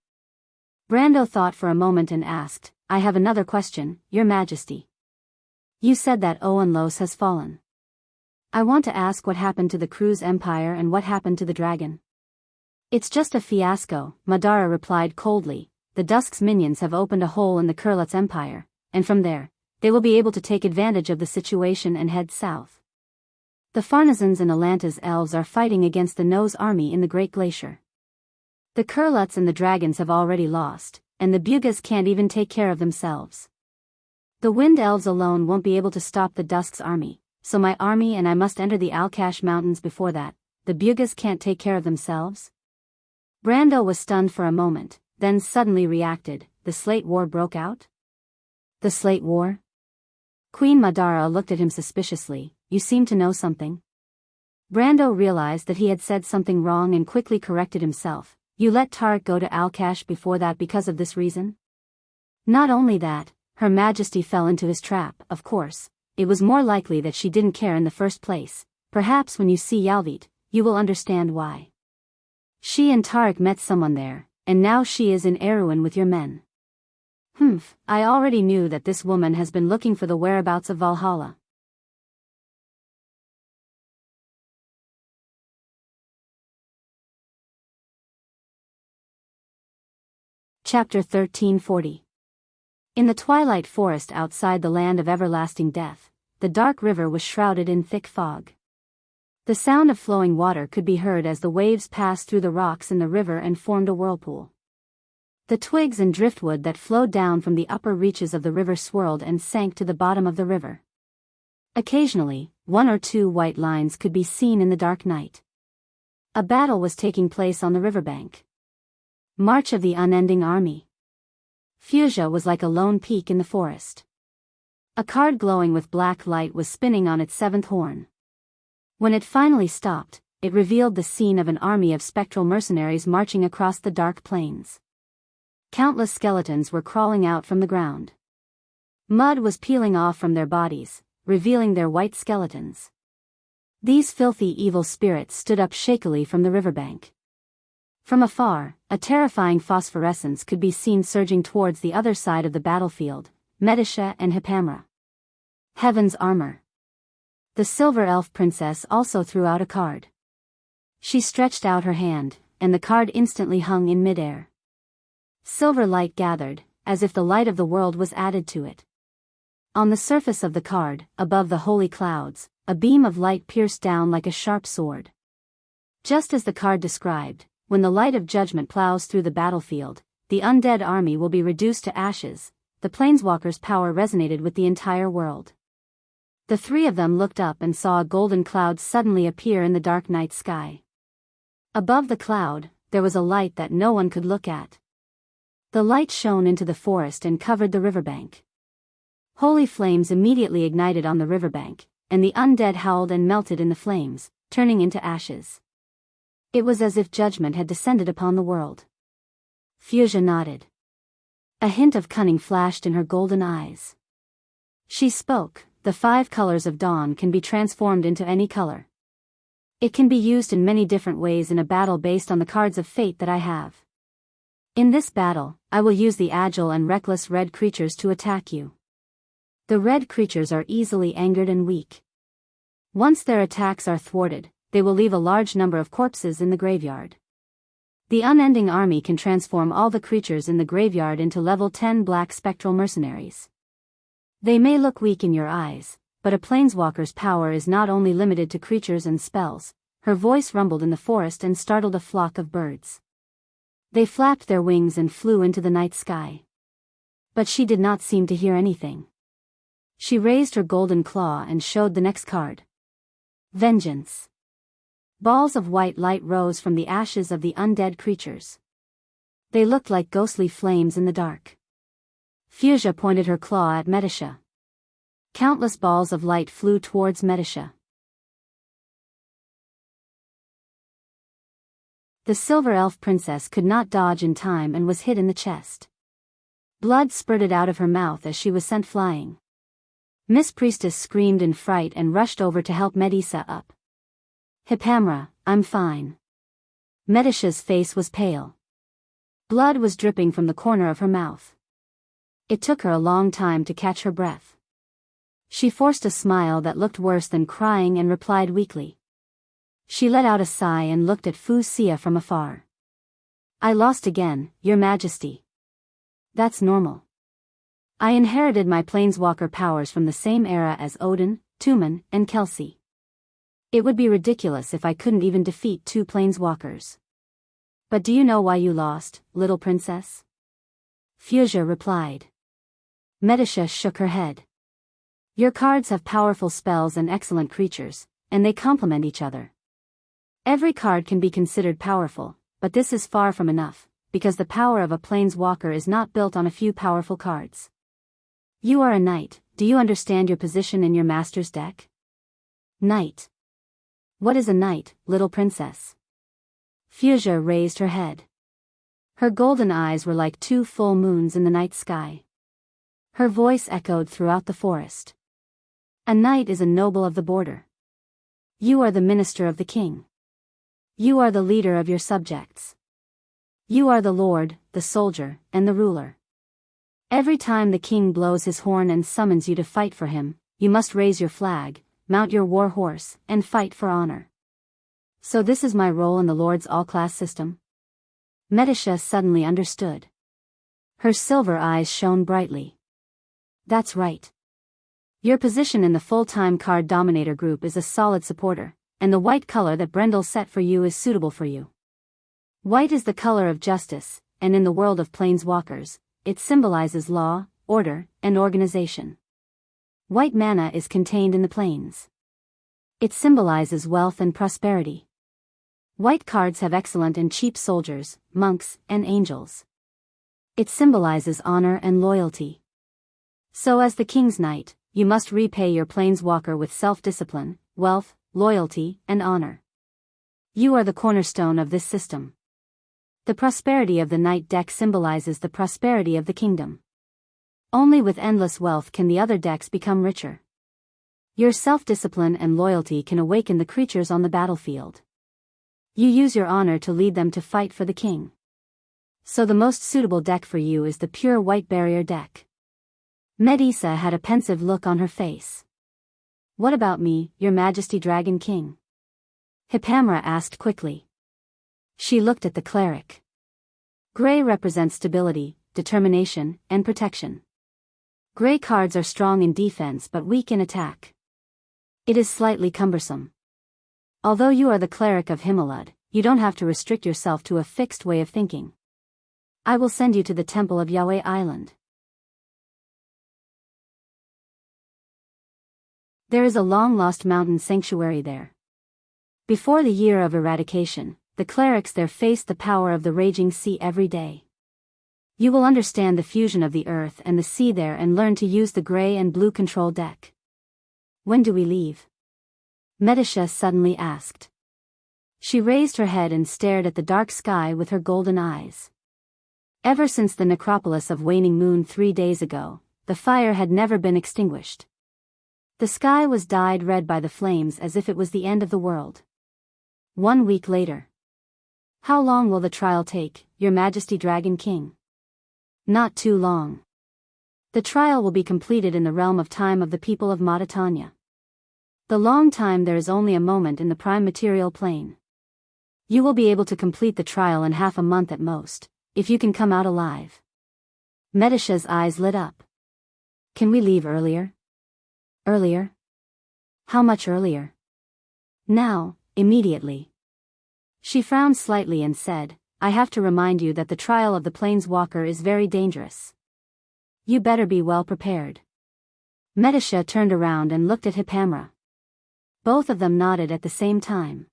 Brando thought for a moment and asked, "I have another question, Your Majesty. You said that Oanlos has fallen. I want to ask what happened to the Cruz Empire and what happened to the dragon." "It's just a fiasco," Madara replied coldly. "The Dusk's minions have opened a hole in the Kurlutz Empire, and from there, they will be able to take advantage of the situation and head south. The Farnezans and Atlanta's elves are fighting against the Nose army in the Great Glacier. The Kurlutz and the dragons have already lost, and the Bugas can't even take care of themselves. The Wind Elves alone won't be able to stop the Dusk's army, so my army and I must enter the Alkash Mountains before that. The Bugas can't take care of themselves?" Brando was stunned for a moment, then suddenly reacted. "The Slate War broke out?" "The Slate War?" Queen Madara looked at him suspiciously. "You seem to know something." Brando realized that he had said something wrong and quickly corrected himself. "You let Tariq go to Alkash before that because of this reason?" "Not only that, Her Majesty fell into his trap, of course. It was more likely that she didn't care in the first place. Perhaps when you see Yalvit, you will understand why. She and Tariq met someone there, and now she is in Erewhon with your men." "Humph, I already knew that this woman has been looking for the whereabouts of Valhalla." Chapter 1340. In the twilight forest outside the land of everlasting death, the dark river was shrouded in thick fog. The sound of flowing water could be heard as the waves passed through the rocks in the river and formed a whirlpool. The twigs and driftwood that flowed down from the upper reaches of the river swirled and sank to the bottom of the river. Occasionally, 1 or 2 white lines could be seen in the dark night. A battle was taking place on the riverbank. March of the Unending Army. Fuchsia was like a lone peak in the forest. A card glowing with black light was spinning on its 7th horn. When it finally stopped, it revealed the scene of an army of spectral mercenaries marching across the dark plains. Countless skeletons were crawling out from the ground. Mud was peeling off from their bodies, revealing their white skeletons. These filthy evil spirits stood up shakily from the riverbank. From afar, a terrifying phosphorescence could be seen surging towards the other side of the battlefield, Medisha and Hippamra. Heaven's armor. The silver elf princess also threw out a card. She stretched out her hand, and the card instantly hung in midair. Silver light gathered, as if the light of the world was added to it. On the surface of the card, above the holy clouds, a beam of light pierced down like a sharp sword. Just as the card described, when the light of judgment plows through the battlefield, the undead army will be reduced to ashes. The planeswalker's power resonated with the entire world. The three of them looked up and saw a golden cloud suddenly appear in the dark night sky. Above the cloud, there was a light that no one could look at. The light shone into the forest and covered the riverbank. Holy flames immediately ignited on the riverbank, and the undead howled and melted in the flames, turning into ashes. It was as if judgment had descended upon the world. Fuchsia nodded. A hint of cunning flashed in her golden eyes. She spoke, "The 5 colors of dawn can be transformed into any color. It can be used in many different ways in a battle based on the cards of fate that I have. In this battle, I will use the agile and reckless red creatures to attack you. The red creatures are easily angered and weak. Once their attacks are thwarted, they will leave a large number of corpses in the graveyard. The unending army can transform all the creatures in the graveyard into level 10 black spectral mercenaries. They may look weak in your eyes, but a planeswalker's power is not only limited to creatures and spells." Her voice rumbled in the forest and startled a flock of birds. They flapped their wings and flew into the night sky. But she did not seem to hear anything. She raised her golden claw and showed the next card. Vengeance. Balls of white light rose from the ashes of the undead creatures. They looked like ghostly flames in the dark. Fuchsia pointed her claw at Medisha. Countless balls of light flew towards Medisha. The silver elf princess could not dodge in time and was hit in the chest. Blood spurted out of her mouth as she was sent flying. Miss Priestess screamed in fright and rushed over to help Medisha up. "Hippamra, I'm fine." Medisha's face was pale. Blood was dripping from the corner of her mouth. It took her a long time to catch her breath. She forced a smile that looked worse than crying and replied weakly. She let out a sigh and looked at Fuchsia from afar. "I lost again, Your Majesty. That's normal. I inherited my planeswalker powers from the same era as Odin, Tumen, and Kelsey. It would be ridiculous if I couldn't even defeat 2 planeswalkers. But do you know why you lost, little princess?" Fuchsia replied. Medisha shook her head. "Your cards have powerful spells and excellent creatures, and they complement each other. Every card can be considered powerful, but this is far from enough, because the power of a planeswalker is not built on a few powerful cards. You are a knight. Do you understand your position in your master's deck?" "Knight? What is a knight, little princess?" Fuchsia raised her head. Her golden eyes were like 2 full moons in the night sky. Her voice echoed throughout the forest. "A knight is a noble of the border. You are the minister of the king. You are the leader of your subjects. You are the lord, the soldier, and the ruler. Every time the king blows his horn and summons you to fight for him, you must raise your flag, mount your war horse, and fight for honor. So this is my role in the Lord's all-class system?" Medisha suddenly understood. Her silver eyes shone brightly. "That's right. Your position in the full-time card dominator group is a solid supporter, and the white color that Brendel set for you is suitable for you. White is the color of justice, and in the world of planeswalkers, it symbolizes law, order, and organization. White mana is contained in the planes. It symbolizes wealth and prosperity. White cards have excellent and cheap soldiers, monks, and angels. It symbolizes honor and loyalty. So as the king's knight, you must repay your planeswalker with self-discipline, wealth, loyalty, and honor. You are the cornerstone of this system. The prosperity of the knight deck symbolizes the prosperity of the kingdom. Only with endless wealth can the other decks become richer. Your self-discipline and loyalty can awaken the creatures on the battlefield. You use your honor to lead them to fight for the king. So the most suitable deck for you is the pure white barrier deck. Medusa had a pensive look on her face. What about me, your majesty Dragon King? Hippamra asked quickly. She looked at the cleric. Gray represents stability, determination, and protection. Gray cards are strong in defense but weak in attack. It is slightly cumbersome. Although you are the cleric of Himalud, you don't have to restrict yourself to a fixed way of thinking. I will send you to the Temple of Yahweh Island. There is a long-lost mountain sanctuary there. Before the year of eradication, the clerics there faced the power of the raging sea every day. You will understand the fusion of the earth and the sea there and learn to use the gray and blue control deck. When do we leave? Medusa suddenly asked. She raised her head and stared at the dark sky with her golden eyes. Ever since the necropolis of Waning Moon 3 days ago, the fire had never been extinguished. The sky was dyed red by the flames as if it was the end of the world. 1 week later. How long will the trial take, Your Majesty Dragon King? Not too long. The trial will be completed in the realm of time of the people of Mauritania. The long time there is only a moment in the prime material plane. You will be able to complete the trial in half a month at most, if you can come out alive. Medusa's eyes lit up. Can we leave earlier? Earlier? How much earlier? Now, immediately. She frowned slightly and said, I have to remind you that the trial of the Planeswalker is very dangerous. You better be well prepared. Medusa turned around and looked at Hippamra. Both of them nodded at the same time.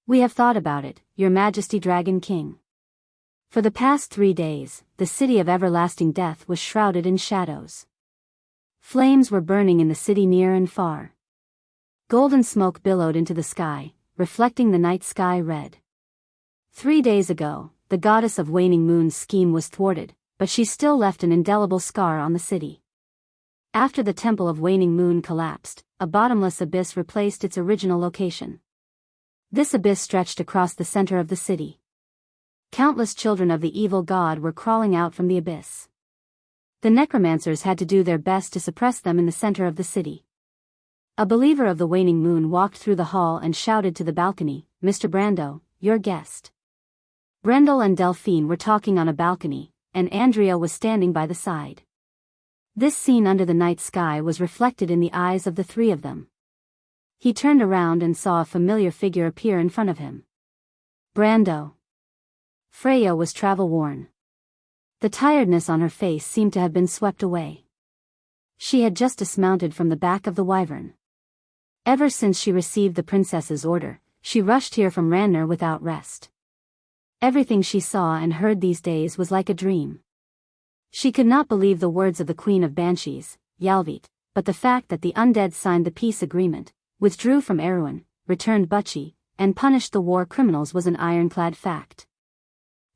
We have thought about it, Your Majesty Dragon King. For the past 3 days, the city of everlasting death was shrouded in shadows. Flames were burning in the city near and far. Golden smoke billowed into the sky, reflecting the night sky red. 3 days ago, the goddess of Waning Moon's scheme was thwarted, but she still left an indelible scar on the city. After the Temple of Waning Moon collapsed, a bottomless abyss replaced its original location. This abyss stretched across the center of the city. Countless children of the evil god were crawling out from the abyss. The necromancers had to do their best to suppress them in the center of the city. A believer of the Waning Moon walked through the hall and shouted to the balcony, Mr. Brando, your guest. Brendel and Delphine were talking on a balcony, and Andrea was standing by the side. This scene under the night sky was reflected in the eyes of the three of them. He turned around and saw a familiar figure appear in front of him. Brando. Freya was travel-worn. The tiredness on her face seemed to have been swept away. She had just dismounted from the back of the wyvern. Ever since she received the princess's order, she rushed here from Ranner without rest. Everything she saw and heard these days was like a dream. She could not believe the words of the Queen of Banshees, Yalvit, but the fact that the undead signed the peace agreement, withdrew from Erewhon, returned Butchie, and punished the war criminals was an ironclad fact.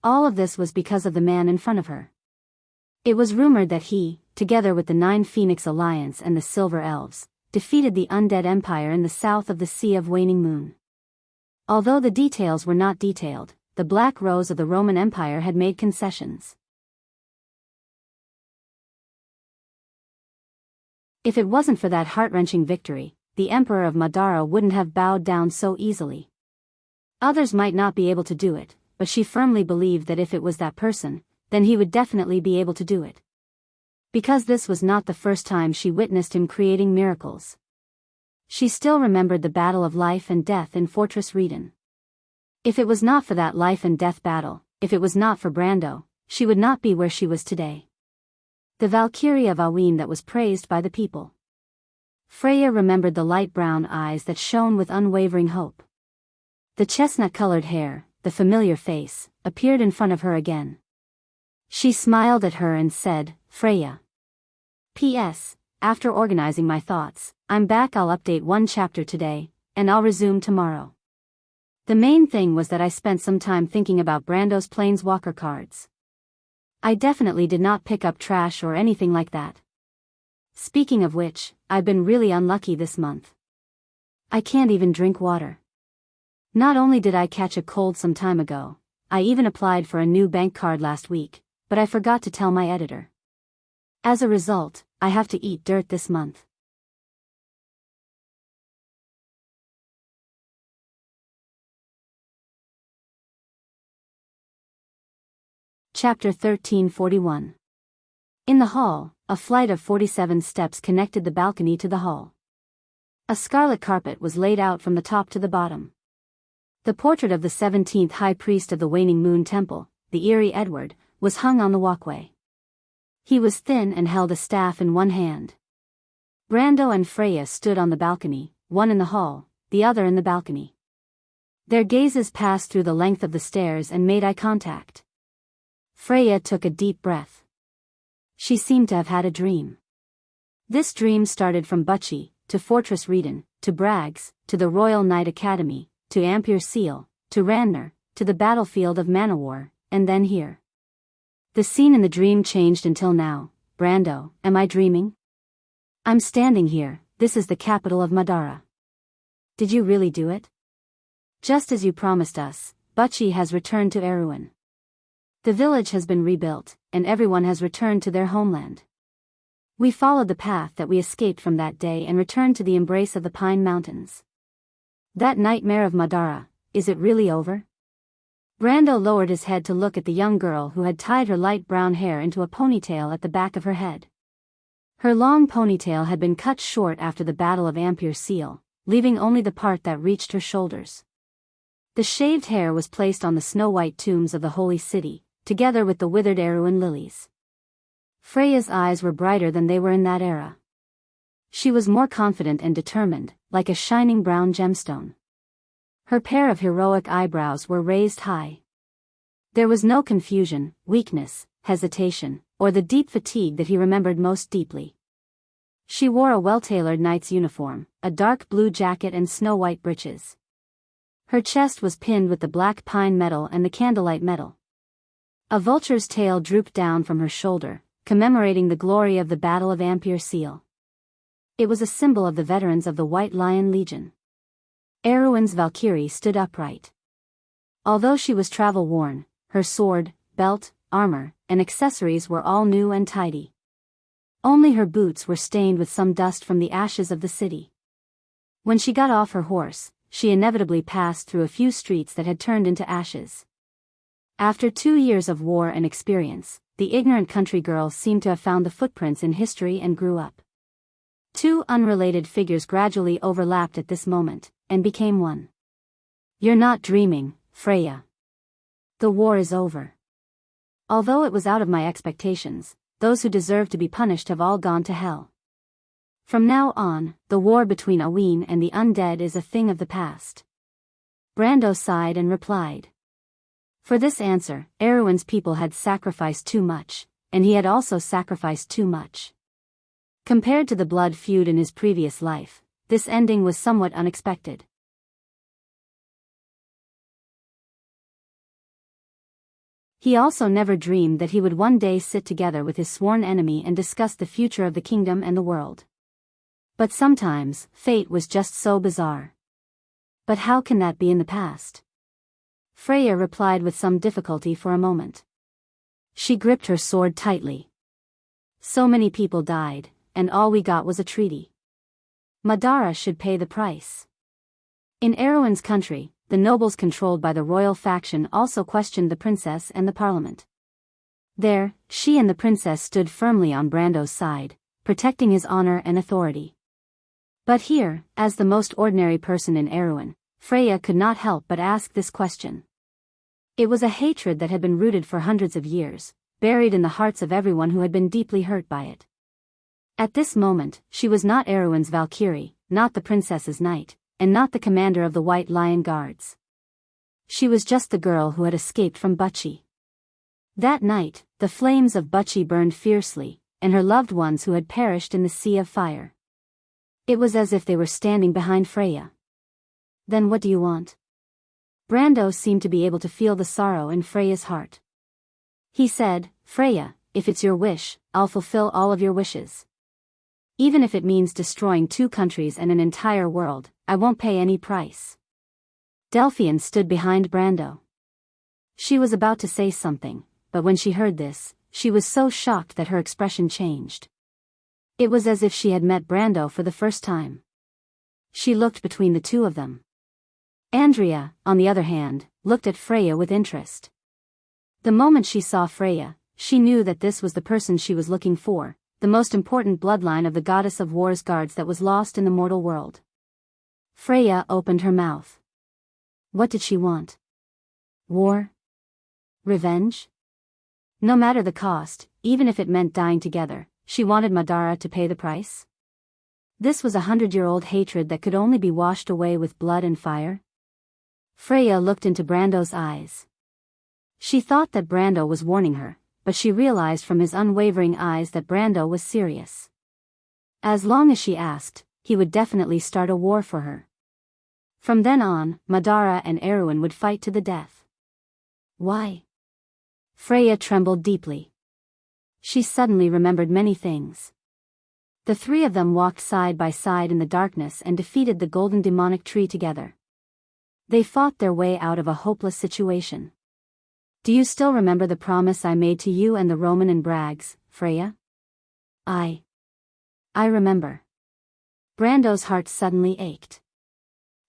All of this was because of the man in front of her. It was rumored that he, together with the 9 Phoenix Alliance and the Silver Elves, defeated the undead empire in the south of the Sea of Waning Moon. Although the details were not detailed, the Black Rose of the Roman Empire had made concessions. If it wasn't for that heart-wrenching victory, the Emperor of Madara wouldn't have bowed down so easily. Others might not be able to do it, but she firmly believed that if it was that person, then he would definitely be able to do it. Because this was not the first time she witnessed him creating miracles. She still remembered the battle of life and death in Fortress Reden. If it was not for that life and death battle, if it was not for Brando, she would not be where she was today. The Valkyrie of Awin that was praised by the people. Freya remembered the light brown eyes that shone with unwavering hope. The chestnut-colored hair, the familiar face, appeared in front of her again. She smiled at her and said, Freya. P.S. After organizing my thoughts, I'm back. I'll update 1 chapter today, and I'll resume tomorrow. The main thing was that I spent some time thinking about Brando's Planeswalker cards. I definitely did not pick up trash or anything like that. Speaking of which, I've been really unlucky this month. I can't even drink water. Not only did I catch a cold some time ago, I even applied for a new bank card last week, but I forgot to tell my editor. As a result, I have to eat dirt this month. Chapter 1341. In the hall, a flight of 47 steps connected the balcony to the hall. A scarlet carpet was laid out from the top to the bottom. The portrait of the 17th High Priest of the Waning Moon Temple, the Eerie Edward, was hung on the walkway. He was thin and held a staff in one hand. Brando and Freya stood on the balcony, one in the hall, the other in the balcony. Their gazes passed through the length of the stairs and made eye contact. Freya took a deep breath. She seemed to have had a dream. This dream started from Bucci, to Fortress Reedon, to Braggs, to the Royal Knight Academy, to Ampere Seal, to Ranner, to the battlefield of Manowar, and then here. The scene in the dream changed until now. Brando, am I dreaming? I'm standing here, this is the capital of Madara. Did you really do it? Just as you promised us, Bucci has returned to Erewhon. The village has been rebuilt, and everyone has returned to their homeland. We followed the path that we escaped from that day and returned to the embrace of the Pine Mountains. That nightmare of Madara, is it really over? Brando lowered his head to look at the young girl who had tied her light brown hair into a ponytail at the back of her head. Her long ponytail had been cut short after the Battle of Ampere Seal, leaving only the part that reached her shoulders. The shaved hair was placed on the snow-white tombs of the Holy City, together with the withered Erewhon lilies. Freya's eyes were brighter than they were in that era. She was more confident and determined, like a shining brown gemstone. Her pair of heroic eyebrows were raised high. There was no confusion, weakness, hesitation, or the deep fatigue that he remembered most deeply. She wore a well-tailored knight's uniform, a dark blue jacket and snow-white breeches. Her chest was pinned with the black pine medal and the candlelight medal. A vulture's tail drooped down from her shoulder, commemorating the glory of the Battle of Ampere Seal. It was a symbol of the veterans of the White Lion Legion. Erewhon's Valkyrie stood upright. Although she was travel-worn, her sword, belt, armor, and accessories were all new and tidy. Only her boots were stained with some dust from the ashes of the city. When she got off her horse, she inevitably passed through a few streets that had turned into ashes. After 2 years of war and experience, the ignorant country girl seemed to have found the footprints in history and grew up. Two unrelated figures gradually overlapped at this moment, and became one. You're not dreaming, Freya. The war is over. Although it was out of my expectations, those who deserve to be punished have all gone to hell. From now on, the war between Aween and the undead is a thing of the past. Brando sighed and replied. For this answer, Erewhon's people had sacrificed too much, and he had also sacrificed too much. Compared to the blood feud in his previous life, this ending was somewhat unexpected. He also never dreamed that he would one day sit together with his sworn enemy and discuss the future of the kingdom and the world. But sometimes, fate was just so bizarre. But how can that be in the past? Freya replied with some difficulty for a moment. She gripped her sword tightly. So many people died, and all we got was a treaty. Madara should pay the price. In Erewhon's country, the nobles controlled by the royal faction also questioned the princess and the parliament. There, she and the princess stood firmly on Brando's side, protecting his honor and authority. But here, as the most ordinary person in Erewhon, Freya could not help but ask this question. It was a hatred that had been rooted for hundreds of years, buried in the hearts of everyone who had been deeply hurt by it. At this moment, she was not Erewhon's Valkyrie, not the princess's knight, and not the commander of the White Lion Guards. She was just the girl who had escaped from Bucci. That night, the flames of Bucci burned fiercely, and her loved ones who had perished in the sea of fire. It was as if they were standing behind Freya. Then what do you want? Brando seemed to be able to feel the sorrow in Freya's heart. He said, Freya, if it's your wish, I'll fulfill all of your wishes. Even if it means destroying 2 countries and an entire world, I won't pay any price. Delphian stood behind Brando. She was about to say something, but when she heard this, she was so shocked that her expression changed. It was as if she had met Brando for the first time. She looked between the two of them. Andrea, on the other hand, looked at Freya with interest. The moment she saw Freya, she knew that this was the person she was looking for, the most important bloodline of the goddess of war's guards that was lost in the mortal world. Freya opened her mouth. What did she want? War? Revenge? No matter the cost, even if it meant dying together, she wanted Madara to pay the price? This was 100-year-old hatred that could only be washed away with blood and fire? Freya looked into Brando's eyes. She thought that Brando was warning her, but she realized from his unwavering eyes that Brando was serious. As long as she asked, he would definitely start a war for her. From then on, Madara and Erwin would fight to the death. Why? Freya trembled deeply. She suddenly remembered many things. The 3 of them walked side by side in the darkness and defeated the golden demonic tree together. They fought their way out of a hopeless situation. Do you still remember the promise I made to you and the Roman and Braggs, Freya? I remember. Brando's heart suddenly ached.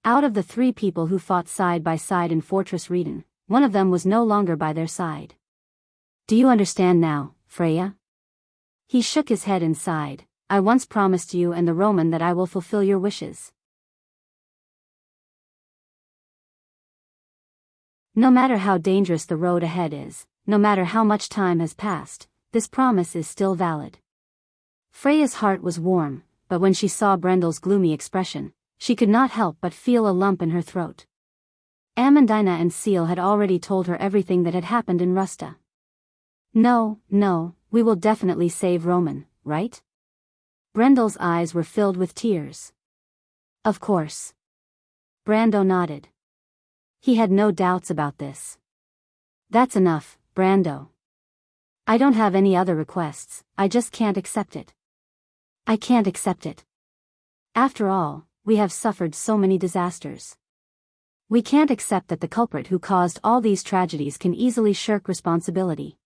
Out of the 3 people who fought side by side in Fortress Reden, one of them was no longer by their side. Do you understand now, Freya? He shook his head and sighed. I once promised you and the Roman that I will fulfill your wishes. No matter how dangerous the road ahead is, no matter how much time has passed, this promise is still valid. Freya's heart was warm, but when she saw Brendel's gloomy expression, she could not help but feel a lump in her throat. Amandina and Seal had already told her everything that had happened in Rusta. No, we will definitely save Roman, right? Brendel's eyes were filled with tears. Of course. Brando nodded. He had no doubts about this. That's enough, Brando. I don't have any other requests, I just can't accept it. I can't accept it. After all, we have suffered so many disasters. We can't accept that the culprit who caused all these tragedies can easily shirk responsibility.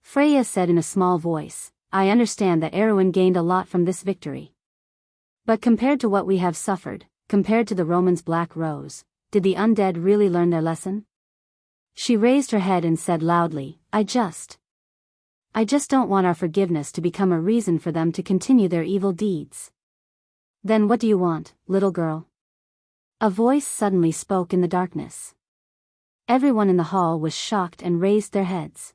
Freya said in a small voice, I understand that Erwin gained a lot from this victory. But compared to what we have suffered, compared to the Romans' Black Rose, did the undead really learn their lesson? She raised her head and said loudly, I just don't want our forgiveness to become a reason for them to continue their evil deeds. Then what do you want, little girl? A voice suddenly spoke in the darkness. Everyone in the hall was shocked and raised their heads.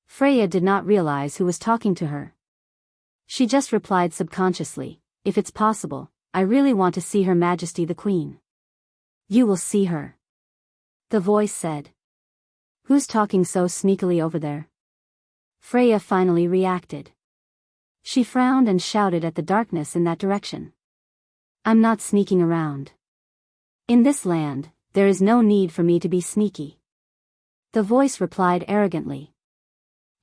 Freya did not realize who was talking to her. She just replied subconsciously, if it's possible, I really want to see Her Majesty the Queen. You will see her. The voice said. Who's talking so sneakily over there? Freya finally reacted. She frowned and shouted at the darkness in that direction. I'm not sneaking around. In this land, there is no need for me to be sneaky. The voice replied arrogantly.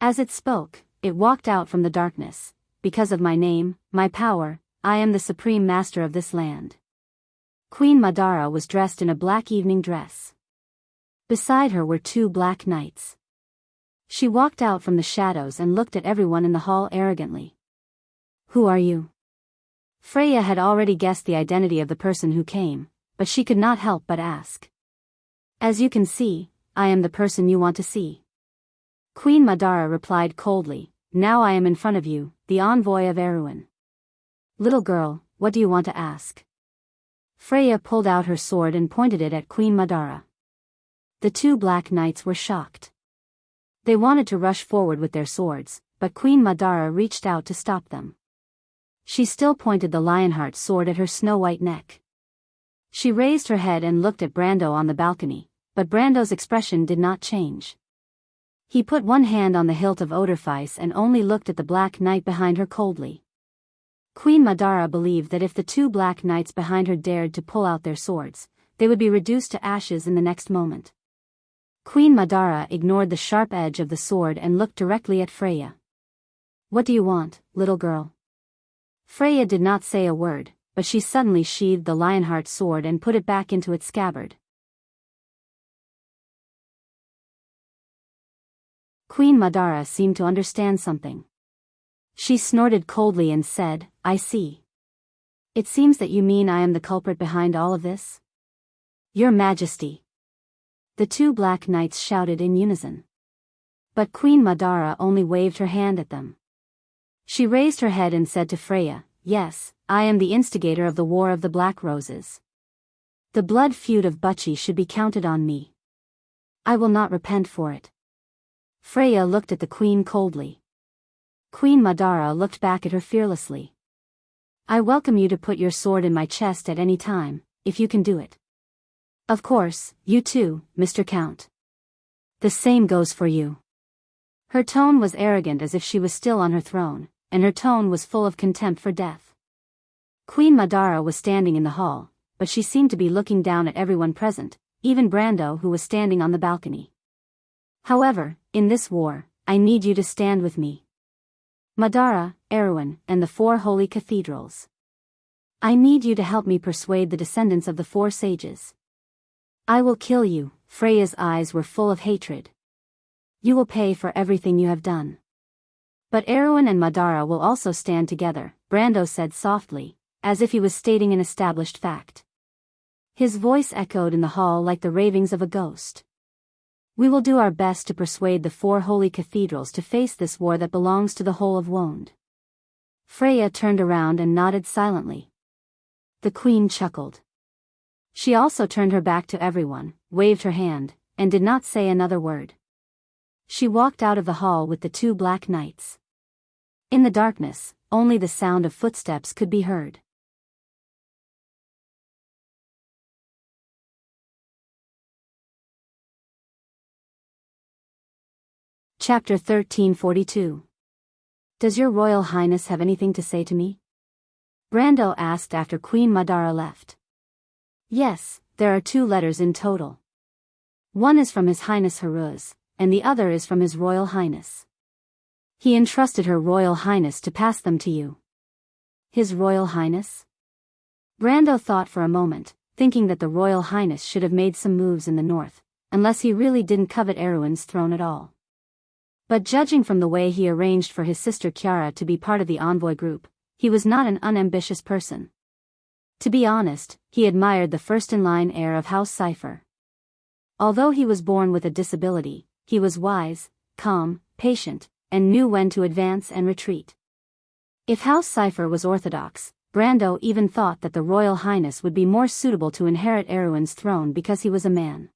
As it spoke, it walked out from the darkness. Because of my name, my power, I am the supreme master of this land. Queen Madara was dressed in a black evening dress. Beside her were 2 black knights. She walked out from the shadows and looked at everyone in the hall arrogantly. Who are you? Freya had already guessed the identity of the person who came, but she could not help but ask. As you can see, I am the person you want to see. Queen Madara replied coldly, now I am in front of you, the envoy of Erwin. Little girl, what do you want to ask? Freya pulled out her sword and pointed it at Queen Madara. The 2 black knights were shocked. They wanted to rush forward with their swords, but Queen Madara reached out to stop them. She still pointed the Lionheart sword at her snow-white neck. She raised her head and looked at Brando on the balcony, but Brando's expression did not change. He put one hand on the hilt of Oderfeis and only looked at the black knight behind her coldly. Queen Madara believed that if the 2 black knights behind her dared to pull out their swords, they would be reduced to ashes in the next moment. Queen Madara ignored the sharp edge of the sword and looked directly at Freya. What do you want, little girl? Freya did not say a word, but she suddenly sheathed the Lionheart sword and put it back into its scabbard. Queen Madara seemed to understand something. She snorted coldly and said, "I see. It seems that you mean I am the culprit behind all of this?" "Your Majesty." The two Black Knights shouted in unison. But Queen Madara only waved her hand at them. She raised her head and said to Freya, "Yes, I am the instigator of the War of the Black Roses. The blood feud of Butchie should be counted on me. I will not repent for it." Freya looked at the Queen coldly. Queen Madara looked back at her fearlessly. "I welcome you to put your sword in my chest at any time, if you can do it. Of course, you too, Mr. Count. The same goes for you." Her tone was arrogant as if she was still on her throne, and her tone was full of contempt for death. Queen Madara was standing in the hall, but she seemed to be looking down at everyone present, even Brando who was standing on the balcony. "However, in this war, I need you to stand with me. Madara, Erwin, and the 4 holy cathedrals. I need you to help me persuade the descendants of the 4 sages. I will kill you." Freya's eyes were full of hatred. "You will pay for everything you have done. But Erwin and Madara will also stand together," Brando said softly, as if he was stating an established fact. His voice echoed in the hall like the ravings of a ghost. "We will do our best to persuade the 4 holy cathedrals to face this war that belongs to the whole of Wonde." Freya turned around and nodded silently. The Queen chuckled. She also turned her back to everyone, waved her hand, and did not say another word. She walked out of the hall with the 2 Black Knights. In the darkness, only the sound of footsteps could be heard. Chapter 1342. Does your Royal Highness have anything to say to me? Brando asked after Queen Madara left. Yes, there are 2 letters in total. One is from His Highness Haruz, and the other is from His Royal Highness. He entrusted Her Royal Highness to pass them to you. His Royal Highness? Brando thought for a moment, thinking that the Royal Highness should have made some moves in the north, unless he really didn't covet Erwin's throne at all. But judging from the way he arranged for his sister Kiara to be part of the envoy group, he was not an unambitious person. To be honest, he admired the first-in-line heir of House Cypher. Although he was born with a disability, he was wise, calm, patient, and knew when to advance and retreat. If House Cypher was orthodox, Brando even thought that the Royal Highness would be more suitable to inherit Erwin's throne because he was a man.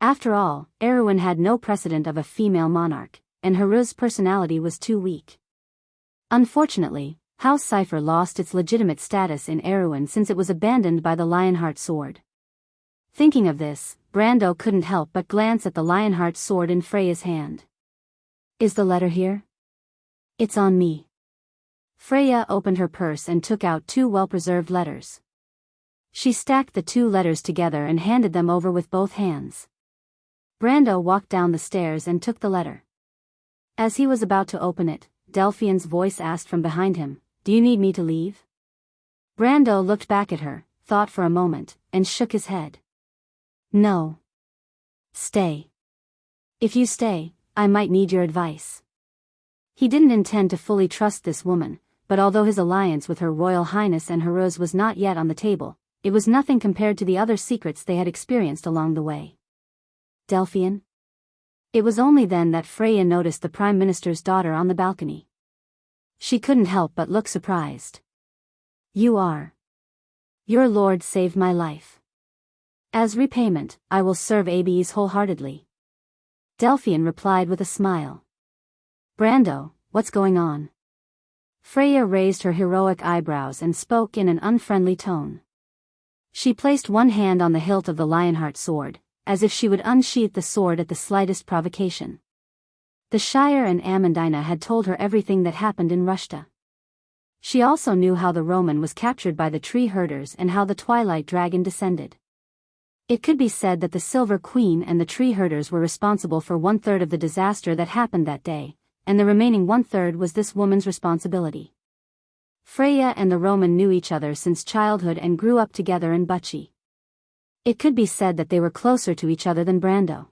After all, Erwin had no precedent of a female monarch, and Haruz's personality was too weak. Unfortunately, House Cypher lost its legitimate status in Erwin since it was abandoned by the Lionheart sword. Thinking of this, Brando couldn't help but glance at the Lionheart sword in Freya's hand. Is the letter here? It's on me. Freya opened her purse and took out 2 well-preserved letters. She stacked the 2 letters together and handed them over with both hands. Brando walked down the stairs and took the letter. As he was about to open it, Delphian's voice asked from behind him, "Do you need me to leave?" Brando looked back at her, thought for a moment, and shook his head. "No. Stay. If you stay, I might need your advice." He didn't intend to fully trust this woman, but although his alliance with Her Royal Highness and Haruz was not yet on the table, it was nothing compared to the other secrets they had experienced along the way. Delphian? It was only then that Freya noticed the Prime Minister's daughter on the balcony. She couldn't help but look surprised. "You are. Your lord saved my life. As repayment, I will serve Abes wholeheartedly." Delphian replied with a smile. "Brando, what's going on?" Freya raised her heroic eyebrows and spoke in an unfriendly tone. She placed one hand on the hilt of the Lionheart sword, as if she would unsheath the sword at the slightest provocation. The Shire and Amandina had told her everything that happened in Rushta. She also knew how the Roman was captured by the tree herders and how the Twilight Dragon descended. It could be said that the Silver Queen and the tree herders were responsible for 1/3 of the disaster that happened that day, and the remaining 1/3 was this woman's responsibility. Freya and the Roman knew each other since childhood and grew up together in Bucci. It could be said that they were closer to each other than Brando.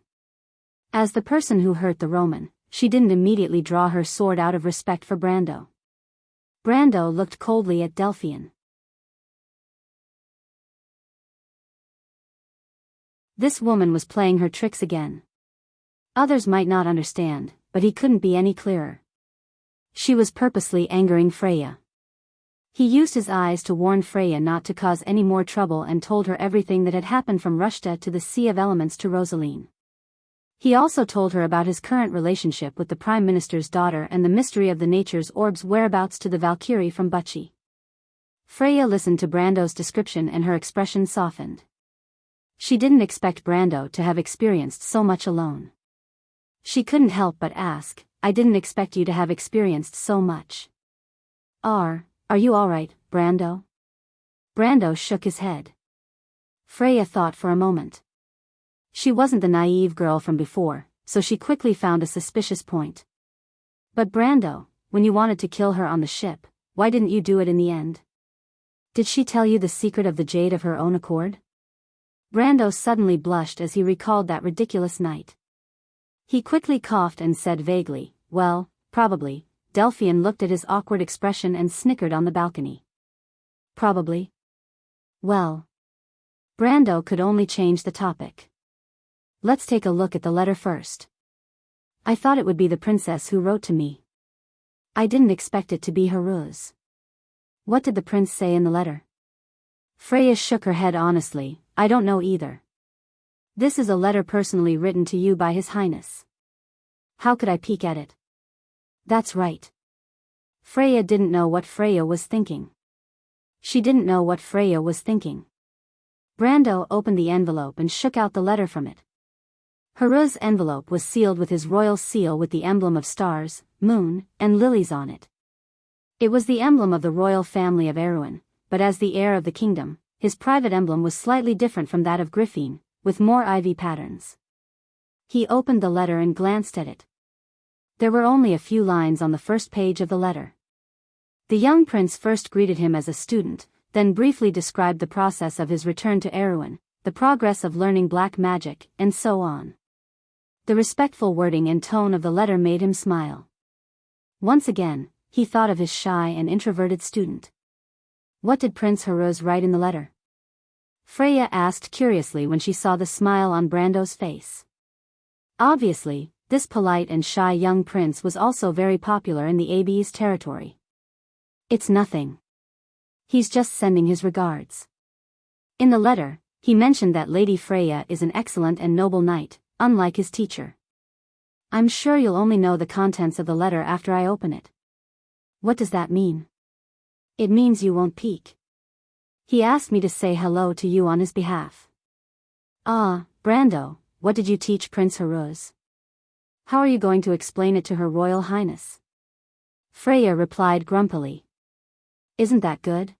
As the person who hurt the Roman, she didn't immediately draw her sword out of respect for Brando. Brando looked coldly at Delphian. This woman was playing her tricks again. Others might not understand, but he couldn't be any clearer. She was purposely angering Freya. He used his eyes to warn Freya not to cause any more trouble and told her everything that had happened from Rushta to the Sea of Elements to Rosaline. He also told her about his current relationship with the Prime Minister's daughter and the mystery of the Nature's Orb's whereabouts to the Valkyrie from Bucci. Freya listened to Brando's description and her expression softened. She didn't expect Brando to have experienced so much alone. She couldn't help but ask, "I didn't expect you to have experienced so much." Are you alright, Brando?" Brando shook his head. Freya thought for a moment. She wasn't the naive girl from before, so she quickly found a suspicious point. "But Brando, when you wanted to kill her on the ship, why didn't you do it in the end? Did she tell you the secret of the jade of her own accord?" Brando suddenly blushed as he recalled that ridiculous night. He quickly coughed and said vaguely, "Well, probably." Delphian looked at his awkward expression and snickered on the balcony. "Probably?" Well. Brando could only change the topic. "Let's take a look at the letter first. I thought it would be the princess who wrote to me. I didn't expect it to be Haruz. What did the prince say in the letter?" Freya shook her head honestly, "I don't know either. This is a letter personally written to you by His Highness. How could I peek at it?" "That's right." Freya didn't know what Freya was thinking. She didn't know what Freya was thinking. Brando opened the envelope and shook out the letter from it. Haruz's envelope was sealed with his royal seal with the emblem of stars, moon, and lilies on it. It was the emblem of the royal family of Erewhon, but as the heir of the kingdom, his private emblem was slightly different from that of Griffin, with more ivy patterns. He opened the letter and glanced at it. There were only a few lines on the first page of the letter. The young prince first greeted him as a student, then briefly described the process of his return to Erewhon, the progress of learning black magic, and so on. The respectful wording and tone of the letter made him smile. Once again, he thought of his shy and introverted student. What did Prince Haruz write in the letter? Freya asked curiously when she saw the smile on Brando's face. Obviously, this polite and shy young prince was also very popular in the AB's territory. "It's nothing. He's just sending his regards." In the letter, he mentioned that Lady Freya is an excellent and noble knight, unlike his teacher. "I'm sure you'll only know the contents of the letter after I open it." "What does that mean?" "It means you won't peek. He asked me to say hello to you on his behalf." "Ah, Brando, what did you teach Prince Haruz? How are you going to explain it to Her Royal Highness?" Freya replied grumpily. "Isn't that good?"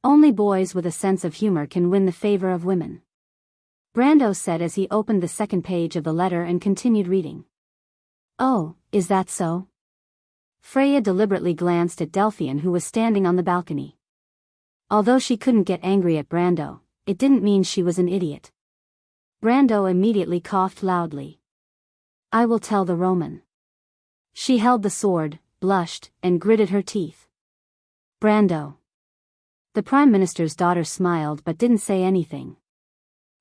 Only boys with a sense of humor can win the favor of women. Brando said as he opened the second page of the letter and continued reading. "Oh, is that so?" Freya deliberately glanced at Delphian, who was standing on the balcony. Although she couldn't get angry at Brando, it didn't mean she was an idiot. Brando immediately coughed loudly. "I will tell the Roman." She held the sword, blushed, and gritted her teeth. "Brando." The Prime Minister's daughter smiled but didn't say anything.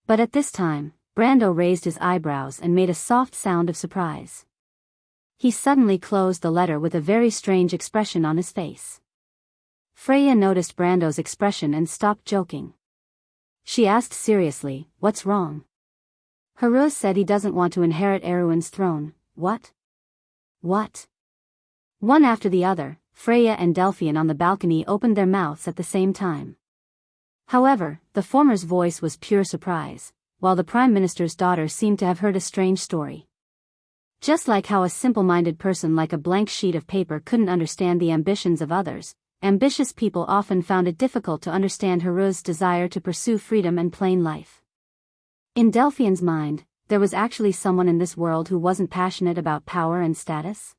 But at this time, Brando raised his eyebrows and made a soft sound of surprise. He suddenly closed the letter with a very strange expression on his face. Freya noticed Brando's expression and stopped joking. She asked seriously, "What's wrong?" "Haruz said he doesn't want to inherit Erewhon's throne." "What? What?" One after the other, Freya and Delphian on the balcony opened their mouths at the same time. However, the former's voice was pure surprise, while the Prime Minister's daughter seemed to have heard a strange story. Just like how a simple-minded person like a blank sheet of paper couldn't understand the ambitions of others, ambitious people often found it difficult to understand Haruz's desire to pursue freedom and plain life. In Delphian's mind, there was actually someone in this world who wasn't passionate about power and status.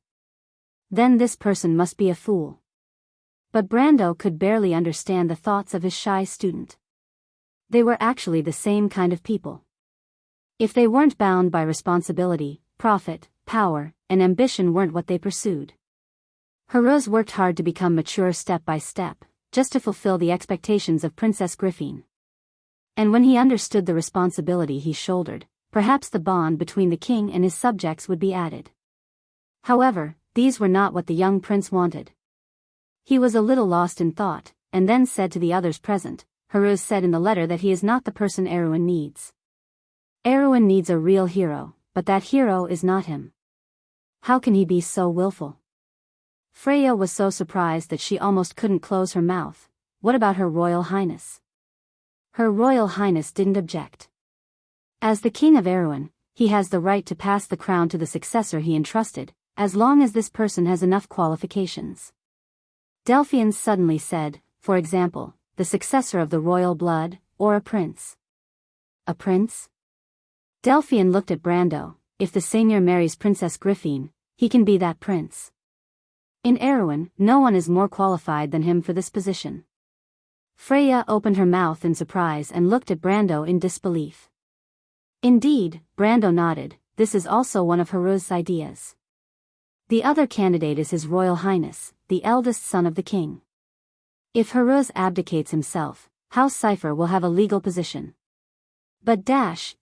Then this person must be a fool. But Brando could barely understand the thoughts of his shy student. They were actually the same kind of people. If they weren't bound by responsibility, profit, power, and ambition weren't what they pursued. Heroes worked hard to become mature step by step, just to fulfill the expectations of Princess Griffin. And when he understood the responsibility he shouldered, perhaps the bond between the king and his subjects would be added. However, these were not what the young prince wanted. He was a little lost in thought, and then said to the others present, Heroes said in the letter that he is not the person Erwin needs. Erwin needs a real hero, but that hero is not him. How can he be so willful? Freya was so surprised that she almost couldn't close her mouth. What about Her Royal Highness? Her Royal Highness didn't object. As the king of Erwin, he has the right to pass the crown to the successor he entrusted, as long as this person has enough qualifications. Delphians suddenly said, for example, the successor of the royal blood, or a prince. A prince? Delphian looked at Brando. If the seigneur marries Princess Griffin, he can be that prince. In Erwin, no one is more qualified than him for this position. Freya opened her mouth in surprise and looked at Brando in disbelief. Indeed, Brando nodded, this is also one of Hero's ideas. The other candidate is His Royal Highness, the eldest son of the king. If Heroes abdicates himself, House Cypher will have a legal position. But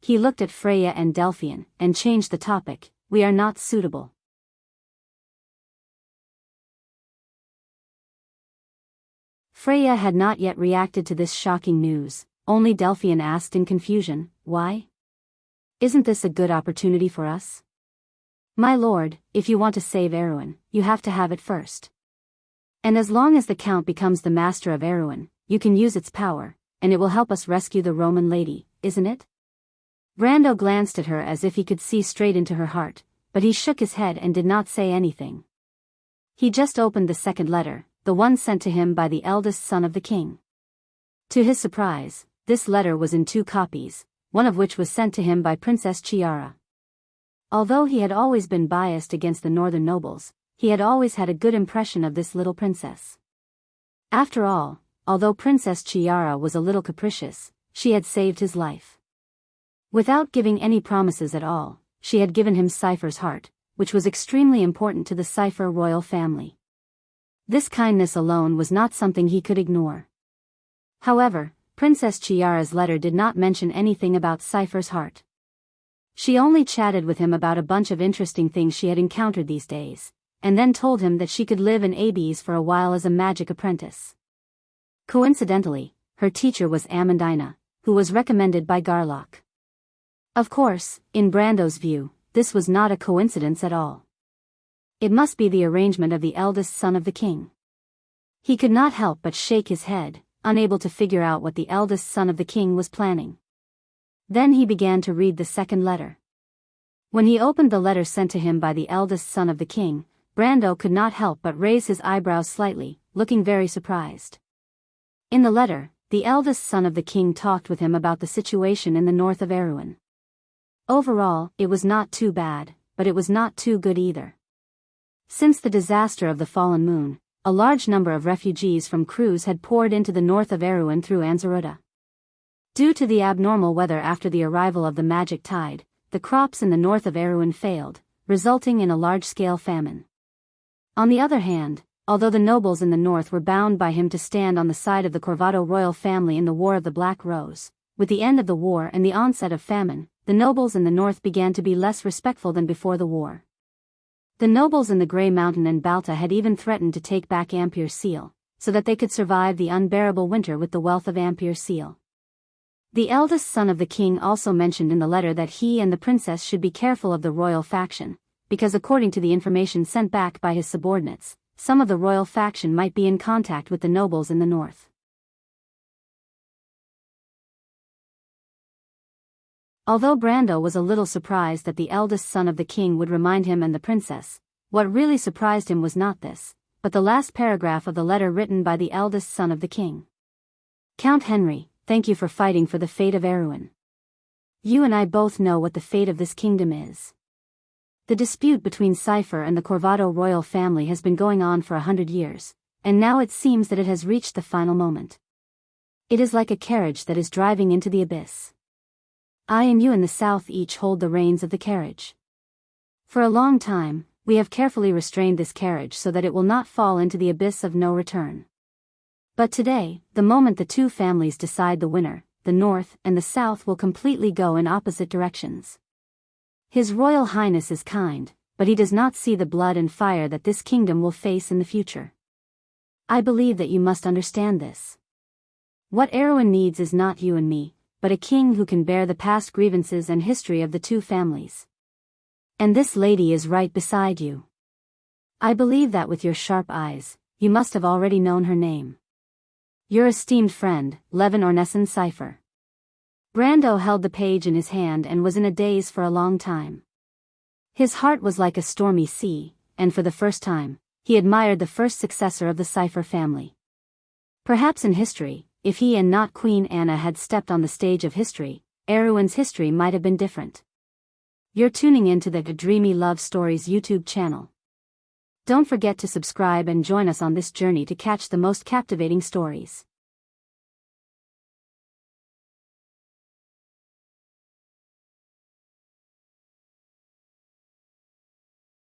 he looked at Freya and Delphian, and changed the topic, we are not suitable. Freya had not yet reacted to this shocking news, only Delphian asked in confusion, why? Isn't this a good opportunity for us? My lord, if you want to save Erwin, you have to have it first. And as long as the Count becomes the master of Erwin, you can use its power, and it will help us rescue the Roman lady, isn't it? Brando glanced at her as if he could see straight into her heart, but he shook his head and did not say anything. He just opened the second letter, the one sent to him by the eldest son of the king. To his surprise, this letter was in 2 copies, one of which was sent to him by Princess Chiara. Although he had always been biased against the northern nobles, he had always had a good impression of this little princess. After all, although Princess Chiara was a little capricious, she had saved his life. Without giving any promises at all, she had given him Cypher's heart, which was extremely important to the Cypher royal family. This kindness alone was not something he could ignore. However, Princess Chiara's letter did not mention anything about Cypher's heart. She only chatted with him about a bunch of interesting things she had encountered these days, and then told him that she could live in Abes for a while as a magic apprentice. Coincidentally, her teacher was Amandina, who was recommended by Garlock. Of course, in Brando's view, this was not a coincidence at all. It must be the arrangement of the eldest son of the king. He could not help but shake his head, unable to figure out what the eldest son of the king was planning. Then he began to read the second letter. When he opened the letter sent to him by the eldest son of the king, Brando could not help but raise his eyebrows slightly, looking very surprised. In the letter, the eldest son of the king talked with him about the situation in the north of Erwin. Overall, it was not too bad, but it was not too good either. Since the disaster of the fallen moon, a large number of refugees from Cruz had poured into the north of Erwin through Anzaruta. Due to the abnormal weather after the arrival of the magic tide, the crops in the north of Erwin failed, resulting in a large-scale famine. On the other hand, although the nobles in the north were bound by him to stand on the side of the Corvado royal family in the War of the Black Rose, with the end of the war and the onset of famine, the nobles in the north began to be less respectful than before the war. The nobles in the Grey Mountain and Balta had even threatened to take back Ampere Seal, so that they could survive the unbearable winter with the wealth of Ampere Seal. The eldest son of the king also mentioned in the letter that he and the princess should be careful of the royal faction, because according to the information sent back by his subordinates, some of the royal faction might be in contact with the nobles in the north. Although Brando was a little surprised that the eldest son of the king would remind him and the princess, what really surprised him was not this, but the last paragraph of the letter written by the eldest son of the king. Count Henry, thank you for fighting for the fate of Erwin. You and I both know what the fate of this kingdom is. The dispute between Cypher and the Corvado royal family has been going on for 100 years, and now it seems that it has reached the final moment. It is like a carriage that is driving into the abyss. I and you in the south each hold the reins of the carriage. For a long time, we have carefully restrained this carriage so that it will not fall into the abyss of no return. But today, the moment the two families decide the winner, the north and the south will completely go in opposite directions. His Royal Highness is kind, but he does not see the blood and fire that this kingdom will face in the future. I believe that you must understand this. What Erwin needs is not you and me, but a king who can bear the past grievances and history of the two families. And this lady is right beside you. I believe that with your sharp eyes, you must have already known her name. Your esteemed friend, Levin Orneson Cypher. Brando held the page in his hand and was in a daze for a long time. His heart was like a stormy sea, and for the first time, he admired the first successor of the Cypher family. Perhaps in history, if he and not Queen Anna had stepped on the stage of history, Erwin's history might have been different. You're tuning into the Dreamy Love Stories YouTube channel. Don't forget to subscribe and join us on this journey to catch the most captivating stories.